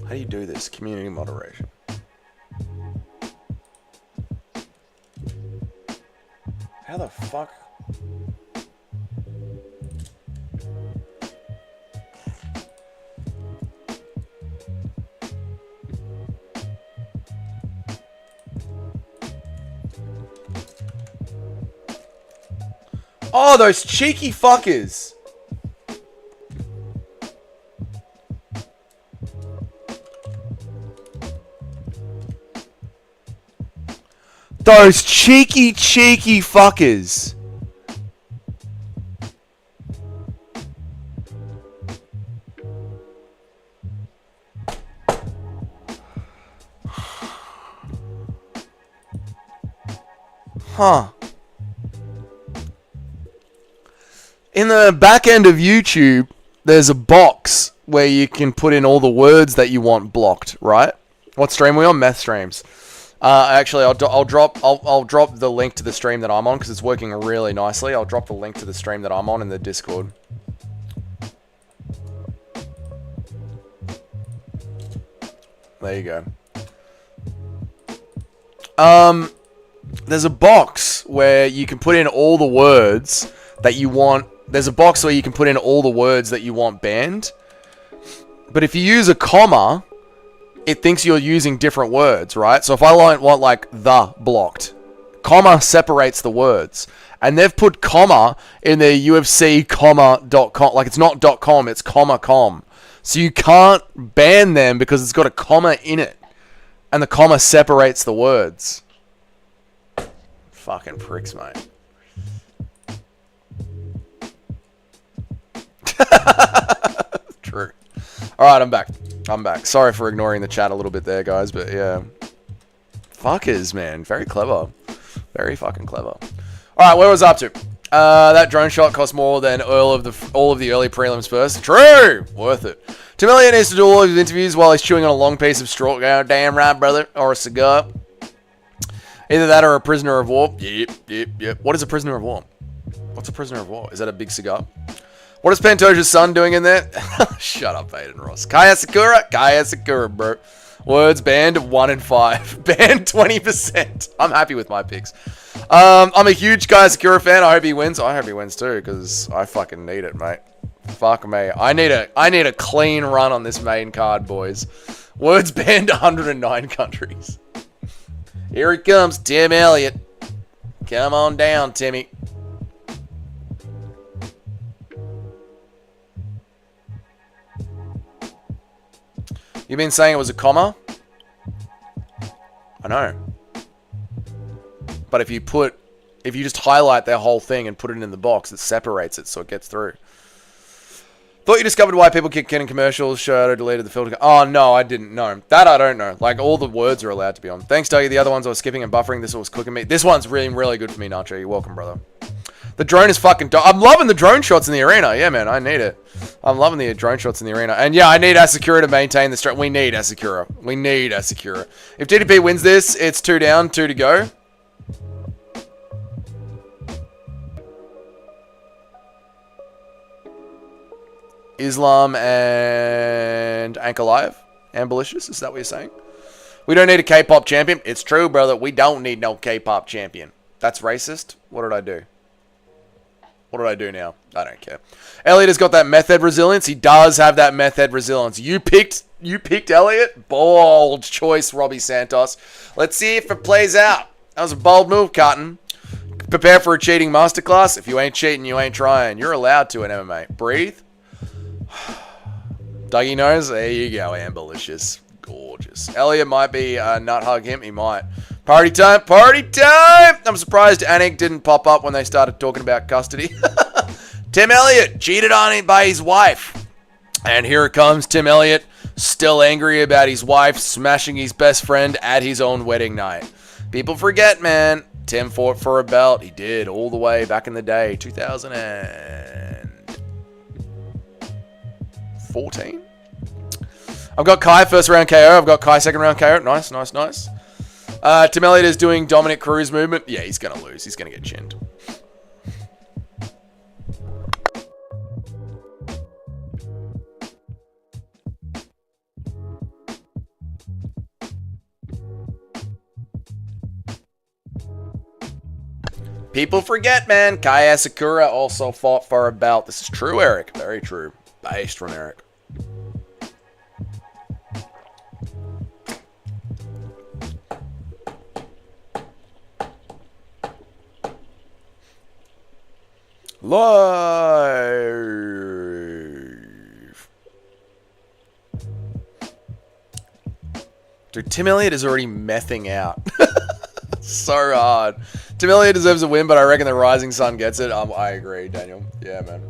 How do you do this? Community moderation. How the fuck? Oh, those cheeky fuckers. Those cheeky fuckers. Huh. In the back end of YouTube, there's a box where you can put in all the words that you want blocked, right? What stream are we on? Meth streams. Actually, I'll drop the link to the stream that I'm on because it's working really nicely. I'll drop the link to the stream that I'm on in the Discord. There you go. There's a box where you can put in all the words that you want. There's a box where you can put in all the words that you want banned. But if you use a comma, it thinks you're using different words, right? So if I want like the blocked, comma separates the words. And they've put comma in their UFC comma.com. Like it's not .com, it's comma.com. So you can't ban them because it's got a comma in it. And the comma separates the words. Fucking pricks, mate. True. Alright, I'm back. Sorry for ignoring the chat a little bit there, guys, but yeah. Fuckers, man. Very clever. Very fucking clever. Alright, where was I up to? That drone shot cost more than all of the early prelims first. True! Worth it. Tim Elliott needs to do all of his interviews while he's chewing on a long piece of straw. Oh, damn right, brother. Or a cigar. Either that or a prisoner of war. Yep. What is a prisoner of war? What's a prisoner of war? Is that a big cigar? What is Pantoja's son doing in there? Shut up, Aiden Ross. Kaya Sakura, bro. Words banned 1 in 5. Banned 20%. I'm happy with my picks. I'm a huge Kaya Sakura fan. I hope he wins. I hope he wins too, because I fucking need it, mate. Fuck me. I need a clean run on this main card, boys. Words banned 109 countries. Here he comes, Tim Elliott. Come on down, Timmy. You've been saying it was a comma? I know. But if you just highlight their whole thing and put it in the box, it separates it so it gets through. Thought you discovered why people kick in commercials, showed or deleted the filter. Oh, no, I didn't know. That I don't know. Like, all the words are allowed to be on. Thanks, Dougie. The other ones I was skipping and buffering. This one was cooking me. This one's really, really good for me, Nacho. You're welcome, brother. The drone is fucking dope. I'm loving the drone shots in the arena. Yeah, man, I need it. I'm loving the drone shots in the arena. And yeah, I need Asakura to maintain the strength. We need Asakura. We need Asakura. If DDP wins this, it's 2 down, 2 to go. Islam and Ankalaev. Ambalicious, is that what you're saying? We don't need a K-pop champion. It's true, brother. We don't need no K-pop champion. That's racist. What did I do? What did I do now? I don't care. Elliott has got that meth head resilience. He does have that meth head resilience. You picked Elliott? Bold choice, Robbie Santos. Let's see if it plays out. That was a bold move, Cotton. Prepare for a cheating masterclass. If you ain't cheating, you ain't trying. You're allowed to in MMA. Breathe. Dougie knows. There you go, Amberlicious. Gorgeous. Elliott might be nut hug him. He might. Party time. Party time. I'm surprised Anik didn't pop up when they started talking about custody. Tim Elliott cheated on him by his wife. And here it comes. Tim Elliott still angry about his wife smashing his best friend at his own wedding night. People forget, man. Tim fought for a belt. He did all the way back in the day. 2014. I've got Kai first round KO. I've got Kai second round KO. Nice, nice, nice. Tim Elliott is doing Dominic Cruz movement. Yeah, he's going to lose. He's going to get chinned. People forget, man. Kaya Sakura also fought for a belt. This is true, Eric. Very true. Based from Eric. Live. Dude, Tim Elliott is already mething out. So hard. Tim Elliott deserves a win, but I reckon the Rising Sun gets it. I agree, Daniel. Yeah, man.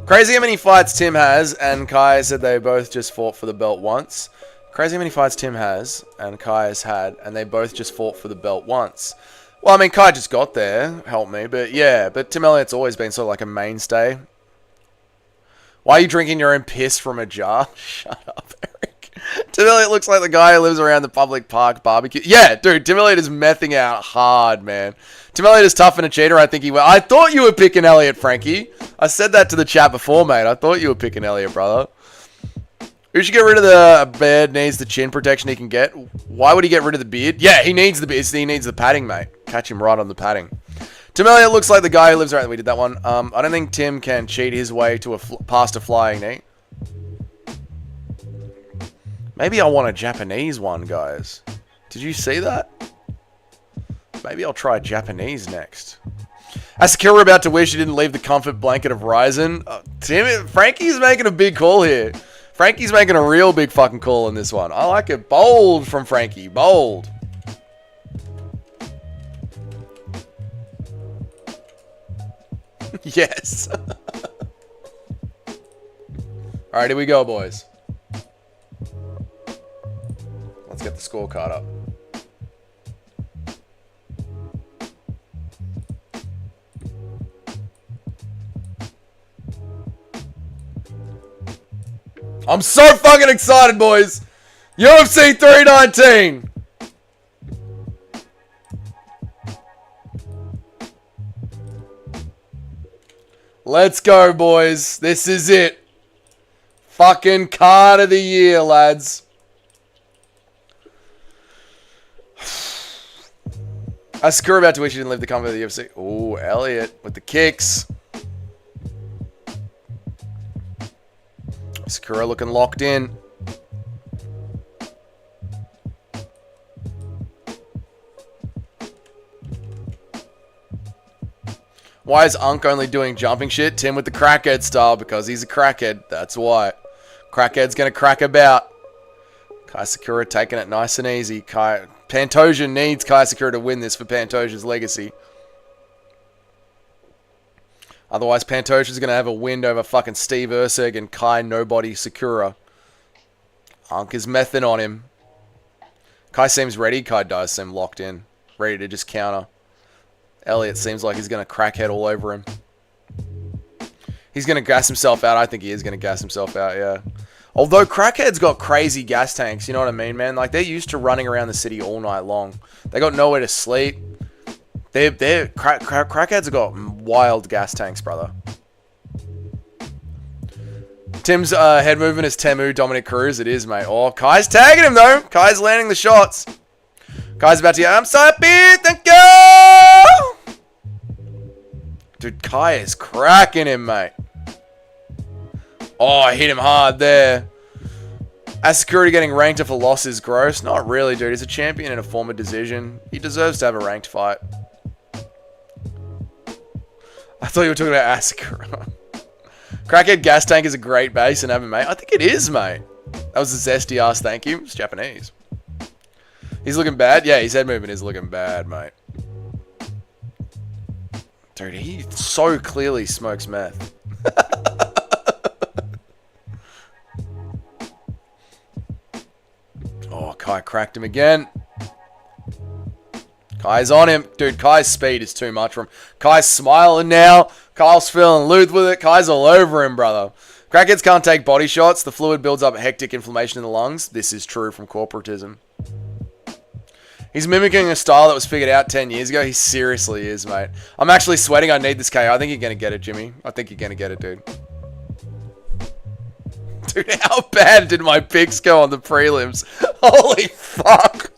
Crazy how many fights Tim has, and Kai said they both just fought for the belt once. Crazy how many fights Tim has, and Kai has had, and they both just fought for the belt once. Well, I mean, Kai just got there, help me, but yeah, but Tim Elliott's always been sort of like a mainstay. Why are you drinking your own piss from a jar? Shut up, Eric. Tim Elliott looks like the guy who lives around the public park barbecue. Yeah, dude, Tim Elliott is mething out hard, man. Tim Elliott is tough and a cheater. I think he will. I thought you were picking Elliott, Frankie. I said that to the chat before, mate. I thought you were picking Elliott, brother. Who should get rid of the beard? Needs the chin protection he can get. Why would he get rid of the beard? Yeah, he needs the beard. He needs the padding, mate. Catch him right on the padding. Tim Elliott looks like the guy who lives around. We did that one. I don't think Tim can cheat his way to past a flying knee. Maybe I want a Japanese one, guys. Did you see that? Maybe I'll try Japanese next. Asakura about to wish he didn't leave the comfort blanket of Ryzen. Frankie's making a big call here. Frankie's making a real big fucking call in this one. I like it. Bold from Frankie. Bold. Yes. Alright, here we go, boys. Let's get the scorecard up. I'm so fucking excited, boys. UFC 319. Let's go, boys. This is it. Fucking card of the year, lads. Asakura about to wish he didn't leave the comfort of the UFC. Ooh, Elliot with the kicks. Asakura looking locked in. Why is Unk only doing jumping shit? Tim with the crackhead style, because he's a crackhead. That's why. Crackhead's gonna crack about. Kai Sakura taking it nice and easy. Pantoja needs Kai Sakura to win this for Pantoja's legacy. Otherwise, Pantoja's gonna have a win over fucking Steve Erceg and Kai Nobody Sakura. Unk is mething on him. Kai seems ready. Kai does seem locked in. Ready to just counter. Elliot seems like he's going to crackhead all over him. He's going to gas himself out. I think he is going to gas himself out, yeah. Although Crackhead's got crazy gas tanks, you know what I mean, man? Like, they're used to running around the city all night long. They got nowhere to sleep. Crackheads have got wild gas tanks, brother. Tim's head movement is Temu, Dominic Cruz. It is, mate. Oh, Kai's tagging him, though. Kai's landing the shots. Kai's about to get... I'm so happy. Thank you. Dude, Kai is cracking him, mate. Oh, I hit him hard there. Asakura getting ranked if a loss is gross. Not really, dude. He's a champion in a former decision. He deserves to have a ranked fight. I thought you were talking about Asakura. Crackhead gas tank is a great base in MMA. I think it is, mate. That was a zesty ass thank you. It's Japanese. He's looking bad. Yeah, his head movement is looking bad, mate. Dude, he so clearly smokes meth. Oh, Kai cracked him again. Kai's on him. Dude, Kai's speed is too much for him. Kai's smiling now. Kyle's feeling loose with it. Kai's all over him, brother. Crackheads can't take body shots. The fluid builds up hectic inflammation in the lungs. This is true from corporatism. He's mimicking a style that was figured out 10 years ago. He seriously is, mate. I'm actually sweating. I need this KO. I think you're going to get it, Jimmy. I think you're going to get it, dude. Dude, how bad did my picks go on the prelims? Holy fuck.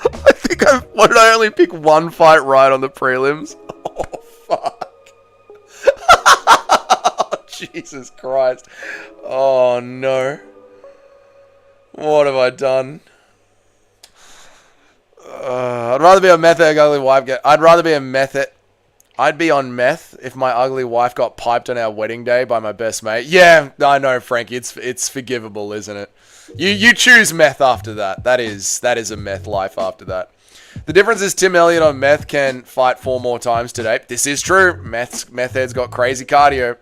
I think what did I only pick one fight right on the prelims? Oh, fuck. Oh, Jesus Christ. Oh, no. What have I done? I'd rather be on meth than ugly wife get. I'd rather be a meth. I'd be on meth if my ugly wife got piped on our wedding day by my best mate. Yeah, I know, Frankie. It's forgivable, isn't it? You choose meth after that. That is a meth life after that. The difference is Tim Elliott on meth can fight 4 more times today. This is true. Meth head's got crazy cardio.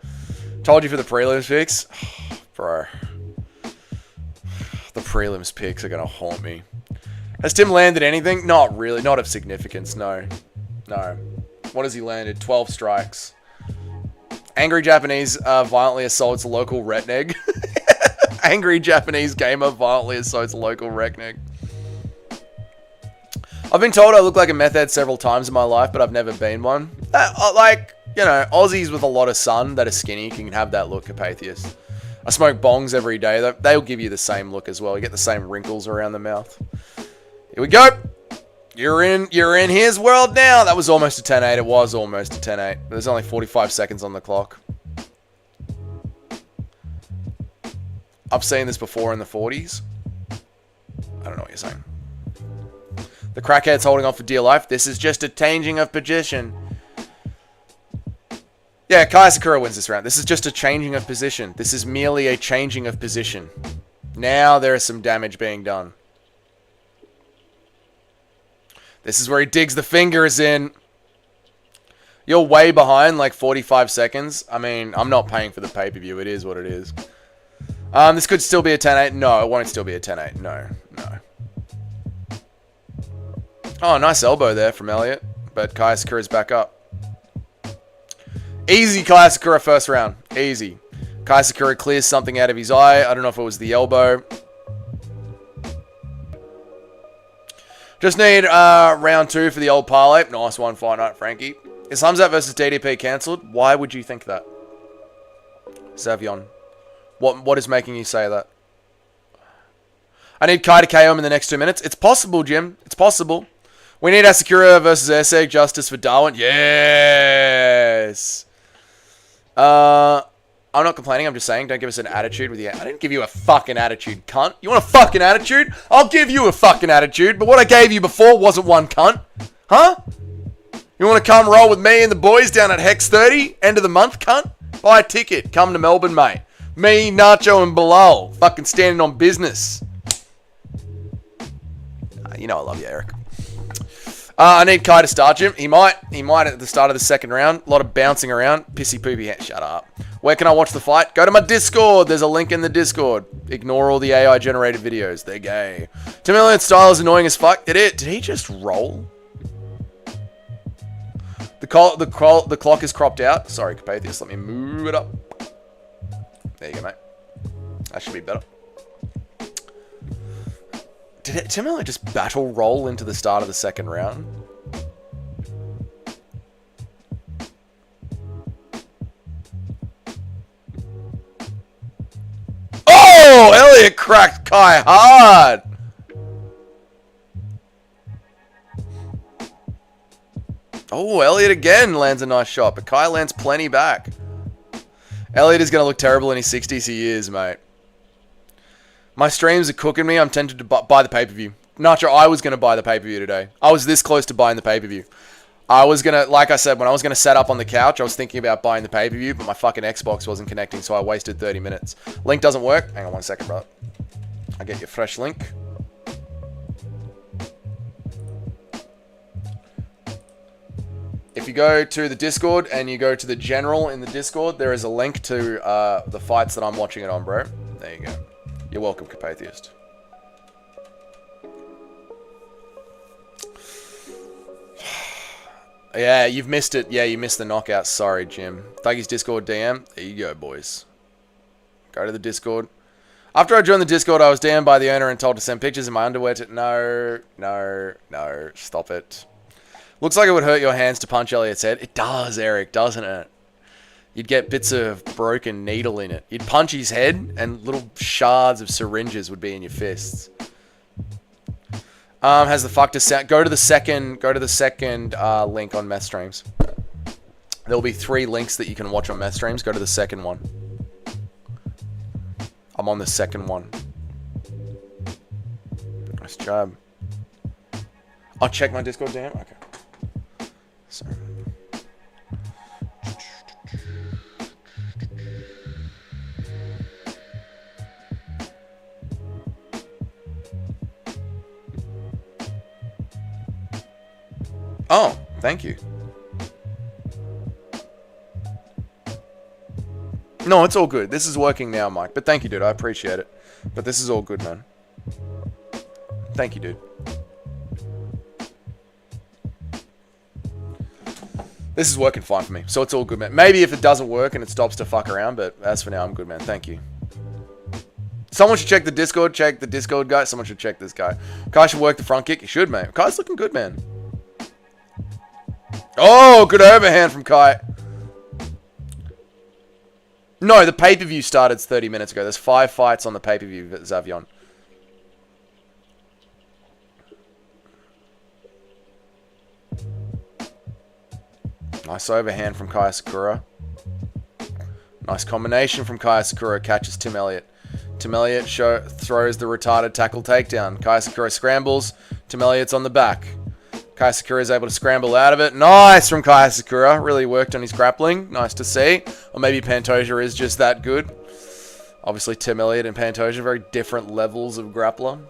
Told you for the prelims picks, bro. The prelims picks are going to haunt me. Has Tim landed anything? Not really. Not of significance, no. No. What has he landed? 12 strikes. Angry Japanese violently assaults local redneck. Angry Japanese gamer violently assaults local redneck. I've been told I look like a meth head several times in my life, but I've never been one. Like, you know, Aussies with a lot of sun that are skinny can have that look, Carpathius. I smoke bongs every day. They'll give you the same look as well. You get the same wrinkles around the mouth. Here we go. You're in his world now. That was almost a 10-8. It was almost a 10-8. There's only 45 seconds on the clock. I've seen this before in the 40s. I don't know what you're saying. The crackhead's holding on for dear life. This is just a changing of position. Yeah, Kai Sakura wins this round. This is just a changing of position. This is merely a changing of position. Now there is some damage being done. This is where he digs the fingers in. You're way behind, like 45 seconds. I mean, I'm not paying for the pay-per-view. It is what it is. This could still be a 10-8. No, it won't still be a 10-8. No. Oh, nice elbow there from Elliot. But Kai Sakura's back up. Easy Kai Sakura first round. Easy. Kai Sakura clears something out of his eye. I don't know if it was the elbow. Just need round 2 for the old parlay. Nice one, Fight Night Frankie. Is Hamzat versus DDP cancelled? Why would you think that? Xavion. What is making you say that? I need Kai to KO him in the next 2 minutes. It's possible, Jim. It's possible. We need Asakura versus Esseg. Justice for Darwin. Yes. I'm not complaining. I'm just saying, don't give us an attitude with you. I didn't give you a fucking attitude, cunt. You want a fucking attitude? I'll give you a fucking attitude. But what I gave you before wasn't one, cunt. Huh? You want to come roll with me and the boys down at Hex 30? End of the month, cunt? Buy a ticket. Come to Melbourne, mate. Me, Nacho, and Bilal. Fucking standing on business. You know I love you, Eric. I need Kai to start, Jim. He might at the start of the second round. A lot of bouncing around. Pissy poopy. Shut up. Where can I watch the fight? Go to my Discord. There's a link in the Discord. Ignore all the AI generated videos. They're gay. Tim Elliott's style is annoying as fuck. Did he just roll? The clock is cropped out. Sorry, Carpathius. Let me move it up. There you go, mate. That should be better. Did Tim Elliott just battle roll into the start of the second round? Oh, Elliott cracked Kai hard. Oh, Elliott again lands a nice shot, but Kai lands plenty back. Elliott is going to look terrible in his 60s. He is, mate. My streams are cooking me. I'm tempted to buy the pay-per-view. Nacho, I was going to buy the pay-per-view today. I was this close to buying the pay-per-view. I was going to, like I said, when I was going to set up on the couch, I was thinking about buying the pay-per-view, but my fucking Xbox wasn't connecting, so I wasted 30 minutes. Link doesn't work. Hang on 1 second, bro. I'll get you a fresh link. If you go to the Discord and you go to the general in the Discord, there is a link to the fights that I'm watching it on, bro. There you go. You're welcome, Carpathiest. Yeah, you've missed it. Yeah, you missed the knockout. Sorry, Jim. Dougie's Discord DM. There you go, boys. Go to the Discord. After I joined the Discord, I was DM'd by the owner and told to send pictures in my underwear to... No. Stop it. Looks like it would hurt your hands to punch Elliott's head. It does, Eric, doesn't it? You'd get bits of broken needle in it. You'd punch his head, and little shards of syringes would be in your fists. Has the fuck to sound? Go to the second link on Meth Streams. There'll be 3 links that you can watch on Meth Streams. Go to the second one. I'm on the second one. Nice job. I'll check my Discord, damn. Okay. Sorry. Oh, thank you. No, it's all good. This is working now, Mike. But thank you, dude. I appreciate it. But this is all good, man. Thank you, dude. This is working fine for me. So it's all good, man. Maybe if it doesn't work and it stops to fuck around. But as for now, I'm good, man. Thank you. Someone should check the Discord. Check the Discord guy. Someone should check this guy. Kai should work the front kick. He should, man. Kai's looking good, man. Oh, good overhand from Kai. No, the pay-per-view started 30 minutes ago. There's 5 fights on the pay-per-view, Xavion. Nice overhand from Kai Sakura. Nice combination from Kai Sakura. Catches Tim Elliott. Tim Elliott throws the retarded tackle takedown. Kai Sakura scrambles. Tim Elliott's on the back. Kai Sakura is able to scramble out of it. Nice from Kai Sakura. Really worked on his grappling. Nice to see. Or maybe Pantoja is just that good. Obviously, Tim Elliott and Pantoja, very different levels of grappler.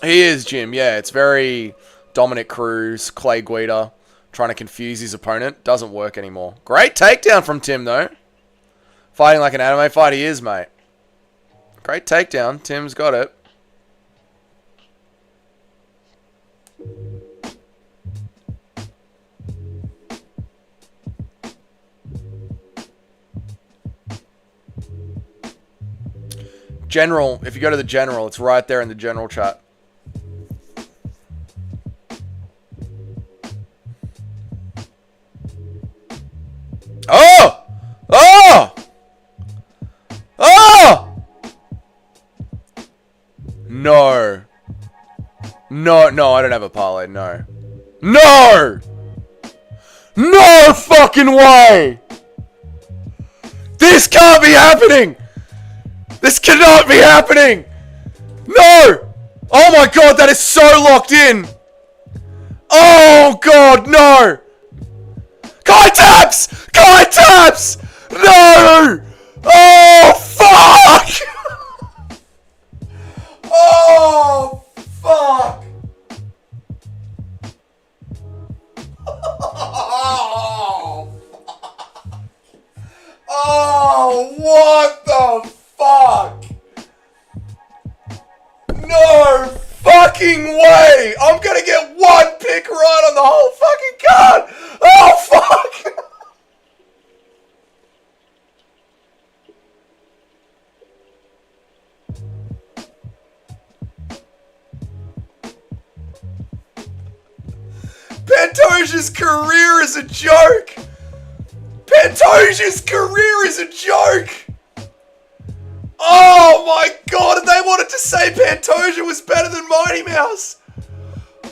He is, Jim. Yeah, it's very Dominic Cruz, Clay Guida, trying to confuse his opponent. Doesn't work anymore. Great takedown from Tim, though. Fighting like an anime fight, he is, mate. Great takedown. Tim's got it. General, if you go to the general, it's right there in the general chat. Oh! Oh! Oh! No. No, I don't have a parlay, no. No! No fucking way! This can't be happening! This cannot be happening! No! Oh my god, that is so locked in! Oh god, no! Kai taps! Kai taps! No! Oh fuck! Oh fuck! Oh, oh, what the fuck? No fucking way! I'm gonna get one pick right on the whole fucking card! Oh fuck! Pantoja's career is a joke! Pantoja's career is a joke! Oh my god, and they wanted to say Pantoja was better than Mighty Mouse!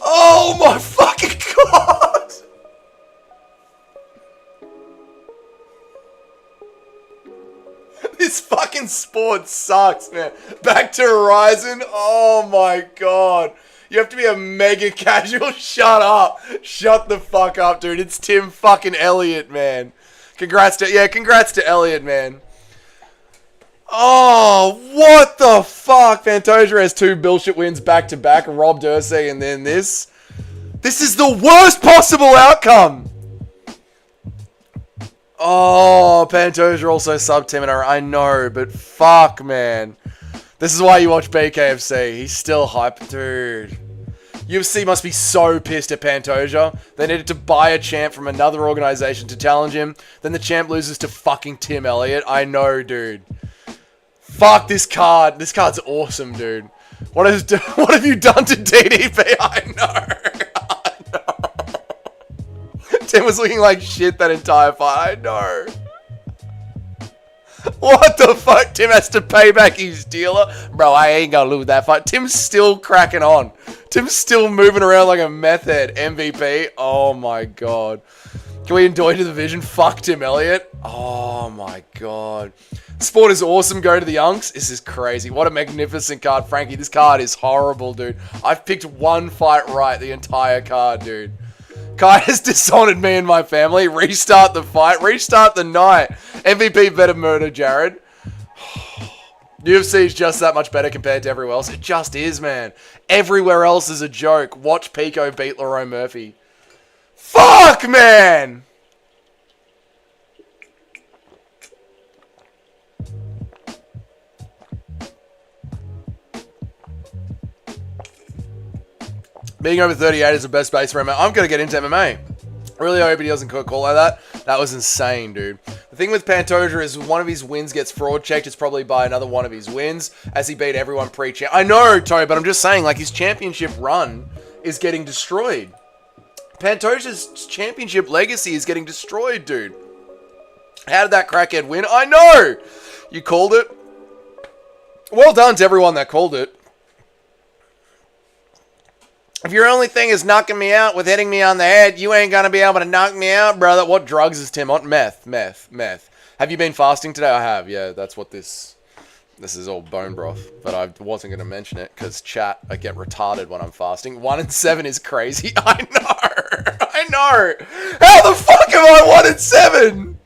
Oh my fucking god! This fucking sport sucks, man. Back to Horizon? Oh my god. You have to be a mega casual. Shut up. Shut the fuck up, dude. It's Tim fucking Elliott, man. Congrats to Elliott, man. Oh, what the fuck? Pantoja has 2 bullshit wins back to back. Rob Dursey and then this. This is the worst possible outcome. Oh, Pantoja also sub Tim and I know, but fuck, man. This is why you watch BKFC. He's still hype, dude. UFC must be so pissed at Pantoja. They needed to buy a champ from another organization to challenge him. Then the champ loses to fucking Tim Elliott. I know, dude. Fuck this card. This card's awesome, dude. What have you done to DDP? I know. Tim was looking like shit that entire fight. I know. What the fuck? Tim has to pay back his dealer? Bro, I ain't gonna lose that fight. Tim's still cracking on. Tim's still moving around like a meth head. MVP. Oh my god. Can we enjoy the division? Fuck Tim Elliott. Oh my god. Sport is awesome. Go to the Unks. This is crazy. What a magnificent card. Frankie, this card is horrible, dude. I've picked one fight right the entire card, dude. Kai has dishonored me and my family. Restart the fight. Restart the night. MVP better murder Jared. UFC is just that much better compared to everywhere else. It just is, man. Everywhere else is a joke. Watch Pico beat Lerone Murphy. Fuck, man! Being over 38 is the best base for MMA. I'm going to get into MMA. I really hope he doesn't call like that. That was insane, dude. The thing with Pantoja is one of his wins gets fraud checked. It's probably by another one of his wins as he beat everyone pre-champ. I know, Toby, but I'm just saying, like, his championship run is getting destroyed. Pantoja's championship legacy is getting destroyed, dude. How did that crackhead win? I know! You called it. Well done to everyone that called it. If your only thing is knocking me out with hitting me on the head, you ain't gonna be able to knock me out, brother. What drugs is Tim on? Meth. Have you been fasting today? I have, yeah. That's what this is all bone broth. But I wasn't gonna mention it, because chat, I get retarded when I'm fasting. 1 in 7 is crazy. I know! How the fuck am I 1 in 7?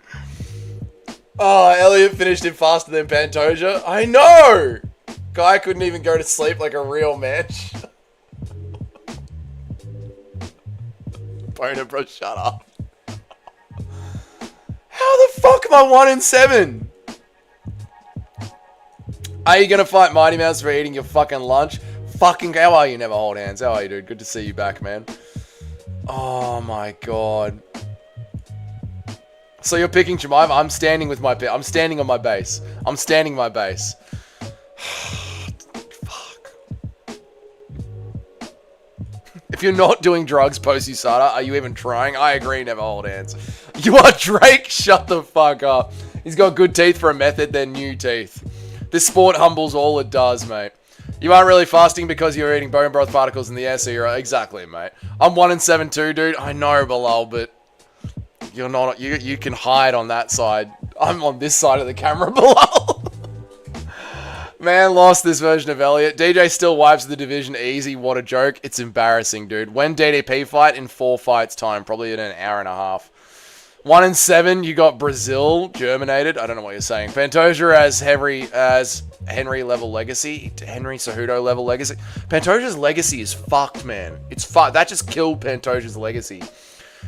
Oh, Elliott finished him faster than Pantoja. I know! Guy couldn't even go to sleep like a real man. Boner, bro, shut up. How the fuck am I 1 in 7? Are you gonna fight Mighty Mouse for eating your fucking lunch? Fucking, how are you? Never hold hands. How are you, dude? Good to see you back, man. Oh my god. So you're picking Chimaev? I'm standing with my pick. I'm standing on my base. I'm standing my base. Fuck. If you're not doing drugs post-USADA, are you even trying? I agree, never hold hands. You are Drake? Shut the fuck up. He's got good teeth for a method, they're new teeth. This sport humbles all it does, mate. You aren't really fasting because you're eating bone broth particles in the air, so you're exactly, mate. I'm 1-7 too, dude. I know, Bilal, but you're not. You can hide on that side. I'm on this side of the camera, Bilal. Man lost this version of Elliot. DJ still wipes the division easy. What a joke. It's embarrassing, dude. When DDP fight? In 4 fights time, probably in an hour and a half. 1-7, you got Brazil germinated. I don't know what you're saying. Pantoja as Henry level legacy. Henry Cejudo level legacy. Pantoja's legacy is fucked, man. It's fucked. That just killed Pantoja's legacy.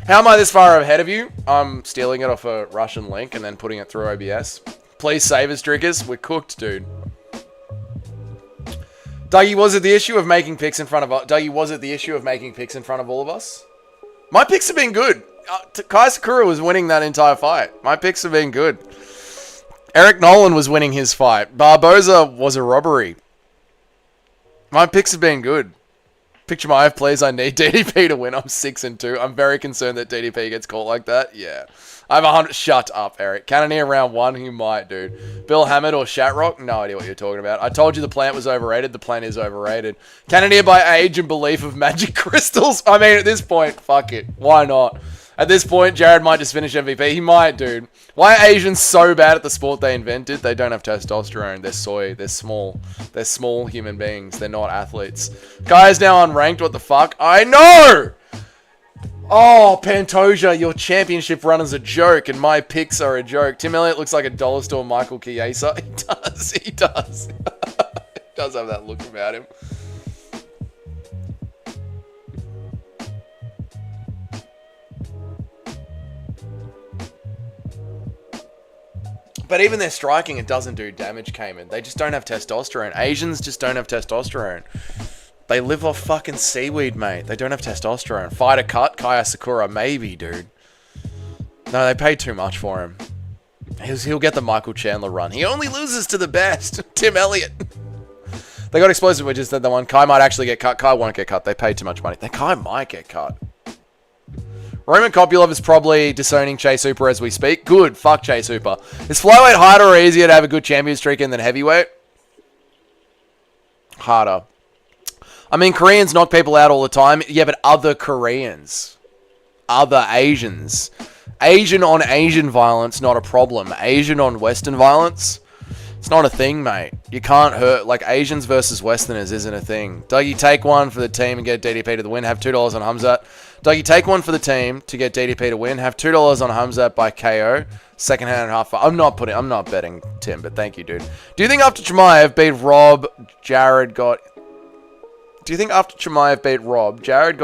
How am I this far ahead of you? I'm stealing it off a Russian link and then putting it through OBS. Please save us, Drickers. We're cooked, dude. Dougie, was it the issue of making picks in front of us? Dougie, was it the issue of making picks in front of all of us? My picks have been good. Kai Sakura was winning that entire fight. My picks have been good. Eric Nolan was winning his fight. Barboza was a robbery. My picks have been good. Pick Chimaev, please. I need DDP to win. I'm 6-2. I'm very concerned that DDP gets caught like that. Yeah. I have 100. Shut up, Eric. Cannoneer round 1. Who might, dude? Bill Hammond or Shatrock? No idea what you're talking about. I told you the plant was overrated. The plant is overrated. Cannoneer by age and belief of magic crystals. I mean, at this point, fuck it. Why not? At this point, Jared might just finish MVP. He might, dude. Why are Asians so bad at the sport they invented? They don't have testosterone. They're soy. They're small. They're small human beings. They're not athletes. Guy's now unranked. What the fuck? I know! Oh, Pantoja, your championship run is a joke, and my picks are a joke. Tim Elliott looks like a dollar store Michael Chiesa. He does. He does. He does have that look about him. But even their striking, it doesn't do damage, Cayman. They just don't have testosterone. Asians just don't have testosterone. They live off fucking seaweed, mate. They don't have testosterone. Fighter cut, Kaya Sakura, maybe, dude. No, they paid too much for him. He'll get the Michael Chandler run. He only loses to the best. Tim Elliott. They got explosive wedges, that the one. Kai might actually get cut. Kai won't get cut. They paid too much money. Kai might get cut. Roman Kopylov is probably disowning Chase Hooper as we speak. Good. Fuck Chase Hooper. Is flyweight harder or easier to have a good champion streak in than heavyweight? Harder. I mean, Koreans knock people out all the time. Yeah, but other Koreans. Other Asians. Asian on Asian violence, not a problem. Asian on Western violence, it's not a thing, mate. You can't hurt. Like, Asians versus Westerners isn't a thing. Dougie, take one for the team and get DDP to the win. Have $2 on Hamzat. Dougie, take one for the team to get DDP to win. Have $2 on Hamzat by KO. Second hand and half. I'm not betting Tim, but thank you, dude. Do you think after Chimaev beat Rob, Jared got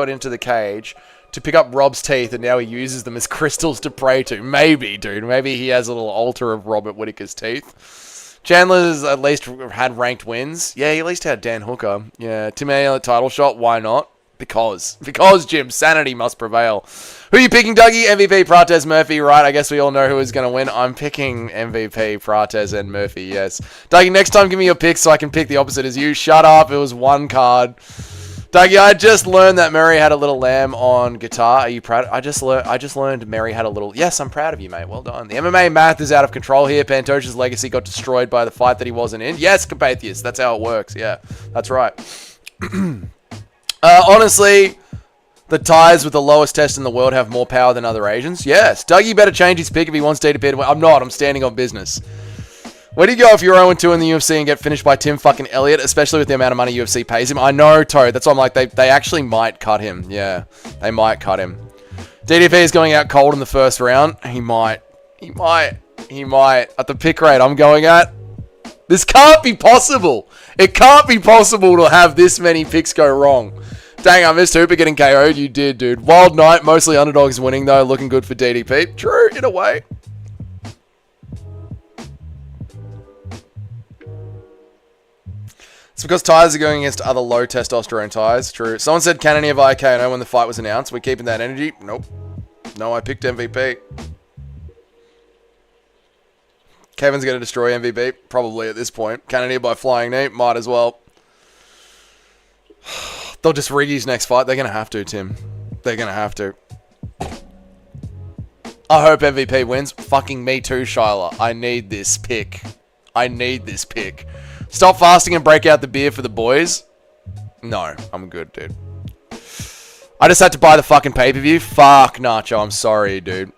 into the cage to pick up Rob's teeth and now he uses them as crystals to pray to? Maybe, dude. Maybe he has a little altar of Robert Whittaker's teeth. Chandler's at least had ranked wins. Yeah, he at least had Dan Hooker. Yeah, Tim Elliott title shot. Why not? Because, Jim, sanity must prevail. Who are you picking, Dougie? MVP, Prates, Murphy, right? I guess we all know who is going to win. I'm picking MVP, Prates, and Murphy, yes. Dougie, next time give me your picks so I can pick the opposite as you. Shut up, it was one card. Dougie, I just learned that Mary had a little lamb on guitar. Are you proud? I just learned Mary had a little... Yes, I'm proud of you, mate. Well done. The MMA math is out of control here. Pantoja's legacy got destroyed by the fight that he wasn't in. Yes, Carpathius, that's how it works. Yeah, that's right. Honestly, the Thais with the lowest test in the world have more power than other Asians. Yes. Dougie better change his pick if he wants DDP to win. I'm not. I'm standing on business. Where do you go if you're 0-2 in the UFC and get finished by Tim fucking Elliott, especially with the amount of money UFC pays him? I know, Toad. That's why I'm like, they actually might cut him. Yeah, they might cut him. DDP is going out cold in the first round. He might. At the pick rate I'm going at, this can't be possible. It can't be possible to have this many picks go wrong. Dang, I missed Hooper getting KO'd. You did, dude. Wild Knight, mostly underdogs winning, though. Looking good for DDP. True, in a way. It's because Thais are going against other low testosterone Thais. True. Someone said Cannoneer via KO when the fight was announced. We're keeping that energy. Nope. No, I picked MVP. Kevin's going to destroy MVP, probably at this point. Cannoneer by flying knee, might as well. They'll just rig his next fight. They're going to have to, Tim. They're going to have to. I hope MVP wins. Fucking me too, Shyla. I need this pick. I need this pick. Stop fasting and break out the beer for the boys. No, I'm good, dude. I just had to buy the fucking pay-per-view. Fuck, Nacho. I'm sorry, dude.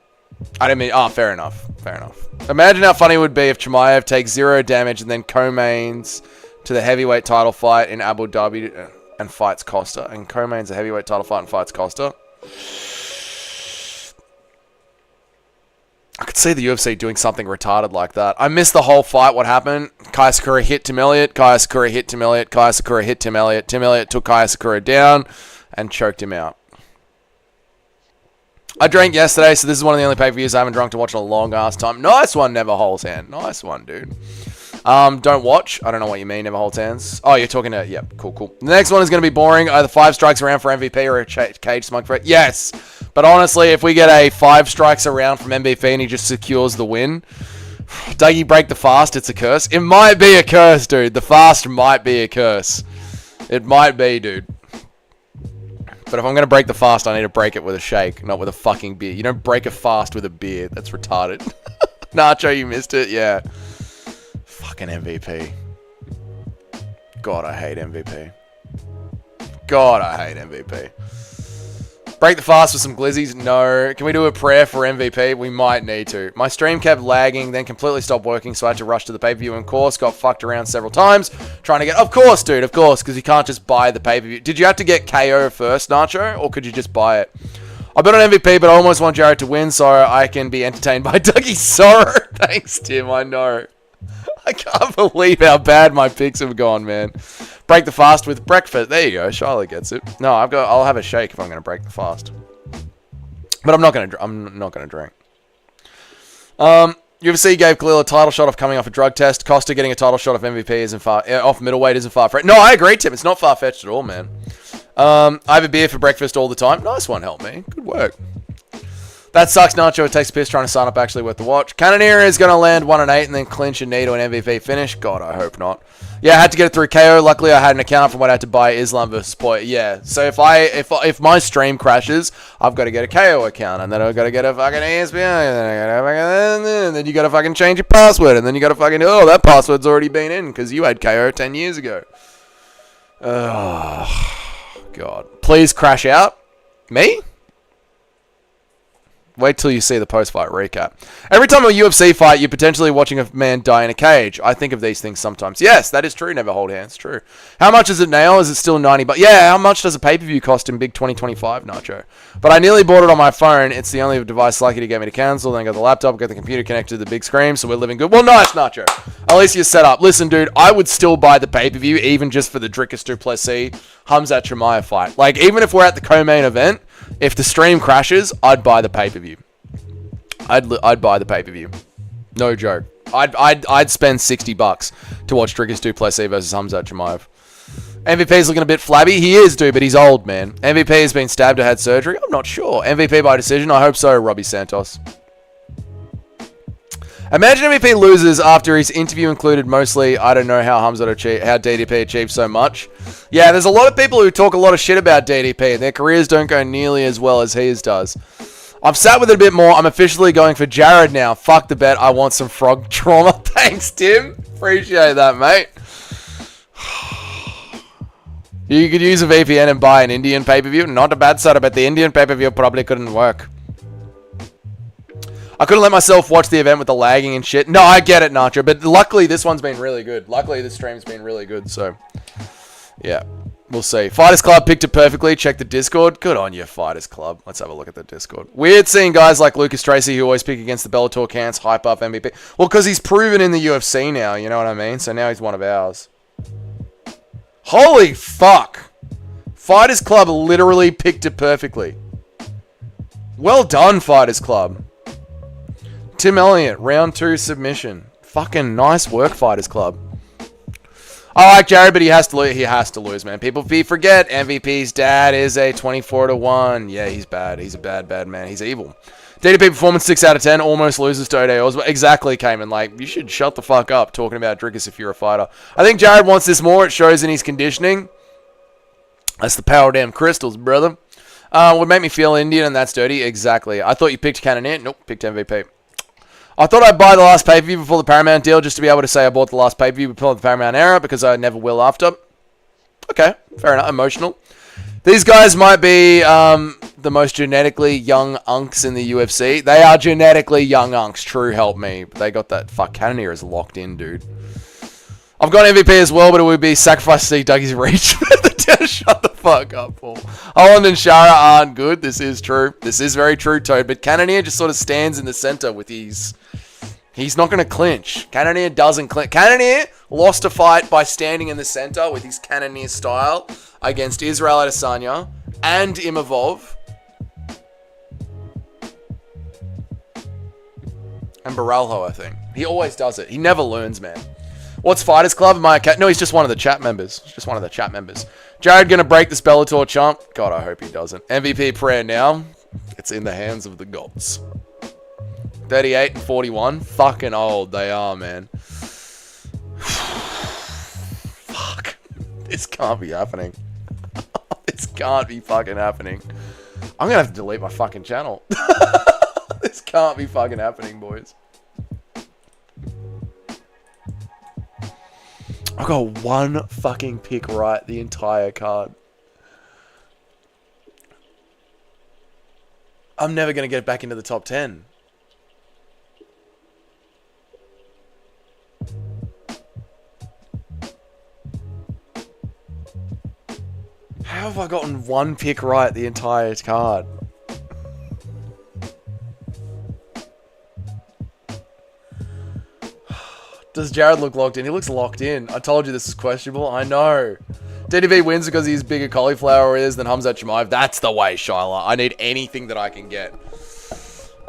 I didn't mean... Oh, fair enough. Fair enough. Imagine how funny it would be if Chimaev takes 0 damage and then co-mains to the heavyweight title fight in Abu Dhabi and fights Costa. And co-mains a heavyweight title fight and fights Costa. I could see the UFC doing something retarded like that. I missed the whole fight. What happened? Kaya Sakura hit Tim Elliott. Kaya Sakura hit Tim Elliott. Kaya Sakura hit Tim Elliott. Tim Elliott took Kaya Sakura down and choked him out. I drank yesterday, so this is one of the only pay-per-views I haven't drunk to watch in a long-ass time. Nice one, Never Holds Hand. Nice one, dude. Don't watch. I don't know what you mean, Never Holds Hands. Oh, you're talking to... Yep, cool. The next one is going to be boring. Either 5 strikes around for MVP or a cage smug for it. Yes. But honestly, if we get a 5 strikes around from MVP and he just secures the win... Dougie break the fast, it's a curse. It might be a curse, dude. The fast might be a curse. It might be, dude. But if I'm going to break the fast, I need to break it with a shake, not with a fucking beer. You don't break a fast with a beer. That's retarded. Nacho, you missed it? Yeah. Fucking MVP. God, I hate MVP. God, I hate MVP. Break the fast with some glizzies? No. Can we do a prayer for MVP? We might need to. My stream kept lagging, then completely stopped working, so I had to rush to the pay-per-view and course. Got fucked around several times trying to get... Of course, dude, of course, because you can't just buy the pay-per-view. Did you have to get KO first, Nacho, or could you just buy it? I bet on MVP, but I almost want Jared to win so I can be entertained by Dougie's sorrow. Thanks, Tim, I know. I can't believe how bad my picks have gone, man. Break the fast with breakfast. There you go. Charlotte gets it. No, I'll have a shake if I'm going to break the fast. But I'm not going to drink. UFC gave Khalil a title shot of coming off a drug test. Costa getting a title shot of MVP isn't far off middleweight isn't far-fetched. No, I agree, Tim. It's not far-fetched at all, man. I have a beer for breakfast all the time. Nice one, help me. Good work. That sucks, Nacho. It takes a piss trying to sign up actually worth the watch. Cannoneer is going to land 1-8 and then clinch a knee to an MVP finish. God, I hope not. Yeah, I had to get it through KO. Luckily, I had an account from what I had to buy Islam versus Poit. Yeah, so if my stream crashes, I've got to get a KO account, and then I've got to get a fucking ESPN, and then you got to fucking change your password, and then you got to fucking... Oh, that password's already been in because you had KO 10 years ago. Oh, God. Please crash out. Me? Wait till you see the post-fight recap. Every time a UFC fight, you're potentially watching a man die in a cage. I think of these things sometimes. Yes, that is true. Never hold hands. True. How much is it now? Is it still 90 bucks? Yeah, how much does a pay-per-view cost in big 2025, Nacho? But I nearly bought it on my phone. It's the only device lucky to get me to cancel. Then I got the laptop, got the computer connected to the big screen, so we're living good. Well, nice, Nacho. At least you're set up. Listen, dude, I would still buy the pay-per-view, even just for the Drickus du Plessis Hamzat Chimaev fight. Like, even if we're at the co-main event, if the stream crashes, I'd buy the pay-per-view. I'd buy the pay-per-view. No joke. I'd spend 60 bucks to watch Drickus du Plessis versus Hamzat Chimaev. MVP's looking a bit flabby. He is, dude, but he's old, man. MVP has been stabbed or had surgery. I'm not sure. MVP by decision. I hope so, Robbie Santos. Imagine MVP loses after his interview included mostly, I don't know how DDP achieved so much. Yeah, there's a lot of people who talk a lot of shit about DDP, and their careers don't go nearly as well as his does. I've sat with it a bit more. I'm officially going for Jared now. Fuck the bet. I want some frog trauma. Thanks, Tim. Appreciate that, mate. You could use a VPN and buy an Indian pay-per-view. Not a bad setup, but the Indian pay-per-view probably couldn't work. I couldn't let myself watch the event with the lagging and shit. No, I get it, Nacho. But luckily, this one's been really good. Luckily, this stream's been really good. So, yeah. We'll see. Fighters Club picked it perfectly. Check the Discord. Good on you, Fighters Club. Let's have a look at the Discord. Weird seeing guys like Lucas Tracy who always pick against the Bellator cans hype up MVP. Well, because he's proven in the UFC now, you know what I mean? So now he's one of ours. Holy fuck. Fighters Club literally picked it perfectly. Well done, Fighters Club. Tim Elliott, round 2 submission. Fucking nice work, Fighters Club. I like Jared, but he has to lose. He has to lose, man. People forget MVP's dad is a 24-1. Yeah, he's bad. He's a bad man. He's evil. DDP performance 6 out of 10. Almost loses to Ode Osborne. Exactly, Cayman. Like, you should shut the fuck up talking about Drickus if you're a fighter. I think Jared wants this more. It shows in his conditioning. That's the power of damn crystals, brother. Would make me feel Indian, and that's dirty. Exactly. I thought you picked Cannonier. Nope, picked MVP. I thought I'd buy the last pay-per-view before the Paramount deal just to be able to say I bought the last pay-per-view before the Paramount era because I never will after. Okay, fair enough. Emotional. These guys might be the most genetically young unks in the UFC. They are genetically young unks. True, help me. But they got that. Fuck, Cannonier is locked in, dude. I've got MVP as well, but it would be sacrifice to see Dougie's reach. Shut the fuck up, Paul. Holland and Shara aren't good. This is true. This is very true, Toad. But Cannonier just sort of stands in the center with his... He's not going to clinch. Cannonier doesn't clinch. Cannonier lost a fight by standing in the center with his Cannonier style against Israel Adesanya and Imavov. And Baralho, I think. He always does it. He never learns, man. What's Fighters Club? No, he's just one of the chat members. Just one of the chat members. Jared going to break this Bellator chump? God, I hope he doesn't. MVP prayer now. It's in the hands of the gods. 38 and 41. Fucking old they are, man. Fuck. This can't be happening. This can't be fucking happening. I'm going to have to delete my fucking channel. This can't be fucking happening, boys. I got one fucking pick right the entire card. I'm never going to get back into the top 10. How have I gotten one pick right the entire card? Does Jared look locked in? He looks locked in. I told you this is questionable. I know. DDV wins because he's bigger cauliflower is than Hamzat Chimaev. That's the way, Shyla. I need anything that I can get.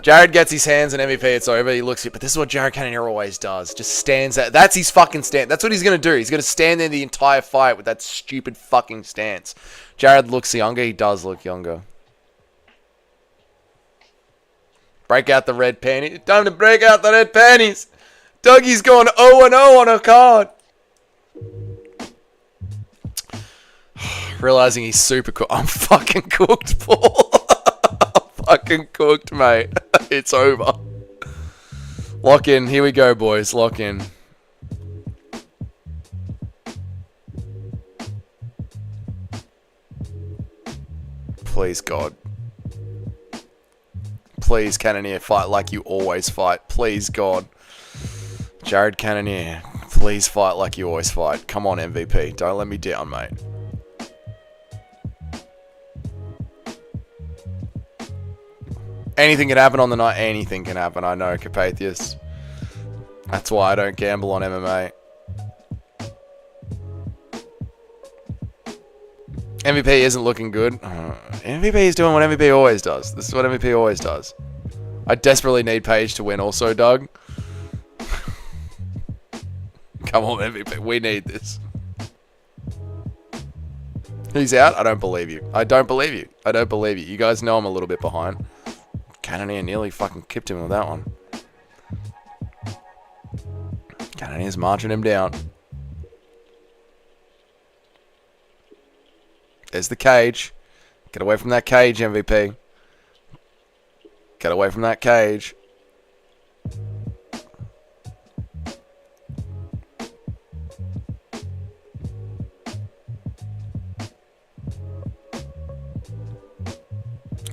Jared gets his hands on MVP. It's over. He looks it. But this is what Jared Cannonier always does. Just stands there. That's his fucking stance. That's what he's going to do. He's going to stand there the entire fight with that stupid fucking stance. Jared looks younger. He does look younger. Break out the red panties. Time to break out the red panties. Dougie's going 0-0 on a card. Realizing he's super cooked. I'm fucking cooked, Paul. I'm fucking cooked, mate. It's over. Lock in. Here we go, boys. Lock in. Please, God. Please, Cannonier, fight like you always fight. Please, God. Jared Cannonier, please fight like you always fight. Come on, MVP. Don't let me down, mate. Anything can happen on the night. Anything can happen. I know, Carpathius. That's why I don't gamble on MMA. MVP isn't looking good. MVP is doing what MVP always does. This is what MVP always does. I desperately need Paige to win also, Doug. Come on, MVP. We need this. He's out? I don't believe you. I don't believe you. I don't believe you. You guys know I'm a little bit behind. Cannonier nearly fucking kipped him with that one. Cannonier's marching him down. There's the cage. Get away from that cage, MVP. Get away from that cage.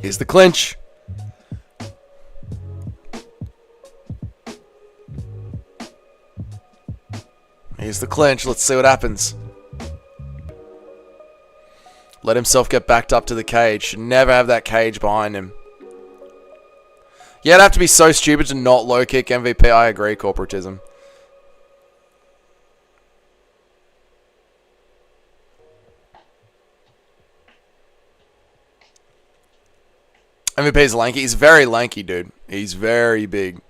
Here's the clinch. Here's the clinch. Let's see what happens. Let himself get backed up to the cage. Should never have that cage behind him. Yeah, it'd have to be so stupid to not low kick MVP. I agree, corporatism. MVP's lanky. He's very lanky, dude. He's very big.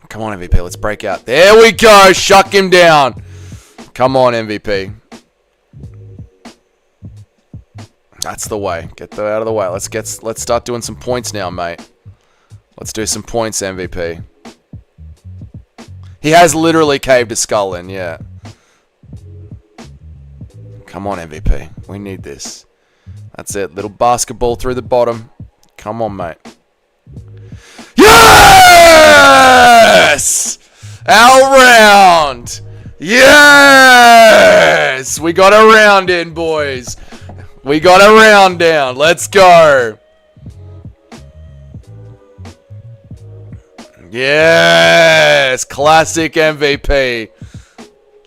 Come on, MVP. Let's break out. There we go. Shuck him down. Come on, MVP. That's the way. Get that out of the way. Let's start doing some points now, mate. Let's do some points, MVP. He has literally caved his skull in, yeah. Come on, MVP. We need this. That's it. Little basketball through the bottom. Come on, mate. Yes! Our round! Yes! We got a round in, boys. We got a round down. Let's go. Yes! Classic MVP.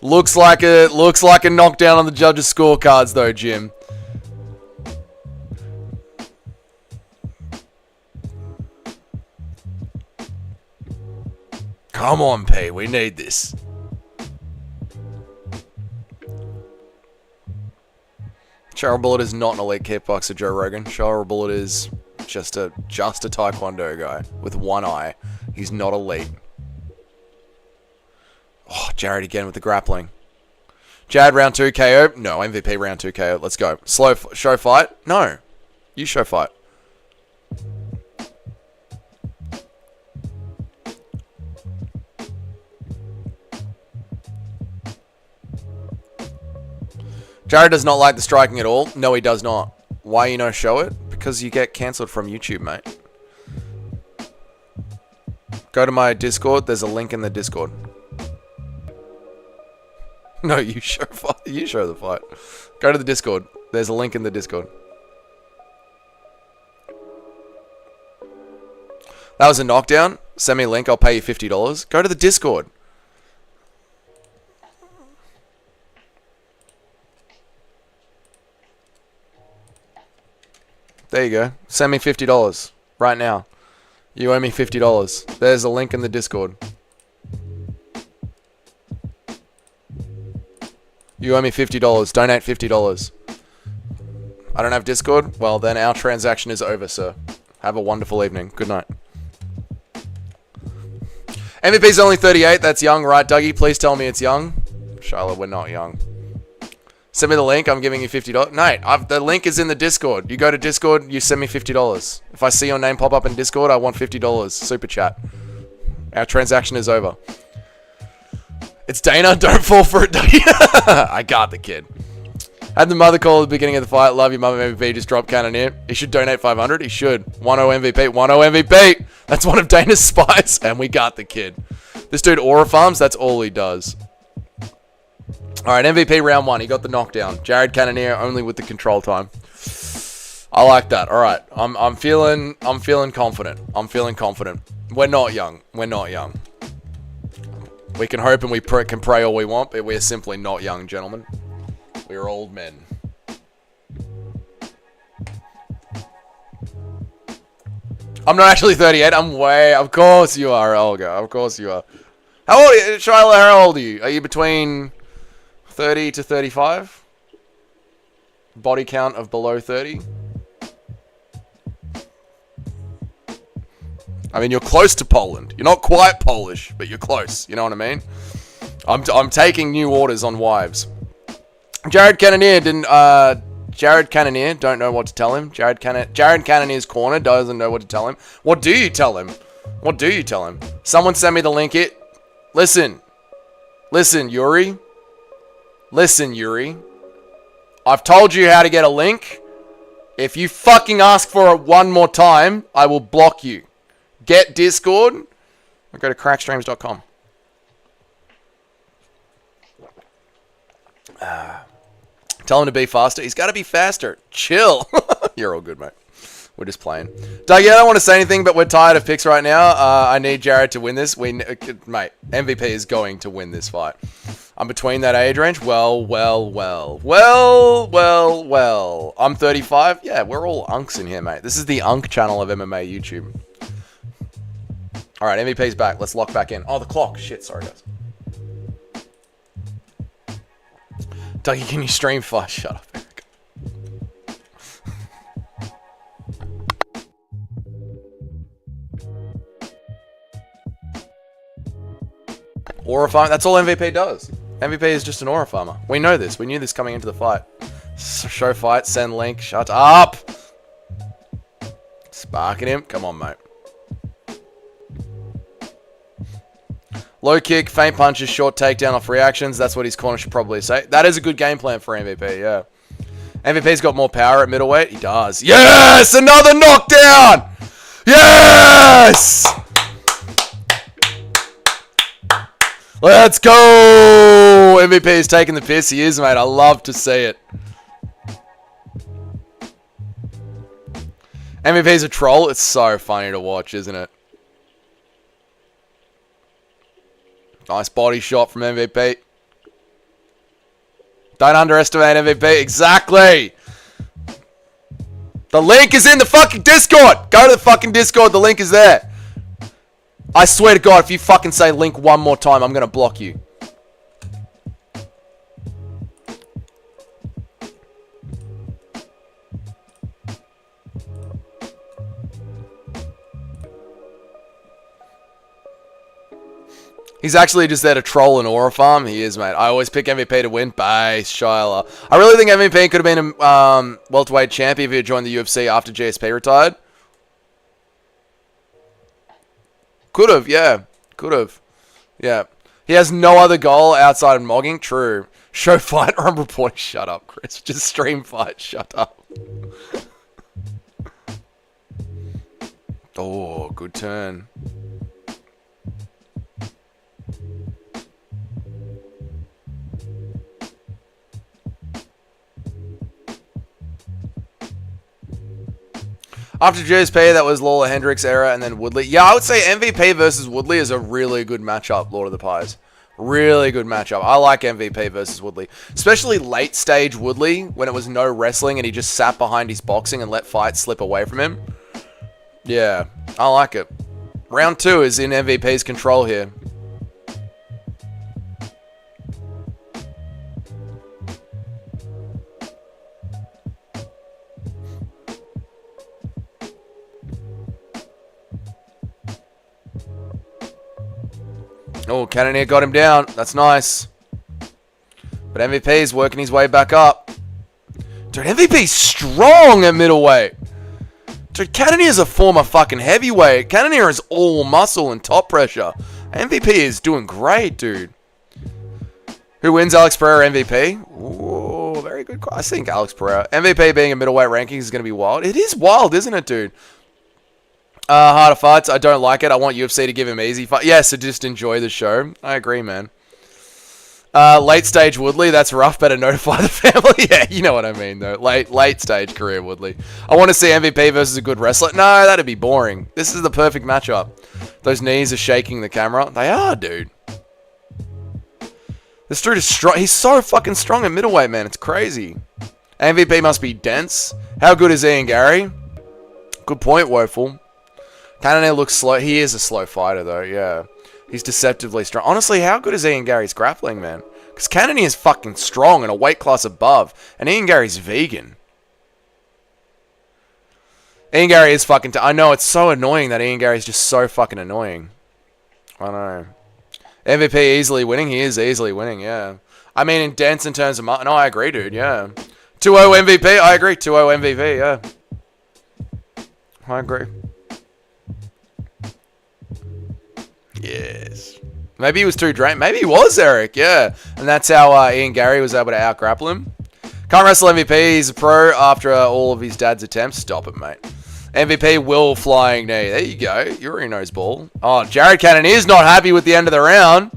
Looks like a knockdown on the judges' scorecards, though, Jim. Come on, P. We need this. Cheryl Bullitt is not an elite kickboxer, Joe Rogan. Cheryl Bullitt is just a taekwondo guy with one eye. He's not elite. Oh, Jared again with the grappling. Jared round 2 KO. No, MVP round 2 KO. Let's go. Slow show fight. No. You show fight. Jared does not like the striking at all. No, he does not. Why you not show it? Because you get cancelled from YouTube, mate. Go to my Discord. There's a link in the Discord. No, you show the fight. Go to the Discord. There's a link in the Discord. That was a knockdown. Send me a link. I'll pay you $50. Go to the Discord. There you go. Send me $50 right now. You owe me $50. There's a link in the Discord. You owe me $50. Donate $50. I don't have Discord? Well, then our transaction is over, sir. Have a wonderful evening. Good night. MVP's only 38. That's young, right, Dougie? Please tell me it's young. Charlotte, we're not young. Send me the link. I'm giving you $50. Nate, the link is in the Discord. You go to Discord, you send me $50. If I see your name pop up in Discord, I want $50. Super chat. Our transaction is over. It's Dana. Don't fall for it, Dougie. I got the kid. Had the mother call at the beginning of the fight. Love your mother, MVP. Just drop Cannoneer. He should donate 500. He should. 1-0 MVP. 1-0 MVP. That's one of Dana's spies. And we got the kid. This dude aura farms. That's all he does. All right, MVP round 1. He got the knockdown. Jared Cannonier only with the control time. I like that. All right, I'm feeling confident. I'm feeling confident. We're not young. We're not young. We can hope and we can pray all we want, but we're simply not young, gentlemen. We're old men. I'm not actually 38. I'm way. Of course you are, Olga. Of course you are. How old are you, Shiloh? How old are you? Are you between 30 to 35? Body count of below 30? I mean, you're close to Poland. You're not quite Polish, but you're close. You know what I mean? I'm taking new orders on wives. Jared Cannonier didn't. Jared Cannonier, don't know what to tell him. Jared Cannonier's corner doesn't know what to tell him. What do you tell him? What do you tell him? Someone send me the link. Listen, Yuri. Listen, Yuri. I've told you how to get a link. If you fucking ask for it one more time, I will block you. Get Discord. Or go to crackstreams.com. Tell him to be faster. He's got to be faster. Chill. You're all good, mate. We're just playing. Dougie, I don't want to say anything, but we're tired of picks right now. I need Jared to win this. Mate, MVP is going to win this fight. I'm between that age range. Well. I'm 35. Yeah, we're all unks in here, mate. This is the unk channel of MMA YouTube. All right, MVP's back. Let's lock back in. Oh, the clock. Shit, sorry, guys. Dougie, can you stream fast? Shut up, Eric. Aura farm. That's all MVP does. MVP is just an aura farmer. We know this. We knew this coming into the fight. Show fight, send link. Shut up. Sparking him. Come on, mate. Low kick, feint punches, short takedown off reactions. That's what his corner should probably say. That is a good game plan for MVP, yeah. MVP's got more power at middleweight. He does. Yes! Another knockdown! Yes! Let's go! MVP is taking the piss. He is, mate. I love to see it. MVP's a troll. It's so funny to watch, isn't it? Nice body shot from MVP. Don't underestimate MVP. Exactly. The link is in the fucking Discord. Go to the fucking Discord. The link is there. I swear to God, if you fucking say link one more time, I'm going to block you. He's actually just there to troll an aura farm. He is, mate. I always pick MVP to win. Base, Shyla. I really think MVP could have been a welterweight champion if he had joined the UFC after GSP retired. Could have, yeah. Could have. Yeah. He has no other goal outside of mogging. True. Show fight or I'm reporting. Shut up, Chris. Just stream fight. Shut up. Oh, good turn. After GSP, that was Lawler Hendricks era and then Woodley. Yeah, I would say MVP versus Woodley is a really good matchup, Lord of the Pies. Really good matchup. I like MVP versus Woodley. Especially late stage Woodley, when it was no wrestling and he just sat behind his boxing and let fights slip away from him. Yeah, I like it. Round 2 is in MVP's control here. Oh, Cannonier got him down. That's nice. But MVP's working his way back up. Dude, MVP's strong at middleweight. Dude, Cannonier's a former fucking heavyweight. Cannonier is all muscle and top pressure. MVP is doing great, dude. Who wins, Alex Pereira MVP? Ooh, very good. I think Alex Pereira. MVP being a middleweight rankings is going to be wild. It is wild, isn't it, dude? Harder fights. I don't like it. I want UFC to give him easy fight. Yeah, so just enjoy the show. I agree, man. Late stage Woodley. That's rough. Better notify the family. Yeah, you know what I mean, though. Late stage career Woodley. I want to see MVP versus a good wrestler. No, that'd be boring. This is the perfect matchup. Those knees are shaking the camera. They are, dude. This dude is strong. He's so fucking strong at middleweight, man. It's crazy. MVP must be dense. How good is Ian Gary? Good point, Woeful. Cannonier looks slow. He is a slow fighter, though, yeah. He's deceptively strong. Honestly, how good is Ian Gary's grappling, man? Because Cannonier is fucking strong and a weight class above. And Ian Gary's vegan. Ian Gary is fucking... I know, it's so annoying that Ian Gary's just so fucking annoying. I know. MVP easily winning? He is easily winning, yeah. I mean, in dense in terms of... No, I agree, dude, yeah. 2-0 MVP? I agree. 2-0 MVP, yeah. I agree. Yes. Maybe he was too drained. Maybe he was, Eric. Yeah. And that's how Ian Gary was able to out-grapple him. Can't wrestle MVP. He's a pro after all of his dad's attempts. Stop it, mate. MVP will flying knee. There you go. Yuri knows ball. Oh, Jared Cannon is not happy with the end of the round.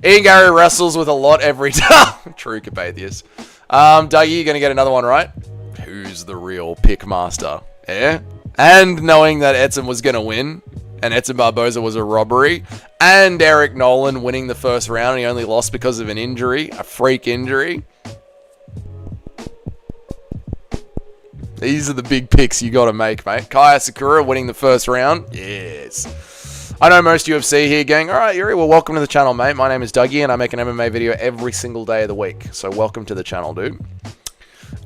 Ian Gary wrestles with a lot every time. True Carpathius. Dougie, you're going to get another one right. Who's the real pick master? Yeah. And knowing that Edson was going to win. And Edson Barboza was a robbery. And Eric Nolan winning the first round. And he only lost because of an injury. A freak injury. These are the big picks you got to make, mate. Kaya Sakura winning the first round. Yes. I know most UFC here going, alright, Yuri, well, welcome to the channel, mate. My name is Dougie, and I make an MMA video every single day of the week. So welcome to the channel, dude.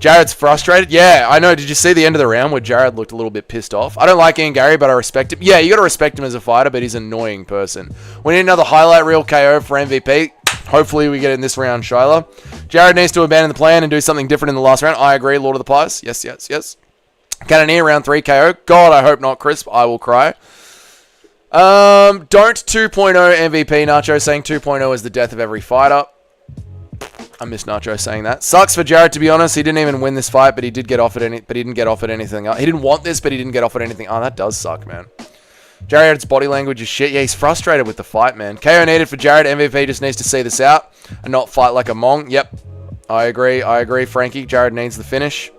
Jared's frustrated. Yeah, I know. Did you see the end of the round where Jared looked a little bit pissed off? I don't like Ian Gary, but I respect him. Yeah, you got to respect him as a fighter, but he's an annoying person. We need another highlight reel KO for MVP. Hopefully we get in this round, Shyla. Jared needs to abandon the plan and do something different in the last round. I agree, Lord of the Pies. Yes, yes, yes. Cannonier round 3 KO. God, I hope not, Crisp. I will cry. Don't 2.0 MVP. Nacho saying 2.0 is the death of every fighter. I miss Nacho saying that. Sucks for Jared, to be honest. He didn't even win this fight, but he did get offered anything. He didn't want this, but he didn't get offered anything. Oh, that does suck, man. Jared's body language is shit. Yeah, he's frustrated with the fight, man. KO needed for Jared. MVP just needs to see this out and not fight like a mong. Yep. I agree, Frankie. Jared needs the finish.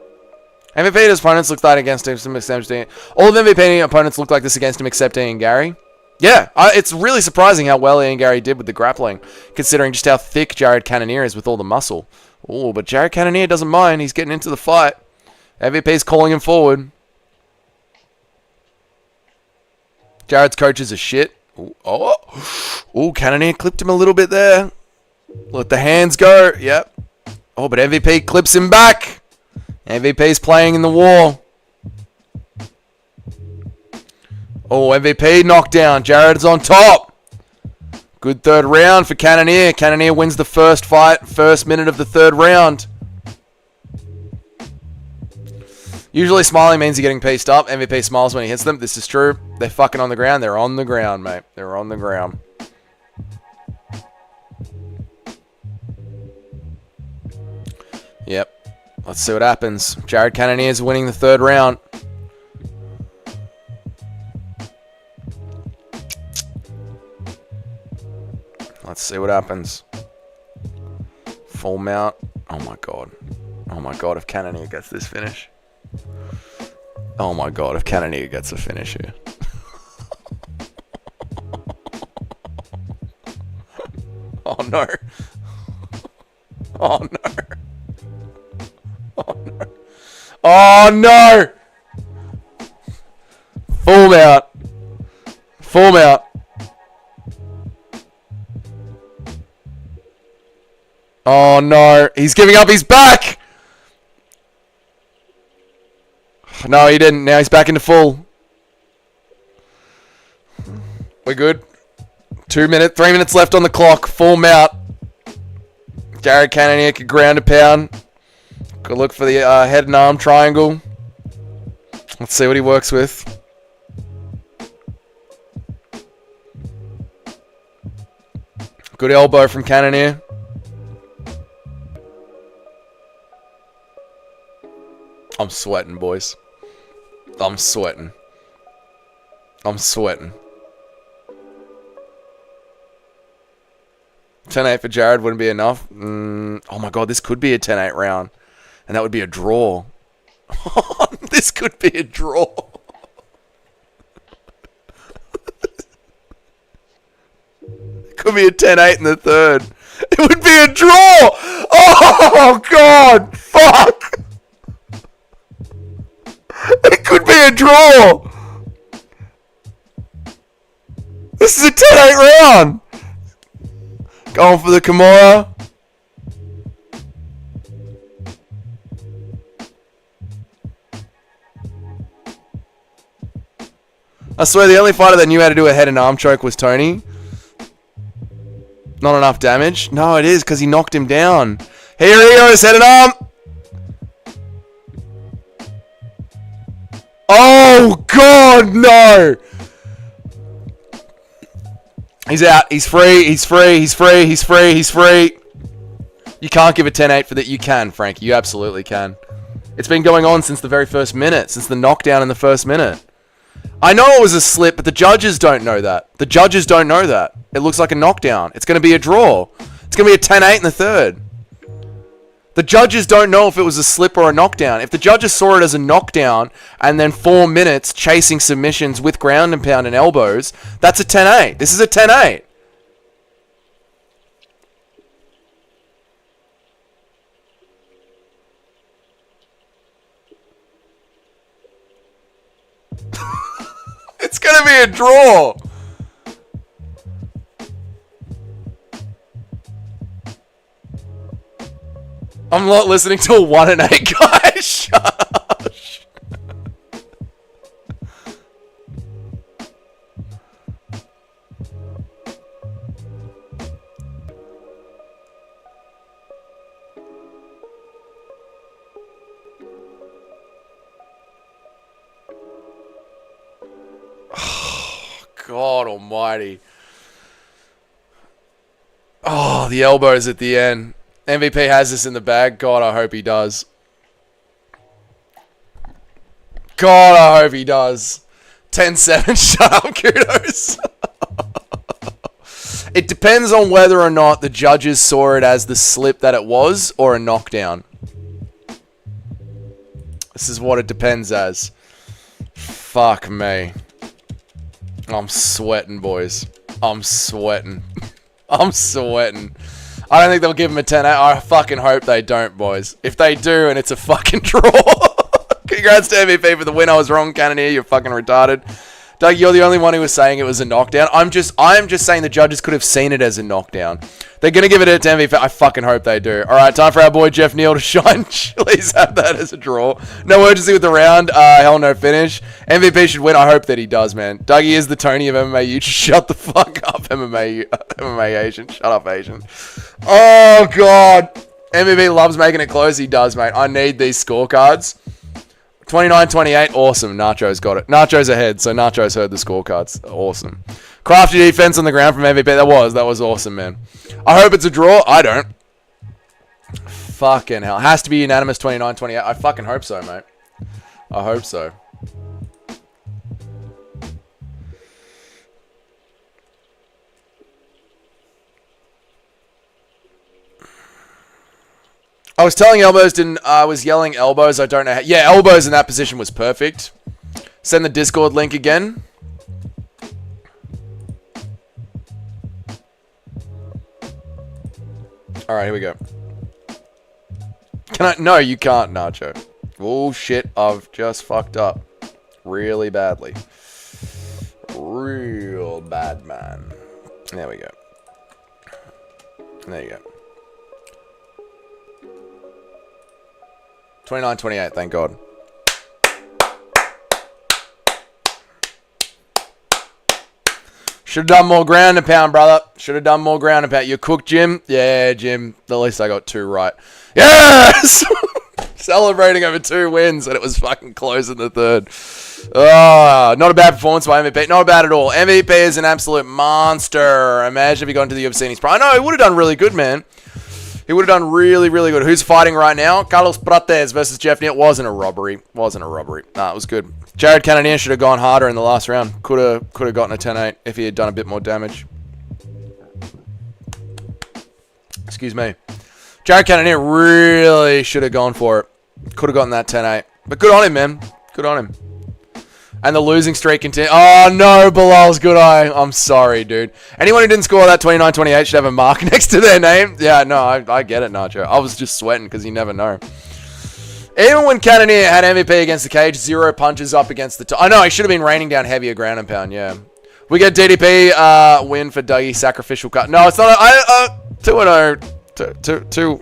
MVP's opponents looked like against him, except all of MVP opponents looked like this against him, except Ian Gary. Yeah, it's really surprising how well Ian Gary did with the grappling, considering just how thick Jared Cannonier is with all the muscle. Oh, but Jared Cannonier doesn't mind. He's getting into the fight. MVP's calling him forward. Jared's coaches are shit. Ooh, oh, Cannonier clipped him a little bit there. Let the hands go. Yep. Oh, but MVP clips him back. MVP's playing in the war. Oh, MVP knocked down. Jared's on top. Good third round for Cannonier. Cannonier wins the first fight, first minute of the third round. Usually smiling means you're getting pieced up. MVP smiles when he hits them. This is true. They're fucking on the ground. They're on the ground, mate. They're on the ground. Yep. Let's see what happens. Jared Cannonier is winning the third round. Let's see what happens. Full mount. Oh my god. Oh my god, if Cannonier gets this finish. Oh my god, if Cannonier gets a finish here. Oh no. Oh no. Oh no. Oh no! Full mount. Full mount. Oh no, he's giving up his back! No, he didn't. Now he's back into full. We're good. 3 minutes left on the clock. Full mount. Jared Cannonier could ground a pound. Good look for the head and arm triangle. Let's see what he works with. Good elbow from Cannonier. I'm sweating, boys. I'm sweating. I'm sweating. 10-8 for Jared wouldn't be enough. Oh my god, this could be a 10-8 round. And that would be a draw. This could be a draw. It could be a 10-8 in the third. It would be a draw! Oh god! Fuck! It could be a draw! This is a 10-8 round! Going for the Kimura. I swear the only fighter that knew how to do a head and arm choke was Tony. Not enough damage. No, it is because he knocked him down. Here he goes, head and arm. Oh, God, no. He's out. He's free. He's free. He's free. He's free. He's free. You can't give a 10-8 for that. You can, Frank. You absolutely can. It's been going on since the very first minute. Since the knockdown in the first minute. I know it was a slip, but the judges don't know that. The judges don't know that. It looks like a knockdown. It's going to be a draw. It's going to be a 10-8 in the third. The judges don't know if it was a slip or a knockdown. If the judges saw it as a knockdown and then 4 minutes chasing submissions with ground and pound and elbows, that's a 10-8. This is a 10-8. It's going to be a draw. I'm not listening to a 1-8 guy. Shush. God almighty. Oh, the elbows at the end. MVP has this in the bag. God, I hope he does. God, I hope he does. 10-7. Shut up, kudos. It depends on whether or not the judges saw it as the slip that it was or a knockdown. This is what it depends as. Fuck me. I'm sweating, boys. I'm sweating. I'm sweating. I don't think they'll give him a 10. I fucking hope they don't, boys. If they do, and it's a fucking draw. Congrats to MVP for the win. I was wrong, Cannoneer. You're fucking retarded. Doug, you're the only one who was saying it was a knockdown. I'm just saying the judges could have seen it as a knockdown. They're going to give it to MVP. I fucking hope they do. All right, time for our boy Jeff Neal to shine. Please have that as a draw. No urgency with the round. Hell no finish. MVP should win. I hope that he does, man. Dougie is the Tony of MMA. You just shut the fuck up, MMA Asian. Shut up, Asian. Oh, God. MVP loves making it close. He does, mate. I need these scorecards. 29-28, awesome. Nacho's got it. Nacho's ahead, so Nacho's heard the scorecards. Awesome. Crafty defense on the ground from MVP. That was awesome, man. I hope it's a draw. I don't. Fucking hell. Has to be unanimous 29-28. I fucking hope so, mate. I hope so. I was telling elbows, I was yelling elbows. I don't know how. Yeah, elbows in that position was perfect. Send the Discord link again. All right, here we go. Can I? No, you can't, Nacho. Oh, shit. I've just fucked up. Really badly. Real bad, man. There we go. There you go. 29-28, thank God. Should have done more ground and pound, brother. Should have done more ground and pound. You cooked, Jim? Yeah, Jim. At least I got 2 right. Yes! Celebrating over 2 wins, and it was fucking close in the 3rd. Oh, not a bad performance by MVP. Not bad at all. MVP is an absolute monster. Imagine if he got into the UFC and he's probably... No, he would have done really good, man. He would have done really, really good. Who's fighting right now? Carlos Prates versus Jeff Neal. Wasn't a robbery. Wasn't a robbery. Nah, it was good. Jared Cannonier should have gone harder in the last round. Could have gotten a 10-8 if he had done a bit more damage. Excuse me. Jared Cannonier really should have gone for it. Could have gotten that 10-8. But good on him, man. Good on him. And the losing streak continues. Oh, no, Bilal's good eye. I'm sorry, dude. Anyone who didn't score that 29-28 should have a mark next to their name. Yeah, no, I get it, Nacho. I was just sweating because you never know. Even when Cannonier had MVP against the cage, 0 punches up against the top. I know, he should have been raining down heavier ground and pound, yeah. We get DDP win for Dougie, sacrificial cut. No, it's not. 2-0.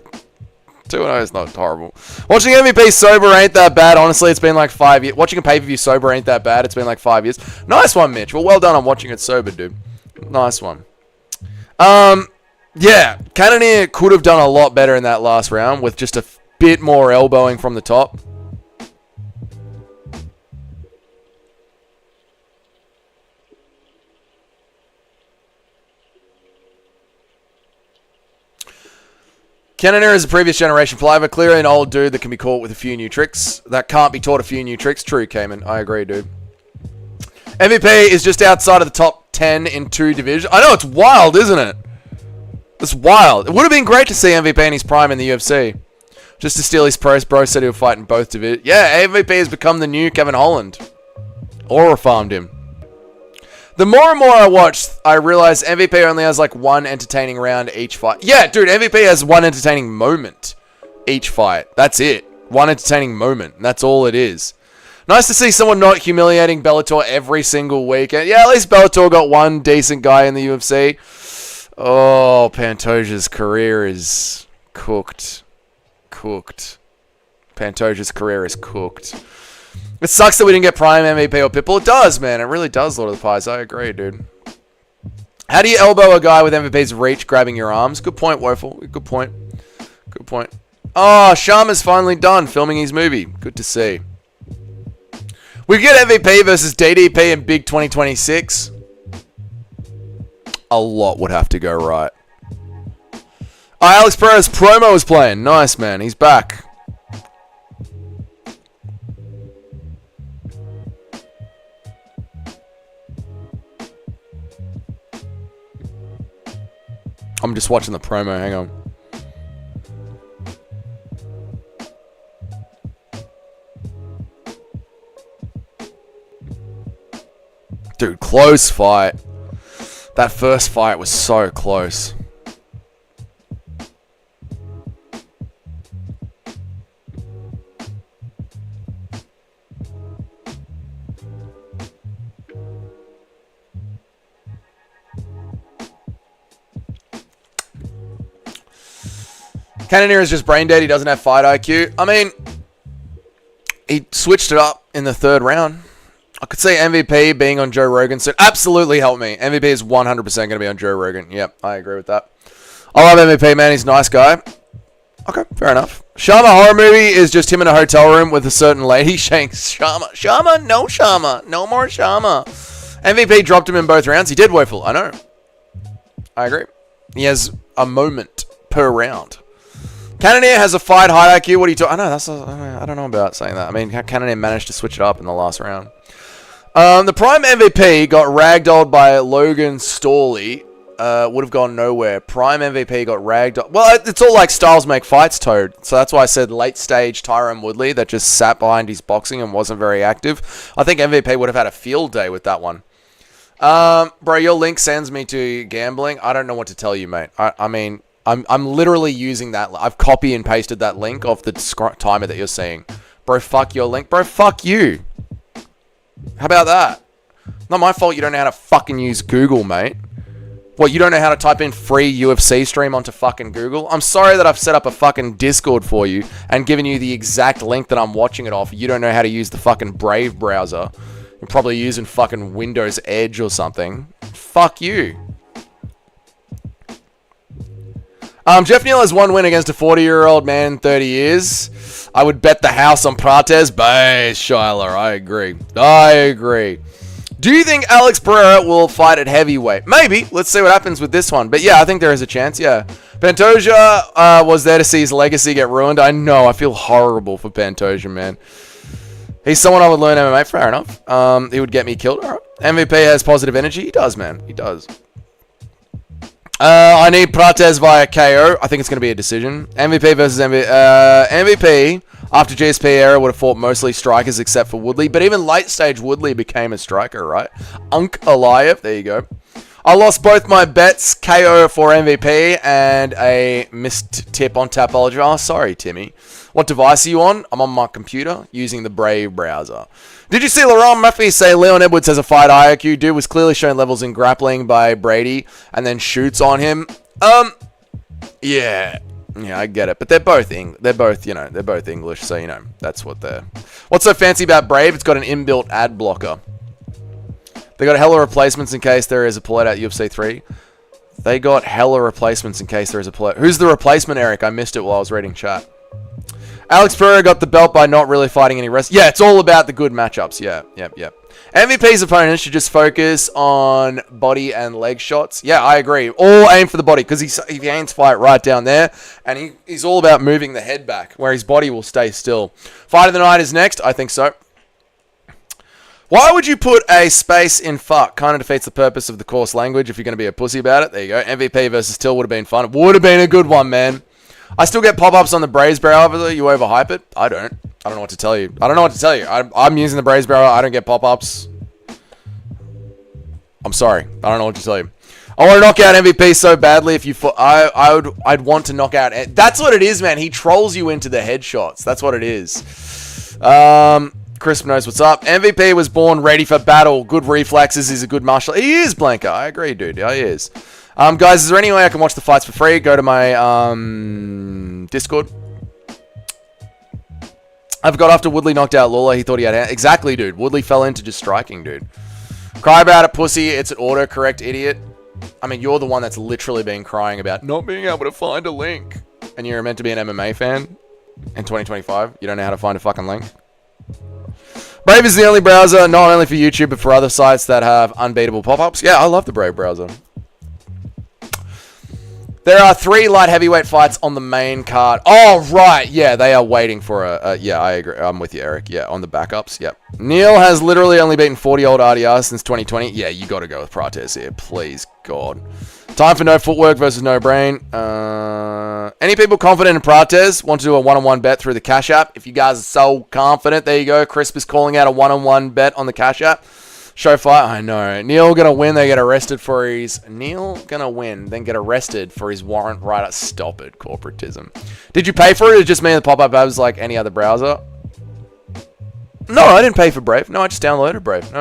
2-0 is not horrible. Watching MVP sober ain't that bad. Honestly, it's been like 5 years. Watching a pay-per-view sober ain't that bad. It's been like 5 years. Nice one, Mitch. Well done on watching it sober, dude. Nice one. Yeah. Cannonier could have done a lot better in that last round with just a bit more elbowing from the top. Cannonier is a previous generation flyover, clearly an old dude that can be caught with a few new tricks. That can't be taught a few new tricks. True, Cayman. I agree, dude. MVP is just outside of the top 10 in 2 divisions. I know, it's wild, isn't it? It's wild. It would have been great to see MVP in his prime in the UFC. Just to steal his pros, bro said he'll fight in both divisions. Yeah, MVP has become the new Kevin Holland. Aura farmed him. The more and more I watch, I realize MVP only has like 1 entertaining round each fight. Yeah, dude, MVP has 1 entertaining moment each fight. That's it. 1 entertaining moment. That's all it is. Nice to see someone not humiliating Bellator every single weekend. Yeah, at least Bellator got 1 decent guy in the UFC. Oh, Pantoja's career is cooked. Cooked. Pantoja's career is cooked. It sucks that we didn't get Prime MVP or Pitbull. It does, man. It really does, Lord of the Pies. I agree, dude. How do you elbow a guy with MVP's reach grabbing your arms? Good point, Woeful. Good point. Good point. Oh, Sharma's finally done filming his movie. Good to see. We get MVP versus DDP in Big 2026. a lot would have to go right. Alex Perez promo is playing. Nice, man. He's back. I'm just watching the promo. Hang on. Dude, close fight. That first fight was so close. Cannonier is just brain dead. He doesn't have fight IQ. I mean, he switched it up in the third round. I could say MVP being on Joe Rogan soon. Absolutely help me. MVP is 100% going to be on Joe Rogan. Yep, I agree with that. I love MVP, man. He's a nice guy. Okay, fair enough. Sharma horror movie is just him in a hotel room with a certain lady. Shanks. Sharma, no Sharma. No more Sharma. MVP dropped him in both rounds. He did, Woeful. I know. I agree. He has a moment per round. Cannonier has a fight high IQ. What are you talking? I don't know about saying that. I mean, Cannonier managed to switch it up in the last round. The Prime MVP got ragdolled by Logan Storley. Would have gone nowhere. Prime MVP got ragdolled. Well, it's all like styles make fights, Toad. So that's why I said late stage Tyron Woodley that just sat behind his boxing and wasn't very active. I think MVP would have had a field day with that one. Bro, your link sends me to gambling. I don't know what to tell you, mate. I mean, I'm literally using that. I've copy and pasted that link off the timer that you're seeing. Bro, fuck your link. Bro, fuck you. How about that? Not my fault you don't know how to fucking use Google, mate. What, you don't know how to type in free UFC stream onto fucking Google? I'm sorry that I've set up a fucking Discord for you and given you the exact link that I'm watching it off. You don't know how to use the fucking Brave browser. You're probably using fucking Windows Edge or something. Fuck you. Jeff Neal has one win against a 40-year-old man in 30 years. I would bet the house on Prates. Base, Shiler. I agree. Do you think Alex Pereira will fight at heavyweight? Maybe. Let's see what happens with this one. But yeah, I think there is a chance, yeah. Pantoja was there to see his legacy get ruined. I know. I feel horrible for Pantoja, man. He's someone I would learn MMA. Fair enough. He would get me killed. All right. MVP has positive energy. He does, man. He does. I need Prates via KO. I think it's going to be a decision. MVP versus MVP. After GSP era would have fought mostly strikers except for Woodley. But even late stage Woodley became a striker, right? Unk Aliyev. There you go. I lost both my bets. KO for MVP and a missed tip on Tapology. Oh, sorry, Timmy. What device are you on? I'm on my computer using the Brave browser. Did you see Laurent Murphy say Leon Edwards has a fight IQ? Dude was clearly shown levels in grappling by Brady and then shoots on him. Yeah, I get it. But they're both English, so you know, that's what they're. What's so fancy about Brave? It's got an inbuilt ad blocker. They got hella replacements in case there is a pull-out at UFC 3. They got hella replacements in case there is a pull-out. Who's the replacement, Eric? I missed it while I was reading chat. Alex Pereira got the belt by not really fighting any rest. Yeah, it's all about the good matchups. Yeah. MVP's opponents should just focus on body and leg shots. Yeah, I agree. All aim for the body because he aims fight right down there. And he's all about moving the head back where his body will stay still. Fight of the night is next. I think so. Why would you put a space in fuck? Kind of defeats the purpose of the coarse language if you're going to be a pussy about it. There you go. MVP versus Till would have been fun. It would have been a good one, man. I still get pop-ups on the Braves barrel. You overhype it? I don't know what to tell you. I'm using the Braves barrel. I don't get pop-ups. I'm sorry. I don't know what to tell you. I want to knock out MVP so badly. If you, I'd want to knock out. That's what it is, man. He trolls you into the headshots. That's what it is. Crisp knows what's up. MVP was born ready for battle. Good reflexes. He's a good martial. He is, Blanca. I agree, dude. Yeah, he is. Guys, is there any way I can watch the fights for free? Go to my Discord. I've got after Woodley knocked out Lawler. He thought he had hand. Exactly, dude. Woodley fell into just striking, dude. Cry about it, pussy. It's an autocorrect, idiot. I mean, you're the one that's literally been crying about not being able to find a link. And you're meant to be an MMA fan in 2025. You don't know how to find a fucking link. Brave is the only browser, not only for YouTube, but for other sites that have unbeatable pop-ups. Yeah, I love the Brave browser. There are 3 light heavyweight fights on the main card. Oh, right. Yeah, they are waiting for yeah, I agree. I'm with you, Eric. Yeah, on the backups. Yep. Neil has literally only beaten 40-year-old RDR since 2020. Yeah, you got to go with Prates here. Please, God. Time for no footwork versus no brain. Any people confident in Prates want to do a one-on-one bet through the Cash App? If you guys are so confident, there you go. Crisp is calling out a one-on-one bet on the Cash App. Show fight. I know. Neil gonna win. They get arrested for his... Neil gonna win, then get arrested for his warrant right at... Stop it, corporatism. Did you pay for it, or just me and the pop-up abs like any other browser? No, I didn't pay for Brave. No, I just downloaded Brave.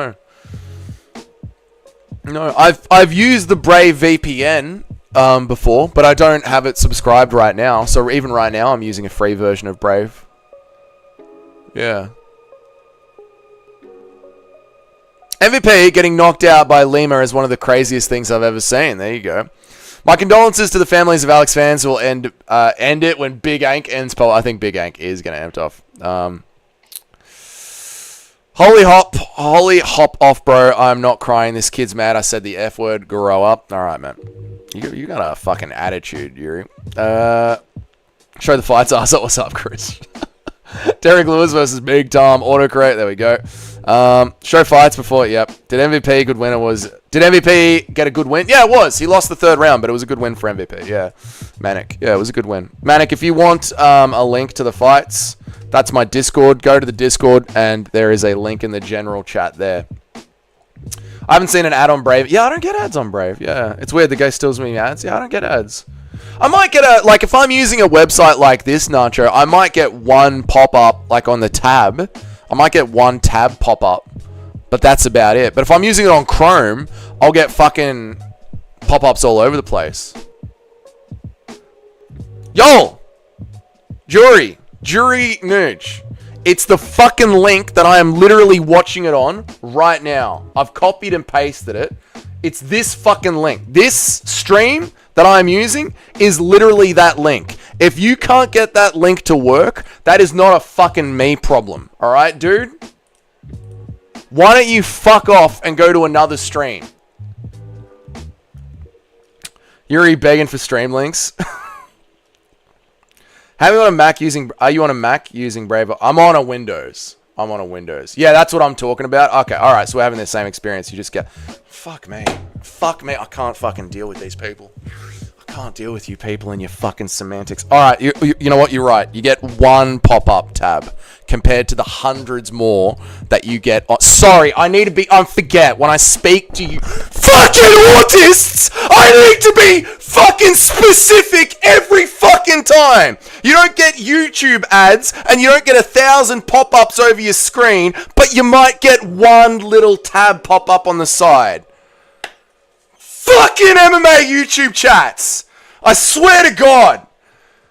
No, I've used the Brave VPN before, but I don't have it subscribed right now. So even right now, I'm using a free version of Brave. Yeah. MVP getting knocked out by Lima is one of the craziest things I've ever seen. There you go. My condolences to the families of Alex fans who will end it when Big Ank ends. I think Big Ank is going to end off. Holy hop off, bro. I'm not crying. This kid's mad. I said the F word. Grow up. All right, man. You got a fucking attitude, Yuri. Show the fights. Ask what's up, Chris. Derek Lewis versus Big Tom. Autocorrect. There we go. Show fights before. Yep. Did MVP good win? Did MVP get a good win? Yeah, it was. He lost the 3rd round, but it was a good win for MVP. Yeah. Manic. Yeah, it was a good win. Manic, if you want a link to the fights, that's my Discord. Go to the Discord, and there is a link in the general chat there. I haven't seen an ad on Brave. Yeah, I don't get ads on Brave. Yeah. It's weird. The guy steals me ads. Yeah, I don't get ads. I might get if I'm using a website like this, Nacho, I might get one pop-up, like on the tab. I might get one tab pop-up, but that's about it. But if I'm using it on Chrome, I'll get fucking pop-ups all over the place. Yo! Jury Nooch. It's the fucking link that I am literally watching it on right now. I've copied and pasted it. It's this fucking link. This stream that I'm using is literally that link. If you can't get that link to work, that is not a fucking me problem. Alright, dude? Why don't you fuck off and go to another stream? Yuri begging for stream links. Are you on a Mac using Brave? I'm on a Windows. Yeah, that's what I'm talking about. Okay, alright, so we're having the same experience. You just get... Fuck me. I can't fucking deal with these people. I can't deal with you people and your fucking semantics. Alright, you know what? You're right. You get one pop-up tab compared to the hundreds more that you get. Sorry, I forget when I speak to you fucking autists. I need to be fucking specific every fucking time. You don't get YouTube ads and you don't get 1,000 pop-ups over your screen, but you might get one little tab pop up on the side. Fucking MMA YouTube chats. I swear to God.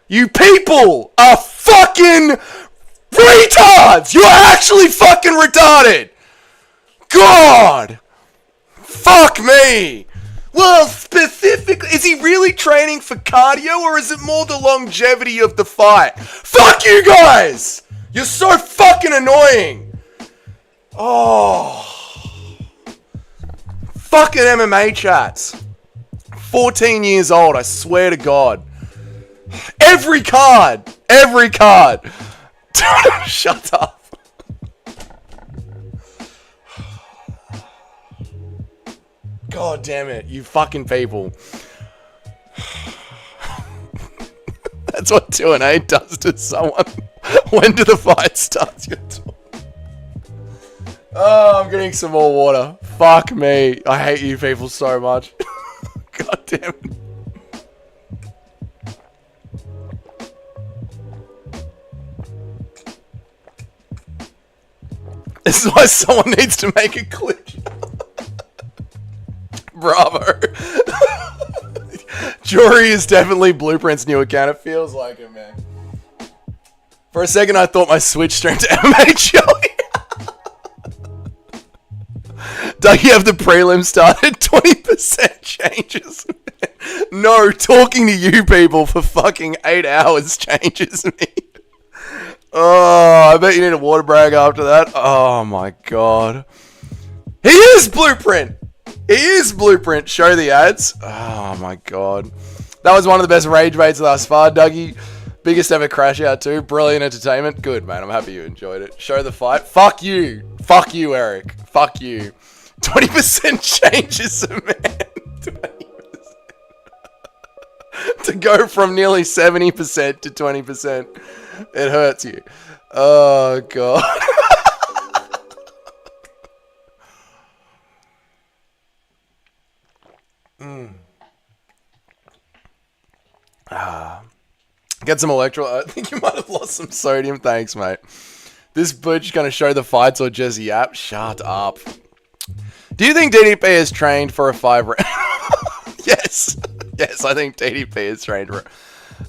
You people are fucking retards. You're actually fucking retarded. God. Fuck me. Well, specifically, is he really training for cardio or is it more the longevity of the fight? Fuck you guys. You're so fucking annoying. Oh. Fucking MMA chats. 14 years old, I swear to God. Every card. Shut up. God damn it, you fucking people. That's what 2 and 8 does to someone. When do the fight start? Oh, I'm getting some more water. Fuck me. I hate you people so much. God damn it. This is why someone needs to make a clip. Bravo. Jory is definitely Blueprint's new account. It feels like it, man. For a second, I thought my Switch streamed to MMA Joey. Dougie, have the prelim started? 20% changes. No, talking to you people for fucking 8 hours changes me. Oh, I bet you need a water brag after that. Oh my God. He is Blueprint. Show the ads. Oh my God. That was one of the best rage baits thus far, Dougie. Biggest ever crash out too. Brilliant entertainment. Good, man. I'm happy you enjoyed it. Show the fight. Fuck you. Fuck you, Eric. Fuck you. 20% changes a man. 20%. To go from nearly 70% to 20%. It hurts you. Oh, God. Get some electrolyte. I think you might have lost some sodium. Thanks, mate. This butch going to show the fights or just yap? Shut up. Do you think DDP is trained for a 5 round? Yes. Yes, I think DDP is trained for it.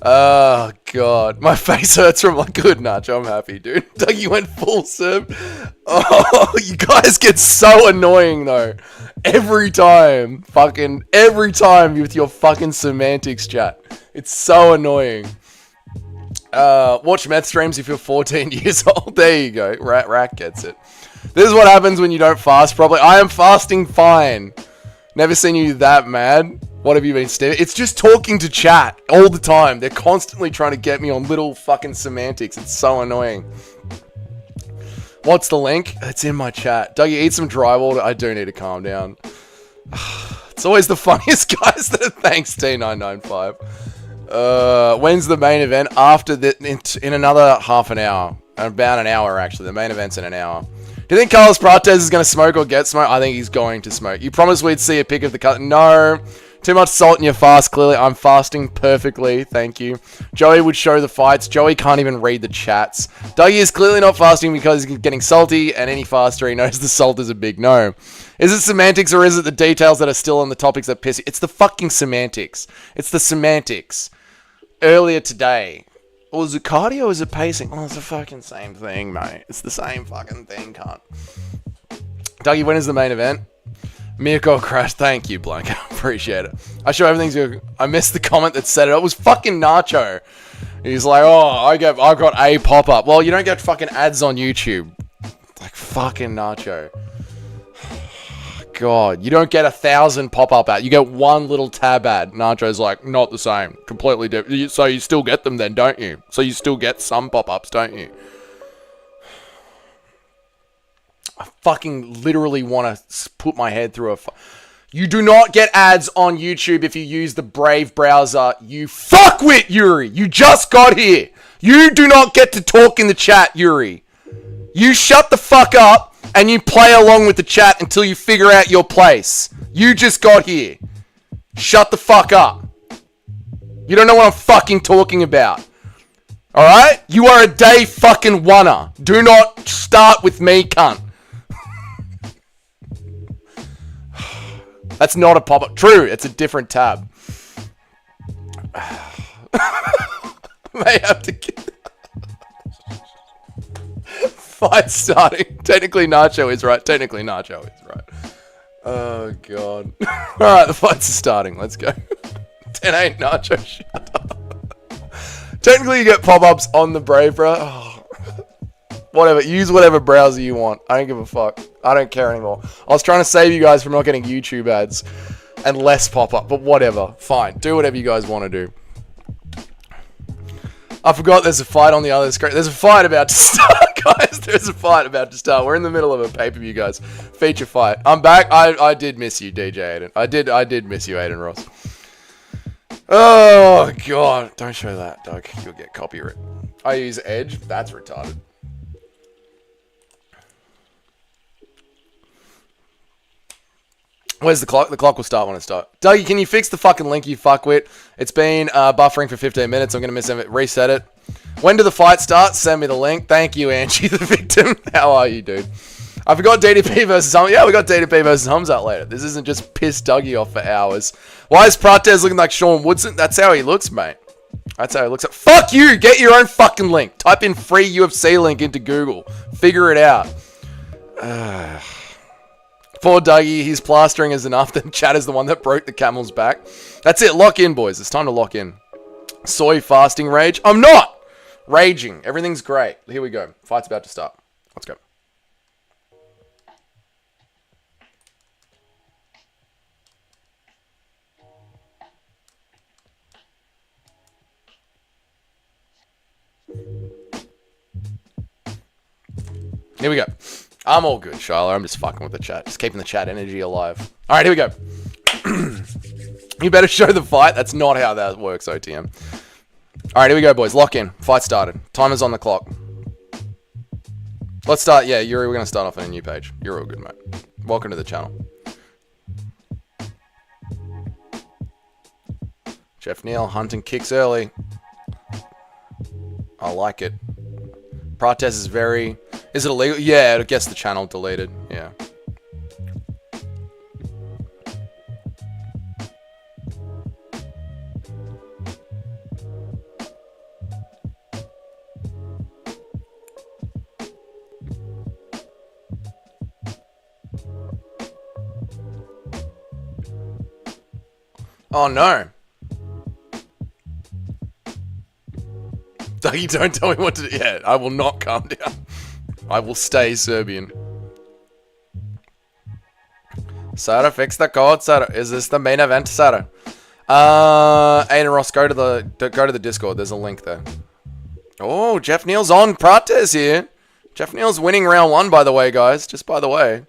Oh, God. My face hurts from like good nacho. I'm happy, dude. Dougie went full serve. Oh, you guys get so annoying, though. Every time. Fucking every time with your fucking semantics chat. It's so annoying. Watch meth streams if you're 14 years old. There you go. Rat gets it. This is what happens when you don't fast properly. I am fasting fine. Never seen you that mad. What have you been, Steve? It's just talking to chat all the time. They're constantly trying to get me on little fucking semantics. It's so annoying. What's the link? It's in my chat. Dougie, eat some dry water. I do need to calm down. It's always the funniest guys that are thanks, T995. When's the main event? After the, in another half an hour. About an hour, actually. The main event's in an hour. Do you think Carlos Prates is going to smoke or get smoke? I think he's going to smoke. You promised we'd see a pic of the cut. No. Too much salt in your fast, clearly. I'm fasting perfectly. Thank you. Joey would show the fights. Joey can't even read the chats. Dougie is clearly not fasting because he's getting salty, and any faster he knows the salt is a big no. Is it semantics or is it the details that are still on the topics that piss you? It's the fucking semantics. It's the semantics. Earlier today. Or is it cardio or is it pacing? Oh, it's the fucking same thing, mate. It's the same fucking thing, cunt. Dougie, when is the main event? Mirko crash. Thank you, Blanca. Appreciate it. I show everything's good. I missed the comment that said it. It was fucking Nacho. He's like, oh, I got a pop-up. Well, you don't get fucking ads on YouTube. Like, fucking Nacho. God, you don't get 1,000 pop-up ads. You get one little tab ad. Nacho's like, not the same. Completely different. So you still get them then, don't you? So you still get some pop-ups, don't you? I fucking literally want to put my head through a... You do not get ads on YouTube if you use the Brave browser. You fuckwit, Yuri. You just got here. You do not get to talk in the chat, Yuri. You shut the fuck up and you play along with the chat until you figure out your place. You just got here. Shut the fuck up. You don't know what I'm fucking talking about. Alright? You are a day fucking oneer. Do not start with me, cunt. That's not a pop-up. True, it's a different tab. May have to get... Fight starting. Technically Nacho is right. Technically Nacho is right. Oh, God. Alright, the fights are starting. Let's go. 10-8 Nacho. Shut up. Technically you get pop-ups on the Brave, bro. Oh. Whatever. Use whatever browser you want. I don't give a fuck. I don't care anymore. I was trying to save you guys from not getting YouTube ads and less pop-up, but whatever. Fine. Do whatever you guys want to do. I forgot there's a fight on the other screen. There's a fight about to start, guys. There's a fight about to start. We're in the middle of a pay-per-view, guys. Feature fight. I'm back. I did miss you, DJ Aiden. I did miss you, Aiden Ross. Oh, God. Don't show that, Doug. You'll get copyright. I use Edge. That's retarded. Where's the clock? The clock will start when it starts. Dougie, can you fix the fucking link, you fuckwit? It's been buffering for 15 minutes. I'm going to miss it. Reset it. When do the fights start? Send me the link. Thank you, Angie, the victim. How are you, dude? I forgot DDP versus Hums. Yeah, we got DDP versus Hums out later. This isn't just piss Dougie off for hours. Why is Prates looking like Sean Woodson? That's how he looks, mate. That's how he looks. Fuck you! Get your own fucking link. Type in free UFC link into Google. Figure it out. Poor Dougie, his plastering is enough. Then Chad is the one that broke the camel's back. That's it. Lock in, boys. It's time to lock in. Soy fasting rage. I'm not raging. Everything's great. Here we go. Fight's about to start. Let's go. Here we go. I'm all good, Shiloh. I'm just fucking with the chat. Just keeping the chat energy alive. Alright, here we go. You better show the fight. That's not how that works, OTM. Alright, here we go, boys. Lock in. Fight started. Timer's on the clock. Let's start. Yeah, Yuri, we're going to start off on a new page. You're all good, mate. Welcome to the channel. Jeff Neal, hunting kicks early. I like it. Prates is very... Is it illegal? Yeah, it gets the channel deleted. Yeah. Oh no. Dougie, don't tell me what to do. Yeah, I will not calm down. I will stay Serbian. Sarah, fix the code, Sarah. Is this the main event, Sarah? Aiden Ross, go to the Discord. There's a link there. Oh, Jeff Neal's on Prates here. Jeff Neal's winning round 1, by the way, guys. Just by the way.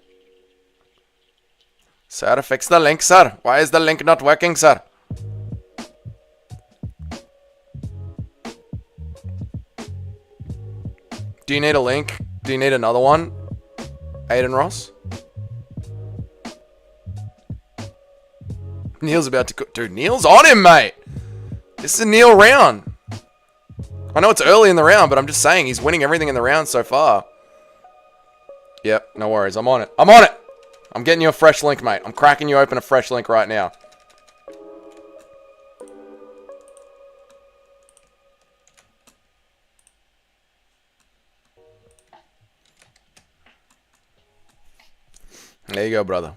Sarah, fix the link, sir. Why is the link not working, sir? Do you need a link? Do you need another one? Aiden Ross? Neil's about to go. Dude, Neil's on him, mate. This is a Neil round. I know it's early in the round, but I'm just saying he's winning everything in the round so far. Yep, no worries. I'm on it. I'm on it. I'm getting you a fresh link, mate. I'm cracking you open a fresh link right now. There you go, brother.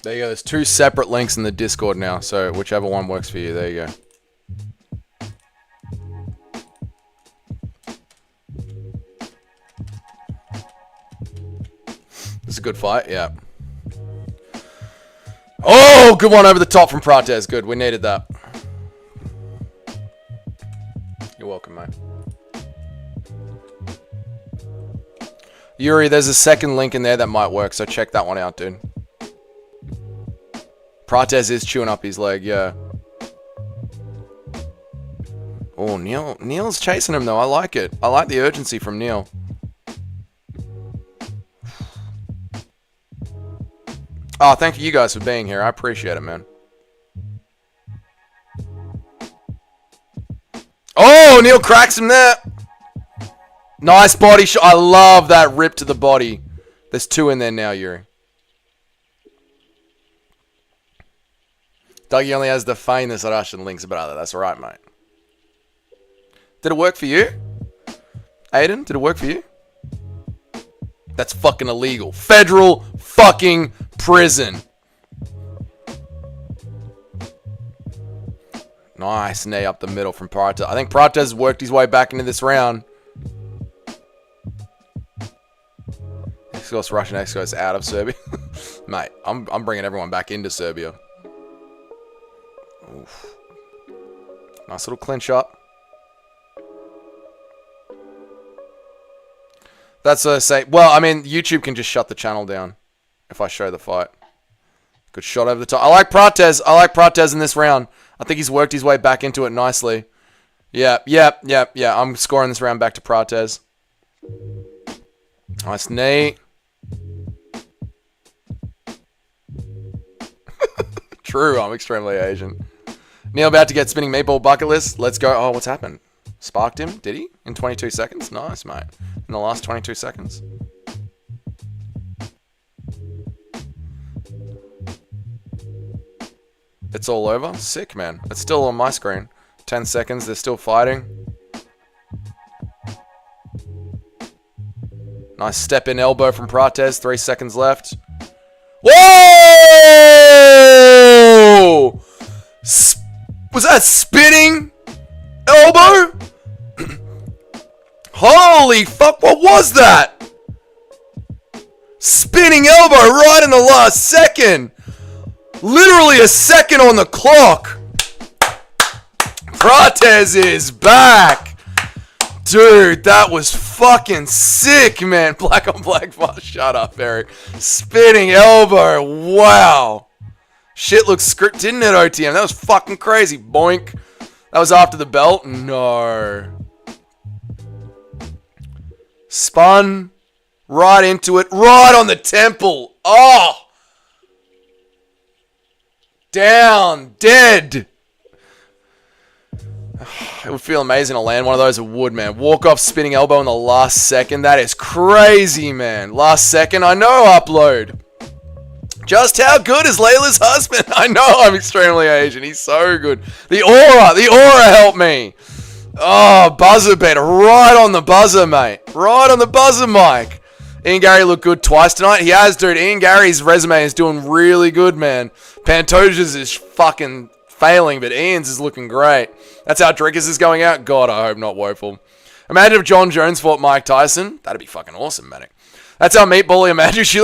There you go. There's 2 separate links in the Discord now, so whichever one works for you. There you go. This is a good fight, yeah. Oh, good one over the top from Prates. Good, we needed that. You're welcome, mate. Yuri, there's a second link in there that might work, so check that one out, dude. Prates is chewing up his leg, yeah. Oh, Neil's chasing him, though. I like it. I like the urgency from Neil. Oh, thank you guys for being here. I appreciate it, man. Oh, Neil cracks him there. Nice body shot. I love that rip to the body. There's 2 in there now, Yuri. Dougie only has the famous Russian links, brother. That's right, mate. Did it work for you? Aiden, did it work for you? That's fucking illegal. Federal fucking prison. Nice knee up the middle from Prates. I think Prates worked his way back into this round. X-Ghost, Russian X-Ghost out of Serbia. Mate, I'm bringing everyone back into Serbia. Oof. Nice little clinch up. That's what I say. Well, I mean, YouTube can just shut the channel down if I show the fight. Good shot over the top. I like Prates. I like Prates in this round. I think he's worked his way back into it nicely. Yeah. I'm scoring this round back to Prates. Nice knee. True, I'm extremely Asian. Neil about to get spinning meatball bucket list. Let's go. Oh, what's happened? Sparked him? Did he? In 22 seconds? Nice, mate. In the last 22 seconds. It's all over? Sick, man. It's still on my screen. 10 seconds. They're still fighting. Nice step in elbow from Prates. 3 seconds left. Whoa! Was that spinning elbow? Holy fuck, what was that? Spinning elbow right in the last second. Literally a second on the clock. Prates is back. Dude, that was fucking sick, man. Black on black. Shut up, Eric. Spinning elbow. Wow. Shit looks script, didn't it, OTM? That was fucking crazy. Boink. That was after the belt? No. Spun. Right into it. Right on the temple. Oh. Down. Dead. It would feel amazing to land one of those. It would, man. Walk-off spinning elbow in the last second. That is crazy, man. Last second. I know, upload. Just how good is Layla's husband? I know I'm extremely Asian. He's so good. The aura helped me. Oh, buzzer beater. Right on the buzzer, mate. Right on the buzzer, Mike. Ian Gary looked good twice tonight. He has, dude. Ian Gary's resume is doing really good, man. Pantoja's is fucking failing, but Ian's is looking great. That's how Drinkers is going out. God, I hope not woeful. Imagine if John Jones fought Mike Tyson. That'd be fucking awesome, man. That's how Meatball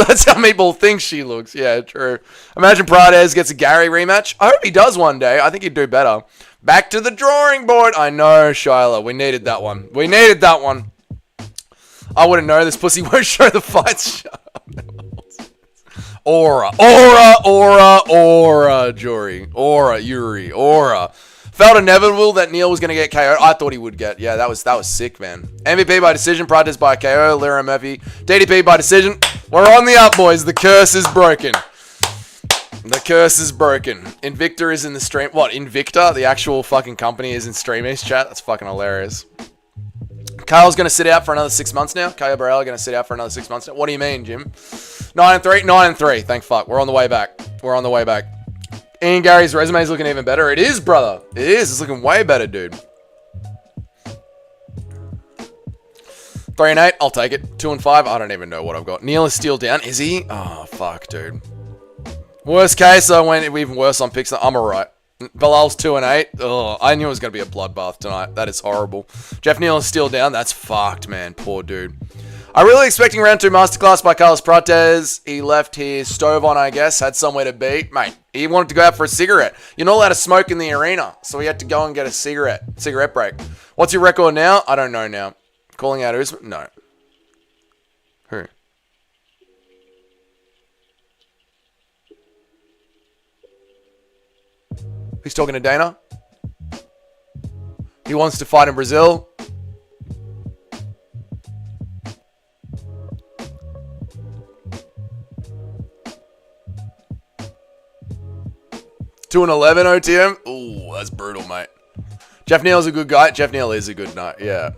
that's how Meatball thinks she looks. Yeah, true. Imagine Prates gets a Gary rematch. I hope he does one day. I think he'd do better. Back to the drawing board. I know, Shyla. We needed that one. We needed that one. I wouldn't know. This pussy won't show the fights. Shut up. Aura, Jory. Aura, Yuri. Aura. Felt inevitable that Neil was going to get KO'd. I thought he would get. Yeah, that was sick, man. MVP by decision. Prates by KO. Lyra Murphy. DDP by decision. We're on the up, boys. The curse is broken. The curse is broken. Invicta is in the stream. What? Invicta? The actual fucking company is in Streamies chat? That's fucking hilarious. Kyle's going to sit out for another 6 months now. Kyle Barella going to sit out for another 6 months now. What do you mean, Jim? 9-3? 9-3. Thank fuck. We're on the way back. We're on the way back. Ian Gary's resume is looking even better. It is, brother. It is. It's looking way better, dude. 3-8. I'll take it. 2-5. I don't even know what I've got. Neil is still down. Is he? Oh, fuck, dude. Worst case, I went even worse on picks. I'm alright. Bilal's 2-8. Oh, I knew it was going to be a bloodbath tonight. That is horrible. Jeff Neal is still down. That's fucked, man. Poor dude. I'm really expecting round 2 masterclass by Carlos Prates. He left his stove on, I guess. Had somewhere to be. Mate, he wanted to go out for a cigarette. You're not allowed to smoke in the arena. So he had to go and get a cigarette break. What's your record now? I don't know now. Calling out Usman? No. Who? He's talking to Dana. He wants to fight in Brazil. Two and 11 OTM. Ooh, that's brutal, mate. Jeff Neal's a good guy. Jeff Neal is a good night. Yeah.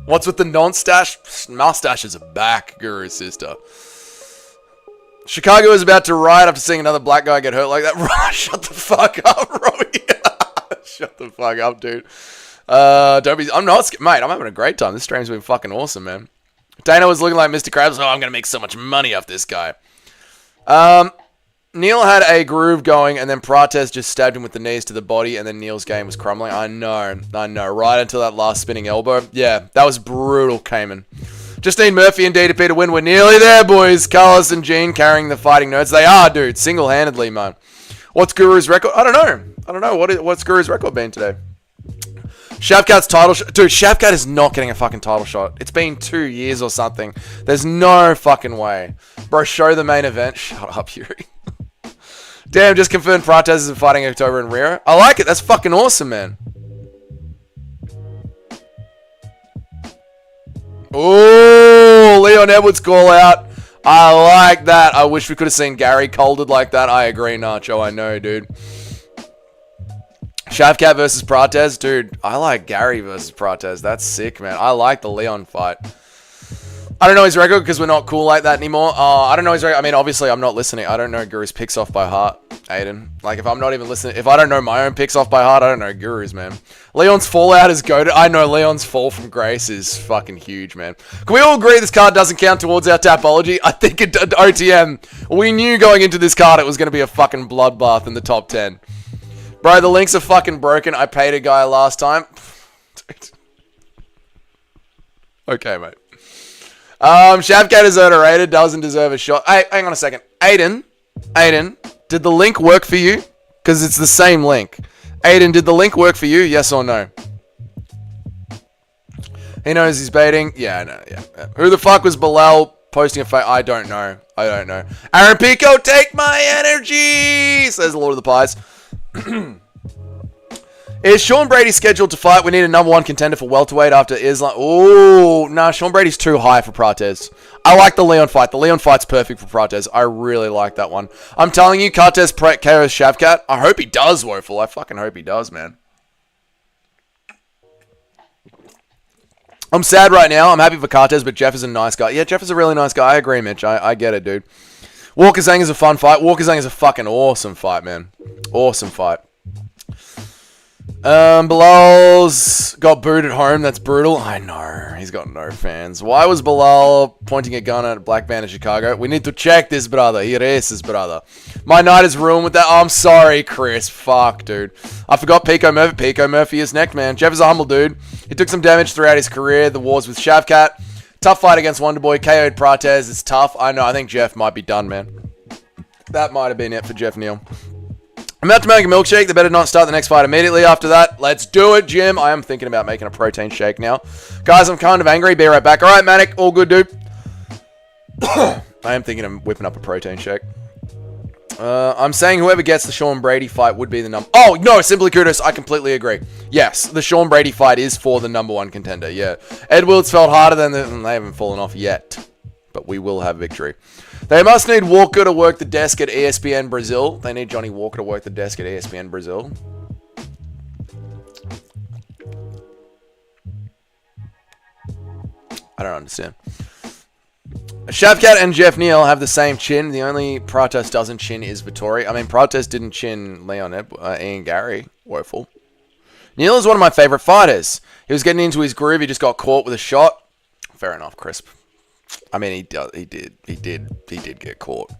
What's with the non-stash? Mustaches are back, Guru sister. Chicago is about to riot after seeing another black guy get hurt like that. Shut the fuck up, Robbie. Shut the fuck up, dude. Don't be. I'm not, mate. I'm having a great time. This stream's been fucking awesome, man. Dana was looking like Mr. Krabs. Oh, I'm gonna make so much money off this guy. Neil had a groove going, and then Prates just stabbed him with the knees to the body, and then Neil's game was crumbling. I know. Right until that last spinning elbow. Yeah, that was brutal, Cayman. Justine Murphy and DDP to win. We're nearly there, boys. Carlos and Gene carrying the fighting nerds. They are, dude. Single-handedly, man. What's Guru's record? I don't know. What's Guru's record been today? Shavkat's title shot. Dude, Shavkat is not getting a fucking title shot. It's been 2 years or something. There's no fucking way. Bro, show the main event. Shut up, Yuri. Damn, just confirmed Prates is fighting October in Rio. I like it. That's fucking awesome, man. Ooh, Leon Edwards call out. I like that. I wish we could have seen Gary colded like that. I agree, Nacho. I know, dude. Shavkat versus Prates. Dude, I like Gary versus Prates. That's sick, man. I like the Leon fight. I don't know his record because we're not cool like that anymore. I don't know his record. I mean, obviously, I'm not listening. I don't know Guru's picks off by heart, Aiden. Like, if I'm not even listening, if I don't know my own picks off by heart, I don't know Guru's, man. Leon's fallout is goated. I know Leon's fall from grace is fucking huge, man. Can we all agree this card doesn't count towards our tapology? I think it OTM. We knew going into this card it was going to be a fucking bloodbath in the top 10. Bro, the links are fucking broken. I paid a guy last time. Okay, mate. Shavkat is overrated. Doesn't deserve a shot. Hey, hang on a second. Aiden, did the link work for you? Because it's the same link. Aiden, did the link work for you? Yes or no? He knows he's baiting. Yeah, I know. Yeah. Who the fuck was Bilal posting a fight? I don't know. Aaron Pico, take my energy, says the Lord of the Pies. Is Sean Brady scheduled to fight? We need a number one contender for welterweight after Islam. Oh, nah, Sean Brady's too high for Prates. I like the Leon fight. The Leon fight's perfect for Prates. I really like that one. I'm telling you, Cartes KOs Shavkat. I hope he does, Woeful. I fucking hope he does, man. I'm sad right now. I'm happy for Cartes, but Jeff is a nice guy. Yeah, Jeff is a really nice guy. I agree, Mitch. I get it, dude. Walker Zhang is a fun fight. Walker Zhang is a fucking awesome fight, man. Awesome fight. Bilal's got booed at home. That's brutal. I know. He's got no fans. Why was Bilal pointing a gun at a black man in Chicago? We need to check this, brother. He races, brother. My night is ruined with that. Oh, I'm sorry, Chris. Fuck, dude. I forgot Pico Murphy. Pico Murphy is next, man. Jeff is a humble dude. He took some damage throughout his career. The wars with Shavkat. Tough fight against Wonderboy. KO'd Prates. It's tough. I know. I think Jeff might be done, man. That might have been it for Jeff Neal. I'm about to make a milkshake. They better not start the next fight immediately after that. Let's do it, Jim. I am thinking about making a protein shake now. Guys, I'm kind of angry. Be right back. All right, Manic. All good, dude. I am thinking of whipping up a protein shake. I'm saying whoever gets the Sean Brady fight would be the number... Oh, no, Simply Kudos. I completely agree. Yes, the Sean Brady fight is for the number one contender, yeah. Ed Wilds felt harder than... They haven't fallen off yet, but we will have victory. They must need Walker to work the desk at ESPN Brazil. They need Johnny Walker to work the desk at ESPN Brazil. I don't understand. Shavkat and Jeff Neal have the same chin. The only Prates doesn't chin is Vittori. I mean, Prates didn't chin Ian Gary. Woeful. Neal is one of my favorite fighters. He was getting into his groove. He just got caught with a shot. Fair enough, Crisp. I mean, he did get caught.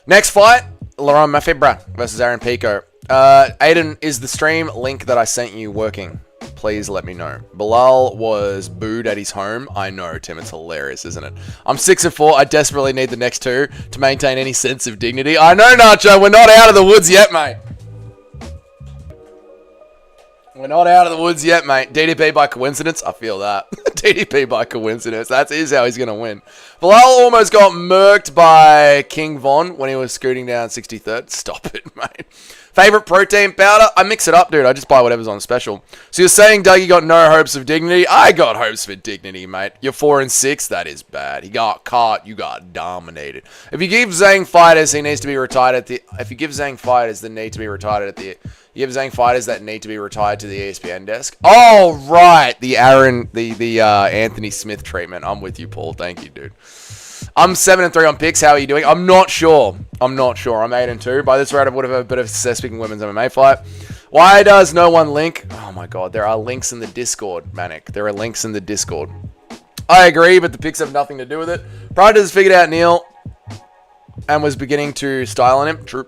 Next fight, Laurent Mafibra versus Aaron Pico. Aiden, is the stream link that I sent you working? Please let me know. Bilal was booed at his home. I know, Tim. It's hilarious, isn't it? I'm 6-4. I desperately need the next two to maintain any sense of dignity. I know, Nacho. We're not out of the woods yet, mate. We're not out of the woods yet, mate. DDP by coincidence? I feel that. DDP by coincidence. That is how he's going to win. Bilal almost got murked by King Von when he was scooting down 63rd. Stop it, mate. Favorite protein powder? I mix it up, dude. I just buy whatever's on special. So you're saying Dougie got no hopes of dignity? I got hopes for dignity, mate. You're 4-6. That is bad. He got caught. You got dominated. If you give Zhang fighters, he needs to be retired at the... If you give Zhang fighters that need to be retired at the... You have Zhang fighters that need to be retired to the ESPN desk. Oh, right. The Anthony Smith treatment. I'm with you, Paul. Thank you, dude. I'm 7-3 on picks. How are you doing? I'm not sure. I'm 8-2. By this rate, I would have a bit of success picking women's MMA fight. Why does no one link? Oh, my God. There are links in the Discord, Manic. There are links in the Discord. I agree, but the picks have nothing to do with it. Pride has figured out Neal and was beginning to style on him. True.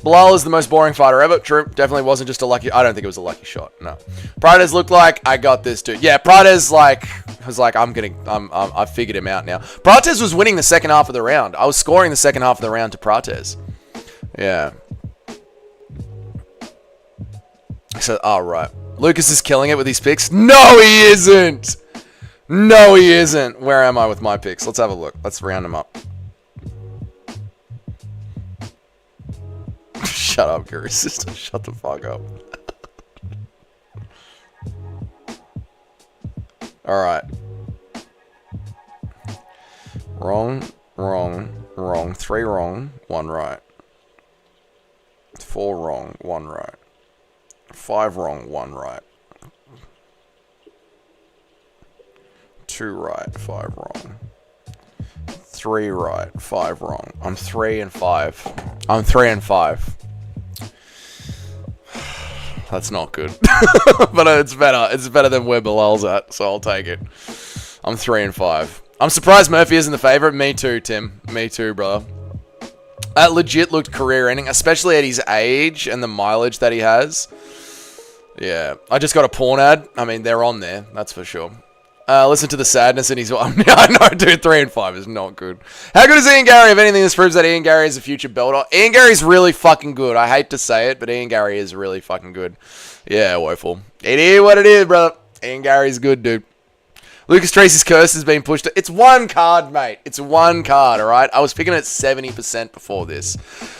Bilal is the most boring fighter ever. True. Definitely wasn't just a lucky... I don't think it was a lucky shot. No. Prates looked like, I got this, dude. Yeah, Prates was like, I figured him out now. Prates was winning the second half of the round. I was scoring the second half of the round to Prates. Yeah. So, oh, right. Lucas is killing it with his picks. No, he isn't. No, he isn't. Where am I with my picks? Let's have a look. Let's round them up. Shut up, Guru Sister. Shut the fuck up. Alright. Wrong. 3 wrong, 1 right. 4 wrong, 1 right. 5 wrong, 1 right. 2 right, 5 wrong. 3 right, 5 wrong. I'm 3 and 5. That's not good. But it's better. It's better than where Bilal's at, so I'll take it. I'm 3 and 5. I'm surprised Murphy isn't the favorite. Me too, Tim. Me too, brother. That legit looked career-ending, especially at his age and the mileage that he has. Yeah, I just got a porn ad. I mean, they're on there, that's for sure. Listen to the sadness in his... I know, dude, 3 and 5 is not good. How good is Ian Gary? If anything, this proves that Ian Gary is a future belter. Ian Gary's really fucking good. I hate to say it, but Ian Gary is really fucking good. Yeah, woeful. It is what it is, brother. Ian Gary's good, dude. Lucas Tracy's curse has been pushed. It's one card, mate. It's one card, all right? I was picking at 70% before this.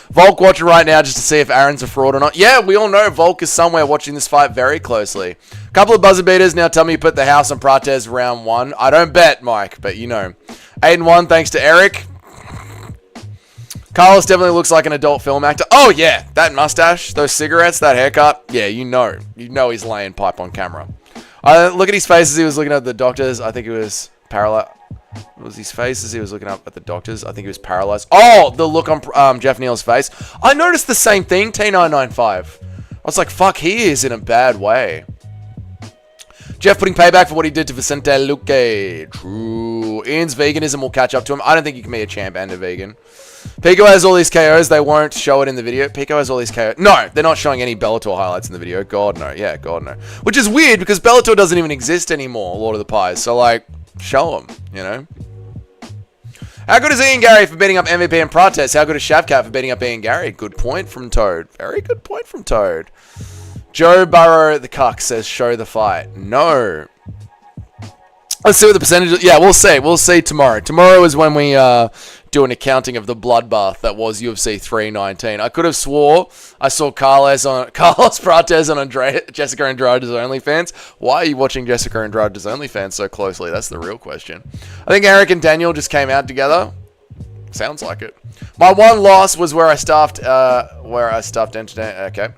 Volk watching right now just to see if Aaron's a fraud or not. Yeah, we all know Volk is somewhere watching this fight very closely. Couple of buzzer beaters. Now tell me you put the house on Prates round 1. I don't bet, Mike, but you know. 8-1 thanks to Eric. Carlos definitely looks like an adult film actor. Oh, yeah. That mustache, those cigarettes, that haircut. Yeah, you know. You know he's laying pipe on camera. Look at his face as he was looking at the doctors. I think it was paralyzed. What was his face as he was looking up at the doctors? I think he was paralyzed. Oh, the look on Jeff Neal's face. I noticed the same thing, T995. I was like, fuck, he is in a bad way. Jeff putting payback for what he did to Vicente Luque. True. Ian's veganism will catch up to him. I don't think you can be a champ and a vegan. Pico has all these KOs. They won't show it in the video. Pico has all these KOs. No, they're not showing any Bellator highlights in the video. God, no. Yeah, God, no. Which is weird because Bellator doesn't even exist anymore, Lord of the Pies. So, like, show them, you know? How good is Ian Gary for beating up MVP and Prates? How good is Shavkat for beating up Ian Gary? Good point from Toad. Very good point from Toad. Joe Burrow, the cuck, says show the fight. No. Let's see what the percentage is. Yeah, we'll see. We'll see tomorrow. Tomorrow is when we do an accounting of the bloodbath that was UFC 319. I could have swore I saw Carlos Prates on Jessica Andrade's OnlyFans. Why are you watching Jessica Andrade's OnlyFans so closely? That's the real question. I think Eric and Daniel just came out together. Sounds like it. My one loss was where I stuffed entertain. Okay.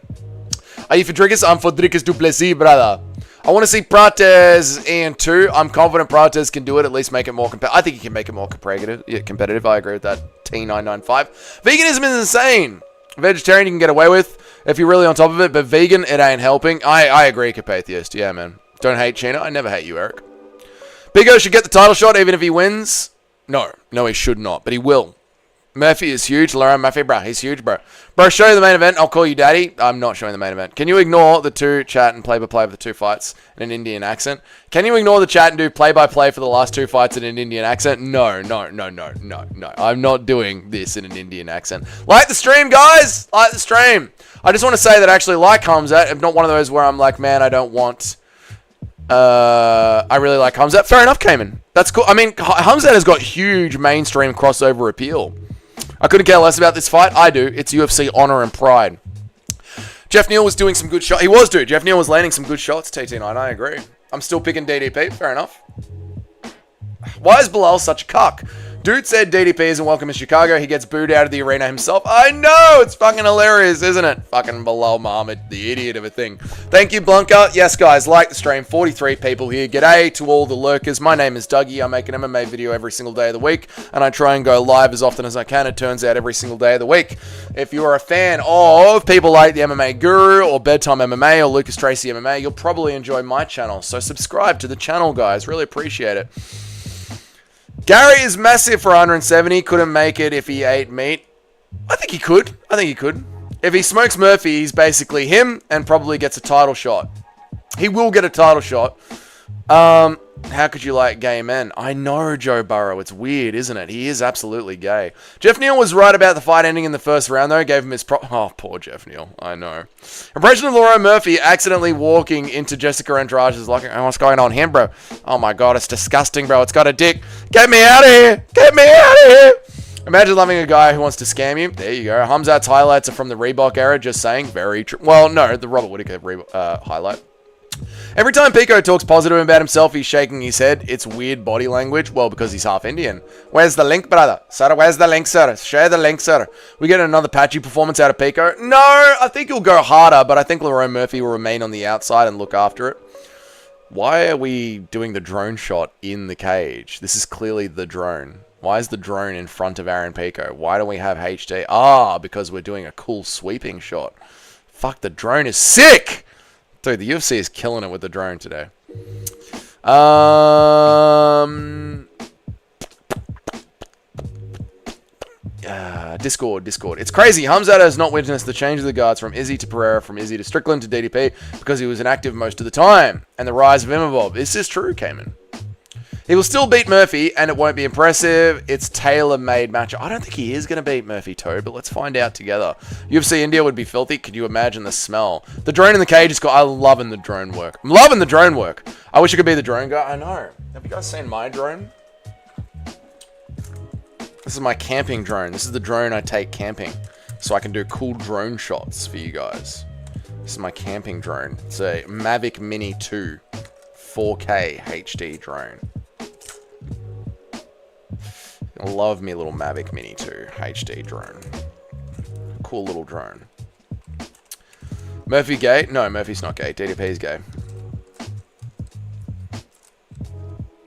Are you for Drickus? I'm for Drickus du Plessis, brother. I want to see Prates Ian 2. I'm confident Prates can do it, at least make it more competitive. I think he can make it more competitive. I agree with that. T995. Veganism is insane. Vegetarian you can get away with if you're really on top of it, but vegan, it ain't helping. I agree, Capatheist. Yeah, man. Don't hate Sheena. I never hate you, Eric. Bigo should get the title shot even if he wins. No, he should not, but he will. Murphy is huge. Laurent Murphy, bro. He's huge, bro. Bro, show you the main event. I'll call you daddy. I'm not showing the main event. Can you ignore the two chat and play-by-play of the two fights in an Indian accent? Can you ignore the chat and do play-by-play for the last two fights in an Indian accent? No. I'm not doing this in an Indian accent. Like the stream, guys. Like the stream. I just want to say that I actually like Hamzat. I'm not one of those where I'm like, man, I don't want... I really like Hamzat. Fair enough, Cayman. That's cool. I mean, Hamzat has got huge mainstream crossover appeal. I couldn't care less about this fight. I do. It's UFC honor and pride. Jeff Neal was doing some good shots. He was, dude. Jeff Neal was landing some good shots, TT9. I agree. I'm still picking DDP. Fair enough. Why is Bilal such a cuck? Dude said DDP isn't welcome in Chicago. He gets booed out of the arena himself. I know! It's fucking hilarious, isn't it? Fucking Bilal Muhammad, the idiot of a thing. Thank you, Blanca. Yes, guys, like the stream. 43 people here. G'day to all the lurkers. My name is Dougie. I make an MMA video every single day of the week, and I try and go live as often as I can. It turns out every single day of the week. If you are a fan of people like the MMA Guru, or Bedtime MMA, or Lucas Tracy MMA, you'll probably enjoy my channel. So subscribe to the channel, guys. Really appreciate it. Gary is massive for 170. Couldn't make it if he ate meat. I think he could. If he smokes Murphy, he's basically him and probably gets a title shot. He will get a title shot. How could you like gay men? I know, Joe Burrow. It's weird, isn't it? He is absolutely gay. Jeff Neal was right about the fight ending in the first round, though. Gave him his Oh, poor Jeff Neal. I know. Impression of Laura Murphy accidentally walking into Jessica Andrade's locker. Oh, what's going on here, bro? Oh, my God. It's disgusting, bro. It's got a dick. Get me out of here. Get me out of here. Imagine loving a guy who wants to scam you. There you go. Hamzat's highlights are from the Reebok era. Just saying. Very true. Well, no. The Robert Whittaker highlight. Every time Pico talks positive about himself, he's shaking his head. It's weird body language. Well, because he's half Indian. Where's the link, brother? Sir, where's the link, sir? Share the link, sir. We get another patchy performance out of Pico? No, I think he'll go harder, but I think Lerone Murphy will remain on the outside and look after it. Why are we doing the drone shot in the cage? This is clearly the drone. Why is the drone in front of Aaron Pico? Why don't we have HD? Ah, because we're doing a cool sweeping shot. Fuck, the drone is sick! Dude, the UFC is killing it with the drone today. Discord. It's crazy. Hamzat has not witnessed the change of the guards from Izzy to Pereira, from Izzy to Strickland to DDP, because he was inactive most of the time. And the rise of Imavov. Is this true, Cayman? He will still beat Murphy, and it won't be impressive. It's tailor-made matchup. I don't think he is going to beat Murphy, Toad, but let's find out together. UFC India would be filthy. Could you imagine the smell? The drone in the cage is cool. I'm loving the drone work. I'm loving the drone work. I wish I could be the drone guy. I know. Have you guys seen my drone? This is my camping drone. This is the drone I take camping, so I can do cool drone shots for you guys. This is my camping drone. It's a Mavic Mini 2 4K HD drone. I love me little Mavic Mini 2 HD drone. Cool little drone. Murphy gay? No, Murphy's not gay. DDP's gay.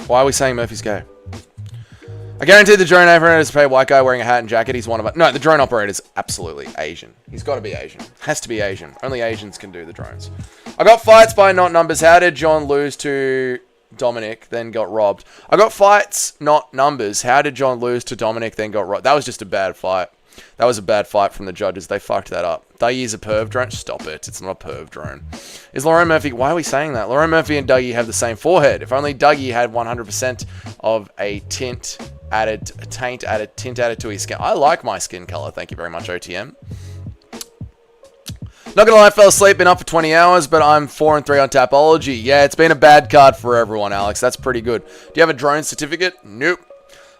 Why are we saying Murphy's gay? I guarantee the drone operator is a white guy wearing a hat and jacket. He's one of us. No, the drone operator is absolutely Asian. He's got to be Asian. Has to be Asian. Only Asians can do the drones. I got fights by not numbers. How did John lose to Dominic, then got robbed? I got fights, not numbers. How did John lose to Dominic, then got robbed? That was just a bad fight. That was a bad fight from the judges. They fucked that up. Dougie's a perv drone? Stop it. It's not a perv drone. Is Lauren Murphy... Why are we saying that? Lauren Murphy and Dougie have the same forehead. If only Dougie had 100% of a tint added to his skin. I like my skin color. Thank you very much, OTM. Not gonna lie, I fell asleep, been up for 20 hours, but I'm 4-3 on Tapology. Yeah, it's been a bad card for everyone, Alex. That's pretty good. Do you have a drone certificate? Nope.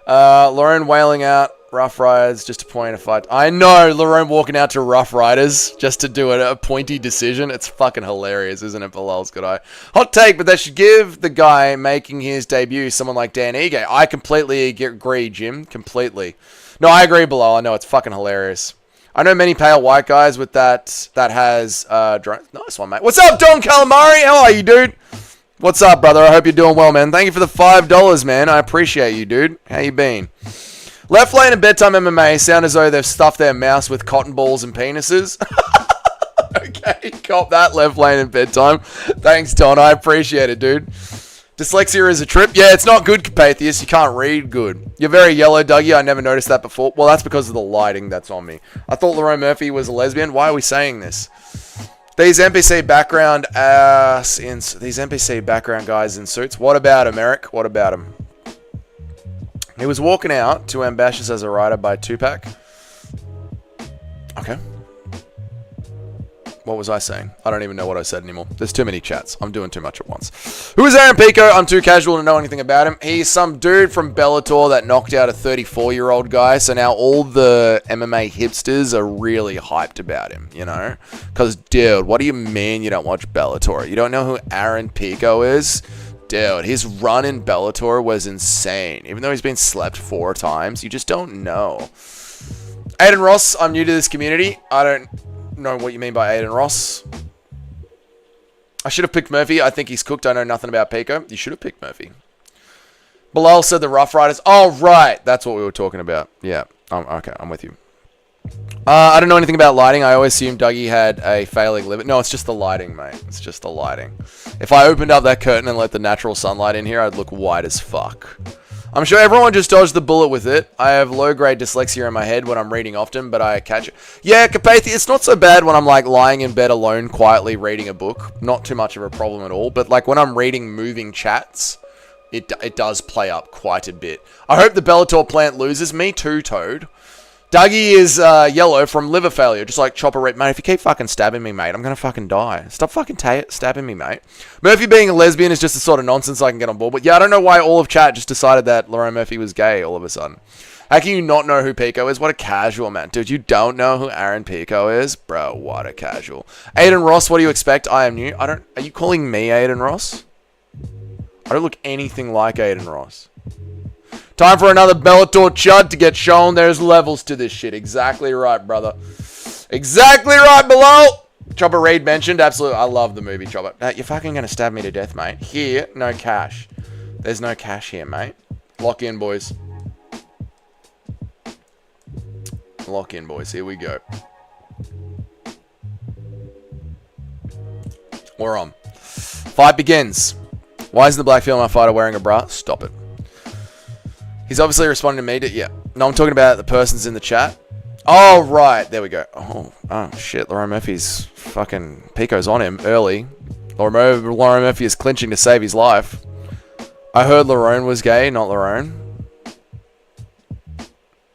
Lauren wailing out Rough Riders just to point a fight. I know, Lauren walking out to Rough Riders just to do a pointy decision. It's fucking hilarious, isn't it, Bilal's good eye? Hot take, but they should give the guy making his debut someone like Dan Ige. I completely agree, Jim. Completely. No, I agree, Bilal. I know, it's fucking hilarious. I know many pale white guys with that has drones. Nice one, mate. What's up, Don Calamari? How are you, dude? What's up, brother? I hope you're doing well, man. Thank you for the $5, man. I appreciate you, dude. How you been? Left lane and bedtime MMA sound as though they've stuffed their mouse with cotton balls and penises. Okay, cop that, left lane and bedtime. Thanks, Don. I appreciate it, dude. Dyslexia is a trip. Yeah, it's not good, Capathius. You can't read good. You're very yellow, Dougie. I never noticed that before. Well, that's because of the lighting that's on me. I thought Lauren Murphy was a lesbian. Why are we saying this? These NPC background guys in suits. What about him, Eric? What about him? He was walking out to Ambitious as a Writer by Tupac. Okay. What was I saying? I don't even know what I said anymore. There's too many chats. I'm doing too much at once. Who is Aaron Pico? I'm too casual to know anything about him. He's some dude from Bellator that knocked out a 34-year-old guy. So now all the MMA hipsters are really hyped about him, you know? Because, dude, what do you mean you don't watch Bellator? You don't know who Aaron Pico is? Dude, his run in Bellator was insane. Even though he's been slept 4 times, you just don't know. Aiden Ross, I'm new to this community. I don't know what you mean by Aiden Ross. I should have picked Murphy. I think he's cooked. I know nothing about Pico. You should have picked Murphy. Bilal said the Rough Riders. Oh, right. That's what we were talking about. Yeah. Okay, I'm with you. I don't know anything about lighting. I always assumed Dougie had a failing limit. No, it's just the lighting, mate. It's just the lighting. If I opened up that curtain and let the natural sunlight in here, I'd look white as fuck. I'm sure everyone just dodged the bullet with it. I have low-grade dyslexia in my head when I'm reading often, but I catch it. Yeah, Capathi, it's not so bad when I'm, like, lying in bed alone, quietly reading a book. Not too much of a problem at all. But, like, when I'm reading moving chats, it does play up quite a bit. I hope the Bellator plant loses. Me too, Toad. Dougie is yellow from liver failure, just like Chopper Red. Mate, if you keep fucking stabbing me, mate, I'm going to fucking die. Stop fucking stabbing me, mate. Murphy being a lesbian is just the sort of nonsense I can get on board. But yeah, I don't know why all of chat just decided that Lauren Murphy was gay all of a sudden. How can you not know who Pico is? What a casual, man. Dude, you don't know who Aaron Pico is? Bro, what a casual. Aiden Ross, what do you expect? I am new. Are you calling me Aiden Ross? I don't look anything like Aiden Ross. Time for another Bellator chud to get shown. There's levels to this shit. Exactly right, brother. Exactly right, below. Chopper Reed mentioned. Absolutely. I love the movie, Chopper. You're fucking going to stab me to death, mate. Here, no cash. There's no cash here, mate. Lock in, boys. Lock in, boys. Here we go. We're on. Fight begins. Why isn't the black female fighter wearing a bra? Stop it. He's obviously responding to me. Yeah. No, I'm talking about the persons in the chat. Oh, right. There we go. Oh shit. Lauren Murphy's fucking... Pico's on him early. Lauren Murphy is clinching to save his life. I heard Lauren was gay, not Lauren.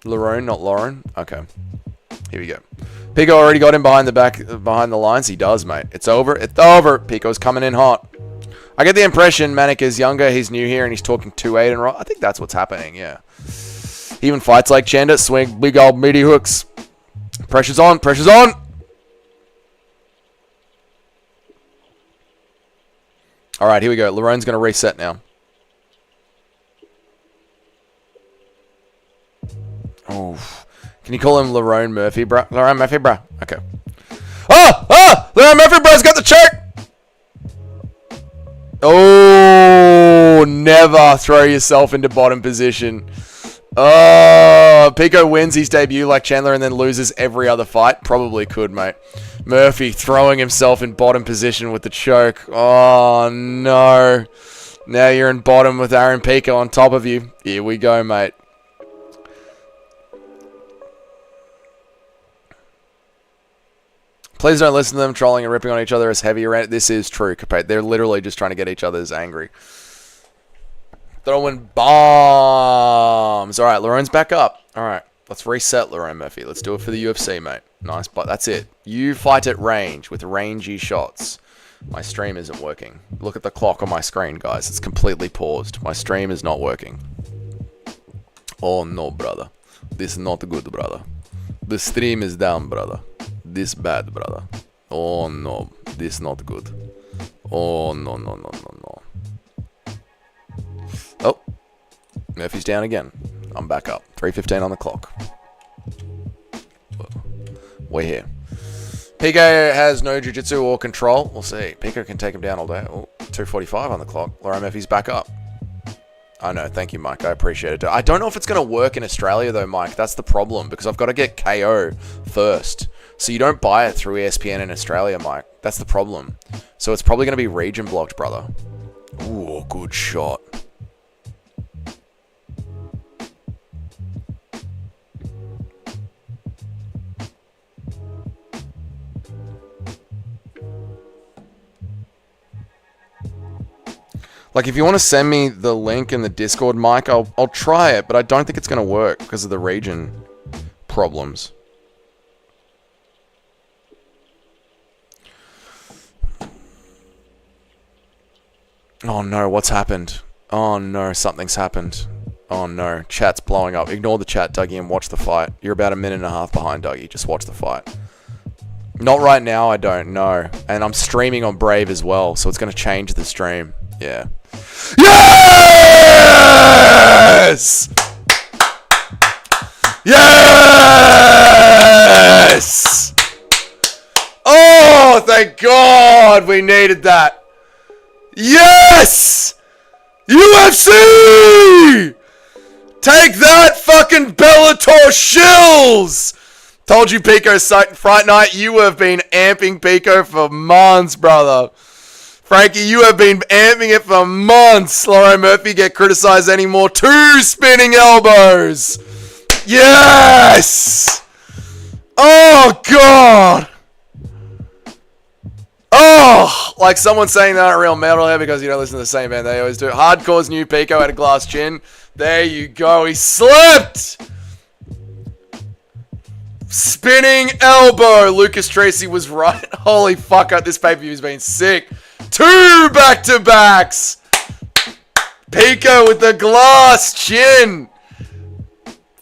Lauren, not Lauren. Okay. Here we go. Pico already got him behind the lines. He does, mate. It's over. It's over. Pico's coming in hot. I get the impression Manic is younger. He's new here and he's talking 2-8 and right. I think that's what's happening, yeah. He even fights like Chanda. Swing big old meaty hooks. Pressure's on. Pressure's on. All right, here we go. Lauren's going to reset now. Oh. Can you call him Lauren Murphy, bro? Lauren Murphy, bro. Okay. Oh! Lauren Murphy, bro's got the choke! Oh, never throw yourself into bottom position. Oh, Pico wins his debut like Chandler and then loses every other fight. Probably could, mate. Murphy throwing himself in bottom position with the choke. Oh, no. Now you're in bottom with Aaron Pico on top of you. Here we go, mate. Please don't listen to them trolling and ripping on each other as heavy around. This is true, Capate. They're literally just trying to get each other's angry. Throwing bombs. All right, Lauren's back up. All right, let's reset Lauren Murphy. Let's do it for the UFC, mate. Nice, but that's it. You fight at range with rangy shots. My stream isn't working. Look at the clock on my screen, guys. It's completely paused. My stream is not working. Oh, no, brother. This is not good, brother. The stream is down, brother. This bad, brother. Oh, no. This not good. Oh, no, no, no, no, no. Oh, Murphy's down again. I'm back up. 3:15 on the clock. We're here. Pico has no jiu-jitsu or control. We'll see. Pico can take him down all day. Oh, 2:45 on the clock. Lauren Murphy's back up. I know. Thank you, Mike. I appreciate it. I don't know if it's going to work in Australia, though, Mike. That's the problem, because I've got to get KO first. So you don't buy it through ESPN in Australia, Mike. That's the problem. So it's probably going to be region blocked, brother. Ooh, good shot. Like, if you want to send me the link in the Discord, Mike, I'll try it, but I don't think it's going to work because of the region problems. Oh no, what's happened? Oh no, something's happened. Oh no, chat's blowing up. Ignore the chat, Dougie, and watch the fight. You're about a minute and a half behind, Dougie. Just watch the fight. Not right now, I don't know. And I'm streaming on Brave as well, so it's going to change the stream. Yeah. Yes! Yes! Oh, thank God we needed that. Yes! UFC! Take that, fucking Bellator shills! Told you Pico Fright Night. You have been amping Pico for months, brother. Frankie, you have been amping it for months. Lauren Murphy get criticized anymore. 2 spinning elbows. Yes! Oh, God. Oh, like someone saying that aren't real metalhead because you don't listen to the same band they always do. Hardcore's new Pico had a glass chin. There you go. He slipped. Spinning elbow. Lucas Tracy was right. Holy fuck, this pay-per-view's been sick. 2 back-to-backs. Pico with the glass chin.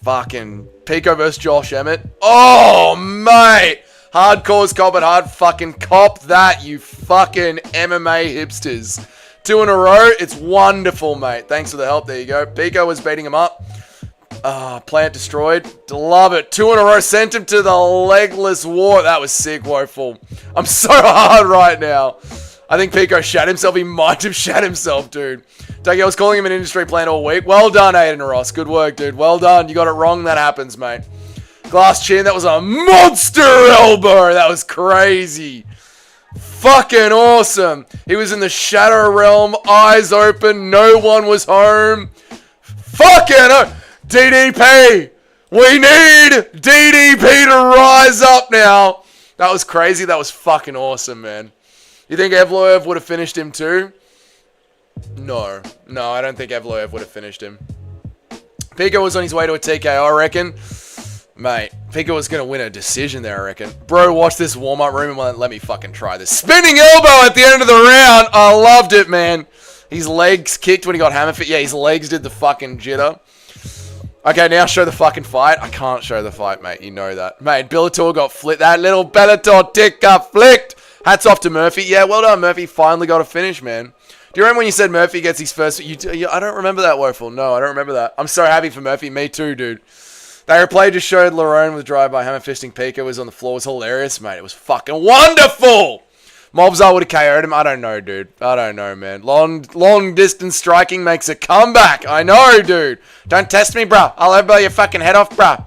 Fucking Pico versus Josh Emmett. Oh, mate. Hardcore's cop it hard. Fucking cop that, you fucking MMA hipsters. 2 in a row. It's wonderful, mate. Thanks for the help. There you go. Pico was beating him up. Plant destroyed. Love it. 2 in a row. Sent him to the legless war. That was sick, Woeful. I'm so hard right now. I think Pico shat himself. He might have shat himself, dude. Dougie, I was calling him an industry plant all week. Well done, Aiden Ross. Good work, dude. Well done. You got it wrong. That happens, mate. Glass chin. That was a monster elbow. That was crazy. Fucking awesome. He was in the shadow realm. Eyes open. No one was home. Fucking DDP. We need DDP to rise up now. That was crazy. That was fucking awesome, man. You think Evloev would have finished him too? No. No, I don't think Evloev would have finished him. Pico was on his way to a TKO, I reckon. Mate, Pico was going to win a decision there, I reckon. Bro, watch this warm-up room and let me fucking try this. Spinning elbow at the end of the round. I loved it, man. His legs kicked when he got hammer fit. Yeah, his legs did the fucking jitter. Okay, now show the fucking fight. I can't show the fight, mate. You know that. Mate, Bellator got flicked. That little Bellator tick got flicked. Hats off to Murphy. Yeah, well done, Murphy. Finally got a finish, man. Do you remember when you said Murphy gets his first... I don't remember that, Woeful. No, I don't remember that. I'm so happy for Murphy. Me too, dude. They replay just showed Lerone with drive-by hammer fisting Pico was on the floor. It was hilarious, mate. It was fucking wonderful! Mobzar would have KO'd him. I don't know, dude. I don't know, man. Long distance striking makes a comeback. I know, dude. Don't test me, bruh. I'll elbow your fucking head off, bruh.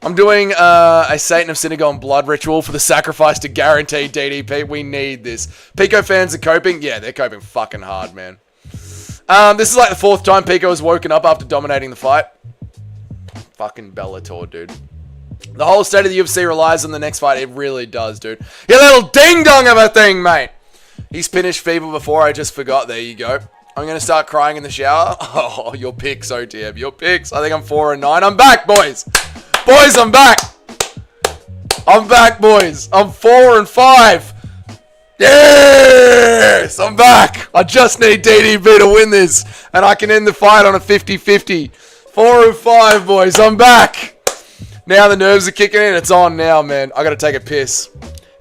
I'm doing a Satan of Synagogue blood ritual for the sacrifice to guarantee DDP. We need this. Pico fans are coping. Yeah, they're coping fucking hard, man. This is like the 4th time Pico has woken up after dominating the fight. Fucking Bellator, dude. The whole state of the UFC relies on the next fight. It really does, dude. You little ding-dong of a thing, mate. He's finished feeble before. I just forgot. There you go. I'm going to start crying in the shower. Oh, your picks, OTM. Your picks. I think I'm 4-9. I'm back, boys. Boys, I'm back. I'm back, boys. I'm 4-5. Yes, I'm back. I just need DDP to win this, and I can end the fight on a 50-50. 4-5, boys. I'm back. Now the nerves are kicking in. It's on now, man. I got to take a piss.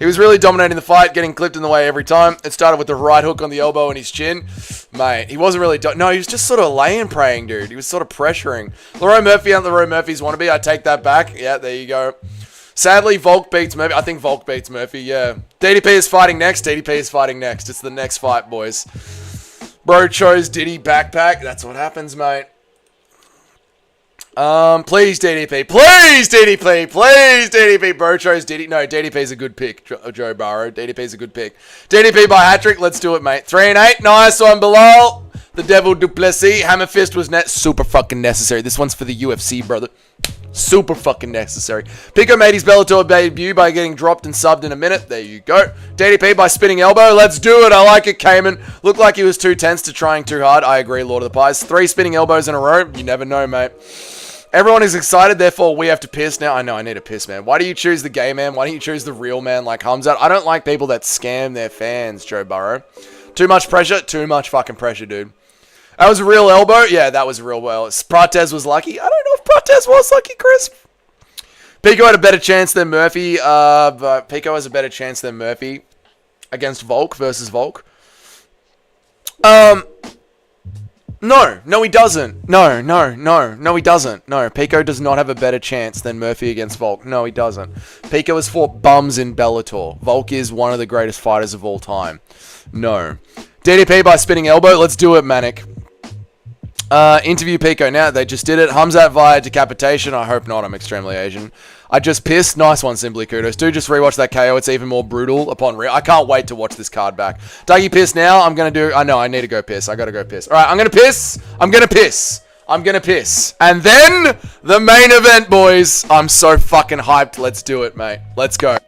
He was really dominating the fight, getting clipped in the way every time. It started with the right hook on the elbow and his chin. Mate, he wasn't really... No, he was just sort of laying praying, dude. He was sort of pressuring. Lerone Murphy and Lerone Murphy's wannabe. I take that back. Yeah, there you go. Sadly, Volk beats Murphy. I think Volk beats Murphy, yeah. DDP is fighting next. DDP is fighting next. It's the next fight, boys. Bro chose Diddy backpack. That's what happens, mate. Please DDP. Please DDP. Please DDP. Bro chose Diddy. No, DDP's a good pick, Joe Barrow. DDP's a good pick. DDP by hat-trick. Let's do it, mate. 3-8. Nice one, Bilal. The Devil du Plessis. Hammer fist was super fucking necessary. This one's for the UFC, brother. Super fucking necessary. Pico made his Bellator debut by getting dropped and subbed in a minute. There you go. DDP by spinning elbow. Let's do it. I like it, Cayman. Looked like he was too tense to trying too hard. I agree, Lord of the Pies. 3 spinning elbows in a row. You never know, mate. Everyone is excited, therefore we have to piss now. I know, I need a piss, man. Why do you choose the gay man? Why don't you choose the real man like Hamzat? I don't like people that scam their fans, Joe Burrow. Too much pressure? Too much fucking pressure, dude. That was a real elbow? Yeah, that was a real well. Prates was lucky. I don't know if Prates was lucky, Chris. Pico had a better chance than Murphy. But Pico has a better chance than Murphy against Volk versus Volk. No, he doesn't. No, he doesn't. No, Pico does not have a better chance than Murphy against Volk. No, he doesn't. Pico has fought bums in Bellator. Volk is one of the greatest fighters of all time. No. DDP by spinning elbow. Let's do it, Manic. Interview Pico now. They just did it. Hamzat via decapitation. I hope not. I'm extremely Asian. I just pissed. Nice one, Simply Kudos. Do just rewatch that KO. It's even more brutal upon I can't wait to watch this card back. Dougie piss now. I'm going to do... I know. I need to go piss. I got to go piss. All right. I'm going to piss. I'm going to piss. I'm going to piss. And then the main event, boys. I'm so fucking hyped. Let's do it, mate. Let's go.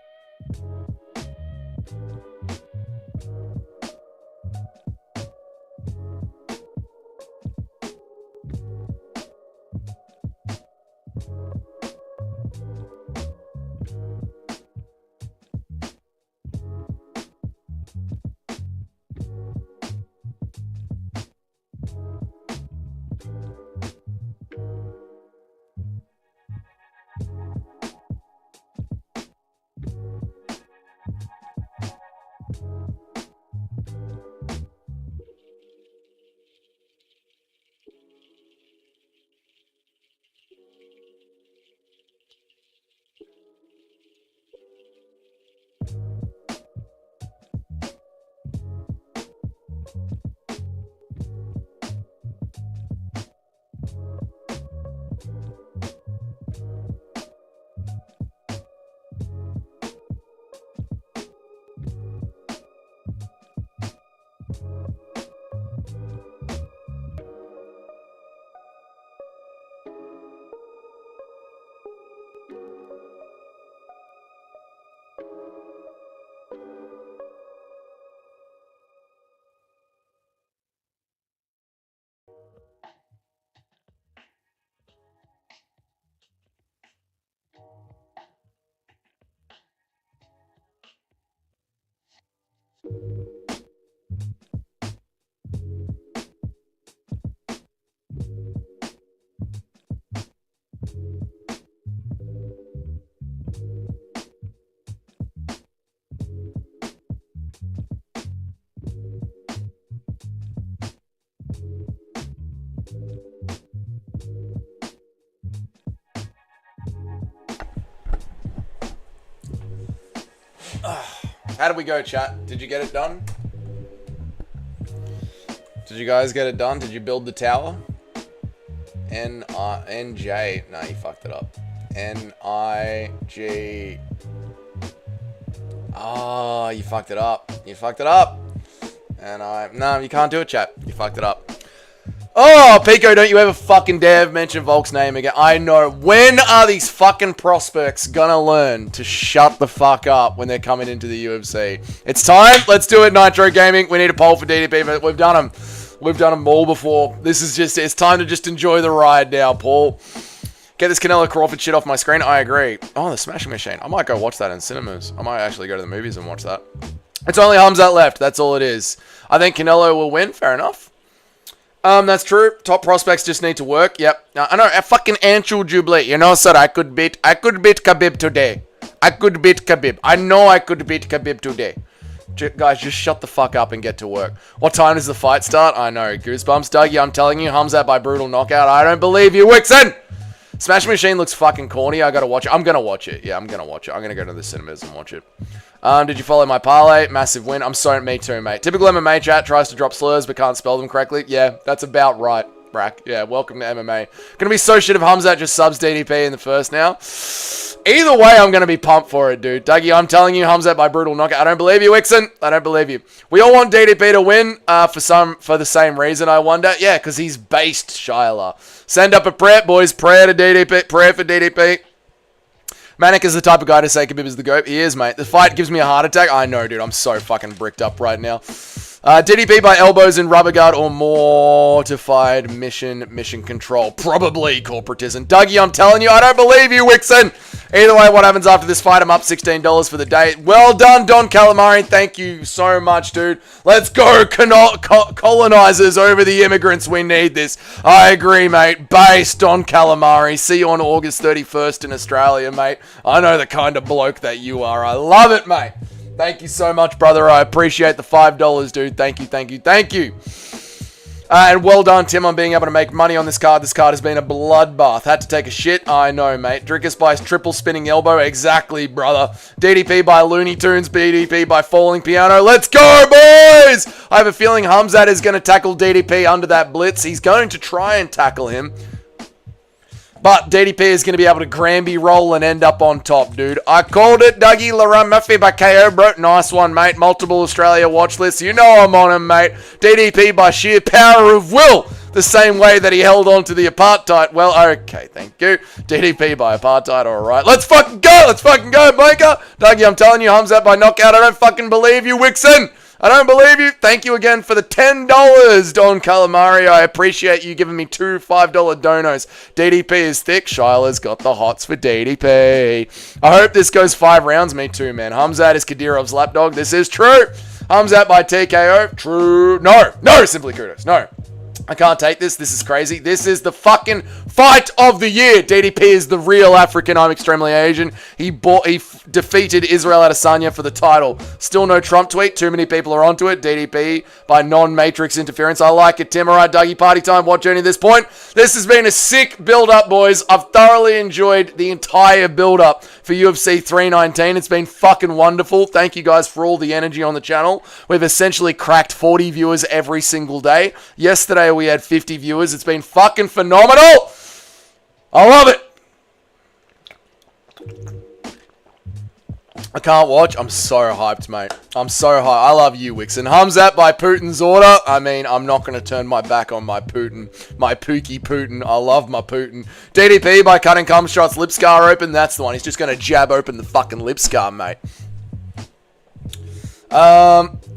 How did we go, chat? Did you get it done? Did you guys get it done? Did you build the tower? N-J. No, you fucked it up. N-I-G. Oh, you fucked it up. You fucked it up. No, you can't do it, chat. You fucked it up. Oh, Pico, don't you ever fucking dare mention Volk's name again. I know. When are these fucking prospects gonna learn to shut the fuck up when they're coming into the UFC? It's time. Let's do it, Nitro Gaming. We need a poll for DDP, but we've done them. We've done them all before. This is just, it's time to just enjoy the ride now, Paul. Get this Canelo Crawford shit off my screen. I agree. Oh, the Smashing Machine. I might go watch that in cinemas. I might actually go to the movies and watch that. It's only Hamzat left. That's all it is. I think Canelo will win. Fair enough. That's true. Top prospects just need to work. Yep. I know. A fucking Anshul Jubilee. You know, sir, I could beat Khabib today. I could beat Khabib. I know I could beat Khabib today. Guys, just shut the fuck up and get to work. What time does the fight start? I know. Goosebumps. Dougie, I'm telling you, Hamzat by brutal knockout. I don't believe you, Wixen! Smash Machine looks fucking corny. I gotta watch it. I'm gonna watch it. Yeah, I'm gonna watch it. I'm gonna go to the cinemas and watch it. Did you follow my parlay? Massive win. I'm sorry, me too, mate. Typical MMA chat tries to drop slurs but can't spell them correctly. Yeah, that's about right, Brack. Yeah, welcome to MMA. Gonna be so shit if Hamzat just subs DDP in the first now. Either way, I'm gonna be pumped for it, dude. Dougie, I'm telling you, Hamzat by brutal knockout. I don't believe you, Wixen. I don't believe you. We all want DDP to win for the same reason, I wonder. Yeah, because he's based, Shyla. Send up a prayer, boys. Prayer to DDP. Prayer for DDP. Manic is the type of guy to say Khabib is the GOAT. He is, mate. The fight gives me a heart attack. I know, dude. I'm so fucking bricked up right now. DDP by elbows in rubber guard or mortified mission control. Probably corporatism. Dougie, I'm telling you, I don't believe you, Wixen. Either way, what happens after this fight? I'm up $16 for the day. Well done, Don Calamari. Thank you so much, dude. Let's go, colonizers over the immigrants. We need this. I agree, mate. Base Don Calamari. See you on August 31st in Australia, mate. I know the kind of bloke that you are. I love it, mate. Thank you so much, brother. I appreciate the $5, dude. Thank you, thank you, thank you. And well done, Tim, on being able to make money on this card. This card has been a bloodbath. Had to take a shit. I know, mate. Drickus by triple spinning elbow. Exactly, brother. DDP by Looney Tunes. BDP by falling piano. Let's go, boys! I have a feeling Hamzat is going to tackle DDP under that blitz. He's going to try and tackle him. But DDP is going to be able to Granby roll and end up on top, dude. I called it, Dougie. Laurent Murphy by KO, bro. Nice one, mate. Multiple Australia watch lists. You know I'm on him, mate. DDP by sheer power of will. The same way that he held on to the apartheid. Well, okay, thank you. DDP by apartheid, all right. Let's fucking go. Let's fucking go, Blanker. Dougie, I'm telling you, Hamzat by knockout. I don't fucking believe you, Wixen. I don't believe you. Thank you again for the $10, Don Calamari. I appreciate you giving me two $5 donos. DDP is thick. Shyla's got the hots for DDP. I hope this goes 5 rounds. Me too, man. Hamzat is Kadirov's lapdog. This is true. Hamzat by TKO. True. No, simply kudos. No. I can't take this. This is crazy. This is the fucking fight of the year. DDP is the real African. I'm extremely Asian. He defeated Israel Adesanya for the title. Still no Trump tweet. Too many people are onto it. DDP by non-matrix interference. I like it, Tim. All right, Dougie, party time. What journey at this point? This has been a sick build-up, boys. I've thoroughly enjoyed the entire build-up for UFC 319. It's been fucking wonderful. Thank you guys for all the energy on the channel. We've essentially cracked 40 viewers every single day. Yesterday, we had 50 viewers. It's been fucking phenomenal. I love it. I can't watch. I'm so hyped, mate. I'm so hyped. I love you, Wixen. Hamzat by Putin's order. I mean, I'm not going to turn my back on my Putin. My Pookie Putin. I love my Putin. DDP by cutting cum shots lip scar open. That's the one. He's just going to jab open the fucking lip scar, mate.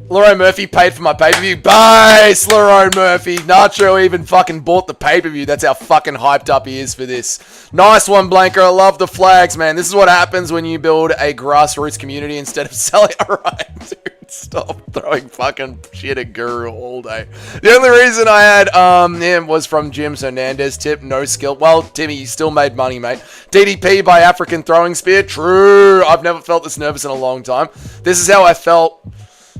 Laurent Murphy paid for my pay-per-view. Base, Laurent Murphy. Nacho even fucking bought the pay-per-view. That's how fucking hyped up he is for this. Nice one, Blanker. I love the flags, man. This is what happens when you build a grassroots community instead of selling. All right, dude. Stop throwing fucking shit at Guru all day. The only reason I had him was from Jim's Hernandez tip. No skill. Well, Timmy, you still made money, mate. DDP by African Throwing Spear. True. I've never felt this nervous in a long time. This is how I felt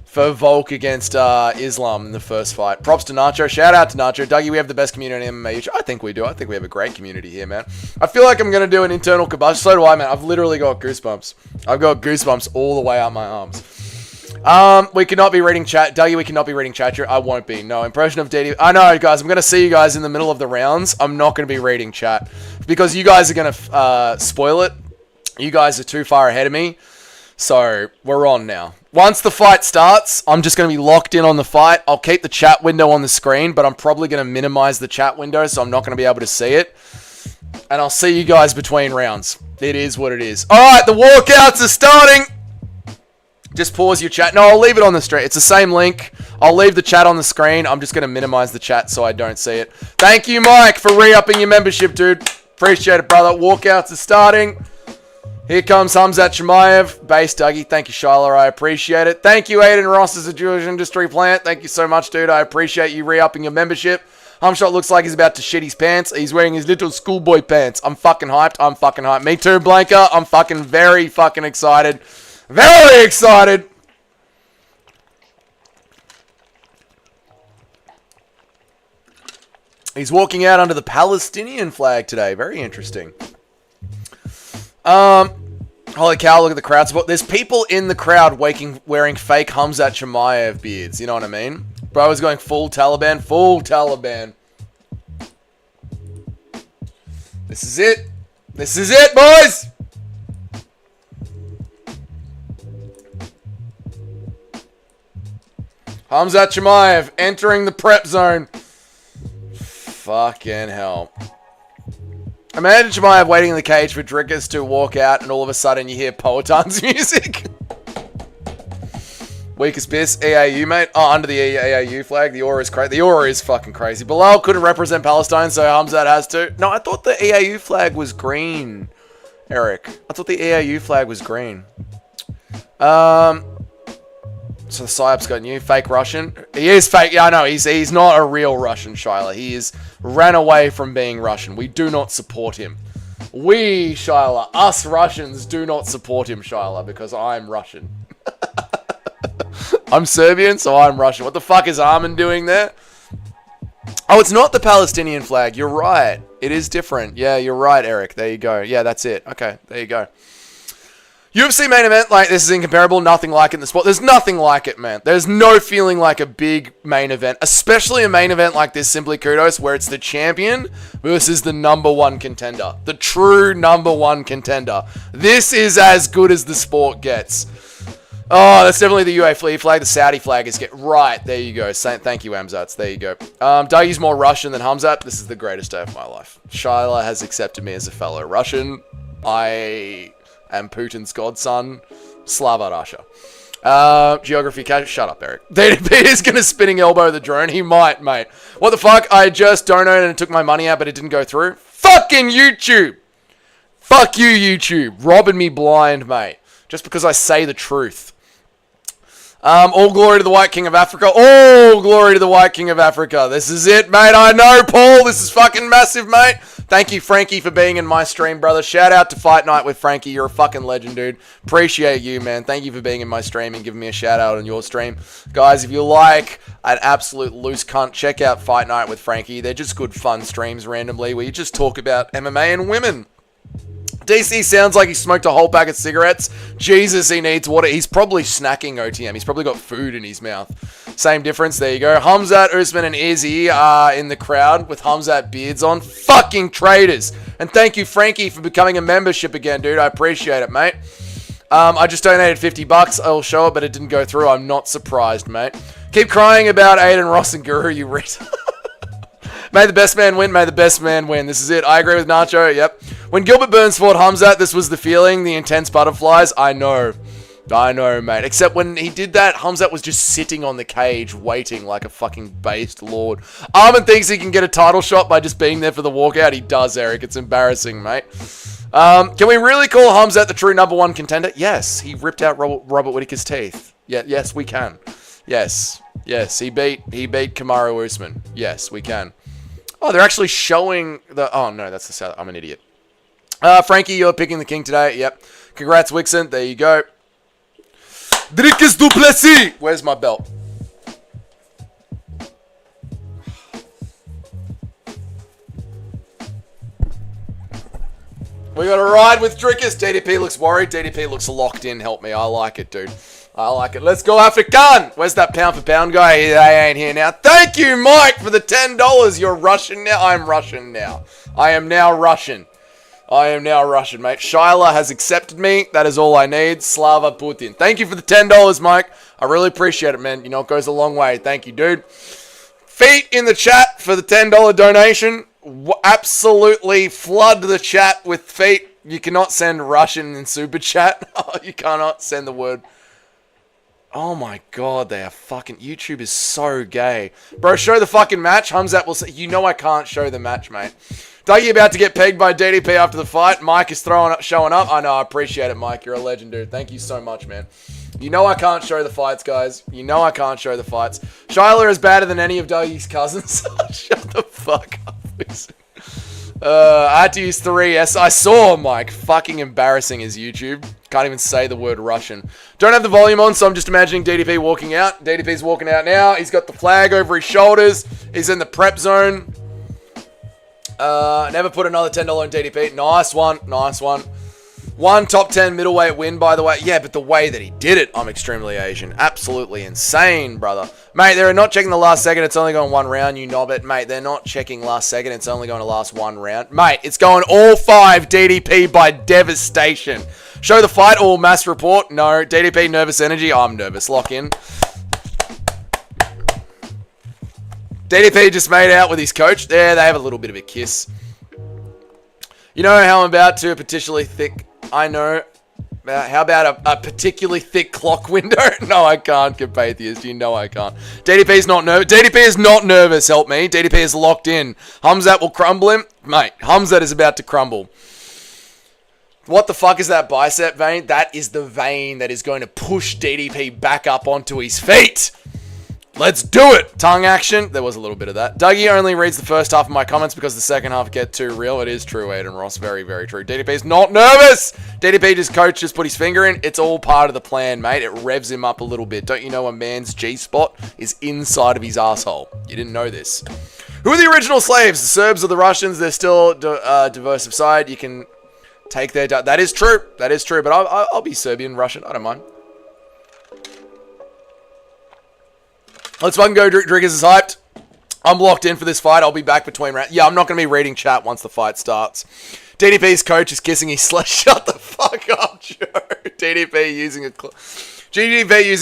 for Volk against Islam in the first fight. Props to Nacho. Shout out to Nacho. Dougie, we have the best community in MMA. I think we do. I think we have a great community here, man. I feel like I'm going to do an internal combustion. So do I, man. I've literally got goosebumps. I've got goosebumps all the way up my arms. We cannot be reading chat. Dougie, we cannot be reading chat here. I won't be. No, impression of DD. I know, guys. I'm going to see you guys in the middle of the rounds. I'm not going to be reading chat because you guys are going to spoil it. You guys are too far ahead of me. So, we're on now. Once the fight starts, I'm just going to be locked in on the fight. I'll keep the chat window on the screen, but I'm probably going to minimize the chat window, so I'm not going to be able to see it. And I'll see you guys between rounds. It is what it is. Alright, the walkouts are starting! Just pause your chat. No, I'll leave it on the stream. It's the same link. I'll leave the chat on the screen. I'm just going to minimize the chat so I don't see it. Thank you, Mike, for re-upping your membership, dude. Appreciate it, brother. Walkouts are starting. Here comes Hamzat Chimaev. Base Dougie. Thank you, Shiloh. I appreciate it. Thank you, Aiden Ross, as a Jewish industry plant. Thank you so much, dude. I appreciate you re-upping your membership. Humshot looks like he's about to shit his pants. He's wearing his little schoolboy pants. I'm fucking hyped. I'm fucking hyped. Me too, Blanca. I'm fucking very fucking excited. Very excited. He's walking out under the Palestinian flag today. Very interesting. Holy cow, look at the crowd support. There's people in the crowd wearing fake Hamzat Chimaev beards. You know what I mean? Bro is going full Taliban. Full Taliban. This is it. This is it, boys. Hamzat Chimaev entering the prep zone. Fucking hell. Imagine Chimaev waiting in the cage for drinkers to walk out and all of a sudden you hear Poetan's music. Weakest piss, EAU, mate. Oh, under the EAU flag. The aura is crazy. The aura is fucking crazy. Bilal couldn't represent Palestine, so Hamzat has to. No, I thought the EAU flag was green, Eric. I thought the EAU flag was green. So the Psyop's got new fake Russian. He is fake. Yeah, I know. He's not a real Russian, Shyla. He is ran away from being Russian. We do not support him. We, Shyla, us Russians do not support him, Shyla, because I'm Russian. I'm Serbian, so I'm Russian. What the fuck is Armin doing there? Oh, it's not the Palestinian flag. You're right. It is different. Yeah, you're right, Eric. There you go. Yeah, that's it. Okay, there you go. UFC main event like this is incomparable. Nothing like it in the sport. There's nothing like it, man. There's no feeling like a big main event, especially a main event like this, Simply Kudos, where it's the champion versus the #1 contender. The true #1 contender. This is as good as the sport gets. Oh, that's definitely the UAE flag. The Saudi flag is right. There you go. Thank you, Hamzat. There you go. Dougie's more Russian than Hamzat. This is the greatest day of my life. Shyla has accepted me as a fellow Russian. I am Putin's godson. Slava Russia. Geography cash. Shut up, Eric. DDP is going to spinning elbow the drone. He might, mate. What the fuck? I just donated and took my money out, but it didn't go through. Fucking YouTube. Fuck you, YouTube. Robbing me blind, mate. Just because I say the truth. All glory to the White King of Africa. All glory to the White King of Africa. This is it, mate. I know, Paul. This is fucking massive, mate. Thank you, Frankie, for being in my stream, brother. Shout out to Fight Night with Frankie. You're a fucking legend, dude. Appreciate you, man. Thank you for being in my stream and giving me a shout out on your stream. Guys, if you like an absolute loose cunt, check out Fight Night with Frankie. They're just good, fun streams randomly where you just talk about MMA and women. DC sounds like he smoked a whole pack of cigarettes. Jesus, he needs water. He's probably snacking OTM. He's probably got food in his mouth. Same difference. There you go. Hamzat, Usman, and Izzy are in the crowd with Hamzat beards on. Fucking traitors. And thank you, Frankie, for becoming a membership again, dude. I appreciate it, mate. I just donated $50. I'll show it, but it didn't go through. I'm not surprised, mate. Keep crying about Aiden Ross and Guru, you retard. May the best man win. May the best man win. This is it. I agree with Nacho. Yep. When Gilbert Burns fought Hamzat, this was the feeling. The intense butterflies. I know. I know, mate. Except when he did that, Hamzat was just sitting on the cage waiting like a fucking based lord. Armin thinks he can get a title shot by just being there for the walkout. He does, Eric. It's embarrassing, mate. Can we really call Hamzat the true #1 contender? Yes. He ripped out Robert Whittaker's teeth. Yeah, yes, we can. Yes, he beat Kamaru Usman. Yes, we can. Oh, they're actually showing the... Oh, no, that's the South. I'm an idiot. Frankie, you're picking the king today. Yep. Congrats, Wixen. There you go. Dricus du Plessis. Where's my belt? We got a ride with Dricus. DDP looks worried. DDP looks locked in. Help me. I like it, dude. I like it. Let's go, African. Where's that pound for pound guy? They ain't here now. Thank you, Mike, for the $10. You're Russian now. I'm Russian now. I am now Russian. Mate. Shyla has accepted me. That is all I need. Slava Putin. Thank you for the $10, Mike. I really appreciate it, man. You know, it goes a long way. Thank you, dude. Feet in the chat for the $10 donation. Absolutely flood the chat with feet. You cannot send Russian in super chat. You cannot send the word. Oh my god, they are fucking... YouTube is so gay. Bro, show the fucking match. Humzat will say... You know I can't show the match, mate. Dougie about to get pegged by DDP after the fight. Mike is showing up. I know, I appreciate it, Mike. You're a legend, dude. Thank you so much, man. You know I can't show the fights, guys. You know I can't show the fights. Shyla is better than any of Dougie's cousins. Shut the fuck up, please. I had to use 3S. I saw Mike. Fucking embarrassing his YouTube. Can't even say the word Russian. Don't have the volume on, so I'm just imagining DDP walking out. DDP's walking out now. He's got the flag over his shoulders. He's in the prep zone. Never put another $10 on DDP. Nice one. Nice one. One top 10 middleweight win, by the way. Yeah, but the way that he did it, I'm extremely Asian. Absolutely insane, brother. Mate, they're not checking the last second. It's only going one round, you knob it. Mate, they're not checking last second. It's only going to last one round. Mate, it's going all 5 DDP by devastation. Show the fight or mass report. No. DDP nervous energy. I'm nervous. Lock in. DDP just made out with his coach. There, they have a little bit of a kiss. You know how I'm about to a particularly thick... I know. How about a particularly thick clock window? No, I can't, Compathieus. You know I can't. DDP is not nervous. DDP is not nervous, help me. DDP is locked in. Humzat will crumble him. Mate, Humzat is about to crumble. What the fuck is that bicep vein? That is the vein that is going to push DDP back up onto his feet. Let's do it! Tongue action. There was a little bit of that. Dougie only reads the first half of my comments because the second half get too real. It is true, Aiden Ross. Very, very true. DDP is not nervous! DDP just coach just put his finger in. It's all part of the plan, mate. It revs him up a little bit. Don't you know a man's G-spot is inside of his asshole? You didn't know this. Who are the original slaves? The Serbs or the Russians? They're still diverse of side. You can take their... That is true. That is true. But I'll be Serbian, Russian. I don't mind. Let's fucking go. Driggers is hyped. I'm locked in for this fight. I'll be back between rounds. Yeah, I'm not going to be reading chat once the fight starts. DDP's coach is kissing his slash. Shut the fuck up, Joe. DDP using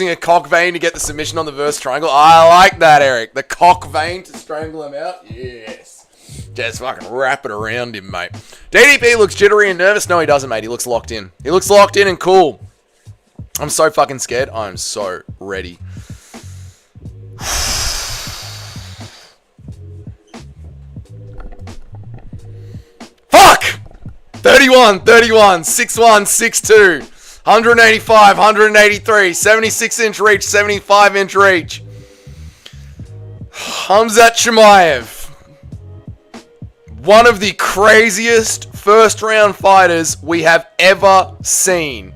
a cock vein to get the submission on the verse triangle. I like that, Eric. The cock vein to strangle him out. Yes. Just fucking wrap it around him, mate. DDP looks jittery and nervous. No, he doesn't, mate. He looks locked in. He looks locked in and cool. I'm so fucking scared. I'm so ready. Fuck! 31, 6'1", 6'2", 185, 183, 76-inch reach, 75-inch reach. Humzat Chimaev. One of the craziest first-round fighters we have ever seen.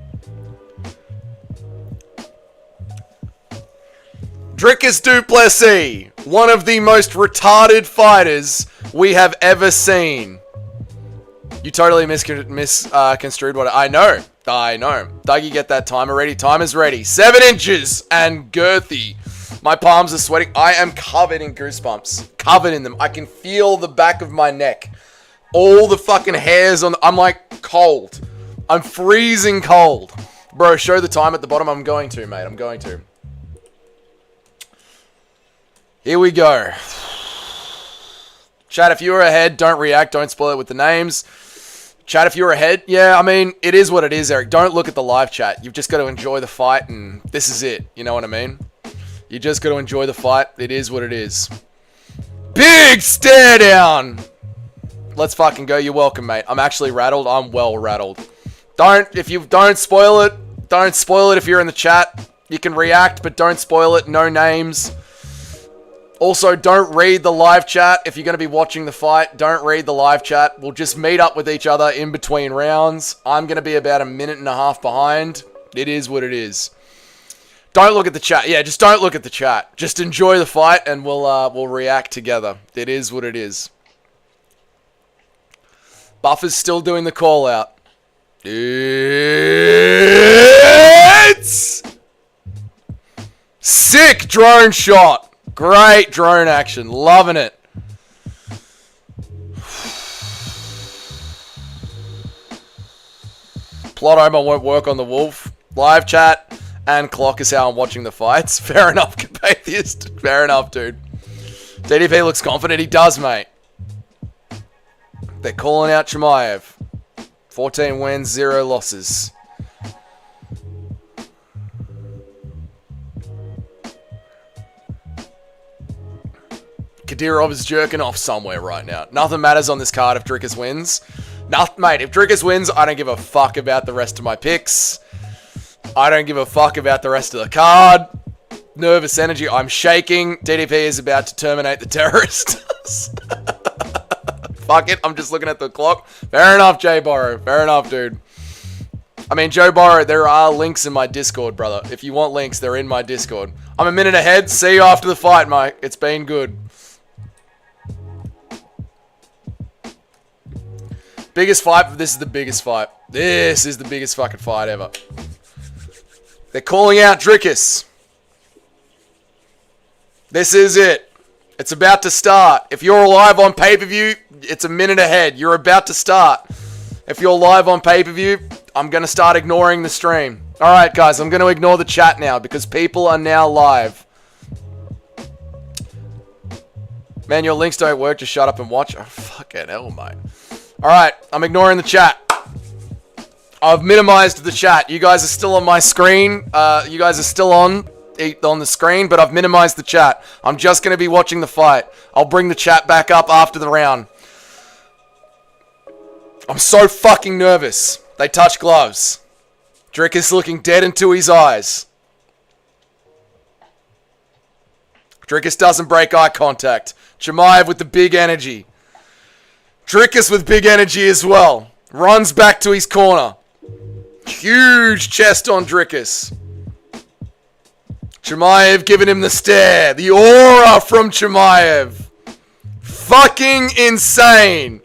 Dricus du Plessis, one of the most retarded fighters we have ever seen. You totally misconstrued what I know. Dougie, get that timer ready. Timer's ready. 7 inches and girthy. My palms are sweating. I am covered in goosebumps. Covered in them. I can feel the back of my neck. All the fucking hairs on... I'm like cold. I'm freezing cold. Bro, show the time at the bottom. I'm going to, mate. I'm going to. Here we go. Chat, if you were ahead, don't react. Don't spoil it with the names. Chat, if you're ahead, yeah, I mean, it is what it is, Eric. Don't look at the live chat. You've just got to enjoy the fight, and this is it. You know what I mean? You just got to enjoy the fight. It is what it is. Big stare down. Let's fucking go. You're welcome, mate. I'm actually rattled. I'm well rattled. Don't spoil it. Don't spoil it if you're in the chat. You can react, but don't spoil it. No names. Also, don't read the live chat. If you're going to be watching the fight, don't read the live chat. We'll just meet up with each other in between rounds. I'm going to be about 1.5 minutes behind. It is what it is. Don't look at the chat. Yeah, just don't look at the chat. Just enjoy the fight, and we'll react together. It is what it is. Buffer's still doing the call out. It's sick drone shot. Great drone action. Loving it. Plot armor won't work on the wolf. Live chat and clock is how I'm watching the fights. Fair enough, Capatheist. Fair enough, dude. DDP looks confident. He does, mate. They're calling out Chimaev. 14 wins, 0 losses. Kadyrov is jerking off somewhere right now. Nothing matters on this card if Drickus wins. Mate, if Drickus wins, I don't give a fuck about the rest of my picks. I don't give a fuck about the rest of the card. Nervous energy. I'm shaking. DDP is about to terminate the terrorist. Fuck it. I'm just looking at the clock. Fair enough, Jay Borrow. Fair enough, dude. I mean, Joe Borrow, there are links in my Discord, brother. If you want links, they're in my Discord. I'm 1 minute ahead. See you after the fight, mate. It's been good. Biggest fight. This is the biggest fight. This is the biggest fucking fight ever. They're calling out Drickus. This is it. It's about to start. If you're live on pay-per-view, it's 1 minute ahead. You're about to start. If you're live on pay-per-view, I'm going to start ignoring the stream. Alright, guys, I'm going to ignore the chat now because people are now live. Man, your links don't work. Just shut up and watch. Oh, fucking hell, mate. Alright, I'm ignoring the chat. I've minimized the chat. You guys are still on my screen. You guys are still on the screen, but I've minimized the chat. I'm just going to be watching the fight. I'll bring the chat back up after the round. I'm so fucking nervous. They touch gloves. Drickus looking dead into his eyes. Drickus doesn't break eye contact. Chimaev with the big energy. Drickus with big energy as well. Runs back to his corner. Huge chest on Drickus. Chimaev giving him the stare. The aura from Chimaev. Fucking insane.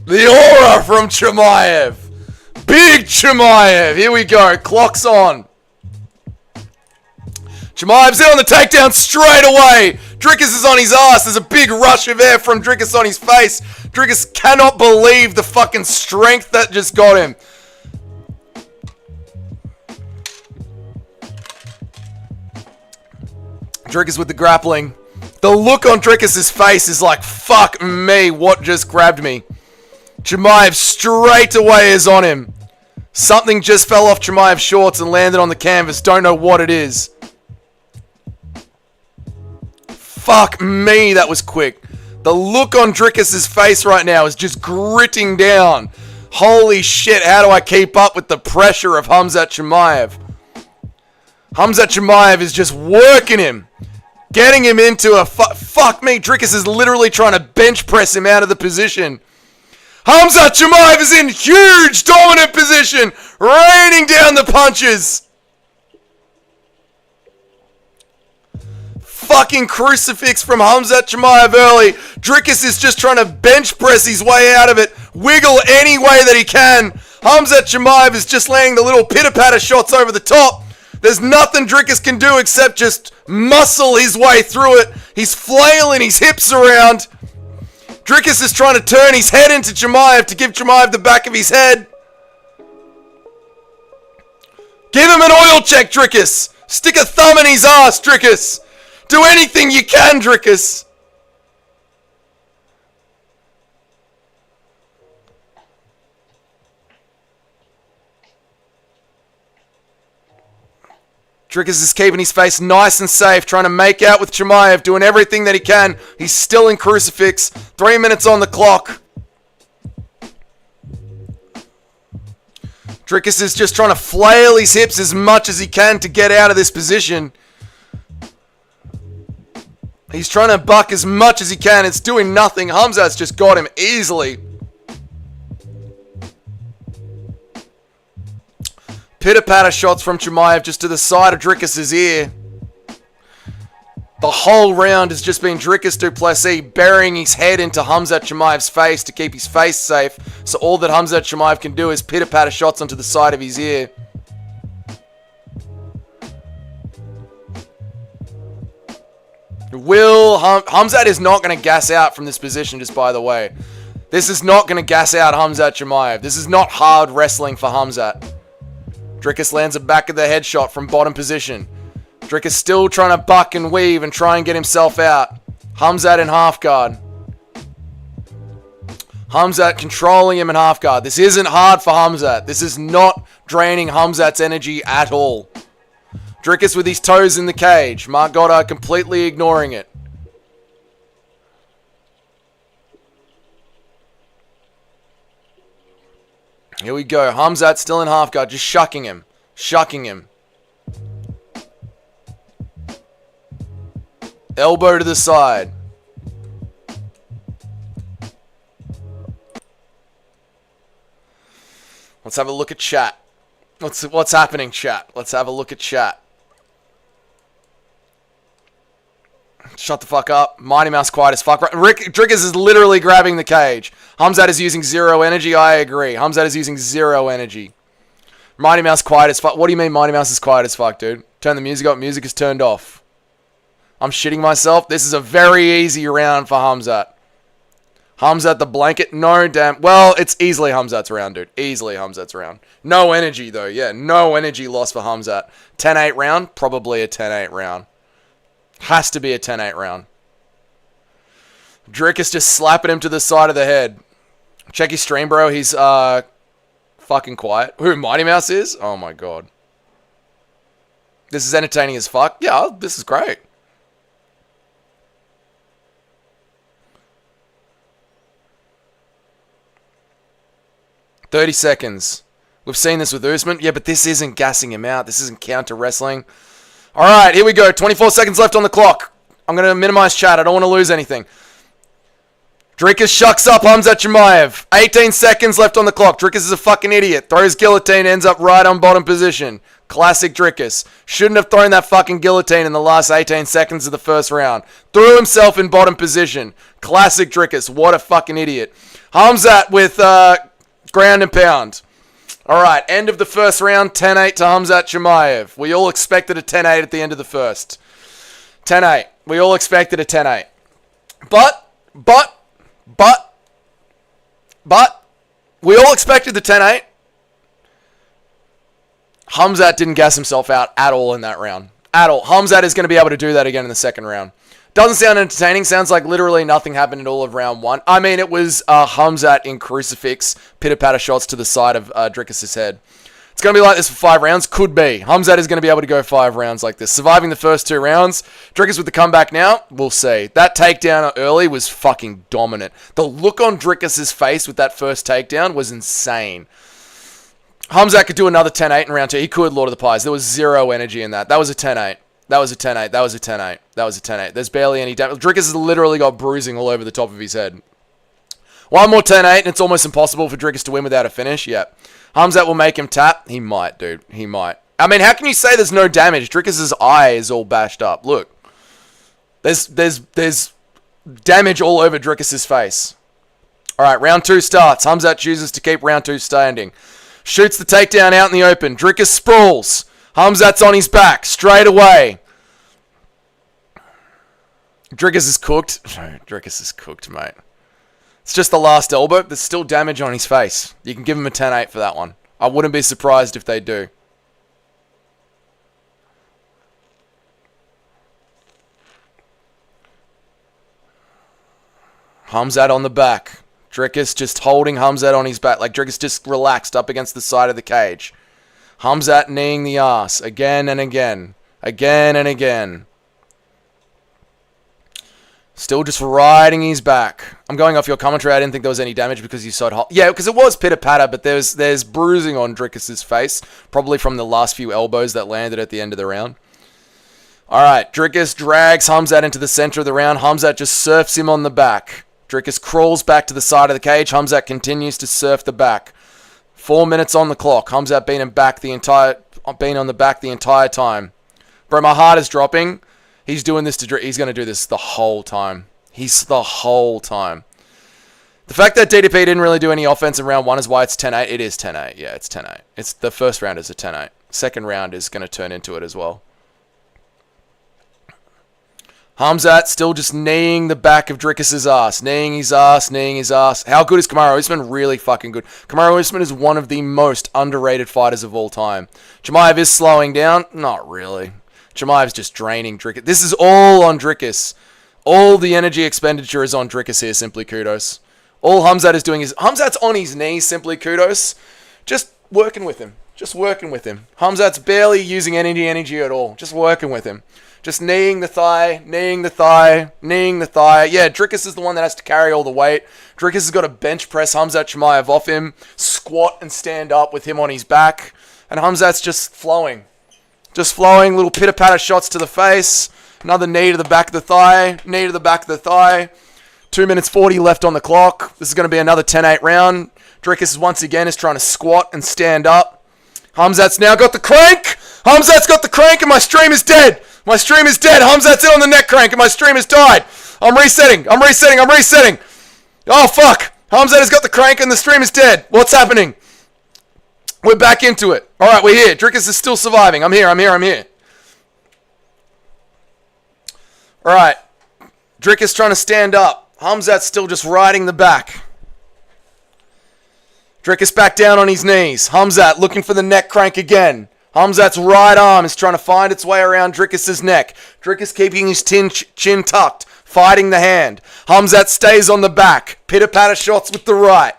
The aura from Chimaev. Big Chimaev. Here we go. Clock's on. Chimaev's in on the takedown straight away. Drickus is on his ass. There's a big rush of air from Drickus on his face. Drickus cannot believe the fucking strength that just got him. Drickus with the grappling. The look on Drickus' face is like, fuck me, what just grabbed me? Chimaev straight away is on him. Something just fell off Chimaev's shorts and landed on the canvas. Don't know what it is. Fuck me, that was quick. The look on Drickus' face right now is just gritting down. Holy shit, how do I keep up with the pressure of Khamzat Chimaev? Khamzat Chimaev is just working him. Getting him into a fuck me, Drickus is literally trying to bench press him out of the position. Khamzat Chimaev is in huge dominant position, raining down the punches. Fucking crucifix from Khamzat Chimaev early. Drickus is just trying to bench press his way out of it. Wiggle any way that he can. Khamzat Chimaev is just laying the little pitter-patter shots over the top. There's nothing Drickus can do except just muscle his way through it. He's flailing his hips around. Drickus is trying to turn his head into Chimaev to give Chimaev the back of his head. Give him an oil check, Drickus. Stick a thumb in his ass, Drickus. Do anything you can, Drickus. Drickus is keeping his face nice and safe, trying to make out with Chimaev, doing everything that he can. He's still in crucifix. 3 minutes on the clock. Drickus is just trying to flail his hips as much as he can to get out of this position. He's trying to buck as much as he can. It's doing nothing. Khamzat's just got him easily. Pitter-patter shots from Chimaev just to the side of Drickus' ear. The whole round has just been Drickus du Plessis burying his head into Khamzat Chimaev's face to keep his face safe. So all that Khamzat Chimaev can do is pitter-patter shots onto the side of his ear. Khamzat is not going to gas out from this position, just by the way. This is not going to gas out Khamzat Chimaev. This is not hard wrestling for Khamzat. Drickus lands a back of the head shot from bottom position. Drickus still trying to buck and weave and try and get himself out. Khamzat in half guard. Khamzat controlling him in half guard. This isn't hard for Khamzat. This is not draining Khamzat's energy at all. Drickus with his toes in the cage. Mark Goddard completely ignoring it. Here we go. Khamzat still in half guard, just shucking him. Shucking him. Elbow to the side. Let's have a look at chat. What's happening, chat? Let's have a look at chat. Shut the fuck up. Mighty Mouse quiet as fuck. Drickus is literally grabbing the cage. Khamzat is using zero energy. I agree. Khamzat is using zero energy. Mighty Mouse quiet as fuck. What do you mean Mighty Mouse is quiet as fuck, dude? Turn the music up. Music is turned off. I'm shitting myself. This is a very easy round for Khamzat. Khamzat the blanket. No, damn. Well, it's easily Khamzat's round, dude. Easily Khamzat's round. No energy, though. Yeah, no energy loss for Khamzat. 10-8 round? Probably a 10-8 round. Has to be a 10-8 round. Drickus just slapping him to the side of the head. Check his stream, bro. He's fucking quiet. Who Mighty Mouse is? Oh, my God. This is entertaining as fuck. Yeah, this is great. $30 seconds. We've seen this with Usman. Yeah, but this isn't gassing him out. This isn't counter wrestling. All right, here we go. 24 seconds left on the clock. I'm going to minimize chat. I don't want to lose anything. Drickus shucks up Khamzat Chimaev. 18 seconds left on the clock. Drickus is a fucking idiot. Throws guillotine, ends up right on bottom position. Classic Drickus. Shouldn't have thrown that fucking guillotine in the last 18 seconds of the first round. Threw himself in bottom position. Classic Drickus. What a fucking idiot. Khamzat with ground and pound. All right, end of the first round, 10-8 to Khamzat Chimaev. We all expected a 10-8 at the end of the first. 10-8. We all expected a 10-8. But, we all expected the 10-8. Khamzat didn't gas himself out at all in that round. At all. Khamzat is going to be able to do that again in the second round. Doesn't sound entertaining. Sounds like literally nothing happened in all of round one. I mean, it was Khamzat in crucifix, pitter-patter shots to the side of Drickus' head. It's going to be like this for 5 rounds? Could be. Khamzat is going to be able to go 5 rounds like this. Surviving the first 2 rounds. Drickus with the comeback now? We'll see. That takedown early was fucking dominant. The look on Drickus' face with that first takedown was insane. Khamzat could do another 10-8 in round 2. He could, Lord of the Pies. There was zero energy in that. That was a 10-8. That was a 10-8. That was a 10-8. That was a 10-8. There's barely any damage. Drickus has literally got bruising all over the top of his head. One more 10-8, and it's almost impossible for Drickus to win without a finish. Yeah. Khamzat will make him tap. He might, dude. He might. I mean, how can you say there's no damage? Drickus' eye is all bashed up. Look. There's damage all over Drickus' face. All right, round 2 starts. Khamzat chooses to keep round 2 standing. Shoots the takedown out in the open. Drickus sprawls. Khamzat's on his back, straight away. Drickus is cooked. Drickus is cooked, mate. It's just the last elbow. There's still damage on his face. You can give him a 10-8 for that one. I wouldn't be surprised if they do. Khamzat on the back. Drickus just holding Khamzat on his back. Like Drickus just relaxed up against the side of the cage. Khamzat kneeing the ass again and again. Again and again. Still just riding his back. I'm going off your commentary. I didn't think there was any damage because you saw it hot. Yeah, because it was pitter-patter, but there's bruising on Dricus' face, probably from the last few elbows that landed at the end of the round. All right, Dricus drags Hamzat into the center of the round. Hamzat just surfs him on the back. Dricus crawls back to the side of the cage. Hamzat continues to surf the back. 4 minutes on the clock. Hamzat been on the back the entire time. Bro, my heart is dropping. He's doing this he's going to do this the whole time. The whole time. The fact that DDP didn't really do any offense in round 1 is why it's 10-8. It is 10-8. Yeah, it's 10-8. It's the first round is a 10-8. Second round is going to turn into it as well. Hamzat still just kneeing the back of Dricus' ass. Kneeing his ass. How good is Kamaru Usman? Really fucking good. Kamaru Usman is one of the most underrated fighters of all time. Chimaev is slowing down. Not really. Chimaev's just draining Dricus. This is all on Dricus. All the energy expenditure is on Dricus here, simply kudos. All Hamzat is doing is... Hamzat's on his knees, simply kudos. Just working with him. Hamzat's barely using any energy at all. Just working with him. Just kneeing the thigh. Yeah, Dricus is the one that has to carry all the weight. Dricus has got to bench press Hamzat Chimaev off him, squat and stand up with him on his back. And Hamzat's just flowing. Little pitter-patter shots to the face. Another knee to the back of the thigh. 2 minutes 40 left on the clock. This is going to be another 10-8 round. Dricus once again is trying to squat and stand up. Hamzat's now got the crank. And my stream is dead. Hamzat's in on the neck crank and my stream has died. I'm resetting. Oh, fuck. Hamzat has got the crank and the stream is dead. What's happening? We're back into it. All right, we're here. Dricus is still surviving. I'm here. All right. Dricus trying to stand up. Hamzat's still just riding the back. Dricus back down on his knees. Hamzat looking for the neck crank again. Hamzat's right arm is trying to find its way around Dricus' neck. Dricus keeping his chin tucked, fighting the hand. Hamzat stays on the back. Pitter-patter shots with the right.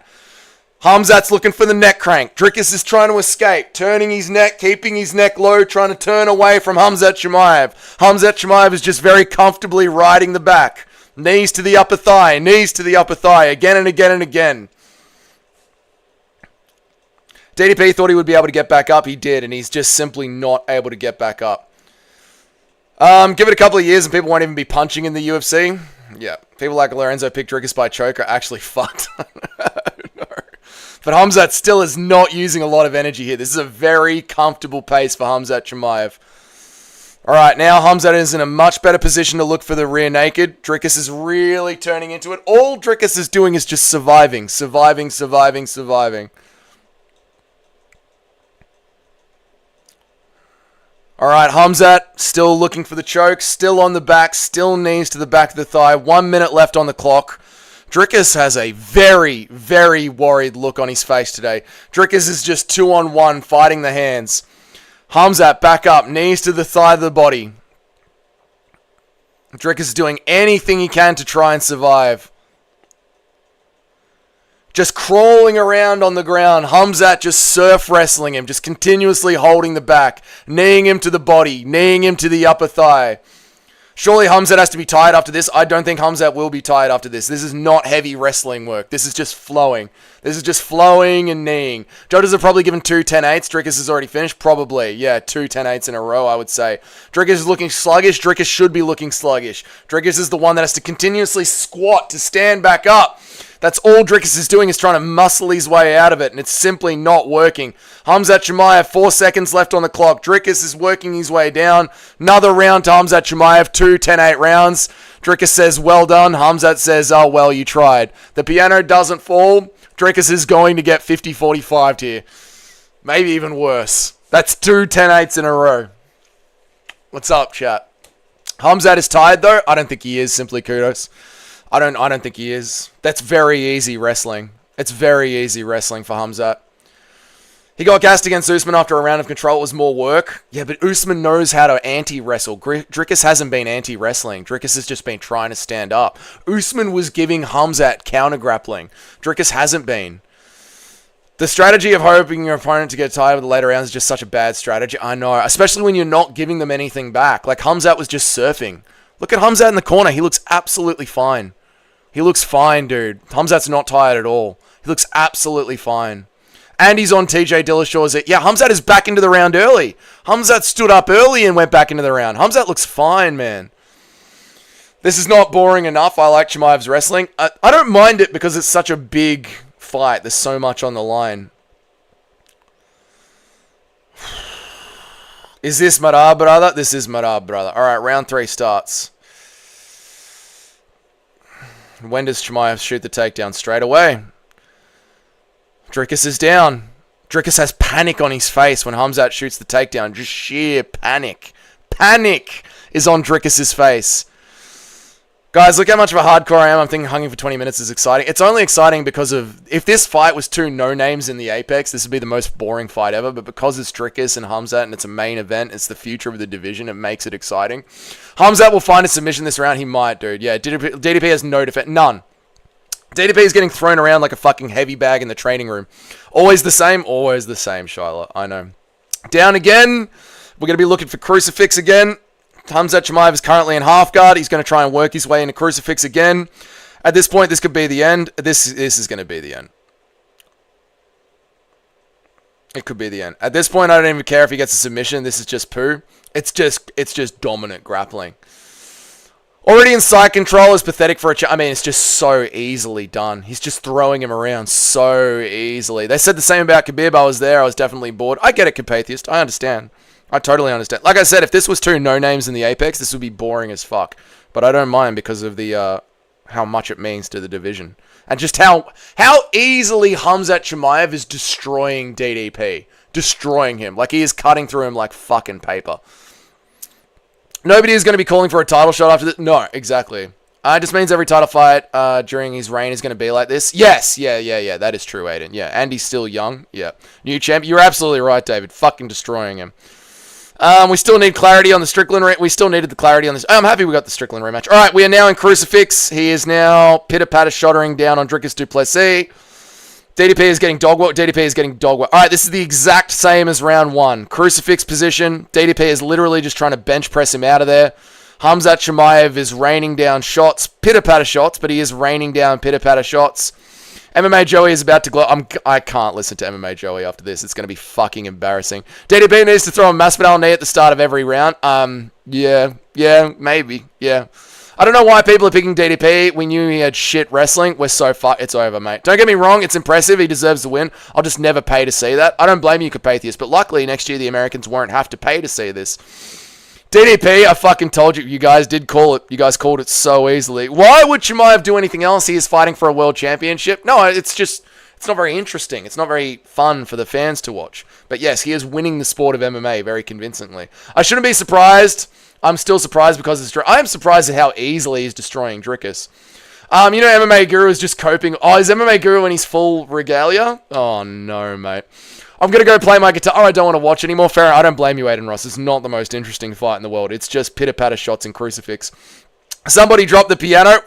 Hamzat's looking for the neck crank. Dricus is trying to escape, turning his neck, keeping his neck low, trying to turn away from Hamzat Chimaev. Hamzat Chimaev is just very comfortably riding the back. Knees to the upper thigh, again and again. DDP thought he would be able to get back up. He did, and he's just simply not able to get back up. Give it a couple of years and people won't even be punching in the UFC. Yeah, people like Lorenzo picked Dricus by choke are actually fucked. No. But Hamzat still is not using a lot of energy here. This is a very comfortable pace for Hamzat Chimaev. All right, now Hamzat is in a much better position to look for the rear naked. Dricus is really turning into it. All Dricus is doing is just surviving. All right, Hamzat still looking for the choke, still on the back, still knees to the back of the thigh. 1 minute left on the clock. Dricus has a very, very worried look on his face today. Dricus is just 2-on-1 fighting the hands. Hamzat back up, knees to the thigh of the body. Dricus is doing anything he can to try and survive. Just crawling around on the ground. Hamzat just surf wrestling him, just continuously holding the back, kneeing him to the body, kneeing him to the upper thigh. Surely Hamzat has to be tired after this. I don't think Hamzat will be tired after this. This is not heavy wrestling work. This is just flowing. This is just flowing and kneeing. Jodas have probably given 2 10-8s. Dricus has already finished. Probably. Yeah, 2 10-8s in a row, I would say. Dricus is looking sluggish. Dricus should be looking sluggish. Dricus is the one that has to continuously squat to stand back up. That's all Dricus is doing, is trying to muscle his way out of it, and it's simply not working. Hamzat Chimaev, 4 seconds left on the clock. Dricus is working his way down. Another round to Hamzat Chimaev, 2 10-8 rounds. Dricus says, well done. Hamzat says, oh, well, you tried. The piano doesn't fall. Dricus is going to get 50-45 here. Maybe even worse. That's 2 10-8s in a row. What's up, chat? Hamzat is tired, though. I don't think he is, simply kudos. I don't think he is. That's very easy wrestling. It's very easy wrestling for Hamzat. He got gassed against Usman after a round of control. It was more work. Yeah, but Usman knows how to anti-wrestle. Dricus hasn't been anti-wrestling. Dricus has just been trying to stand up. Usman was giving Hamzat counter-grappling. Dricus hasn't been. The strategy of hoping your opponent to get tired with the later rounds is just such a bad strategy. I know, especially when you're not giving them anything back. Like, Hamzat was just surfing. Look at Khamzat in the corner. He looks absolutely fine. He looks fine, dude. Khamzat's not tired at all. He looks absolutely fine. And he's on TJ Dillashaw's. Yeah, Khamzat is back into the round early. Khamzat stood up early and went back into the round. Khamzat looks fine, man. This is not boring enough. I like Chimaev's wrestling. I don't mind it because it's such a big fight. There's so much on the line. Is this Marab, brother? This is Marab, brother. All right, round 3 starts. When does Chimaev shoot the takedown? Straight away. Dricus is down. Dricus has panic on his face when Khamzat shoots the takedown. Just sheer panic. Panic is on Dricus's face. Guys, look how much of a hardcore I am. I'm thinking hanging for 20 minutes is exciting. It's only exciting because of... If this fight was 2 no-names in the Apex, this would be the most boring fight ever. But because it's Dricus and Khamzat and it's a main event, it's the future of the division, it makes it exciting. Khamzat will find a submission this round. He might, dude. Yeah, DDP has no defense. None. DDP is getting thrown around like a fucking heavy bag in the training room. Always the same? Always the same, Shiloh. I know. Down again. We're going to be looking for Crucifix again. Khamzat Chimaev is currently in half guard. He's going to try and work his way into Crucifix again. At this point, this could be the end. This is going to be the end. It could be the end. At this point, I don't even care if he gets a submission. This is just poo. It's just dominant grappling. Already in side control is pathetic for a I mean, it's just so easily done. He's just throwing him around so easily. They said the same about Khabib. I was there. I was definitely bored. I get it, Carpathiest. I understand. I totally understand. Like I said, if this was 2 no-names in the Apex, this would be boring as fuck. But I don't mind because of the how much it means to the division. And just how easily Khamzat Chimaev is destroying DDP. Destroying him. Like he is cutting through him like fucking paper. Nobody is going to be calling for a title shot after this. No, exactly. It just means every title fight during his reign is going to be like this. Yes, yeah. That is true, Aiden. Yeah, and he's still young. Yeah. New champ. You're absolutely right, David. Fucking destroying him. We still need clarity on the Strickland. We still needed the clarity on this. I'm happy we got the Strickland rematch. All right, we are now in Crucifix. He is now pitter-patter-shottering down on Dricus du Plessis. DDP is getting dog walk. DDP is getting dog walk. All right, this is the exact same as round 1. Crucifix position. DDP is literally just trying to bench press him out of there. Khamzat Chimaev is raining down shots, pitter-patter shots, but he is raining down pitter-patter shots. MMA Joey is about to glow. I can't listen to MMA Joey after this. It's going to be fucking embarrassing. DDP needs to throw a Masvidal knee at the start of every round. Yeah, maybe. Yeah. I don't know why people are picking DDP. We knew he had shit wrestling. We're so fucked. It's over, mate. Don't get me wrong. It's impressive. He deserves the win. I'll just never pay to see that. I don't blame you, Carpathius, but luckily next year the Americans won't have to pay to see this. DDP, I fucking told you. You guys did call it. You guys called it so easily. Why would Chimaev do anything else? He is fighting for a world championship. No, it's not very interesting. It's not very fun for the fans to watch. But yes, he is winning the sport of MMA very convincingly. I shouldn't be surprised. I'm still surprised because I'm surprised at how easily he's destroying Dricus. You know, MMA Guru is just coping. Oh, is MMA Guru in his full regalia? Oh, no, mate. I'm going to go play my guitar. Oh, I don't want to watch anymore. Fair, I don't blame you, Aiden Ross. It's not the most interesting fight in the world. It's just pitter-patter shots and Crucifix. Somebody dropped the piano.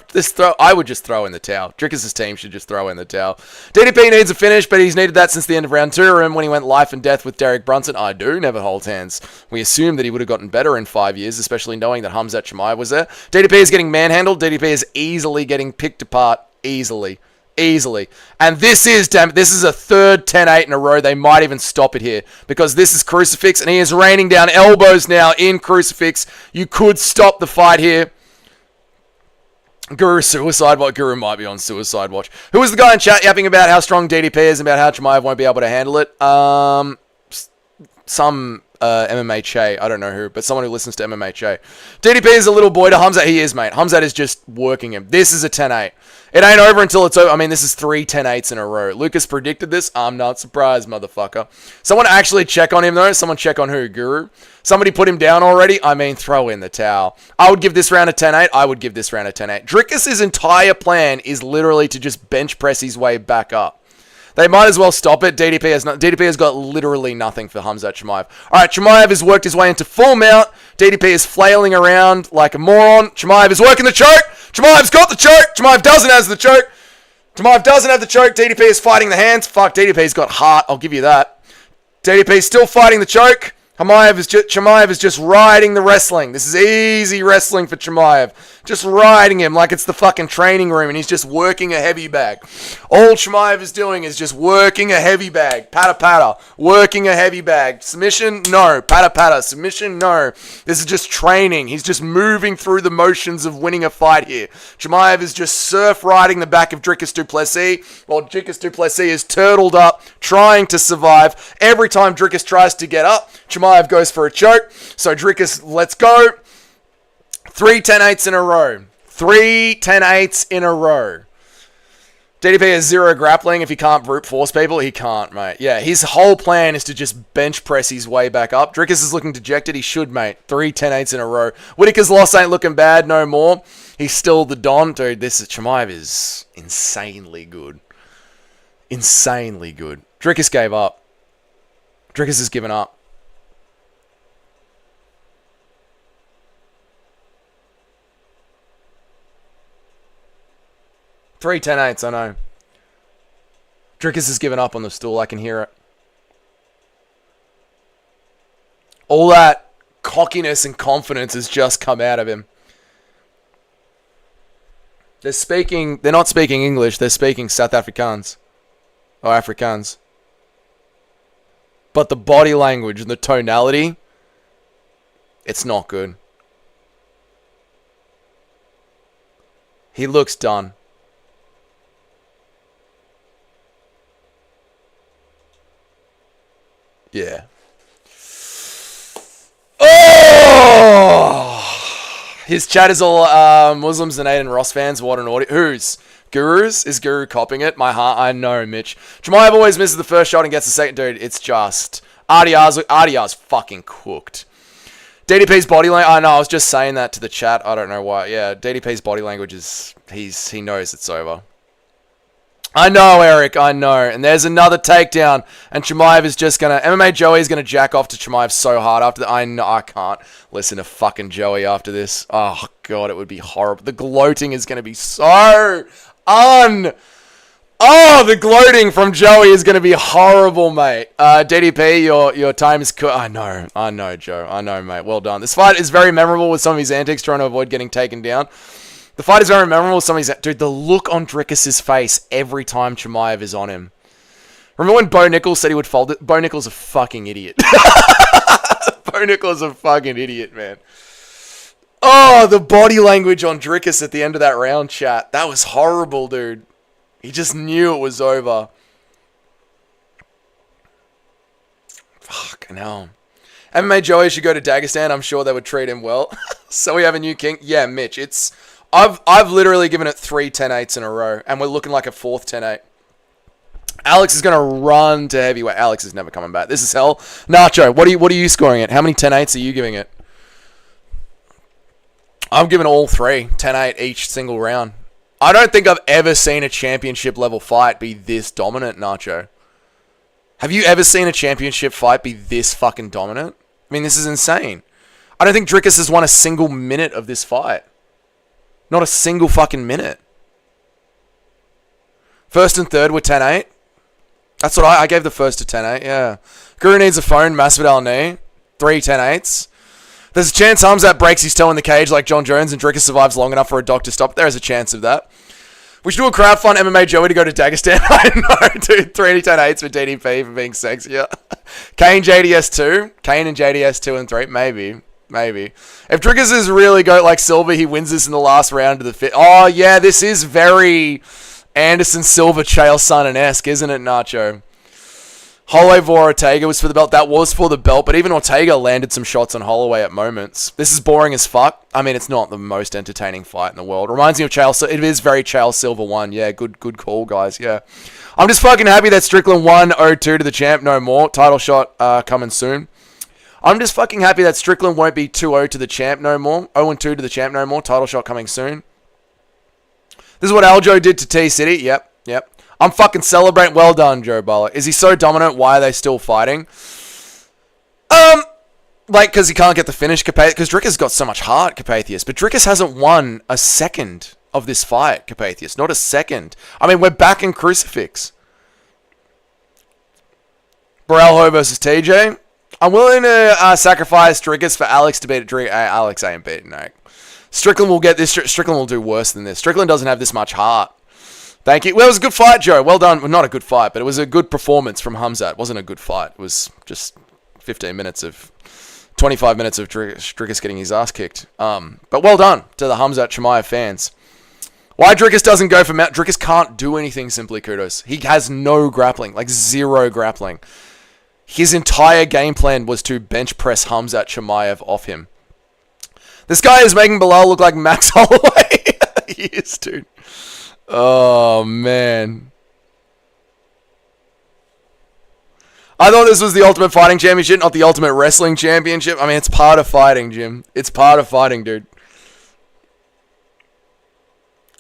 I would just throw in the towel. Dricus' team should just throw in the towel. DDP needs a finish, but he's needed that since the end of round 2. Remember when he went life and death with Derek Brunson? I do. Never holds hands. We assumed that he would have gotten better in 5 years, especially knowing that Khamzat Chimaev was there. DDP is getting manhandled. DDP is easily getting picked apart. Easily. And this is a third 10-8 in a row. They might even stop it here because this is Crucifix and he is raining down elbows now in Crucifix. You could stop the fight here. Guru Suicide Watch. Guru might be on Suicide Watch. Who was the guy in chat yapping about how strong DDP is and about how Chimaev won't be able to handle it? Some MMA Che. I don't know who, but someone who listens to MMA Che. DDP is a little boy to Khamzat. He is, mate. Khamzat is just working him. This is a 10-8. It ain't over until it's over. I mean, this is 3 10-8s in a row. Lucas predicted this. I'm not surprised, motherfucker. Someone actually check on him, though. Someone check on who? Guru? Somebody put him down already? I mean, throw in the towel. I would give this round a 10-8. I would give this round a 10-8. Dricus' entire plan is literally to just bench press his way back up. They might as well stop it. DDP has got literally nothing for Khamzat Chimaev. All right, Chimaev has worked his way into full mount. DDP is flailing around like a moron. Chimaev is working the choke. Chimaev's got the choke. Chimaev doesn't have the choke. Chimaev doesn't have the choke. DDP is fighting the hands. Fuck, DDP's got heart. I'll give you that. DDP is still fighting the choke. Chimaev is just riding the wrestling. This is easy wrestling for Chimaev. Just riding him like it's the fucking training room and he's just working a heavy bag. All Chimaev is doing is just working a heavy bag. Patta patta. Working a heavy bag. Submission? No. Patta patta. Submission? No. This is just training. He's just moving through the motions of winning a fight here. Chimaev is just surf riding the back of Dricus du Plessis while Dricus du Plessis is turtled up trying to survive. Every time Dricus tries to get up, Chimaev goes for a choke. So Dricus lets go. 3 10-8s in a row. 3 10-8s in a row. DDP has 0 grappling. If he can't brute force people, he can't, mate. Yeah, his whole plan is to just bench press his way back up. Dricus is looking dejected. He should, mate. 3 10-8s in a row. Whitaker's loss ain't looking bad no more. He's still the Don. Dude, Chimaev is insanely good. Insanely good. Dricus gave up. Dricus has given up. Three 10-8s, I know. Dricus has given up on the stool. I can hear it. All that cockiness and confidence has just come out of him. They're not speaking English. They're speaking South Afrikaans. Or Afrikaans. But the body language and the tonality, it's not good. He looks done. Yeah. Oh! His chat is all Muslims and Aiden Ross fans. What an audience. Who's? Guru's? Is Guru copying it? My heart, I know, Mitch. Chimaev always misses the first shot and gets the second. Dude, it's just... RDR's fucking cooked. DDP's body language... I know, I was just saying that to the chat. I don't know why. Yeah, DDP's body language is... He knows it's over. I know, Eric, I know. And there's another takedown. And Chimaev is just going to... MMA Joey is going to jack off to Chimaev so hard after that. I know, I can't listen to fucking Joey after this. Oh, God, it would be horrible. The gloating is going to be so... Oh, the gloating from Joey is going to be horrible, mate. DDP, your time is... I know, Joe. I know, mate. Well done. This fight is very memorable with some of his antics, trying to avoid getting taken down. The fight is very memorable with some of his... Dude, the look on Dricus's face every time Chimaev is on him. Remember when Bo Nichols said he would fold it? Bo Nichols is a fucking idiot. Bo Nichols is a fucking idiot, man. Oh, the body language on Dricus at the end of that round, chat. That was horrible, dude. He just knew it was over. Fucking hell. MMA Joey should go to Dagestan. I'm sure they would treat him well. So we have a new king. Yeah, Mitch, it's... I've literally given it 3 10-8s in a row, and we're looking like a 4th 10-8. Alex is going to run to heavyweight. Alex is never coming back. This is hell. Nacho, what are you scoring it? How many 10-8s are you giving it? I'm giving all 3 10-8 each single round. I don't think I've ever seen a championship level fight be this dominant, Nacho. Have you ever seen a championship fight be this fucking dominant? I mean, this is insane. I don't think Dricus has won a single minute of this fight. Not a single fucking minute. First and third were 10-8. That's what I gave the first to 10-8, yeah. Guru needs a phone, Masvidal knee. 3 10-8s. There's a chance Hamzat breaks his toe in the cage like John Jones and Dricus survives long enough for a doc to stop. There is a chance of that. We should do a crowdfund MMA Joey to go to Dagestan. I know, dude. 3 10-8s for DDP for being sexier. Kane JDS 2. Kane and JDS 2 and 3. Maybe. If Dricus is really goat like Silva, he wins this in the last round of the fifth. Oh, yeah, this is very Anderson Silva, Chael Sonnen-esque, isn't it, Nacho? Holloway for Ortega was for the belt. That was for the belt, but even Ortega landed some shots on Holloway at moments. This is boring as fuck. I mean, it's not the most entertaining fight in the world. Reminds me of Chael Silva. It is very Chael Silva 1. Yeah, good call, guys. Yeah. I'm just fucking happy that Strickland won 0-2 to the champ. No more. Title shot coming soon. I'm just fucking happy that Strickland won't be 2-0 to the champ no more. 0-2 to the champ no more. Title shot coming soon. This is what Aljo did to T-City. Yep. I'm fucking celebrating. Well done, Joe Bullock. Is he so dominant? Why are they still fighting? Because he can't get the finish, because Dricus got so much heart, Carpathius. But Dricus hasn't won a second of this fight, Carpathius. Not a second. I mean, we're back in Crucifix. Borelho versus TJ. I'm willing to sacrifice Dricus for Alex to beat Alex ain't beating, no. Strickland will get this. Strickland will do worse than this. Strickland doesn't have this much heart. Thank you. Well, it was a good fight, Joe. Well done. Well, not a good fight, but it was a good performance from Hamzat. It wasn't a good fight. It was just 25 minutes of Dricus getting his ass kicked. But well done to the Hamzat Chimaev fans. Why Dricus doesn't go for Mount? Dricus can't do anything, simply kudos. He has no grappling, like zero grappling. His entire game plan was to bench press Hamzat Chimaev off him. This guy is making Bilal look like Max Holloway. He is, dude. Oh, man. I thought this was the Ultimate Fighting Championship, not the Ultimate Wrestling Championship. I mean, it's part of fighting, Jim. It's part of fighting, dude.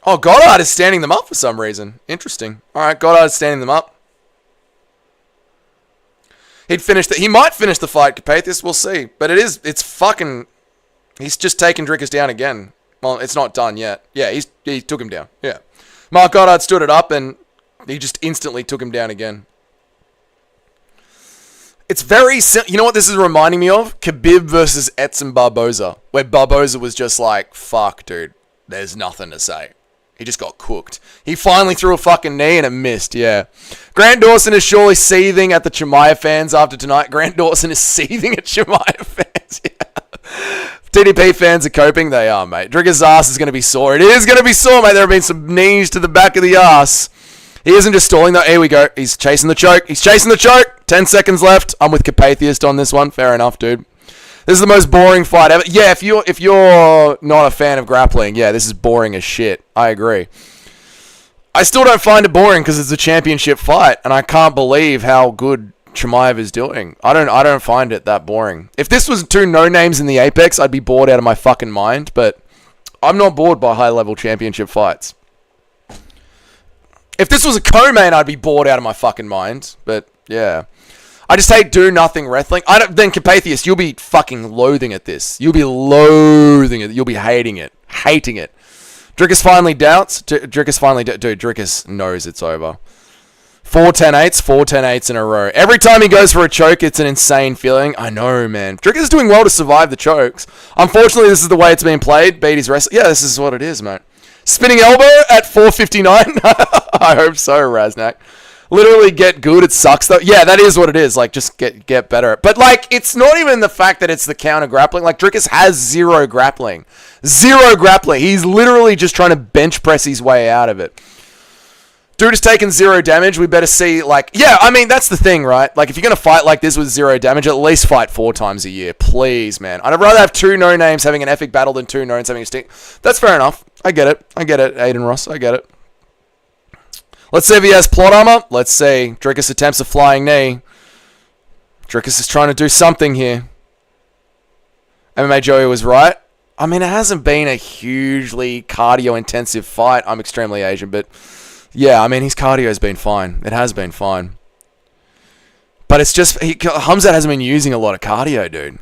Oh, Goddard is standing them up for some reason. Interesting. All right, Goddard is standing them up. He might finish the fight, Carpathius. We'll see. But it's fucking... He's just taken Dricus down again. Well, it's not done yet. Yeah, he took him down. Yeah. Mark Goddard stood it up and he just instantly took him down again. It's very... You know what this is reminding me of? Khabib versus Edson Barboza. Where Barboza was just like, fuck, dude. There's nothing to say. He just got cooked. He finally threw a fucking knee and it missed, yeah. Grant Dawson is surely seething at the Chimaev fans after tonight. Grant Dawson is seething at Chimaev fans, yeah. TDP fans are coping. They are, mate. Dricus' ass is going to be sore. It is going to be sore, mate. There have been some knees to the back of the ass. He isn't just stalling, though. Here we go. He's chasing the choke. He's chasing the choke. 10 seconds left. I'm with Carpathius on this one. Fair enough, dude. This is the most boring fight ever. Yeah, if you're not a fan of grappling, yeah, this is boring as shit. I agree. I still don't find it boring because it's a championship fight, and I can't believe how good Chimaev is doing. I don't find it that boring. If this was two no-names in the Apex, I'd be bored out of my fucking mind, but I'm not bored by high-level championship fights. If this was a co-main, I'd be bored out of my fucking mind, but yeah. I just hate do-nothing wrestling. Then Carpathius, you'll be fucking loathing at this. You'll be loathing it. You'll be hating it. Hating it. Dricus finally doubts. Dude, Dricus knows it's over. 4 10-8s, 4 10-8s in a row. Every time he goes for a choke, it's an insane feeling. I know, man. Dricus is doing well to survive the chokes. Unfortunately, this is the way it's being played. Beat his wrestling. Yeah, this is what it is, mate. Spinning elbow at 4:59. I hope so, Raznak. Literally get good. It sucks, though. Yeah, that is what it is. Like, just get better. But, like, it's not even the fact that it's the counter grappling. Like, Dricus has zero grappling. Zero grappling. He's literally just trying to bench press his way out of it. Dude has taken 0 damage. We better see, like... Yeah, I mean, that's the thing, right? Like, if you're going to fight like this with 0 damage, at least fight 4 times a year. Please, man. I'd rather have 2 no-names having an epic battle than 2 no-names having a stick. That's fair enough. I get it, Aiden Ross. I get it. Let's see if he has plot armor. Let's see. Dricus attempts a flying knee. Dricus is trying to do something here. MMA Joey was right. I mean, it hasn't been a hugely cardio-intensive fight. I'm extremely Asian, but... Yeah, I mean, his cardio's been fine. It has been fine. But it's just... Hamzat hasn't been using a lot of cardio, dude.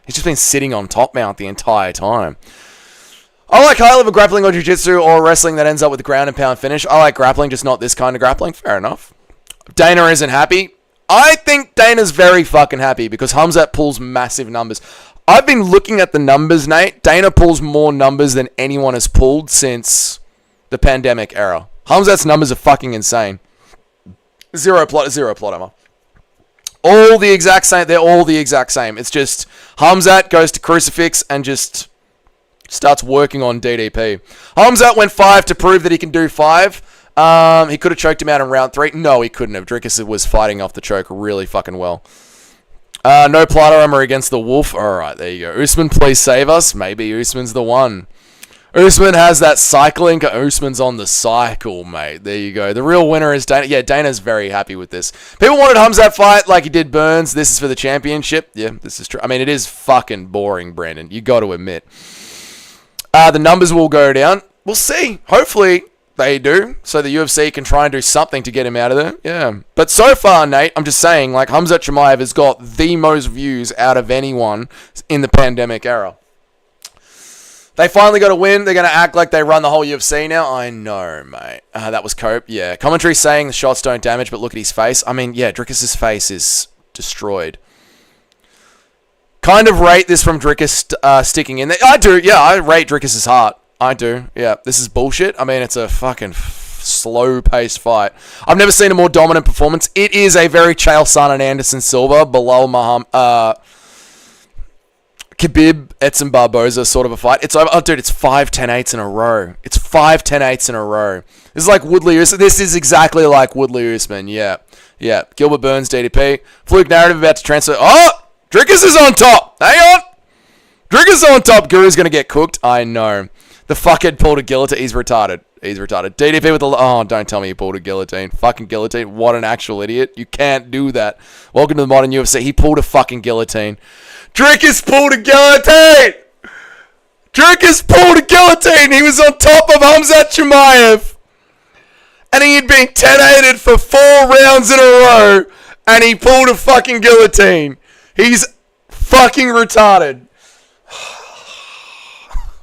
He's just been sitting on top mount the entire time. I like high-level grappling or jiu-jitsu or wrestling that ends up with a ground and pound finish. I like grappling, just not this kind of grappling. Fair enough. Dana isn't happy. I think Dana's very fucking happy because Hamzat pulls massive numbers. I've been looking at the numbers, Nate. Dana pulls more numbers than anyone has pulled since the pandemic era. Hamzat's numbers are fucking insane. Zero plot armor. All the exact same. They're all the exact same. It's just Hamzat goes to Crucifix and just starts working on DDP. Hamzat went 5 to prove that he can do 5. He could have choked him out in round 3. No, he couldn't have. Dricus was fighting off the choke really fucking well. No plot armor against the Wolf. Alright, there you go. Usman, please save us. Maybe Usman's the one. Usman has that cycling. Usman's on the cycle, mate. There you go. The real winner is Dana. Yeah, Dana's very happy with this. People wanted Hamzat fight like he did Burns. This is for the championship. Yeah, this is true. I mean, it is fucking boring, Brandon. You got to admit. The numbers will go down. We'll see. Hopefully they do, so the UFC can try and do something to get him out of there. Yeah. But so far, Nate, I'm just saying, like, Hamzat Chimaev has got the most views out of anyone in the pandemic era. They finally got a win. They're going to act like they run the whole UFC now. I know, mate. That was Cope. Yeah. Commentary saying the shots don't damage, but look at his face. I mean, yeah, Dricus' face is destroyed. Kind of rate this from Drickus sticking in there. I do, yeah, I rate Drickus' heart. I do, yeah. This is bullshit. I mean, it's a fucking slow-paced fight. I've never seen a more dominant performance. It is a very Chael Sonnen and Anderson Silva below Khabib, Edson Barboza sort of a fight. It's over. Oh, dude, it's 5 10-8s in a row. It's 5 10-8s in a row. This is like Woodley Usman. This is exactly like Woodley Usman. Yeah. Yeah. Gilbert Burns, DDP. Fluke narrative about to transfer. Oh! Drickus is on top. Hang on. Drickus on top. Guru's going to get cooked. I know. The fuckhead pulled a guillotine. He's retarded. He's retarded. DDP with the... Oh, don't tell me he pulled a guillotine. Fucking guillotine. What an actual idiot. You can't do that. Welcome to the modern UFC. He pulled a fucking guillotine. Drickus pulled a guillotine! Drickus pulled a guillotine! He was on top of Khamzat Chimaev! And he had been 10-8'd for 4 rounds in a row, and he pulled a fucking guillotine. He's fucking retarded.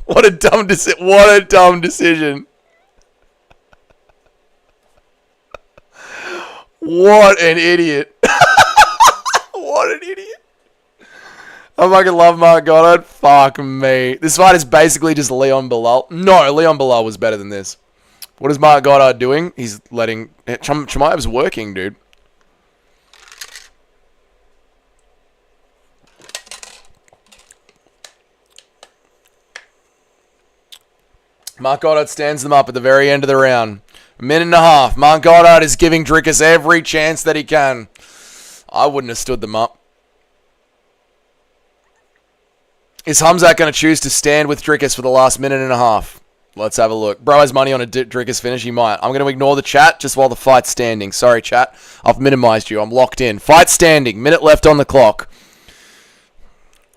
What a dumb decision. What a dumb decision. What an idiot. What an idiot. I fucking love Mark Goddard. Fuck me. This fight is basically just Leon Bilal. No, Leon Bilal was better than this. What is Mark Goddard doing? He's letting... Chimaev's working, dude. Mark Goddard stands them up at the very end of the round. A minute and a half. Mark Goddard is giving Drickus every chance that he can. I wouldn't have stood them up. Is Khamzat going to choose to stand with Drickus for the last minute and a half? Let's have a look. Bro has money on a Drickus finish. He might. I'm going to ignore the chat just while the fight's standing. Sorry, chat. I've minimized you. I'm locked in. Fight standing. Minute left on the clock.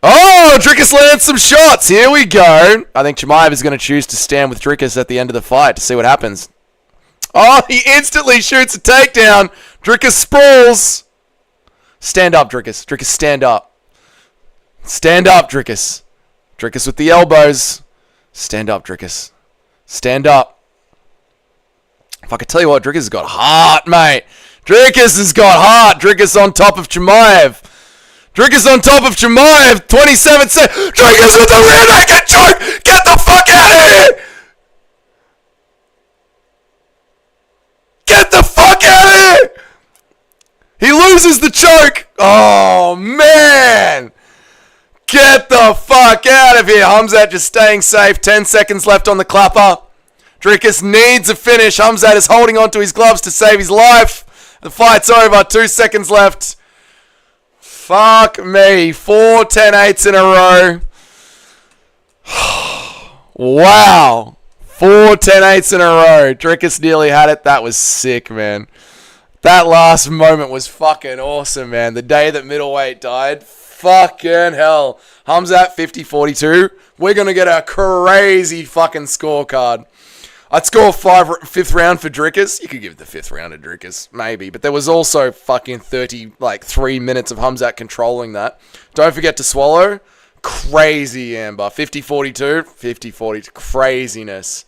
Oh, Drickus lands some shots. Here we go. I think Chimaev is going to choose to stand with Drickus at the end of the fight to see what happens. Oh, he instantly shoots a takedown. Drickus sprawls. Stand up, Drickus. Drickus, stand up. Stand up, Drickus. Drickus with the elbows. Stand up, Drickus. Stand up. If I could tell you what, Drickus has got heart, mate. Drickus has got heart. Drickus on top of Chimaev. Drickus on top of Chimaev. 27 seconds. Drickus with the rear naked choke. Get the fuck out of here. Get the fuck out of here. He loses the choke. Oh, man. Get the fuck out of here. Khamzat just staying safe. 10 seconds left on the clapper. Drickus needs a finish. Khamzat is holding onto his gloves to save his life. The fight's over. 2 seconds left. Fuck me. 4 10-8s in a row. Wow. 4 10-8s in a row. Drickus nearly had it. That was sick, man. That last moment was fucking awesome, man. The day that middleweight died. Fucking hell. Khamzat 50-42. We're going to get a crazy fucking scorecard. I'd score 5th round for Drickus. You could give the 5th round to Drickus, maybe. But there was also fucking 3 minutes of Khamzat controlling that. Don't forget to swallow. Crazy, Amber. 50-42. 50-40. Craziness.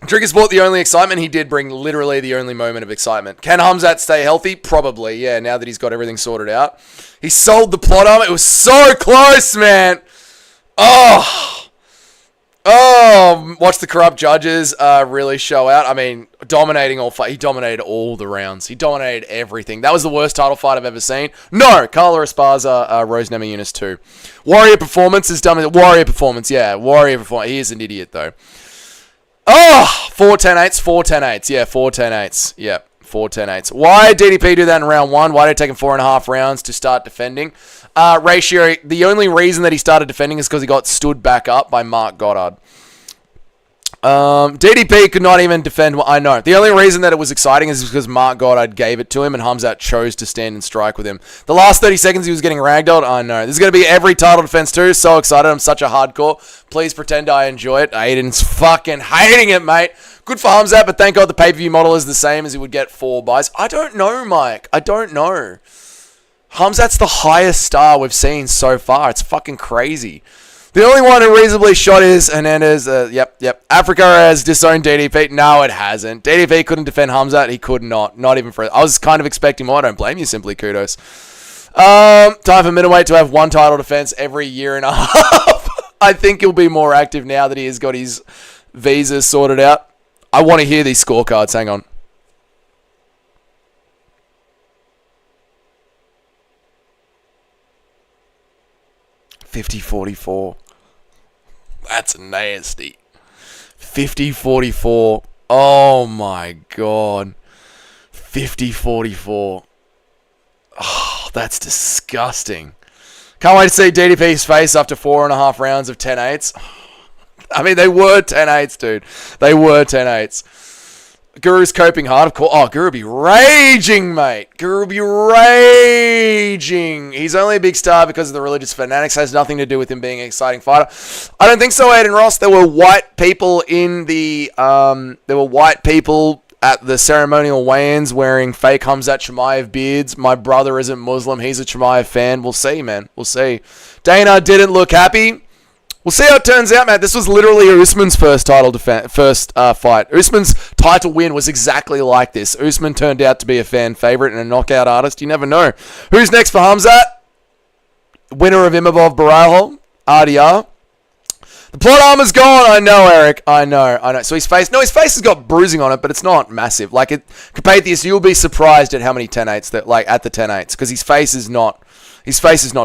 Drickus brought the only excitement. He did bring literally the only moment of excitement. Can Khamzat stay healthy? Probably, yeah, now that he's got everything sorted out. He sold the plot armor. It was so close, man. Oh, watch the corrupt judges really show out. I mean, dominating all fight. He dominated all the rounds. He dominated everything. That was the worst title fight I've ever seen. No, Carla Esparza, Rose Namajunas 2. Warrior performance is dumb. Warrior performance, yeah. Warrior performance. He is an idiot, though. Oh, 4 10-8s, 4 10-8s. Yeah, 4 10-8s. Yeah, 4 10-8s. Why did DDP do that in round 1? Why did it take him 4.5 rounds to start defending? Ratio, the only reason that he started defending is because he got stood back up by Mark Goddard. DDP could not even defend. I know. The only reason that it was exciting is because Mark Goddard gave it to him and Khamzat chose to stand and strike with him. The last 30 seconds he was getting ragdolled. I know. This is going to be every title defense too. So excited. I'm such a hardcore. Please pretend I enjoy it. Aiden's fucking hating it, mate. Good for Khamzat, but thank God the pay-per-view model is the same as he would get 4 buys. I don't know, Mike. I don't know. Khamzat's the highest star we've seen so far. It's fucking crazy. The only one who reasonably shot is Hernandez. Yep. Africa has disowned DDP. No, it hasn't. DDP couldn't defend Khamzat. He could not. Not even for... I was kind of expecting more. I don't blame you, simply kudos. Time for middleweight to have one title defense every year and a half. I think he'll be more active now that he has got his visa sorted out. I want to hear these scorecards. Hang on. $50-44. That's nasty. 50-44. Oh my god. 50-44. Oh, that's disgusting. Can't wait to see DDP's face after 4.5 rounds of 10-8s. I mean, they were 10-8s, dude. They were 10-8s. Guru's coping hard, of course. Oh, Guru be raging, mate. Guru be raging. He's only a big star because of the religious fanatics. Has nothing to do with him being an exciting fighter. I don't think so, Aiden Ross. There were white people in the... there were white people at the ceremonial weigh-ins wearing fake Khamzat Chimaev beards. My brother isn't Muslim. He's a Chimaev fan. We'll see, man. We'll see. Dana didn't look happy. We'll see how it turns out, Matt. This was literally Usman's first fight. Usman's title win was exactly like this. Usman turned out to be a fan favorite and a knockout artist. You never know. Who's next for Khamzat? Winner of Imavov Baralho, RDR. The plot armor's gone. I know, Eric. I know. So his face has got bruising on it, but it's not massive. Like Carpathius, you'll be surprised at how many 10-8s that at the 10-8s because his face is not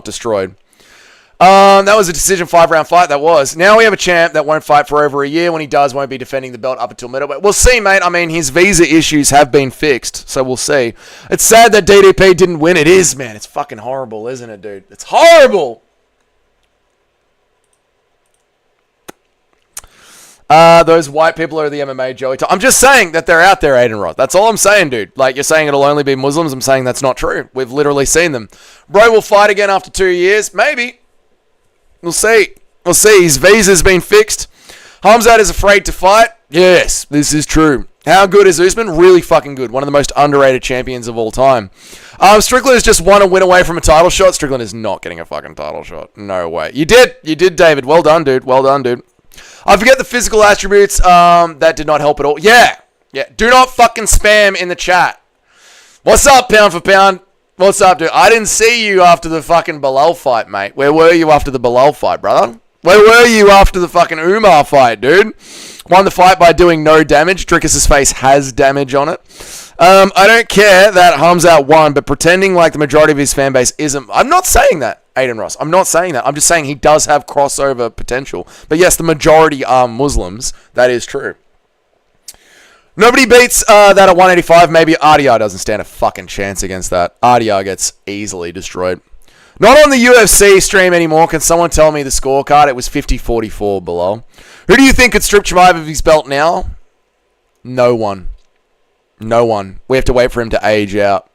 destroyed. That was a decision 5-round fight, that was. Now we have a champ that won't fight for over a year. When he does, won't be defending the belt up until middleweight. We'll see, mate. I mean, his visa issues have been fixed, so we'll see. It's sad that DDP didn't win. It is, man. It's fucking horrible, isn't it, dude? It's horrible! Those white people are the MMA Joey. I'm just saying that they're out there, Aiden Roth. That's all I'm saying, dude. Like, you're saying it'll only be Muslims. I'm saying that's not true. We've literally seen them. Bro will fight again after 2 years. Maybe. We'll see. We'll see. His visa's been fixed. Khamzat is afraid to fight. Yes, this is true. How good is Usman? Really fucking good. One of the most underrated champions of all time. Strickland has just won a win away from a title shot. Strickland is not getting a fucking title shot. No way. You did, David. Well done, dude. Well done, dude. I forget the physical attributes. That did not help at all. Yeah. Do not fucking spam in the chat. What's up, pound for pound? What's up, dude? I didn't see you after the fucking Bilal fight, mate. Where were you after the Bilal fight, brother? Where were you after the fucking Umar fight, dude? Won the fight by doing no damage. Drickus' face has damage on it. I don't care that Khamzat won, but pretending like the majority of his fan base isn't... I'm not saying that, Aiden Ross. I'm not saying that. I'm just saying he does have crossover potential. But yes, the majority are Muslims. That is true. Nobody beats that at 185. Maybe RDR doesn't stand a fucking chance against that. RDR gets easily destroyed. Not on the UFC stream anymore. Can someone tell me the scorecard? It was 50-44 below. Who do you think could strip Chimaev of his belt now? No one. No one. We have to wait for him to age out.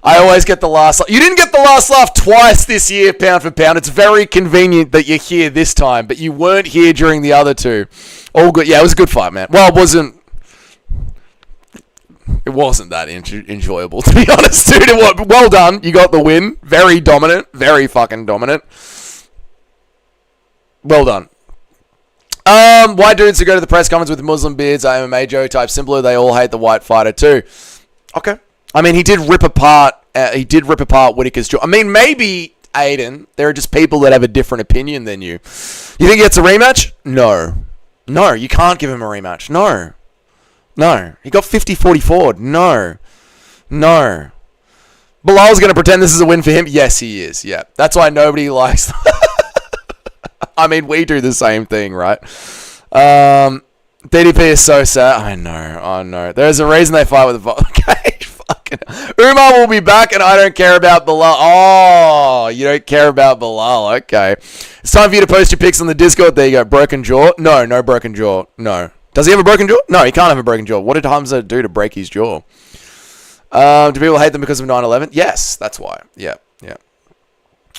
I always get the last laugh. You didn't get the last laugh twice this year, pound for pound. It's very convenient that you're here this time, but you weren't here during the other two. All good. Yeah, it was a good fight, man. Well, it wasn't that enjoyable, to be honest, dude. Well done. You got the win. Very dominant. Very fucking dominant. Well done. White dudes who go to the press conference with Muslim beards are MMA Joe type simpler. They all hate the white fighter too. Okay. I mean, he did rip apart Whittaker's jaw. I mean, maybe, Aiden, there are just people that have a different opinion than you. You think he gets a rematch? No. No, you can't give him a rematch. No. He got 50-44. No. Bilal's going to pretend this is a win for him? Yes, he is. Yeah. That's why nobody likes... I mean, we do the same thing, right? DDP is so sad. I know. There's a reason they fight with the... Okay, fucking... Umar will be back, and I don't care about Bilal. Oh, you don't care about Bilal. Okay. It's time for you to post your pics on the Discord. There you go. Broken jaw? No broken jaw. No. Does he have a broken jaw? No, he can't have a broken jaw. What did Hamza do to break his jaw? Do people hate them because of 9/11? Yes, that's why. Yeah.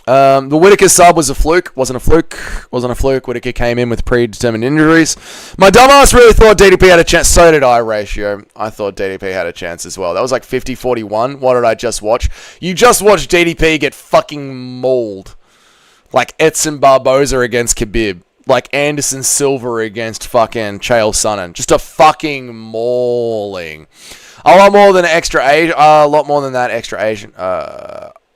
The Whittaker sub was a fluke. Wasn't a fluke. Whittaker came in with predetermined injuries. My dumbass really thought DDP had a chance. So did I, Ratio. I thought DDP had a chance as well. That was like 50-41. What did I just watch? You just watched DDP get fucking mauled. Like Edson Barboza against Khabib. Like Anderson Silva against fucking Chael Sonnen. Just a fucking mauling. A lot more than that extra Asian.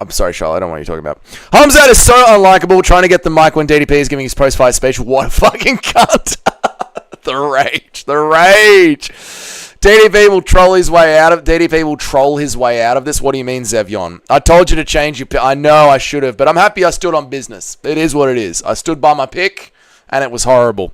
I'm sorry, Charlotte. I don't know what you're talking about. Hamzat is so unlikable trying to get the mic when DDP is giving his post-fight speech. What a fucking cunt. The rage. The rage. DDP will troll his way out of this. What do you mean, Zevyon? I told you to change your pick. I know I should have, but I'm happy I stood on business. It is what it is. I stood by my pick, and it was horrible.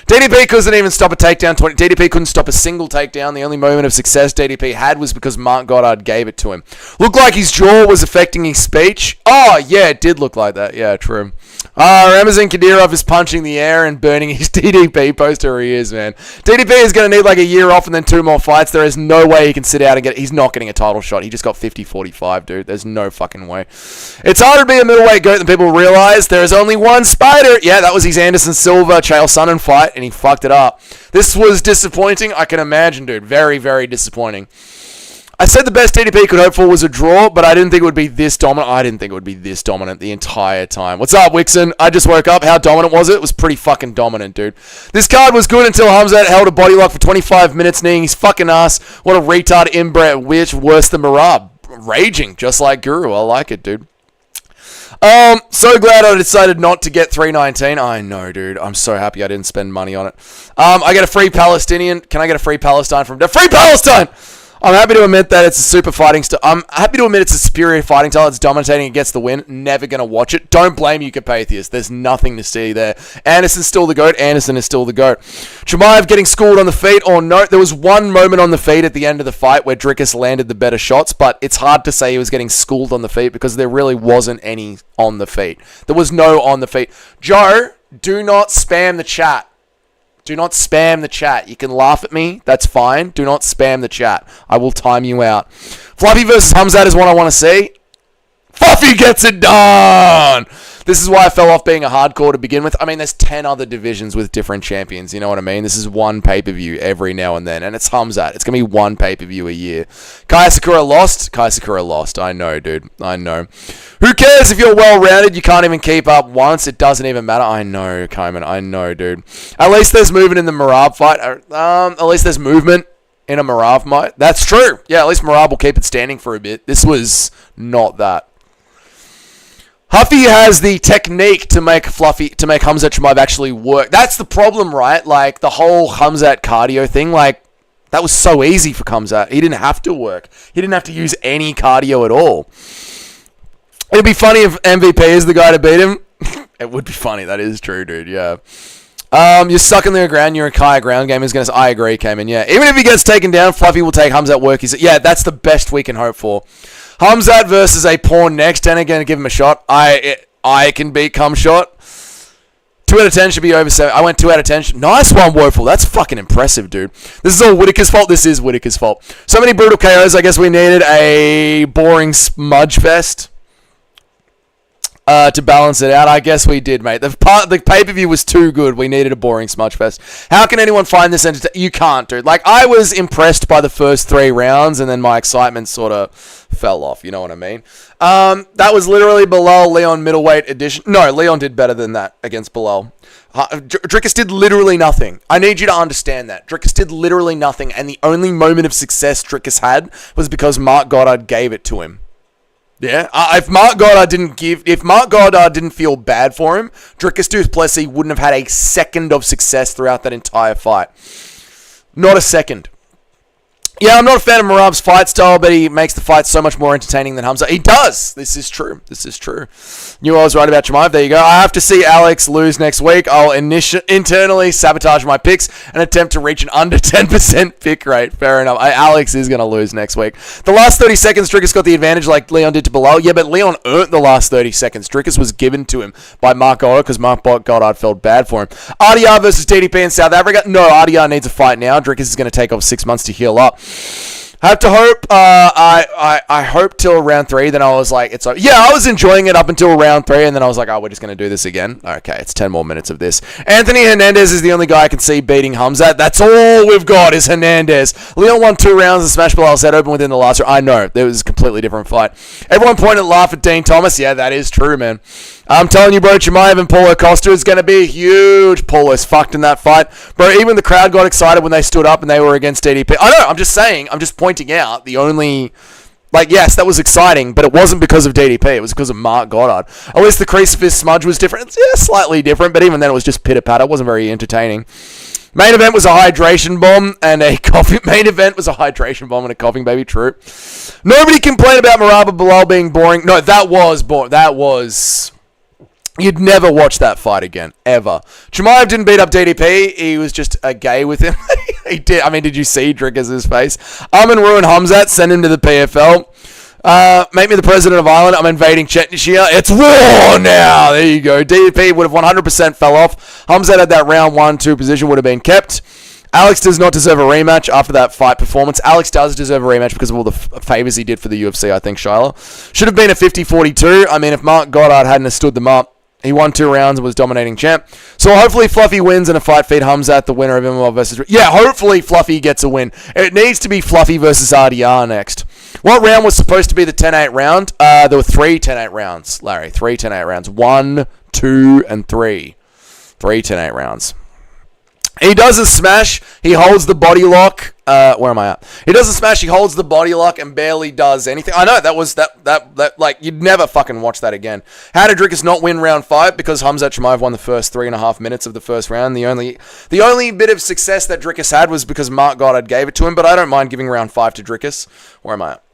DDP couldn't even stop a takedown. DDP couldn't stop a single takedown. The only moment of success DDP had was because Mark Goddard gave it to him. Looked like his jaw was affecting his speech. Oh, yeah, it did look like that. Yeah, true. Ramazan Kadyrov is punching the air and burning his DDP poster. He is, man. DDP is going to need like a year off and then 2 more fights. There is no way he can sit out and get... He's not getting a title shot. He just got 50-45, dude. There's no fucking way. It's harder to be a middleweight goat than people realize. There is only one spider. Yeah, that was his Anderson Silva, Chael Sonnen fight, and he fucked it up. This was disappointing. I can imagine, dude. Very, very disappointing. I said the best DDP could hope for was a draw, but I didn't think it would be this dominant. I didn't think it would be this dominant the entire time. What's up, Wixon? I just woke up. How dominant was it? It was pretty fucking dominant, dude. This card was good until Hamzat held a body lock for 25 minutes, kneeing his fucking ass. What a retard inbred witch, worse than Marab. Raging, just like Guru. I like it, dude. So glad I decided not to get 319. I know, dude. I'm so happy I didn't spend money on it. I get a free Palestinian. Can I get a free Palestine from... Free Palestine! I'm happy to admit that it's a super fighting style. I'm happy to admit it's a superior fighting style. It's dominating and gets the win. Never going to watch it. Don't blame you, Carpathius. There's nothing to see there. Anderson's still the GOAT. Anderson is still the GOAT. Chimaev getting schooled on the feet or no. There was one moment on the feet at the end of the fight where Dricus landed the better shots, but it's hard to say he was getting schooled on the feet because there really wasn't any on the feet. There was no on the feet. Joe, do not spam the chat. Do not spam the chat. You can laugh at me. That's fine. Do not spam the chat. I will time you out. Fluffy versus Hamzat is what I want to see. Fluffy gets it done! This is why I fell off being a hardcore to begin with. I mean, there's 10 other divisions with different champions. You know what I mean? This is one pay-per-view every now and then. And it's Hamzat. It's going to be one pay-per-view a year. Kaya Sakura lost? Kaya Sakura lost. I know, dude. I know. Who cares if you're well-rounded? You can't even keep up once. It doesn't even matter. I know, Kaiman. I know, dude. At least there's movement in the Marab fight. At least there's movement in a Marab fight. That's true. Yeah, at least Marab will keep it standing for a bit. This was not that. Huffy has the technique to make Hamzat Chimaev actually work. That's the problem, right? Like, the whole Hamzat cardio thing, like, that was so easy for Hamzat. He didn't have to work. He didn't have to use any cardio at all. It'd be funny if MVP is the guy to beat him. It would be funny. That is true, dude. Yeah. You're stuck in the ground. You're a Kaya ground game. I agree, Cayman. Yeah. Even if he gets taken down, Fluffy will take Hamzat work. Yeah, that's the best we can hope for. Hamzat versus a pawn next. And again, give him a shot. I can beat Cumshot. 2 out of 10 should be over 7. I went 2 out of 10. Nice one, Woeful. That's fucking impressive, dude. This is all Whitaker's fault. This is Whitaker's fault. So many brutal KOs. I guess we needed a boring smudge fest. To balance it out. I guess we did, mate. The pay-per-view was too good. We needed a boring smudge fest. How can anyone find this entertaining? You can't, dude. Like, I was impressed by the first 3 rounds, and then my excitement sort of fell off. You know what I mean? That was literally Bilal Leon middleweight edition. No, Leon did better than that against Bilal. Dricus did literally nothing. I need you to understand that. Dricus did literally nothing, and the only moment of success Dricus had was because Mark Goddard gave it to him. Yeah, if Mark Goddard didn't feel bad for him, Dricus Plessis wouldn't have had a second of success throughout that entire fight. Not a second. Yeah, I'm not a fan of Marab's fight style, but he makes the fight so much more entertaining than Hamzat. He does. This is true. Knew I was right about Chimaev. There you go. I have to see Alex lose next week. I'll internally sabotage my picks and attempt to reach an under 10% pick rate. Fair enough. Alex is going to lose next week. The last 30 seconds, Dricus got the advantage like Leon did to Bilal. Yeah, but Leon earned the last 30 seconds. Dricus was given to him by Mark Goddard because Mark Goddard felt bad for him. RDR versus DDP in South Africa. No, RDR needs a fight now. Dricus is going to take off 6 months to heal up. I have to hope. I hope till round 3. Then I was like, it's like, yeah, I was enjoying it up until round 3, and then I was like, oh, we're just gonna do this again. Okay, it's 10 more minutes of this. Anthony Hernandez is the only guy I can see beating Hamzat. That's all we've got is Hernandez. Leon won 2 rounds and smashed Bilal's head open within the last round. I know there was a completely different fight. Everyone pointed laugh at Dean Thomas. Yeah, that is true, man. I'm telling you, bro, Chimaev and Paulo Costa is going to be huge. Paulo's fucked in that fight. Bro, even the crowd got excited when they stood up and they were against DDP. I know, I'm just saying, I'm just pointing out the only Like, yes, that was exciting, but it wasn't because of DDP. It was because of Mark Goddard. At least the crucifix smudge was different. Yeah, slightly different, but even then it was just pitter-patter. It wasn't very entertaining. Main event was a hydration bomb and a coughing. Main event was a hydration bomb and a coughing baby. True. Nobody complained about Maraba Bilal being boring. No, that was boring. That was... You'd never watch that fight again, ever. Chimaev didn't beat up DDP. He was just a gay with him. He did. I mean, did you see Drickers' face? Amin Ruin Hamzat, send him to the PFL. Make me the president of Ireland. I'm invading Chechnya. It's war now. There you go. DDP would have 100% fell off. Hamzat had that round 1-2 position, would have been kept. Alex does not deserve a rematch after that fight performance. Alex does deserve a rematch because of all the favors he did for the UFC, I think, Shiloh. Should have been a 50-42. I mean, if Mark Goddard hadn't have stood them up, he won 2 rounds and was dominating champ. So hopefully Fluffy wins in a fight feed. Hamzat, the winner of MMA versus... Yeah, hopefully Fluffy gets a win. It needs to be Fluffy versus RDR next. What round was supposed to be the 10-8 round? There were 3 10-8 rounds, Larry. 3 10-8 rounds. 1, 2, and 3. 3 10-8 rounds. He does a smash. He holds the body lock. Where am I at? He does a smash. He holds the body lock and barely does anything. I know that was that. Like, you'd never fucking watch that again. How did Drickus not win round 5? Because Hamzat Chimaev won the first 3.5 minutes of the first round. The only bit of success that Drickus had was because Mark Goddard gave it to him. But I don't mind giving round 5 to Drickus. Where am I at?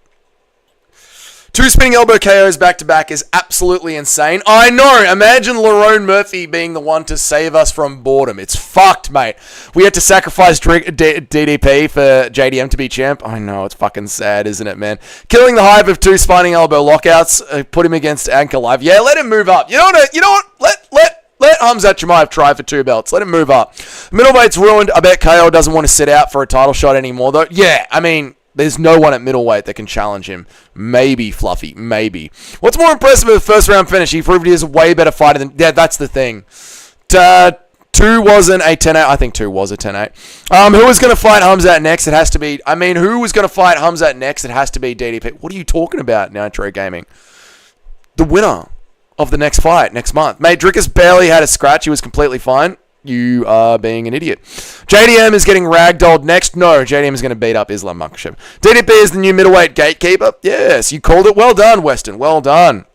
2 spinning elbow KOs back-to-back is absolutely insane. I know. Imagine Lerone Murphy being the one to save us from boredom. It's fucked, mate. We had to sacrifice DDP for JDM to be champ. I know. It's fucking sad, isn't it, man? Killing the hype of 2 spinning elbow lockouts. Put him against Anchor Live. Yeah, let him move up. You know what? Let Hamzat Chimaev try for 2 belts. Let him move up. Middleweight's ruined. I bet KO doesn't want to sit out for a title shot anymore, though. Yeah, I mean... There's no one at middleweight that can challenge him. Maybe Fluffy. Maybe. What's more impressive with the first round finish? He proved he is a way better fighter than... Yeah, that's the thing. 2 wasn't a 10-8. I think 2 was a 10-8. Who was going to fight Hamzat next? It has to be... I mean, who was going to fight Hamzat next? It has to be DDP. What are you talking about, Nitro Gaming? The winner of the next fight next month. Mate, Drickus barely had a scratch. He was completely fine. You are being an idiot. JDM is getting ragdolled next. No, JDM is going to beat up Islam Makhachev. DDP is the new middleweight gatekeeper. Yes, you called it. Well done, Weston. Well done.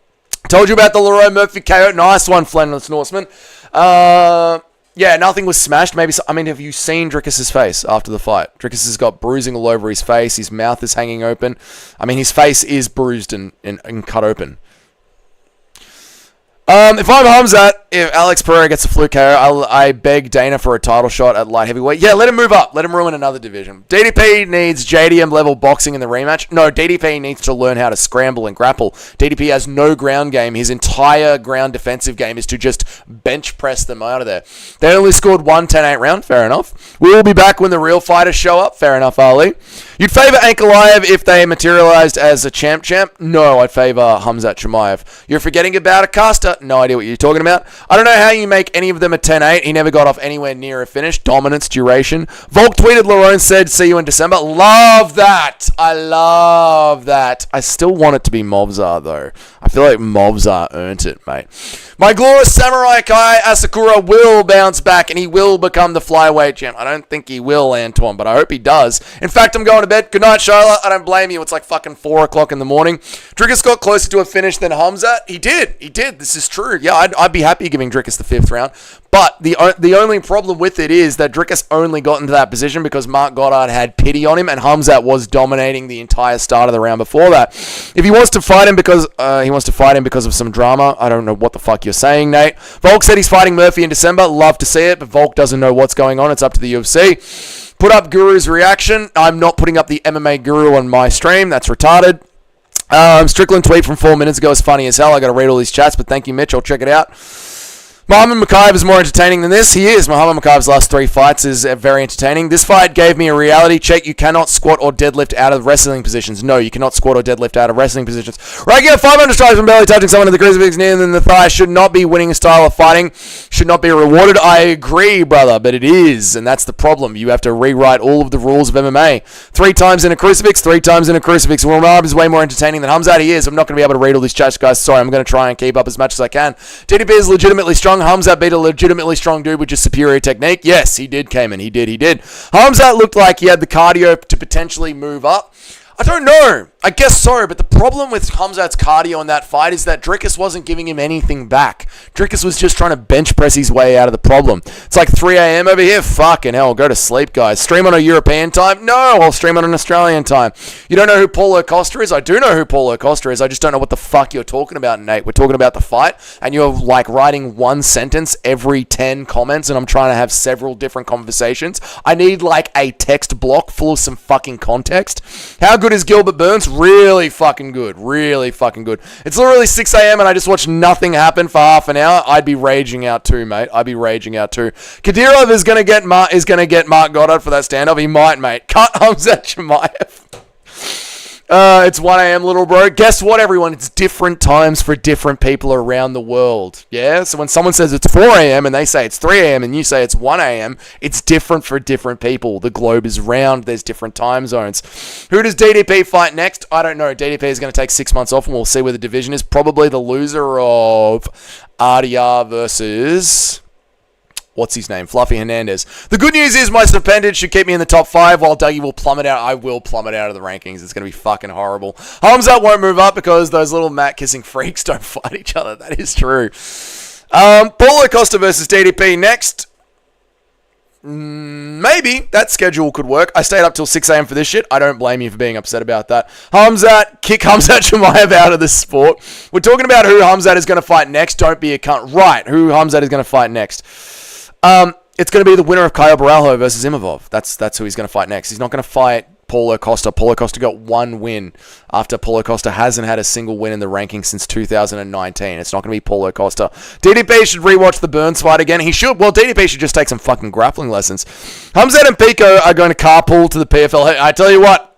Told you about the Leroy Murphy KO. Nice one, Flenless Norseman. Yeah, nothing was smashed. Maybe. I mean, have you seen Drickus' face after the fight? Drickus has got bruising all over his face. His mouth is hanging open. I mean, his face is bruised and cut open. If I'm Hamzat, if Alex Pereira gets a fluke KO, I beg Dana for a title shot at light heavyweight. Yeah, let him move up. Let him ruin another division. DDP needs JDM level boxing in the rematch. No, DDP needs to learn how to scramble and grapple. DDP has no ground game. His entire ground defensive game is to just bench press them out of there. They only scored 1 10-8 round. Fair enough. We will be back when the real fighters show up. Fair enough, Ali. You'd favour Ankalaev if they materialised as a champ? No, I'd favour Hamzat Chimaev. You're forgetting about Acosta? No idea what you're talking about. I don't know how you make any of them a 10-8. He never got off anywhere near a finish. Dominance, duration. Volk tweeted, Lerone said, see you in December. Love that. I love that. I still want it to be Mobzar, though. I feel like Mobzar earned it, mate. My glorious Samurai Kai Asakura will bounce back and he will become the flyweight champ. I don't think he will, Antoine, but I hope he does. In fact, I'm going to bed. Good night, Shyla. I don't blame you. It's like fucking 4 o'clock in the morning. Drickus got closer to a finish than Hamzat. He did. This is true. Yeah, I'd be happy giving Drickus the 5th round. But the only problem with it is that Drickus only got into that position because Mark Goddard had pity on him and Hamzat was dominating the entire start of the round before that. If he wants to fight him because of some drama, I don't know what the fuck you're saying, Nate. Volk said he's fighting Murphy in December. Love to see it, but Volk doesn't know what's going on. It's up to the UFC. Put up Guru's reaction. I'm not putting up the MMA Guru on my stream. That's retarded. Strickland tweet from 4 minutes ago is funny as hell. I got to read all these chats, but thank you, Mitch. I'll check it out. Muhammad Makhachev is more entertaining than this. He is. Muhammad Makhachev's last 3 fights is very entertaining. This fight gave me a reality check. You cannot squat or deadlift out of wrestling positions. No, you cannot squat or deadlift out of wrestling positions. Regular 500 strikes from barely touching someone in the crucifix near than the thigh should not be winning style of fighting. Should not be rewarded. I agree, brother, but it is, and that's the problem. You have to rewrite all of the rules of MMA. 3 times in a crucifix, 3 times in a crucifix. Wilmarb is way more entertaining than Hamzat. He is. I'm not going to be able to read all these chats, guys. Sorry, I'm going to try and keep up as much as I can. DDP is legitimately strong. Hamzat beat a legitimately strong dude with just superior technique. Yes, he did, Cayman. He did. Hamzat looked like he had the cardio to potentially move up. I don't know. I guess so, but the problem with Khamzat's cardio in that fight is that Dricus wasn't giving him anything back. Dricus was just trying to bench press his way out of the problem. It's like 3 a.m. over here. Fucking hell, go to sleep, guys. Stream on a European time? No, I'll stream on an Australian time. You don't know who Paulo Costa is? I do know who Paulo Costa is. I just don't know what the fuck you're talking about, Nate. We're talking about the fight, and you're like writing one sentence every 10 comments, and I'm trying to have several different conversations. I need like a text block full of some fucking context. How good is Gilbert Burns? Really fucking good. Really fucking good. It's literally 6 a.m. and I just watched nothing happen for half an hour. I'd be raging out too, mate. I'd be raging out too. Kadyrov is gonna get Mark Goddard for that standoff. He might, mate. Cut Khamzat Chimaev. It's 1 a.m., little bro. Guess what, everyone? It's different times for different people around the world. Yeah? So when someone says it's 4 a.m. and they say it's 3 a.m. and you say it's 1 a.m., it's different for different people. The globe is round. There's different time zones. Who does DDP fight next? I don't know. DDP is going to take 6 months off and we'll see where the division is. Probably the loser of RDR versus... what's his name? Fluffy Hernandez. The good news is my stipendage should keep me in the top 5 while Dougie will plummet out. I will plummet out of the rankings. It's going to be fucking horrible. Khamzat won't move up because those little mat-kissing freaks don't fight each other. That is true. Paulo Costa versus DDP next. Maybe. That schedule could work. I stayed up till 6 a.m. for this shit. I don't blame you for being upset about that. Kick Khamzat Chimaev out of the sport. We're talking about who Khamzat is going to fight next. Don't be a cunt. Right. Who Khamzat is going to fight next. It's going to be the winner of Caio Borralho versus Imavov. That's who he's going to fight next. He's not going to fight Paulo Costa. Paulo Costa got 1 win after Paulo Costa hasn't had a single win in the rankings since 2019. It's not going to be Paulo Costa. DDP should rewatch the Burns fight again. He should. Well, DDP should just take some fucking grappling lessons. Khamzat and Pico are going to carpool to the PFL. I tell you what,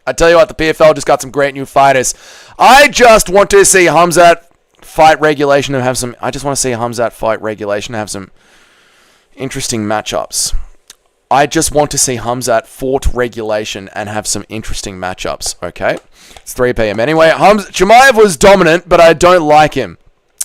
the PFL just got some great new fighters. I just want to see Khamzat fight regulation and have some... interesting matchups. I just want to see Khamzat fought regulation and have some interesting matchups, okay? It's 3 p.m. Anyway, Chimaev was dominant, but I don't like him.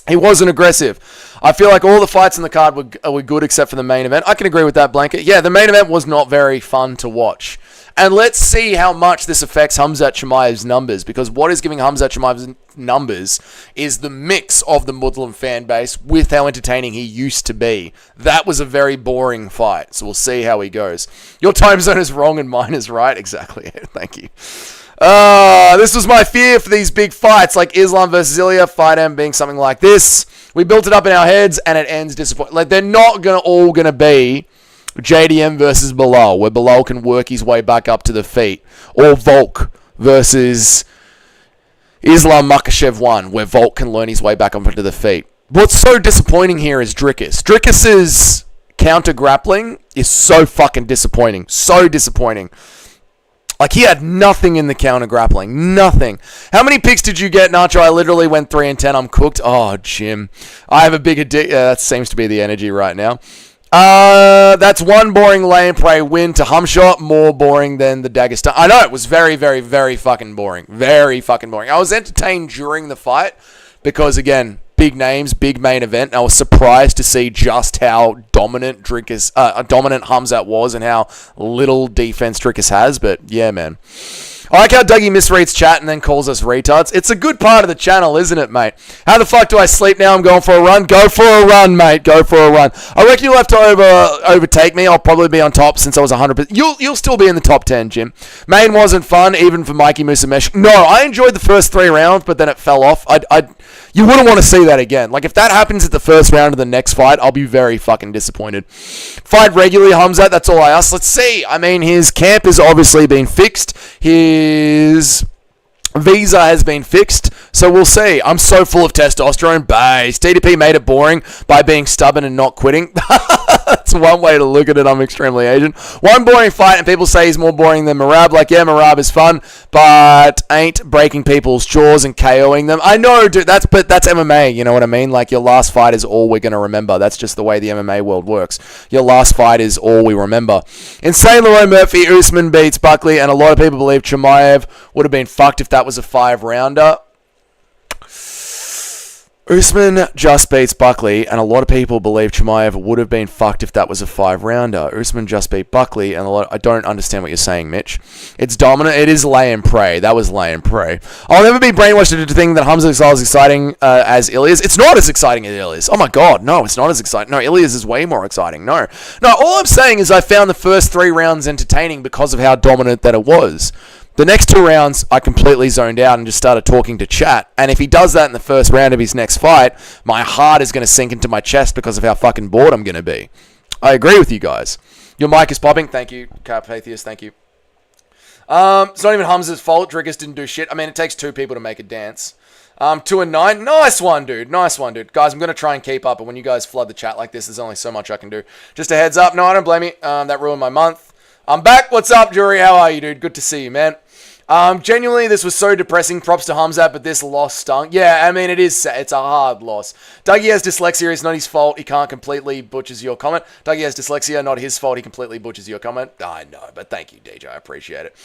He wasn't aggressive. I feel like all the fights in the card were good except for the main event. I can agree with that, Blanket. Yeah, the main event was not very fun to watch. And let's see how much this affects Khamzat Chimaev's numbers, because what is giving Khamzat Chimaev's numbers is the mix of the Muslim fan base with how entertaining he used to be. That was a very boring fight, so we'll see how he goes. Your time zone is wrong and mine is right. Exactly. Thank you. This was my fear for these big fights, like Islam versus Ilya, Fight M being something like this. We built it up in our heads, and it ends disappointing. Like, they're not all gonna be JDM versus Bilal, where Bilal can work his way back up to the feet, or Volk versus Islam Makhachev 1, where Volk can learn his way back up into the feet. What's so disappointing here is Dricus. Dricus's counter grappling is so fucking disappointing. So disappointing. Like, he had nothing in the counter grappling. Nothing. How many picks did you get, Nacho? I literally went 3 and 10. I'm cooked. Oh, Jim. I have a big addiction. That seems to be the energy right now. That's one boring lane prey win to Humshot. More boring than the Dagestan. I know, it was very, very, very fucking boring. Very fucking boring. I was entertained during the fight because, again, big names, big main event. And I was surprised to see just how dominant Khamzat was and how little defense Dricus has. But, yeah, man. I like how Dougie misreads chat and then calls us retards. It's a good part of the channel, isn't it, mate? How the fuck do I sleep now? I'm going for a run. Go for a run, mate. Go for a run. I reckon you'll have to overtake me. I'll probably be on top since I was 100%. You'll still be in the top 10, Jim. Main wasn't fun, even for Mikey Musamesh. No, I enjoyed the first 3 rounds, but then it fell off. You wouldn't want to see that again. Like, if that happens at the first round of the next fight, I'll be very fucking disappointed. Fight regularly, Khamzat. That's all I ask. Let's see. I mean, his camp has obviously been fixed. His visa has been fixed, so we'll see. I'm so full of testosterone base. DDP made it boring by being stubborn and not quitting. That's one way to look at it. I'm extremely Asian. One boring fight, and people say he's more boring than Merab. Like, yeah, Merab is fun, but ain't breaking people's jaws and KOing them. I know, dude. That's MMA. You know what I mean? Like, your last fight is all we're gonna remember. That's just the way the MMA world works. Your last fight is all we remember. Insane Leroy Murphy, Usman beats Buckley, and a lot of people believe Chimaev would have been fucked if that was a 5-rounder. Usman just beats Buckley, and a lot of people believe Chimaev would have been fucked if that was a 5-rounder. Usman just beat Buckley, and I don't understand what you're saying, Mitch. It's dominant. It is lay and pray. That was lay and pray. I'll never be brainwashed into thinking that Hamza is as exciting as Ilias. It's not as exciting as Ilias. Oh my god, no, it's not as exciting. No, Ilias is way more exciting. No, all I'm saying is I found the first 3 rounds entertaining because of how dominant that it was. The next 2 rounds, I completely zoned out and just started talking to chat. And if he does that in the first round of his next fight, my heart is going to sink into my chest because of how fucking bored I'm going to be. I agree with you guys. Your mic is popping. Thank you, Carpathius. Thank you. It's not even Hamza's fault. Drickus didn't do shit. I mean, it takes 2 people to make a dance. 2-9. Nice one, dude. Nice one, dude. Guys, I'm going to try and keep up, but when you guys flood the chat like this, there's only so much I can do. Just a heads up. No, I don't blame you. That ruined my month. I'm back. What's up, Jury? How are you, dude? Good to see you, man. Genuinely, this was so depressing. Props to Hamzat, but this loss stung. Yeah, I mean, it's a hard loss. Dougie has dyslexia. It's not his fault. He can't completely butchers your comment. Dougie has dyslexia. Not his fault. He completely butchers your comment. I know, but thank you, DJ. I appreciate it.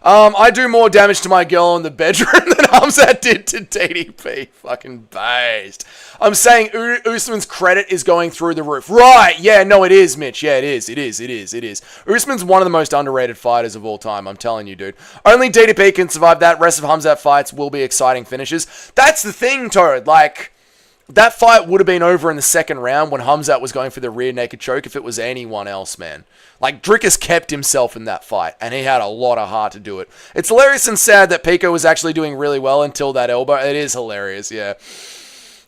I do more damage to my girl in the bedroom than Hamzat did to DDP. Fucking based. I'm saying Usman's credit is going through the roof. Right. Yeah, no, it is, Mitch. Yeah, it is. It is. Usman's one of the most underrated fighters of all time. I'm telling you, dude. Only DDP can survive that. Rest of Hamzat fights will be exciting finishes. That's the thing, Toad. Like, that fight would have been over in the second round when Hamzat was going for the rear naked choke if it was anyone else, man. Like, Drickus kept himself in that fight, and he had a lot of heart to do it. It's hilarious and sad that Pico was actually doing really well until that elbow. It is hilarious, yeah.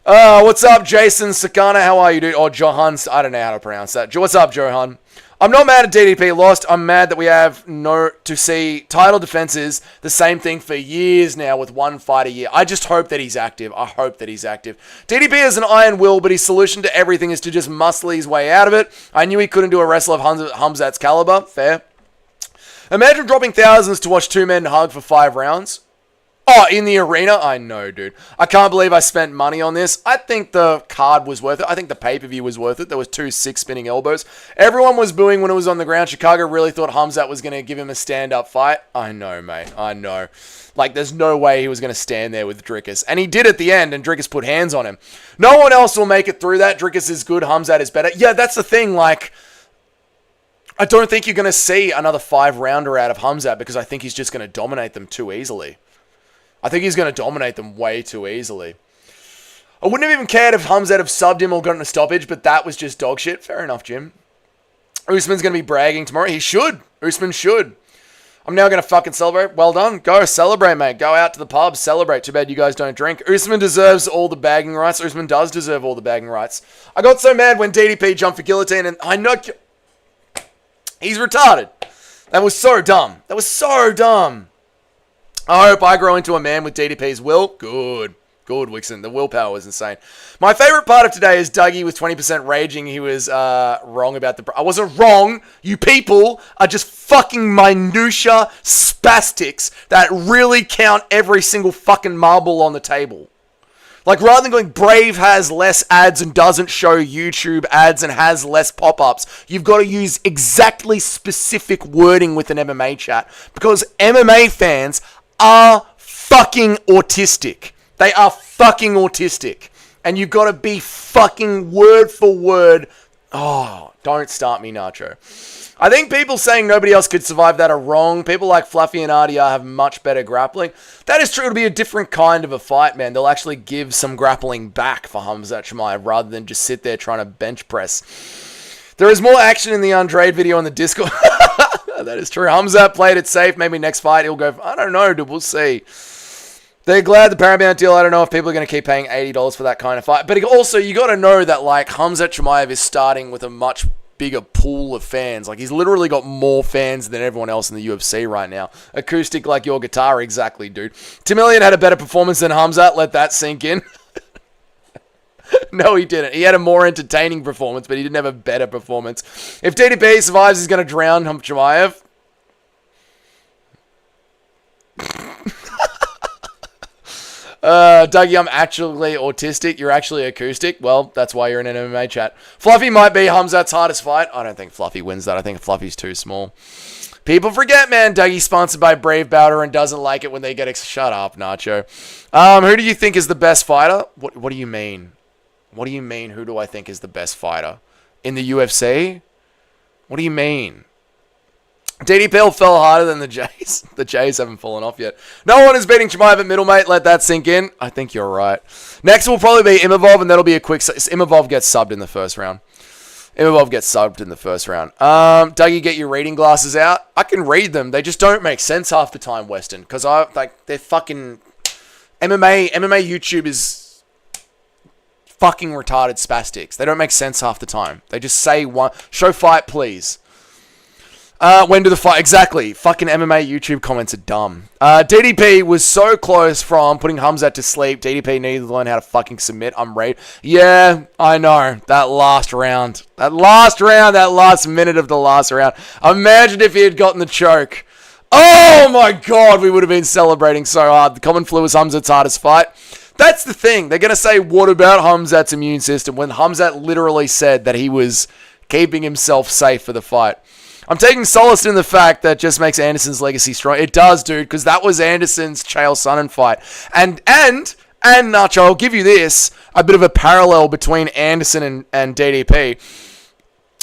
What's up, Jason Sakana? How are you, dude? Or Johan? I don't know how to pronounce that. What's up, Johan? I'm not mad at DDP lost. I'm mad that we have to see title defenses the same thing for years now with 1 fight a year. I just hope that he's active. I hope that he's active. DDP has an iron will, but his solution to everything is to just muscle his way out of it. I knew he couldn't do a wrestler of Hamzat's caliber. Fair. Imagine dropping thousands to watch 2 men hug for 5 rounds. Oh, in the arena? I know, dude. I can't believe I spent money on this. I think the card was worth it. I think the pay-per-view was worth it. There was 2 6-spinning elbows. Everyone was booing when it was on the ground. Chicago really thought Hamzat was going to give him a stand-up fight. I know, mate. I know. Like, there's no way he was going to stand there with Drickus. And he did at the end, and Drickus put hands on him. No one else will make it through that. Drickus is good. Hamzat is better. Yeah, that's the thing. Like, I don't think you're going to see another 5-rounder out of Hamzat because I think he's just going to dominate them too easily. I think he's going to dominate them way too easily. I wouldn't have even cared if Hamzat have subbed him or gotten a stoppage, but that was just dog shit. Fair enough, Jim. Usman's going to be bragging tomorrow. He should. Usman should. I'm now going to fucking celebrate. Well done. Go celebrate, mate. Go out to the pub. Celebrate. Too bad you guys don't drink. Usman deserves all the bagging rights. Usman does deserve all the bagging rights. I got so mad when DDP jumped for guillotine, and I know he's retarded. That was so dumb. That was so dumb. I hope I grow into a man with DDP's will. Good. Good, Wixon. The willpower was insane. My favorite part of today is Dougie with 20% raging. He was wrong about the... I wasn't wrong. You people are just fucking minutia spastics that really count every single fucking marble on the table. Like, rather than going, Brave has less ads and doesn't show YouTube ads and has less pop-ups, you've got to use exactly specific wording with an MMA chat. Because MMA fans are fucking autistic. They are fucking autistic. And you've got to be fucking word for word. Oh, don't start me, Nacho. I think people saying nobody else could survive that are wrong. People like Fluffy and RDR have much better grappling. That is true. It'll be a different kind of a fight, man. They'll actually give some grappling back for Hamzat Chimaev rather than just sit there trying to bench press. There is more action in the Andrade video on the Discord. That is true. Hamzat played it safe. Maybe next fight he'll go... I don't know, dude. We'll see. They're glad the Paramount deal. I don't know if people are going to keep paying $80 for that kind of fight. But also, you got to know that, like, Hamzat Chimaev is starting with a much bigger pool of fans. Like, he's literally got more fans than everyone else in the UFC right now. Acoustic like your guitar. Exactly, dude. Tim Elliott had a better performance than Hamzat. Let that sink in. No, he didn't. He had a more entertaining performance, but he didn't have a better performance. If DDP survives, he's going to drown Chimaev. Dougie, I'm actually autistic. You're actually acoustic. Well, that's why you're in an MMA chat. Fluffy might be Hamzat's hardest fight. I don't think Fluffy wins that. I think Fluffy's too small. People forget, man. Dougie's sponsored by Brave Bowder and doesn't like it when they get... Shut up, Nacho. Who do you think is the best fighter? What do you mean? What do you mean, who do I think is the best fighter? In the UFC? What do you mean? DDP fell harder than the Jays. The Jays haven't fallen off yet. No one is beating Chimaev at middle, mate. Let that sink in. I think you're right. Next will probably be Chimaev, and that'll be a quick... Chimaev gets subbed in the first round. Dougie, get your reading glasses out. I can read them. They just don't make sense half the time, Weston. Because they're fucking... MMA YouTube is fucking retarded spastics. They don't make sense half the time. They just say one... Show fight, please. When do the fight... Exactly. Fucking MMA YouTube comments are dumb. DDP was so close from putting Hamzat to sleep. DDP needed to learn how to fucking submit. I'm ready. Yeah, I know. That last round. That last minute of the last round. Imagine if he had gotten the choke. Oh my god, we would have been celebrating so hard. The common flu was Hamzat's hardest fight. That's the thing. They're going to say, what about Hamzat's immune system? When Hamzat literally said that he was keeping himself safe for the fight. I'm taking solace in the fact that just makes Anderson's legacy strong. It does, dude, because that was Anderson's Chael Sonnen fight. And Nacho, I'll give you this, a bit of a parallel between Anderson and DDP.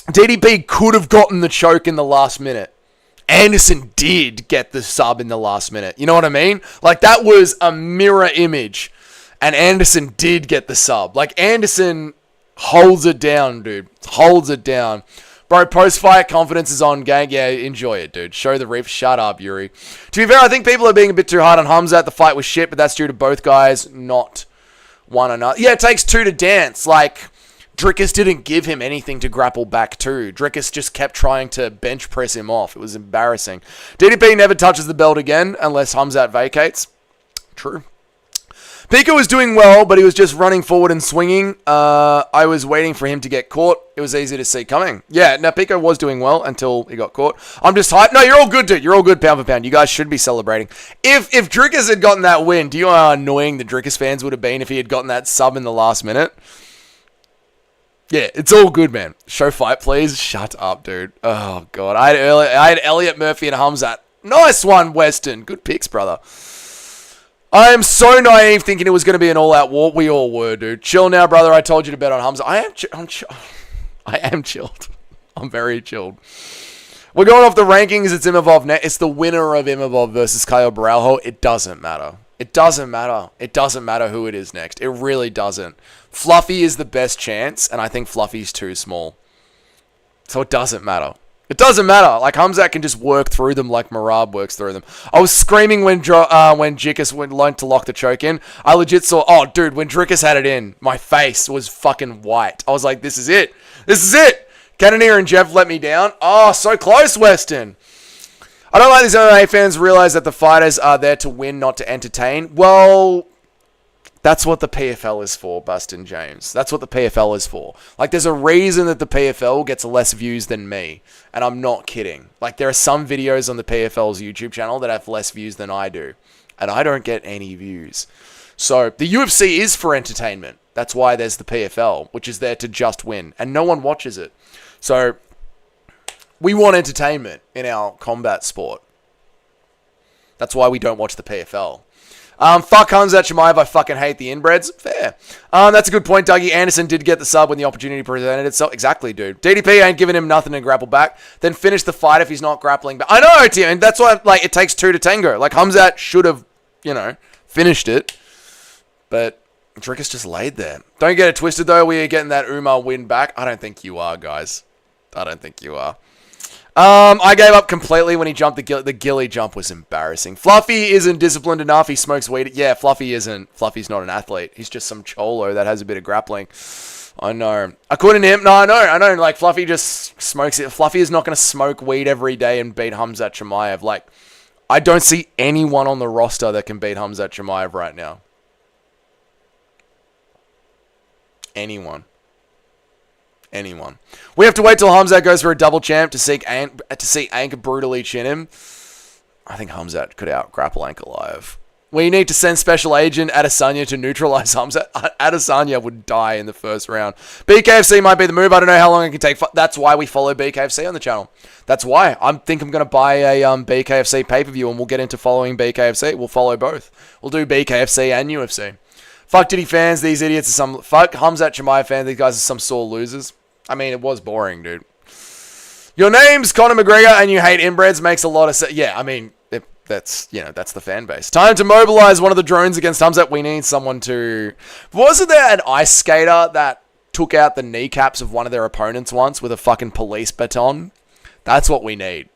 DDP could have gotten the choke in the last minute. Anderson did get the sub in the last minute. You know what I mean? Like, that was a mirror image. And Anderson did get the sub. Like, Anderson holds it down, dude. Holds it down. Bro, post-fight confidence is on gang. Yeah, enjoy it, dude. Show the reef. Shut up, Yuri. To be fair, I think people are being a bit too hard on Hamzat. The fight was shit, but that's due to both guys, not one another. Yeah, it takes two to dance. Like, Drickus didn't give him anything to grapple back to. Drickus just kept trying to bench press him off. It was embarrassing. DDP never touches the belt again unless Hamzat vacates. True. Pico was doing well, but he was just running forward and swinging. I was waiting for him to get caught. It was easy to see coming. Yeah, now Pico was doing well until he got caught. I'm just hyped. No, you're all good, dude. You're all good pound for pound. You guys should be celebrating. If Drickus had gotten that win, do you know how annoying the Drickus fans would have been if he had gotten that sub in the last minute? Yeah, it's all good, man. Show fight, please. Shut up, dude. Oh, God. I had Elliot Murphy and Hamzat. Nice one, Weston. Good picks, brother. I am so naive thinking it was going to be an all-out war. We all were, dude. Chill now, brother. I told you to bet on Hamza. I am chilled. I'm very chilled. We're going off the rankings. It's Imavov next. It's the winner of Imavov versus Caio Borralho. It doesn't matter. It doesn't matter. It doesn't matter who it is next. It really doesn't. Fluffy is the best chance, and I think Fluffy's too small. So it doesn't matter. It doesn't matter. Like, Hamzat can just work through them like Marab works through them. I was screaming when Drickus learned to lock the choke in. I legit saw... Oh, dude, when Drickus had it in, my face was fucking white. I was like, this is it. This is it. Cannonier and Jeff let me down. Oh, so close, Weston. I don't like these MMA fans realize that the fighters are there to win, not to entertain. Well... That's what the PFL is for, Bustin James. That's what the PFL is for. Like, there's a reason that the PFL gets less views than me. And I'm not kidding. Like, there are some videos on the PFL's YouTube channel that have less views than I do. And I don't get any views. So, the UFC is for entertainment. That's why there's the PFL, which is there to just win. And no one watches it. So, we want entertainment in our combat sport. That's why we don't watch the PFL. Fuck Hamzat Chimaev, I fucking hate the inbreds. Fair. That's a good point, Dougie. Anderson did get the sub when the opportunity presented itself. Exactly, dude. DDP ain't giving him nothing to grapple back. Then finish the fight if he's not grappling back. I know, Tim, and that's why, like, it takes two to tango. Like, Hamzat should have, finished it. But Drickus just laid there. Don't get it twisted, though. We are getting that Umar win back. I don't think you are, guys. I don't think you are. I gave up completely when he jumped the ghillie jump was embarrassing. Fluffy isn't disciplined enough. He smokes weed. Yeah, Fluffy isn't. Fluffy's not an athlete. He's just some cholo that has a bit of grappling. I know. According to him, no, I know. Like, Fluffy just smokes it. Fluffy is not going to smoke weed every day and beat Hamzat Chimaev. Like, I don't see anyone on the roster that can beat Hamzat Chimaev right now. Anyone. We have to wait till Hamzat goes for a double champ to see Ank brutally chin him. I think Hamzat could out-grapple Ank alive. We need to send Special Agent Adesanya to neutralize Hamza. Adesanya would die in the first round. BKFC might be the move. I don't know how long it can take. That's why we follow BKFC on the channel. That's why. I think I'm going to buy a BKFC pay-per-view, and we'll get into following BKFC. We'll follow both. We'll do BKFC and UFC. Fuck Diddy fans. These idiots are some... Fuck Hamzat Chimaev fans. These guys are some sore losers. I mean, it was boring, dude. Your name's Conor McGregor, and you hate inbreds makes a lot of sense. Yeah, I mean... That's the fan base. Time to mobilize one of the drones against Hamzat. We need someone to... Wasn't there an ice skater that took out the kneecaps of one of their opponents once with a fucking police baton? That's what we need.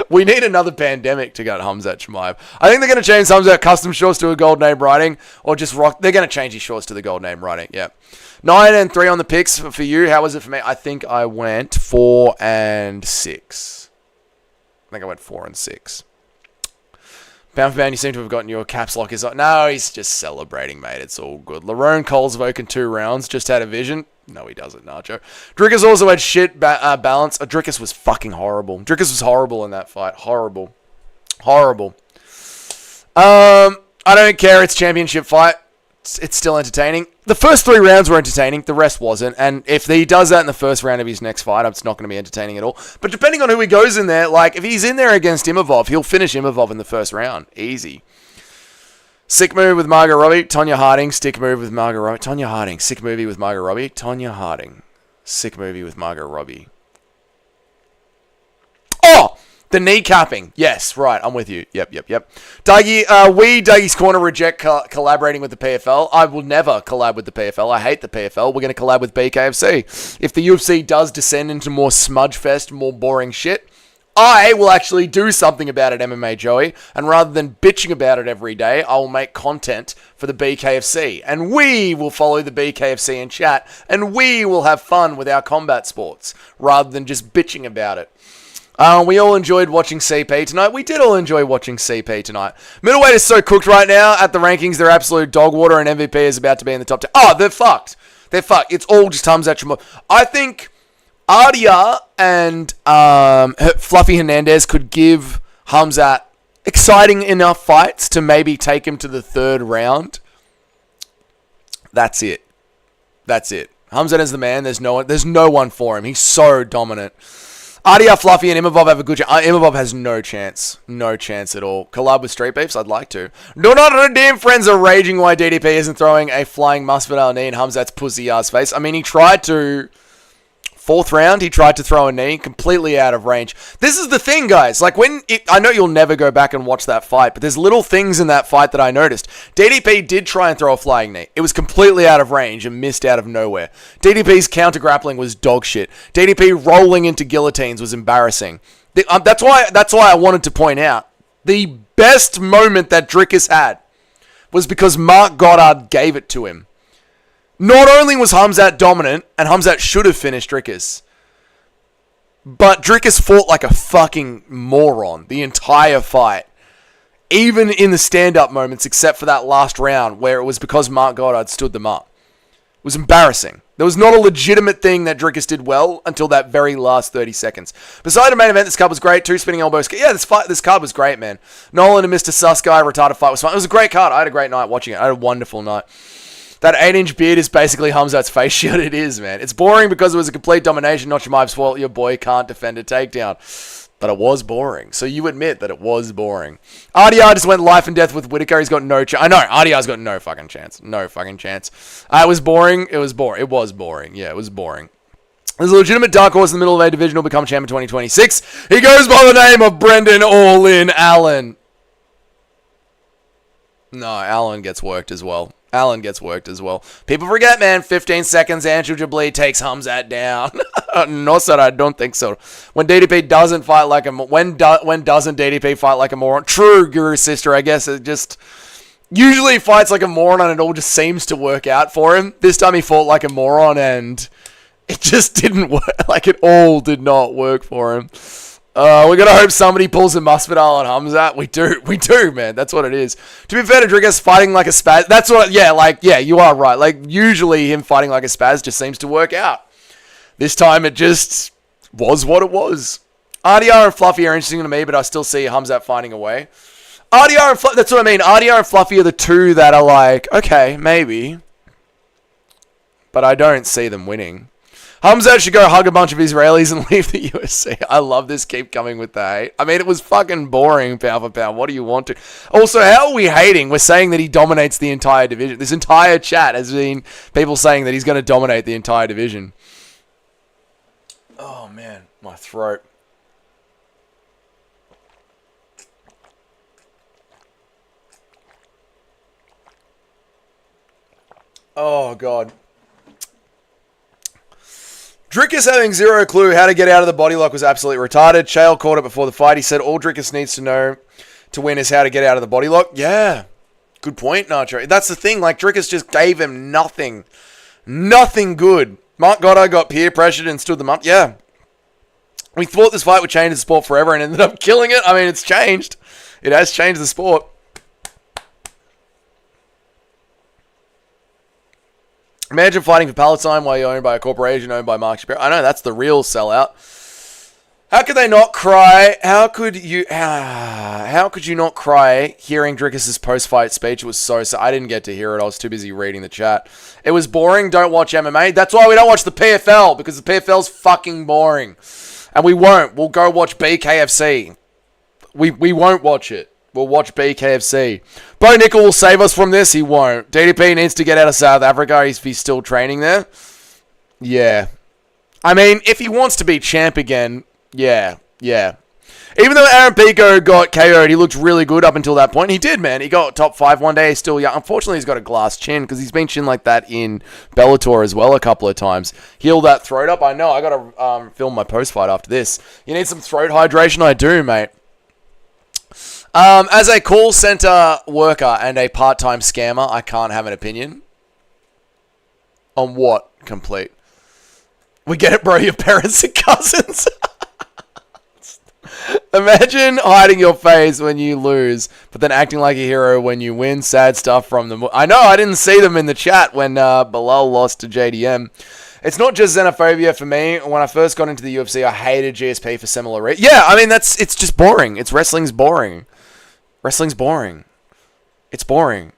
We need another pandemic to go to Hamzat Chimaev. I think they're going to change Hamzat custom shorts to a gold name writing, or just rock... They're going to change his shorts to the gold name writing, yeah. 9 and 3 on the picks for you. How was it for me? I think I went 4 and 6. I think I went 4 and 6. Pound for pound, you seem to have gotten your caps lock. No, he's just celebrating, mate. It's all good. Lerone Colesvoke in 2 rounds. Just had a vision. No, he doesn't, Nacho. Drickus also had shit balance. Drickus was fucking horrible. Drickus was horrible in that fight. Horrible. Horrible. I don't care. It's a championship fight. It's still entertaining. The first 3 rounds were entertaining. The rest wasn't. And if he does that in the first round of his next fight, it's not going to be entertaining at all. But depending on who he goes in there, like, if he's in there against Imavov, he'll finish Imavov in the first round. Easy. Sick move with Margot Robbie. Tonya Harding. Sick move with Margot Robbie. Tonya Harding. Sick movie with Margot Robbie. Tonya Harding. Sick movie with Margot Robbie. Oh! The kneecapping. Yes, right. I'm with you. Yep. Dougie, Dougie's Corner reject collaborating with the PFL. I will never collab with the PFL. I hate the PFL. We're going to collab with BKFC. If the UFC does descend into more smudge fest, more boring shit, I will actually do something about it, MMA Joey. And rather than bitching about it every day, I will make content for the BKFC. And we will follow the BKFC in chat. And we will have fun with our combat sports, rather than just bitching about it. We all enjoyed watching CP tonight. We did all enjoy watching CP tonight. Middleweight is so cooked right now. At the rankings, they're absolute dog water, and MVP is about to be in the top 10. Oh, they're fucked. They're fucked. It's all just Hamzat Chimaev. I think Ardia and Fluffy Hernandez could give Hamzat exciting enough fights to maybe take him to the 3rd round. That's it. Hamzat is the man. There's no one for him. He's so dominant. Ardia, Fluffy, and Imavov have a good chance. Imavov has no chance. No chance at all. Collab with Street Beefs? I'd like to. Do not redeem. Friends are raging why DDP isn't throwing a flying Masvidal knee in Hamzat's pussy-ass face. I mean, he tried to... 4th round, he tried to throw a knee, completely out of range. This is the thing, guys. Like, I know you'll never go back and watch that fight, but there's little things in that fight that I noticed. DDP did try and throw a flying knee. It was completely out of range and missed out of nowhere. DDP's counter-grappling was dog shit. DDP rolling into guillotines was embarrassing. That's why I wanted to point out, the best moment that Drickus had was because Mark Goddard gave it to him. Not only was Hamzat dominant, and Hamzat should have finished Drickus, but Drickus fought like a fucking moron the entire fight. Even in the stand-up moments, except for that last round, where it was because Mark Goddard stood them up. It was embarrassing. There was not a legitimate thing that Drickus did well until that very last 30 seconds. Beside the main event, this card was great. 2 spinning elbows. Yeah, this card was great, man. Nolan and Mr. Sus Guy retarded fight was fun. It was a great card. I had a great night watching it. I had a wonderful night. That 8-inch beard is basically Hamzat's face shield. It is, man. It's boring because it was a complete domination. Not Chimaev's fault. Your boy can't defend a takedown. But it was boring. So you admit that it was boring. RDR just went life and death with Whitaker. He's got no chance. I know. RDR's got no fucking chance. No fucking chance. It was boring. It was boring. It was boring. Yeah, it was boring. There's a legitimate dark horse in the middle of a division who'll become champion 2026. He goes by the name of Brendan All-In Allen. No, Allen gets worked as well. People forget, man. 15 seconds, Andrew Jablee takes Hamzat down. No, sir, I don't think so. When DDP doesn't fight like a... When doesn't DDP fight like a moron? True, Guru Sister, I guess it just... Usually he fights like a moron and it all just seems to work out for him. This time he fought like a moron and it just didn't work. Like, it all did not work for him. We're going to hope somebody pulls a Masvidal on Hamzat. We do, man. That's what it is. To be fair to Drickus, fighting like a spaz... That's what... Yeah, you are right. Like, usually him fighting like a spaz just seems to work out. This time it just was what it was. RDR and Fluffy are interesting to me, but I still see Hamzat finding a way. RDR and Fluffy, that's what I mean. RDR and Fluffy are the two that are like, okay, maybe. But I don't see them winning. Hamza should go hug a bunch of Israelis and leave the UFC. I love this. Keep coming with the hate. I mean, it was fucking boring, pound for pound. What do you want to? Also, how are we hating? We're saying that he dominates the entire division. This entire chat has been people saying that he's going to dominate the entire division. Oh, man. My throat. Oh, God. Drickus having zero clue how to get out of the body lock was absolutely retarded. Chael called it before the fight. He said all Drickus needs to know to win is how to get out of the body lock. Yeah. Good point, Nacho. That's the thing. Like, Drickus just gave him nothing. Nothing good. Mark Goddard got peer pressured and stood them up. Yeah. We thought this fight would change the sport forever and ended up killing it. I mean, it's changed. It has changed the sport. Imagine fighting for Palestine while you're owned by a corporation owned by Mark Shapiro. I know, that's the real sellout. How could they not cry? How could you not cry hearing Drickus' post-fight speech? It was so I didn't get to hear it. I was too busy reading the chat. It was boring. Don't watch MMA. That's why we don't watch the PFL, because the PFL's fucking boring. And we won't. We'll go watch BKFC. We won't watch it. We'll watch BKFC. Bo Nickel will save us from this. He won't. DDP needs to get out of South Africa if he's still training there. Yeah. I mean, if he wants to be champ again, yeah. Even though Aaron Pico got KO'd, he looked really good up until that point. He did, man. He got top 5 one day. He's still young. Unfortunately, he's got a glass chin because he's been chin like that in Bellator as well a couple of times. Heal that throat up. I know. I got to film my post-fight after this. You need some throat hydration? I do, mate. As a call center worker and a part-time scammer, I can't have an opinion. On what? Complete. We get it, bro. Your parents are cousins. Imagine hiding your face when you lose, but then acting like a hero when you win. Sad stuff from them. I know, I didn't see them in the chat when Bilal lost to JDM. It's not just xenophobia for me. When I first got into the UFC, I hated GSP for similar reasons. Yeah, I mean, it's just boring. Wrestling's boring. Wrestling's boring. It's boring.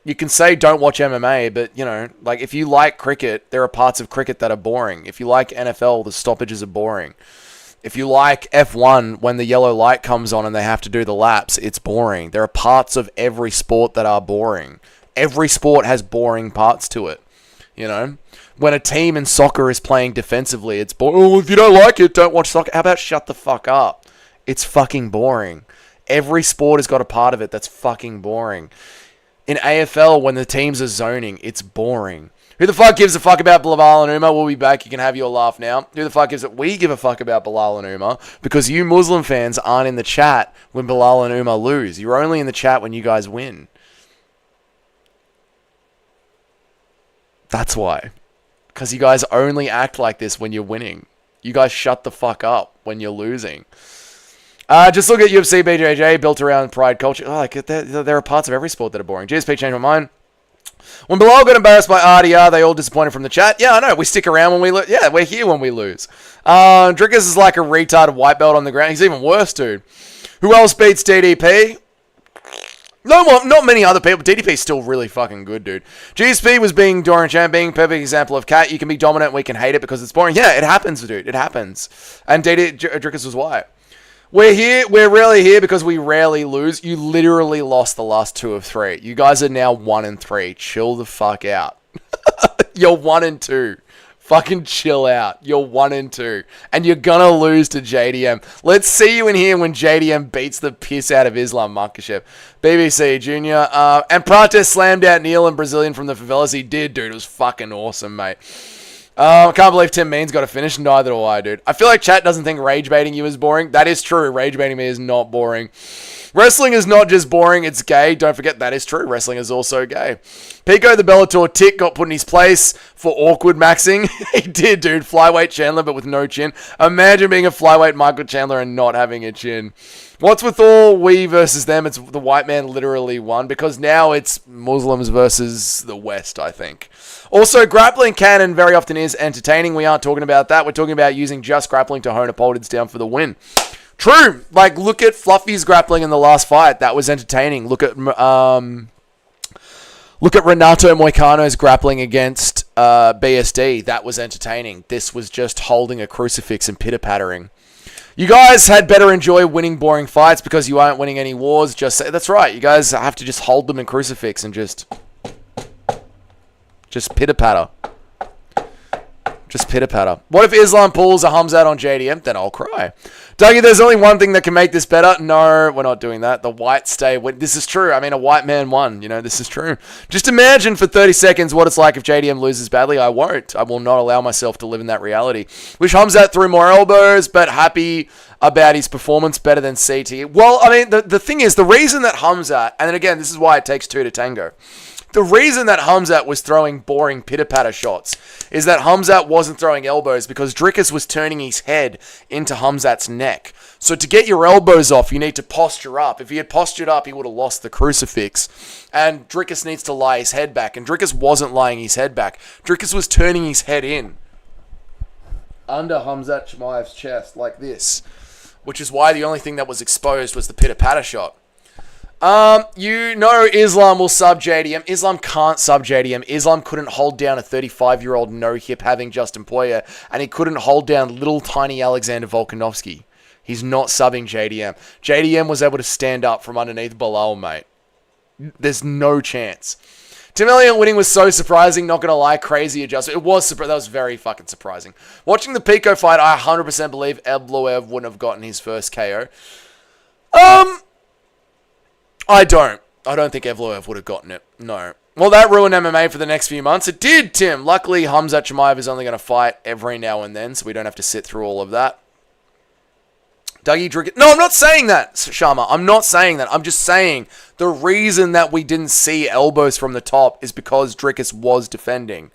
You can say don't watch MMA, but, you know, like, if you like cricket, there are parts of cricket that are boring. If you like NFL, the stoppages are boring. If you like F1, when the yellow light comes on and they have to do the laps, it's boring. There are parts of every sport that are boring. Every sport has boring parts to it, you know? When a team in soccer is playing defensively, it's boring. Oh, if you don't like it, don't watch soccer. How about shut the fuck up? It's fucking boring. Every sport has got a part of it that's fucking boring. In AFL, when the teams are zoning, it's boring. Who the fuck gives a fuck about Bilal and Umar? We'll be back. You can have your laugh now. Who the fuck gives it? We give a fuck about Bilal and Umar because you Muslim fans aren't in the chat when Bilal and Umar lose. You're only in the chat when you guys win. That's why. Because you guys only act like this when you're winning. You guys shut the fuck up when you're losing. Just look at UFC BJJ, built around pride culture. Oh, like, there are parts of every sport that are boring. GSP changed my mind. When Bilal got embarrassed by RDR, they all disappointed from the chat. Yeah, I know. We stick around when we lose. Yeah, we're here when we lose. Drickus is like a retarded white belt on the ground. He's even worse, dude. Who else beats DDP? No, not many other people. DDP's still really fucking good, dude. GSP was being Dorian Champ, being a perfect example of cat. You can be dominant and we can hate it because it's boring. Yeah, it happens, dude. It happens. And Drickus was white. We're here. We're rarely here because we rarely lose. You literally lost the last 2 of 3. You guys are now 1-3. Chill the fuck out. You're 1-2. Fucking chill out. You're 1-2. And you're gonna lose to JDM. Let's see you in here when JDM beats the piss out of Islam Makhachev. BBC Junior. And Prates slammed out Neil and Brazilian from the favelas. He did, dude. It was fucking awesome, mate. I can't believe Tim Mean's got to finish. Neither do I, dude. I feel like chat doesn't think rage baiting you is boring. That is true. Rage baiting me is not boring. Wrestling is not just boring, it's gay. Don't forget that is true. Wrestling is also gay. Pico, the Bellator tick, got put in his place for awkward maxing. He did, dude. Flyweight Chandler, but with no chin. Imagine being a flyweight Michael Chandler and not having a chin. What's with all we versus them? It's the white man literally won because now it's Muslims versus the West, I think. Also, grappling can and very often is entertaining. We aren't talking about that. We're talking about using just grappling to hone opponents down for the win. True. Like, look at Fluffy's grappling in the last fight. That was entertaining. Look at Renato Moicano's grappling against BSD. That was entertaining. This was just holding a crucifix and pitter-pattering. You guys had better enjoy winning boring fights because you aren't winning any wars. Just say that's right. You guys have to just hold them in crucifix and just pitter-patter. Just pitter-patter. What if Islam pulls a Hamzat on JDM? Then I'll cry. Dougie, there's only one thing that can make this better. No, we're not doing that. The white stay. This is true. I mean, a white man won. You know, this is true. Just imagine for 30 seconds what it's like if JDM loses badly. I won't. I will not allow myself to live in that reality. Wish Hamzat threw more elbows, but happy about his performance better than CT. Well, I mean, the thing is, the reason that Hamzat, and then again, this is why it takes two to tango. The reason that Hamzat was throwing boring pitter-patter shots is that Hamzat wasn't throwing elbows because Dricus was turning his head into Hamzat's neck. So to get your elbows off, you need to posture up. If he had postured up, he would have lost the crucifix. And Dricus needs to lie his head back. And Dricus wasn't lying his head back. Dricus was turning his head in under Hamzat Chimaev's chest like this. Which is why the only thing that was exposed was the pitter-patter shot. You know Islam will sub JDM. Islam can't sub JDM. Islam couldn't hold down a 35-year-old no-hip having Justin Poirier, and he couldn't hold down little tiny Alexander Volkanovski. He's not subbing JDM. JDM was able to stand up from underneath Bilal, mate. There's no chance. Tim Elliott winning was so surprising, not gonna lie, crazy adjustment. It was that was very fucking surprising. Watching the Pico fight, I 100% believe Evloev wouldn't have gotten his first KO. I don't think Evloev would have gotten it. No. Well, that ruined MMA for the next few months. It did, Tim. Luckily, Hamzat Chimaev is only going to fight every now and then, so we don't have to sit through all of that. Dougie Dricus. No, I'm not saying that, Sharma. I'm not saying that. I'm just saying the reason that we didn't see elbows from the top is because Dricus was defending.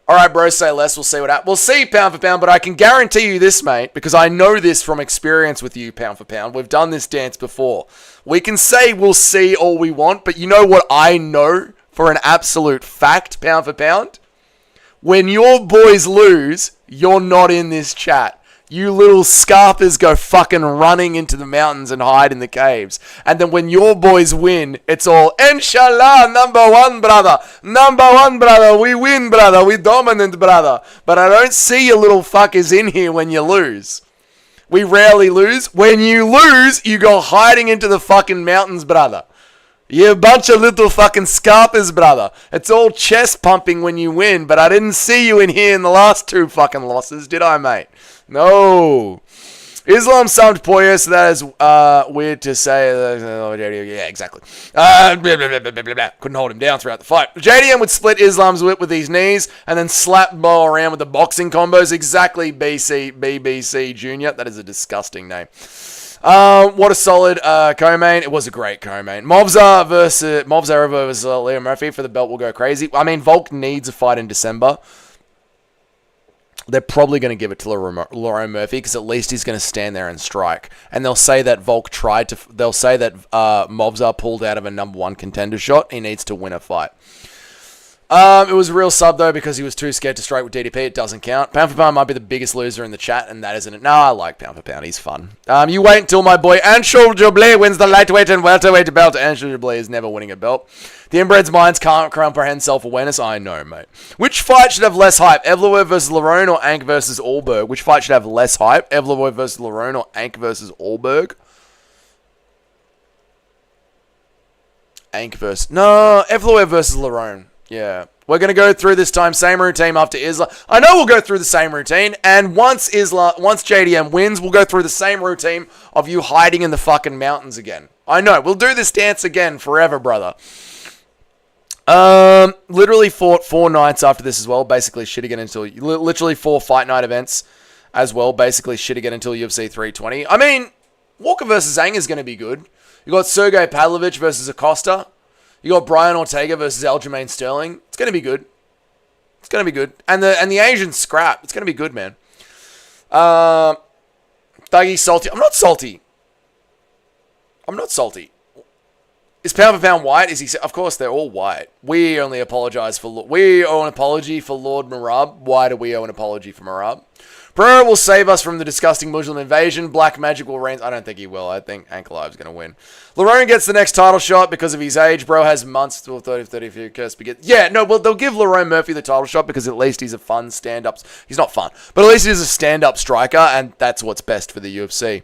All right, bro, say less. We'll see what happens. We'll see pound for pound, but I can guarantee you this, mate, because I know this from experience with you pound for pound. We've done this dance before. We can say we'll see all we want, but you know what I know for an absolute fact, pound for pound? When your boys lose, you're not in this chat. You little scarpers go fucking running into the mountains and hide in the caves. And then when your boys win, it's all, Inshallah, number one, brother. Number one, brother. We win, brother. We dominant, brother. But I don't see you little fuckers in here when you lose. We rarely lose. When you lose, you go hiding into the fucking mountains, brother. You bunch of little fucking scarpers, brother. It's all chest pumping when you win, but I didn't see you in here in the last two fucking losses, did I, mate? No. Islam summed Poirier, so that is weird to say. Yeah, exactly. Couldn't hold him down throughout the fight. JDM would split Islam's whip with his knees and then slap Bo around with the boxing combos. Exactly, BBC Junior. That is a disgusting name. What a solid co-main. It was a great co-main. Movzar versus Leo Murphy for the belt will go crazy. I mean, Volk needs a fight in December. They're probably going to give it to Leo Murphy because at least he's going to stand there and strike. And they'll say that Volk tried to. They'll say that Movzar pulled out of a number one contender shot. He needs to win a fight. It was a real sub, though, because he was too scared to strike with DDP. It doesn't count. Pound for Pound might be the biggest loser in the chat, and that isn't it. No, I like Pound for Pound. He's fun. You wait until my boy Anshul Jubilee wins the lightweight and welterweight belt. Anshul Jubilee is never winning a belt. The inbred's minds can't comprehend self-awareness. I know, mate. Which fight should have less hype? Evloev versus Lerone or Ank versus Allberg? Which fight should have less hype? Evloev versus Lerone or Ank versus Allberg? Ank versus... No, Evloev versus Lerone. Yeah. We're going to go through this time, same routine after Islam. I know we'll go through the same routine, and once JDM wins, we'll go through the same routine of you hiding in the fucking mountains again. I know. We'll do this dance again forever, brother. Literally fought 4 nights after this as well. Basically shitting it until... Literally 4 fight night events as well. Basically shitting it until UFC 320. I mean, Walker versus Zhang is going to be good. You got Sergey Pavlovich versus Acosta. You got Brian Ortega versus Aljamain Sterling. It's going to be good. It's going to be good. And the Asian scrap. It's going to be good, man. Dougie salty. I'm not salty. I'm not salty. Is pound for pound white? Is he? Of course, they're all white. We only apologize for... We owe an apology for Lord Marab. Why do we owe an apology for Marab? Bro will save us from the disgusting Muslim invasion. Black Magic will reign. I don't think he will. I think Ankalaev's going to win. Lerone gets the next title shot because of his age. Bro has months till 30 curse begins. Yeah, no, well, they'll give Lerone Murphy the title shot because at least he's a fun stand-up. He's not fun, but at least he's a stand-up striker, and that's what's best for the UFC.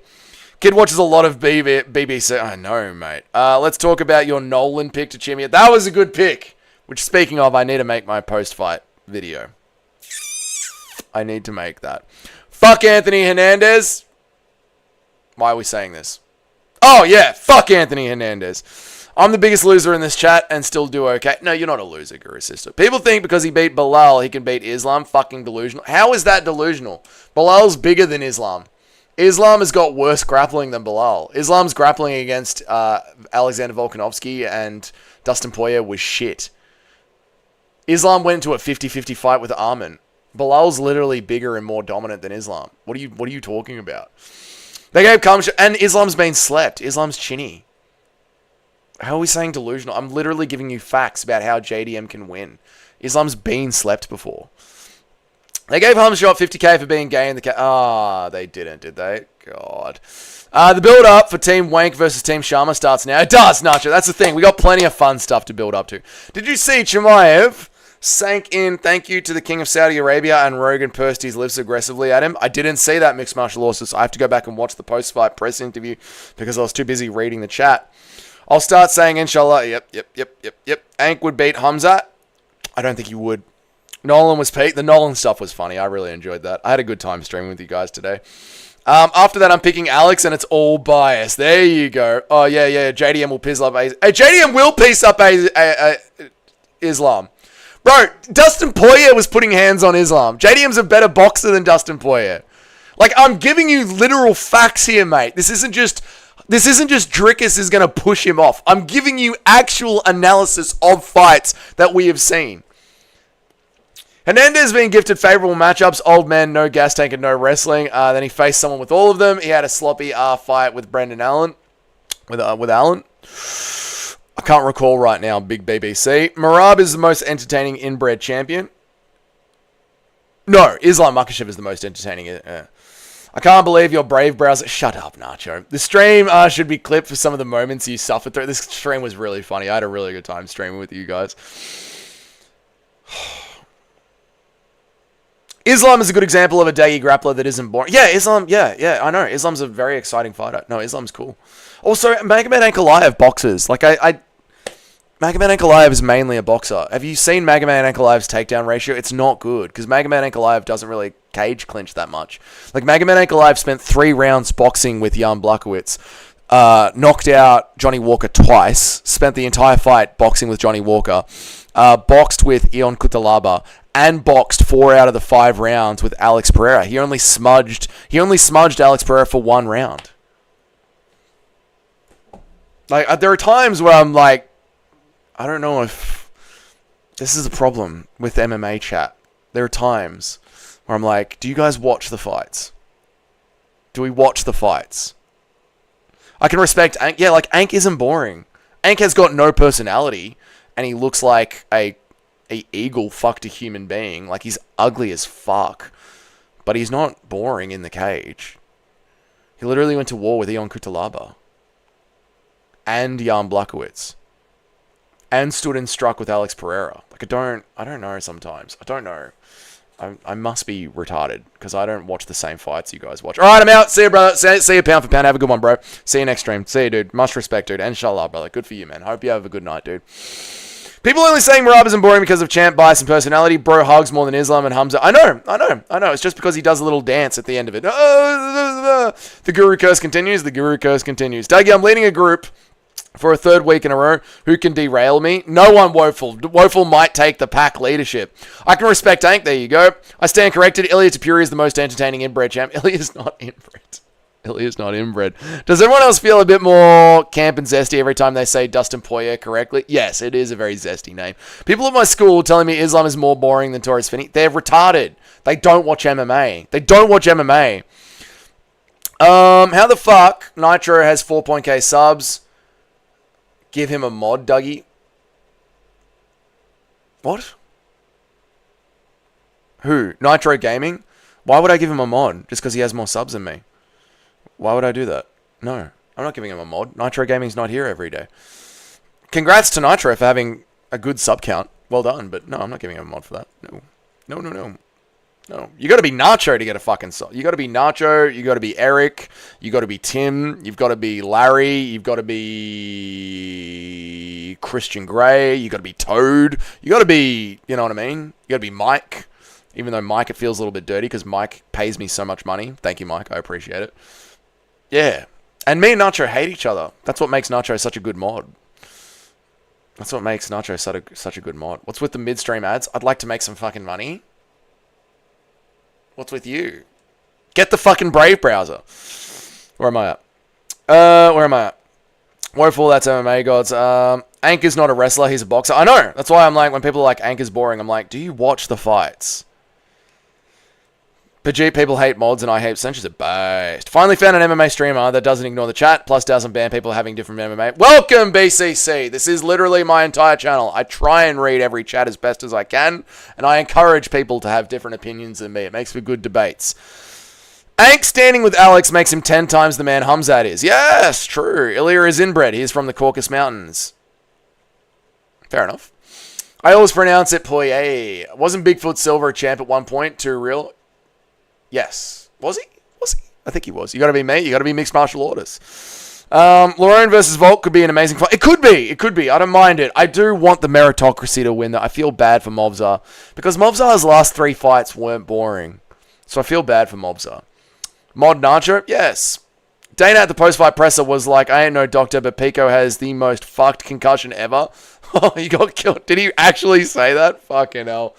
Kid watches a lot of BBC. I know, mate. Let's talk about your Nolan pick to Chimaev. That was a good pick. Which, speaking of, I need to make my post-fight video. I need to make that. Fuck Anthony Hernandez. Why are we saying this? Oh, yeah. Fuck Anthony Hernandez. I'm the biggest loser in this chat and still do okay. No, you're not a loser, Guru Sister. People think because he beat Bilal, he can beat Islam. Fucking delusional. How is that delusional? Bilal's bigger than Islam. Islam has got worse grappling than Bilal. Islam's grappling against Alexander Volkanovski and Dustin Poirier was shit. Islam went into a 50-50 fight with Arman. Bilal's literally bigger and more dominant than Islam. What are you talking about? They gave Kamsha, and Islam's been slept. Islam's chinny. How are we saying delusional? I'm literally giving you facts about how JDM can win. Islam's been slept before. They gave Hamshot 50k for being gay in the they didn't, did they? God. The build-up for Team Wank versus Team Sharma starts now. It does, Nacho. That's the thing. We got plenty of fun stuff to build up to. Did you see Chimaev sank in thank you to the King of Saudi Arabia and Rogan pursed his lips aggressively at him? I didn't see that, mixed martial artist. So I have to go back and watch the post-fight press interview because I was too busy reading the chat. I'll start saying, inshallah, yep. Ank would beat Hamzat. I don't think he would. Nolan was peak. The Nolan stuff was funny. I really enjoyed that. I had a good time streaming with you guys today. After that, I'm picking Alex, and it's all bias. There you go. Oh, yeah. JDM will piss up. JDM will piece up Islam. Bro, Dustin Poirier was putting hands on Islam. JDM's a better boxer than Dustin Poirier. Like, I'm giving you literal facts here, mate. This isn't just Drickus is going to push him off. I'm giving you actual analysis of fights that we have seen. Hernandez being gifted favorable matchups. Old man, no gas tank and no wrestling. Then he faced someone with all of them. He had a sloppy fight with Brendan Allen. With Allen. I can't recall right now. Big BBC. Marab is the most entertaining inbred champion. No, Islam Makhachev is the most entertaining. I can't believe your brave browser. Shut up, Nacho. The stream should be clipped for some of the moments you suffered through. This stream was really funny. I had a really good time streaming with you guys. Islam is a good example of a daggy grappler that isn't boring. Yeah, Islam, yeah, I know. Islam's a very exciting fighter. No, Islam's cool. Also, Magomed Ankalaev boxes. Like, Magomed Ankalaev is mainly a boxer. Have you seen Magomed Ankalaev's takedown ratio? It's not good, because Magomed Ankalaev doesn't really cage clinch that much. Like, Magomed Ankalaev spent 3 rounds boxing with Jan Blachowicz, knocked out Johnny Walker twice, spent the entire fight boxing with Johnny Walker, boxed with Ion Cutelaba, and boxed 4 out of the 5 rounds with Alex Pereira. He only smudged Alex Pereira for 1 round. Like, there are times where I'm like, I don't know if this is a problem with MMA chat. There are times where I'm like, do you guys watch the fights? Do we watch the fights? I can respect Ank. Yeah, like, Ank isn't boring. Ank has got no personality, and he looks like a eagle fucked a human being. Like, he's ugly as fuck. But he's not boring in the cage. He literally went to war with Ion Cutelaba. And Jan Blachowicz. And stood and struck with Alex Pereira. Like, I don't know sometimes. I don't know. I must be retarded, because I don't watch the same fights you guys watch. Alright, I'm out. See you, brother. See you pound for pound. Have a good one, bro. See you next stream. See you, dude. Much respect, dude. Inshallah, brother. Good for you, man. Hope you have a good night, dude. People only saying Marab isn't boring because of champ bias and personality. Bro hugs more than Islam and Hamza. I know. It's just because he does a little dance at the end of it. The Guru Curse continues. Dougie, I'm leading a group for a 3rd week in a row. Who can derail me? No one, Woeful. Woeful might take the pack leadership. I can respect Ank. There you go. I stand corrected. Ilya Tapuri is the most entertaining inbred champ. Ilya's not inbred. Ilya's not inbred. Does everyone else feel a bit more camp and zesty every time they say Dustin Poirier correctly? Yes, it is a very zesty name. People at my school telling me Islam is more boring than Torres Finney. They're retarded. They don't watch MMA. How the fuck Nitro has 4.k subs? Give him a mod, Dougie. What? Who? Nitro Gaming? Why would I give him a mod just because he has more subs than me? Why would I do that? No, I'm not giving him a mod. Nitro Gaming's not here every day. Congrats to Nitro for having a good sub count. Well done, but no, I'm not giving him a mod for that. No. No, you got to be Nacho to get a fucking sub. You got to be Nacho. You got to be Eric. You got to be Tim. You've got to be Larry. You've got to be Christian Grey. You got to be Toad. You got to be, you know what I mean? You got to be Mike. Even though Mike, it feels a little bit dirty because Mike pays me so much money. Thank you, Mike. I appreciate it. Yeah, and me and Nacho hate each other. That's what makes Nacho such a good mod. That's what makes Nacho such a good mod. What's with the midstream ads? I'd like to make some fucking money. What's with you? Get the fucking Brave browser. Where am I at? Where am I at? Woeful, that's MMA gods. Anchor's not a wrestler, he's a boxer. I know. That's why I'm like, when people are like, Anchor's boring, I'm like, do you watch the fights? Pajit, people hate mods and I hate Sensu's a based. Finally found an MMA streamer that doesn't ignore the chat, plus doesn't ban people having different MMA. Welcome, BCC. This is literally my entire channel. I try and read every chat as best as I can, and I encourage people to have different opinions than me. It makes for good debates. Ank standing with Alex makes him 10 times the man Humzat is. Yes, true. Ilya is inbred. He is from the Caucasus Mountains. Fair enough. I always pronounce it Poye. Wasn't Bigfoot Silver a champ at one point? Too real? Yes. Was he? I think he was. You got to be me. You got to be mixed martial artists. Lorone versus Volk could be an amazing fight. It could be. I don't mind it. I do want the meritocracy to win. I feel bad for Mobzar because Mobzar's last 3 fights weren't boring. So I feel bad for Mobzar. Mod Nacho? Yes. Dana at the post-fight presser was like, I ain't no doctor, but Pico has the most fucked concussion ever. Oh, he got killed. Did he actually say that? Fucking hell.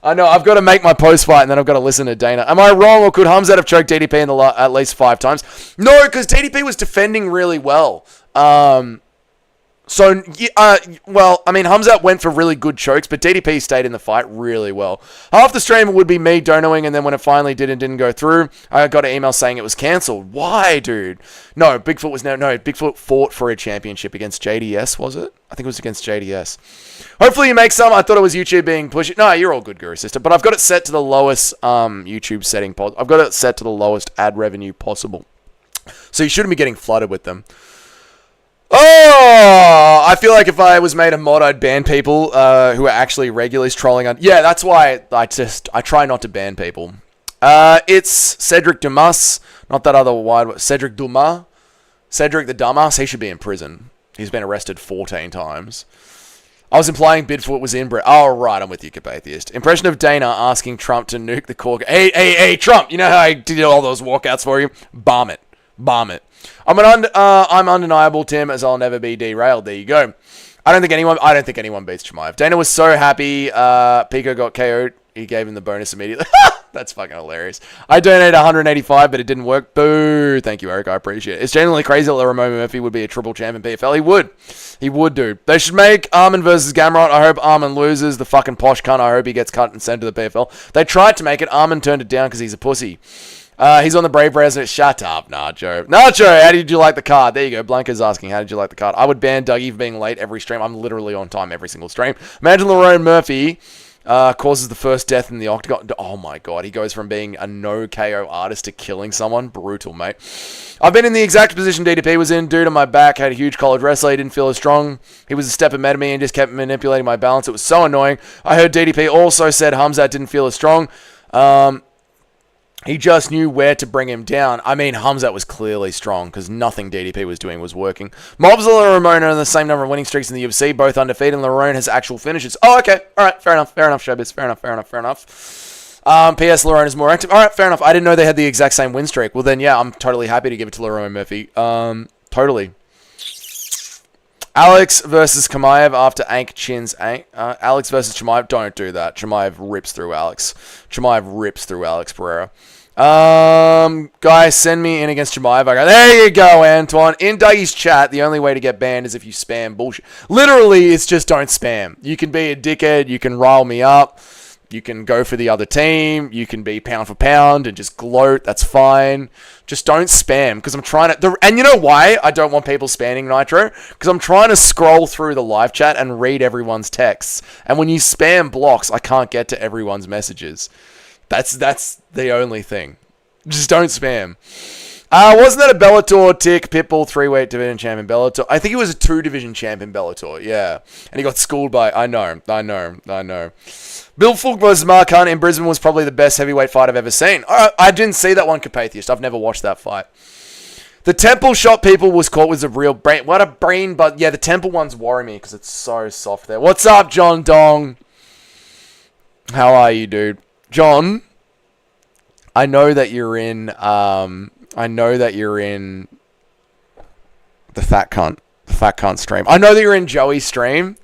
I know, I've got to make my post-fight and then I've got to listen to Dana. Am I wrong, or could Humzat have choked DDP at least 5 times? No, because DDP was defending really well. Well, I mean, Humzat went for really good chokes, but DDP stayed in the fight really well. Half the stream would be me donoing, and then when it finally didn't go through, I got an email saying it was cancelled. Why, dude? No, Bigfoot fought for a championship against JDS, was it? I think it was against JDS. Hopefully you make some. I thought it was YouTube being pushed. No, you're all good, Guru Sister. But I've got it set to the lowest YouTube setting. I've got it set to the lowest ad revenue possible. So you shouldn't be getting flooded with them. Oh, I feel like if I was made a mod, I'd ban people who are actually regularly trolling. Yeah, that's why I try not to ban people. It's Cedric Dumas, not that other wide. Cedric Dumas. Cedric the Dumbass, he should be in prison. He's been arrested 14 times. I was implying Bigfoot was inbred. Oh, right, I'm with you, Capatheist. Impression of Dana asking Trump to nuke the cork. Hey, Trump, you know how I did all those walkouts for you? Bomb it. I'm undeniable, Tim, as I'll never be derailed. There you go. I don't think anyone beats Chimaev. Dana was so happy Pico got KO'd. He gave him the bonus immediately. That's fucking hilarious. I donated 185, but it didn't work. Boo. Thank you, Eric. I appreciate it. It's genuinely crazy that Ramon Murphy would be a triple champ in PFL. He would, dude. They should make Armin versus Gamrot. I hope Armin loses. The fucking posh cunt. I hope he gets cut and sent to the PFL. They tried to make it. Armin turned it down because he's a pussy. He's on the Brave Resident. Shut up, Nacho. Nacho, how did you like the card? There you go. Blanca's asking, how did you like the card? I would ban Dougie for being late every stream. I'm literally on time every single stream. Imagine Lerone Murphy causes the first death in the octagon. Oh my god, he goes from being a no KO artist to killing someone. Brutal, mate. I've been in the exact position DDP was in. Dude on my back had a huge college wrestler. He didn't feel as strong. He was a step ahead of me and just kept manipulating my balance. It was so annoying. I heard DDP also said Humzat didn't feel as strong. He just knew where to bring him down. I mean, Humzat was clearly strong because nothing DDP was doing was working. Mobzilla and Ramona are the same number of winning streaks in the UFC, both undefeated, and Lerone has actual finishes. Oh, okay. All right. Fair enough, Showbiz. Fair enough. P.S. Lerone is more active. All right. Fair enough. I didn't know they had the exact same win streak. Well, then, yeah, I'm totally happy to give it to Lerone Murphy. Totally. Alex versus Chimaev after Ank chins Ank. Alex versus Chimaev. Don't do that. Chimaev rips through Alex Pereira. Guys, send me in against Chimaev. I go, there you go, Antoine. In Dougie's chat, the only way to get banned is if you spam bullshit. Literally, it's just don't spam. You can be a dickhead. You can rile me up. You can go for the other team. You can be pound for pound and just gloat. That's fine. Just don't spam because I'm trying to... And you know why I don't want people spamming Nitro? Because I'm trying to scroll through the live chat and read everyone's texts. And when you spam blocks, I can't get to everyone's messages. That's the only thing. Just don't spam. Wasn't that a Bellator tick? Pitbull 3-weight division champion Bellator. I think he was a 2-division champion Bellator. Yeah, and he got schooled by. I know. Bill Falk versus Mark Hunt in Brisbane was probably the best heavyweight fight I've ever seen. I didn't see that one, Carpathiest. I've never watched that fight. The Temple shot people was caught with a real brain. What a brain, but yeah, the Temple ones worry me because it's so soft there. What's up, John Dong? How are you, dude? John, I know that you're in. I know that you're in the fat cunt stream. I know that you're in Joey's stream.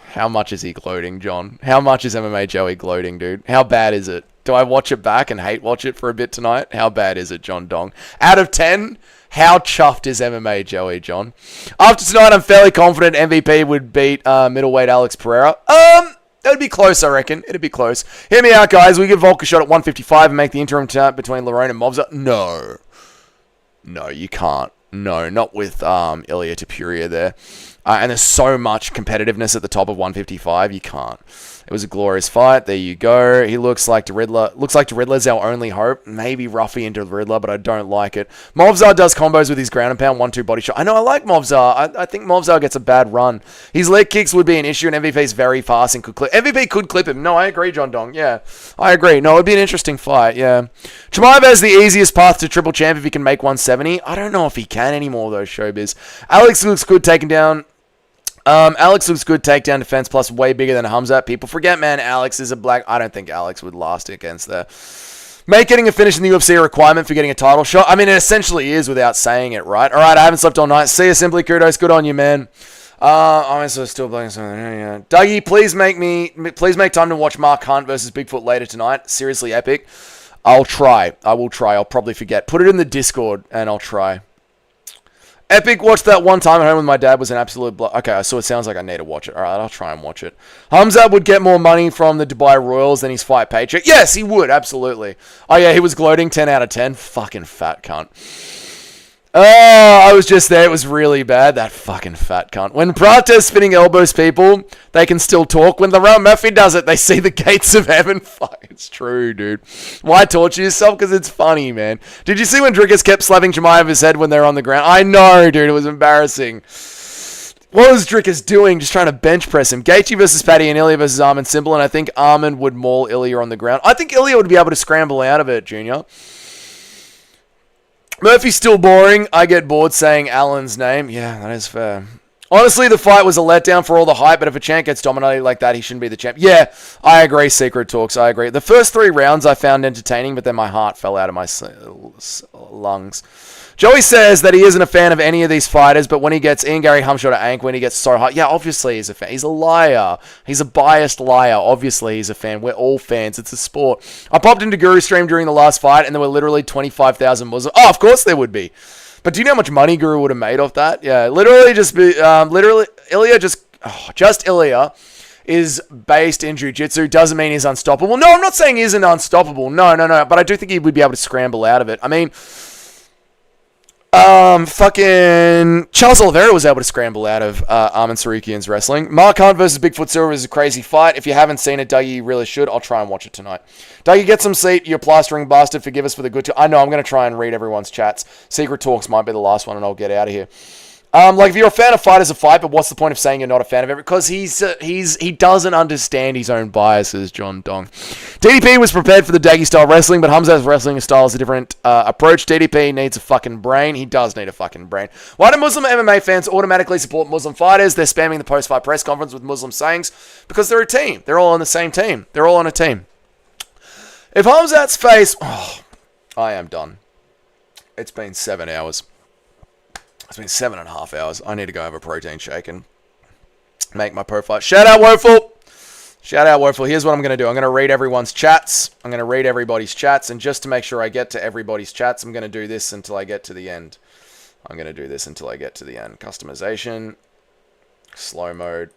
How much is he gloating, John? How much is MMA Joey gloating, dude? How bad is it? Do I watch it back and hate watch it for a bit tonight? How bad is it, John Dong? Out of 10, how chuffed is MMA Joey, John? After tonight, I'm fairly confident MVP would beat middleweight Alex Pereira. It'd be close, I reckon. It'd be close. Hear me out, guys. We give Volk a shot at 155 and make the interim chat between Lerone and Mobza. No, you can't. No, not with Ilya Tapuria there. And there's so much competitiveness at the top of 155. You can't. It was a glorious fight. There you go. He looks like the Riddler. Looks like the Riddler's our only hope. Maybe Ruffy into the Riddler, but I don't like it. Movzar does combos with his ground and pound 1-2 body shot. I know, I like Movzar. I think Movzar gets a bad run. His leg kicks would be an issue, and MVP's very fast and could clip. MVP could clip him. No, I agree, John Dong. Yeah, I agree. No, it'd be an interesting fight. Yeah. Chimaev has the easiest path to triple champ if he can make 170. I don't know if he can anymore, though, Showbiz. Alex looks good taking down. Alex looks good takedown defense, plus way bigger than Hamzat. People forget, man, Alex is a black. I don't think Alex would last against that. Make getting a finish in the UFC a requirement for getting a title shot. I mean, it essentially is without saying it, right? All right, I haven't slept all night. See you, Simply Kudos. Good on you, man. I'm still playing something. Yeah. Dougie, please make time to watch Mark Hunt versus Bigfoot later tonight. Seriously epic. I'll try. I will try. I'll probably forget. Put it in the Discord, and I'll try. Epic, watched that one time at home with my dad, was an absolute okay, so it sounds like I need to watch it. Alright, I'll try and watch it. Hamzat would get more money from the Dubai Royals than his fight paycheck. Yes, he would, absolutely. Oh yeah, he was gloating 10 out of 10. Fucking fat cunt. Oh, I was just there. It was really bad. That fucking fat cunt. When Prate's spinning elbows people, they can still talk. When Laurent Murphy does it, they see the gates of heaven. Fuck, it's true, dude. Why torture yourself? Because it's funny, man. Did you see when Drickus kept slapping Chimaev's head when they were on the ground? I know, dude. It was embarrassing. What was Drickus doing? Just trying to bench press him. Gaethje versus Paddy and Ilya versus Armin Simple, and I think Armin would maul Ilya on the ground. I think Ilya would be able to scramble out of it, Junior. Murphy's still boring. I get bored saying Allen's name. Yeah, that is fair. Honestly, the fight was a letdown for all the hype, but if a champ gets dominated like that, he shouldn't be the champ. Yeah, I agree, Secret Talks. I agree. The first 3 rounds I found entertaining, but then my heart fell out of my lungs. Joey says that he isn't a fan of any of these fighters, but when he gets Ian Gary Humshot at Ank, when he gets so hot, yeah, obviously he's a fan. He's a liar. He's a biased liar. Obviously he's a fan. We're all fans. It's a sport. I popped into Guru stream during the last fight, and there were literally 25,000 Muslims. Oh, of course there would be. But do you know how much money Guru would have made off that? Yeah, literally Ilya just Ilya is based in jiu-jitsu. Doesn't mean he's unstoppable. No, I'm not saying he isn't unstoppable. No. But I do think he would be able to scramble out of it. I mean, fucking Charles Oliveira was able to scramble out of Armin Sarukian's wrestling. Mark Hunt versus Bigfoot Silver is a crazy fight. If you haven't seen it, Dougie, you really should. I'll try and watch it tonight. Dougie, get some seat. You're plastering bastard. Forgive us for the good. I know. I'm going to try and read everyone's chats. Secret Talks might be the last one, and I'll get out of here. Like, if you're a fan of Fight as a Fight, but what's the point of saying you're not a fan of it? Because he doesn't understand his own biases, John Dong. DDP was prepared for the Daggy-style wrestling, but Hamzat's wrestling style is a different approach. DDP needs a fucking brain. He does need a fucking brain. Why do Muslim MMA fans automatically support Muslim fighters? They're spamming the post-fight press conference with Muslim sayings because they're a team. They're all on the same team. They're all on a team. If Hamzat's face... Oh, I am done. It's been 7 hours. It's been 7.5 hours. I need to go have a protein shake and make my profile. Shout out, Woeful. Shout out, Woeful. Here's what I'm going to do. I'm going to read everyone's chats. I'm going to read everybody's chats. And just to make sure I get to everybody's chats, I'm going to do this until I get to the end. Customization. Slow mode.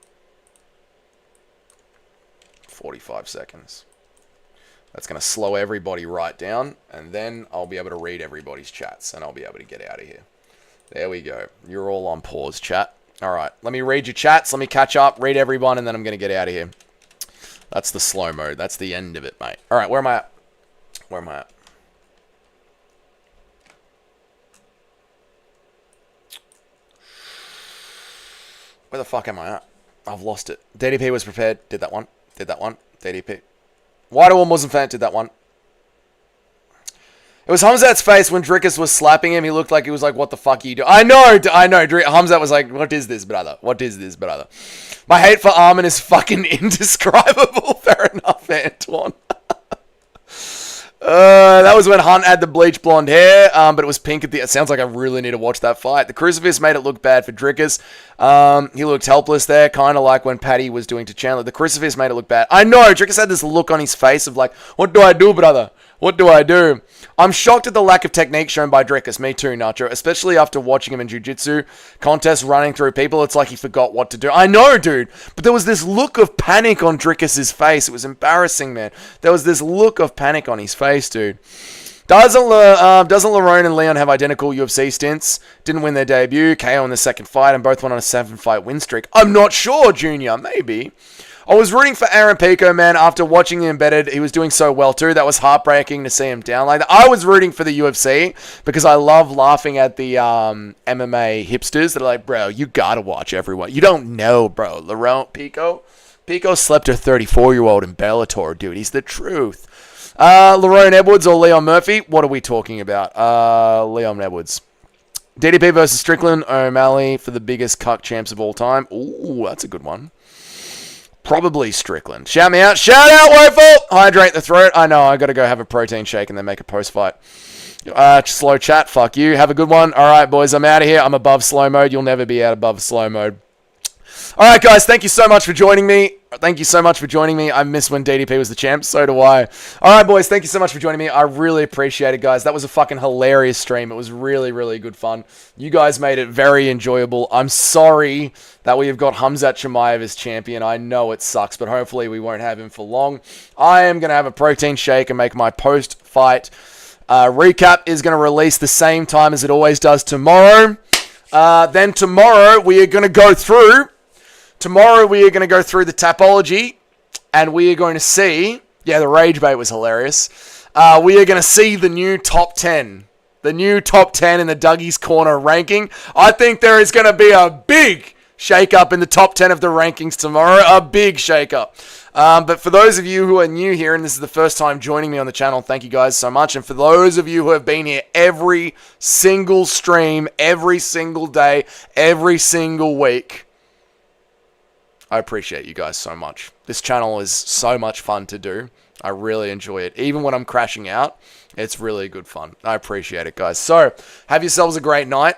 45 seconds. That's going to slow everybody right down. And then I'll be able to read everybody's chats. And I'll be able to get out of here. There we go. You're all on pause, chat. All right. Let me read your chats. Let me catch up, read everyone, and then I'm going to get out of here. That's the slow mode. That's the end of it, mate. All right. Where am I at? Where am I at? Where the fuck am I at? I've lost it. DDP was prepared. Did that one. Did that one. DDP. White one wasn't fan. Did that one. It was Hamzat's face when Drickus was slapping him. He looked like he was like, what the fuck are you doing? I know. Hamzat was like, what is this, brother? What is this, brother? My hate for Armin is fucking indescribable. Fair enough, Antoine. That was when Hunt had the bleach blonde hair, but it was pink at the... It sounds like I really need to watch that fight. The crucifix made it look bad for Drickus. He looked helpless there, kind of like when Paddy was doing to Chandler. The crucifix made it look bad. I know, Drickus had this look on his face of like, what do I do, brother? What do I do? I'm shocked at the lack of technique shown by Drickus. Me too, Nacho. Especially after watching him in jiu-jitsu contests running through people. It's like he forgot what to do. I know, dude. But there was this look of panic on Drickus' face. It was embarrassing, man. There was this look of panic on his face, dude. Doesn't Lerone and Leon have identical UFC stints? Didn't win their debut. KO in the second fight. And both went on a 7-fight win streak. I'm not sure, Junior. Maybe. I was rooting for Aaron Pico, man, after watching him embedded. He was doing so well, too. That was heartbreaking to see him down like that. I was rooting for the UFC because I love laughing at the MMA hipsters that are like, bro, you gotta watch everyone. You don't know, bro. Pico slept a 34-year-old in Bellator, dude. He's the truth. Lerone Edwards or Leon Murphy? What are we talking about? Leon Edwards. DDP versus Strickland. O'Malley for the biggest cuck champs of all time. Ooh, that's a good one. Probably Strickland. Shout me out. Shout out, Woeful! Hydrate the throat. I know, I gotta go have a protein shake and then make a post-fight. Slow chat. Fuck you. Have a good one. Alright, boys. I'm out of here. I'm above slow mode. You'll never be out above slow mode. Alright, guys. Thank you so much for joining me. I miss when DDP was the champ. So do I. Alright, boys. Thank you so much for joining me. I really appreciate it, guys. That was a fucking hilarious stream. It was really, really good fun. You guys made it very enjoyable. I'm sorry that we have got Hamzat Chimaev as champion. I know it sucks, but hopefully we won't have him for long. I am going to have a protein shake and make my post-fight recap is going to release the same time as it always does tomorrow. Then tomorrow we are going to go through... Tomorrow we are going to go through the Tapology, and we are going to see... Yeah, the Rage Bait was hilarious. We are going to see the new top 10. The new top 10 in the Dougie's Corner ranking. I think there is going to be a big shake-up in the top 10 of the rankings tomorrow. A big shake-up. But for those of you who are new here, and this is the first time joining me on the channel, thank you guys so much. And for those of you who have been here every single stream, every single day, every single week... I appreciate you guys so much. This channel is so much fun to do. I really enjoy it. Even when I'm crashing out, it's really good fun. I appreciate it, guys. So, have yourselves a great night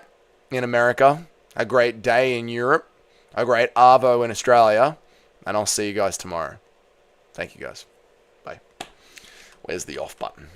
in America, a great day in Europe, a great Arvo in Australia, and I'll see you guys tomorrow. Thank you, guys. Bye. Where's the off button?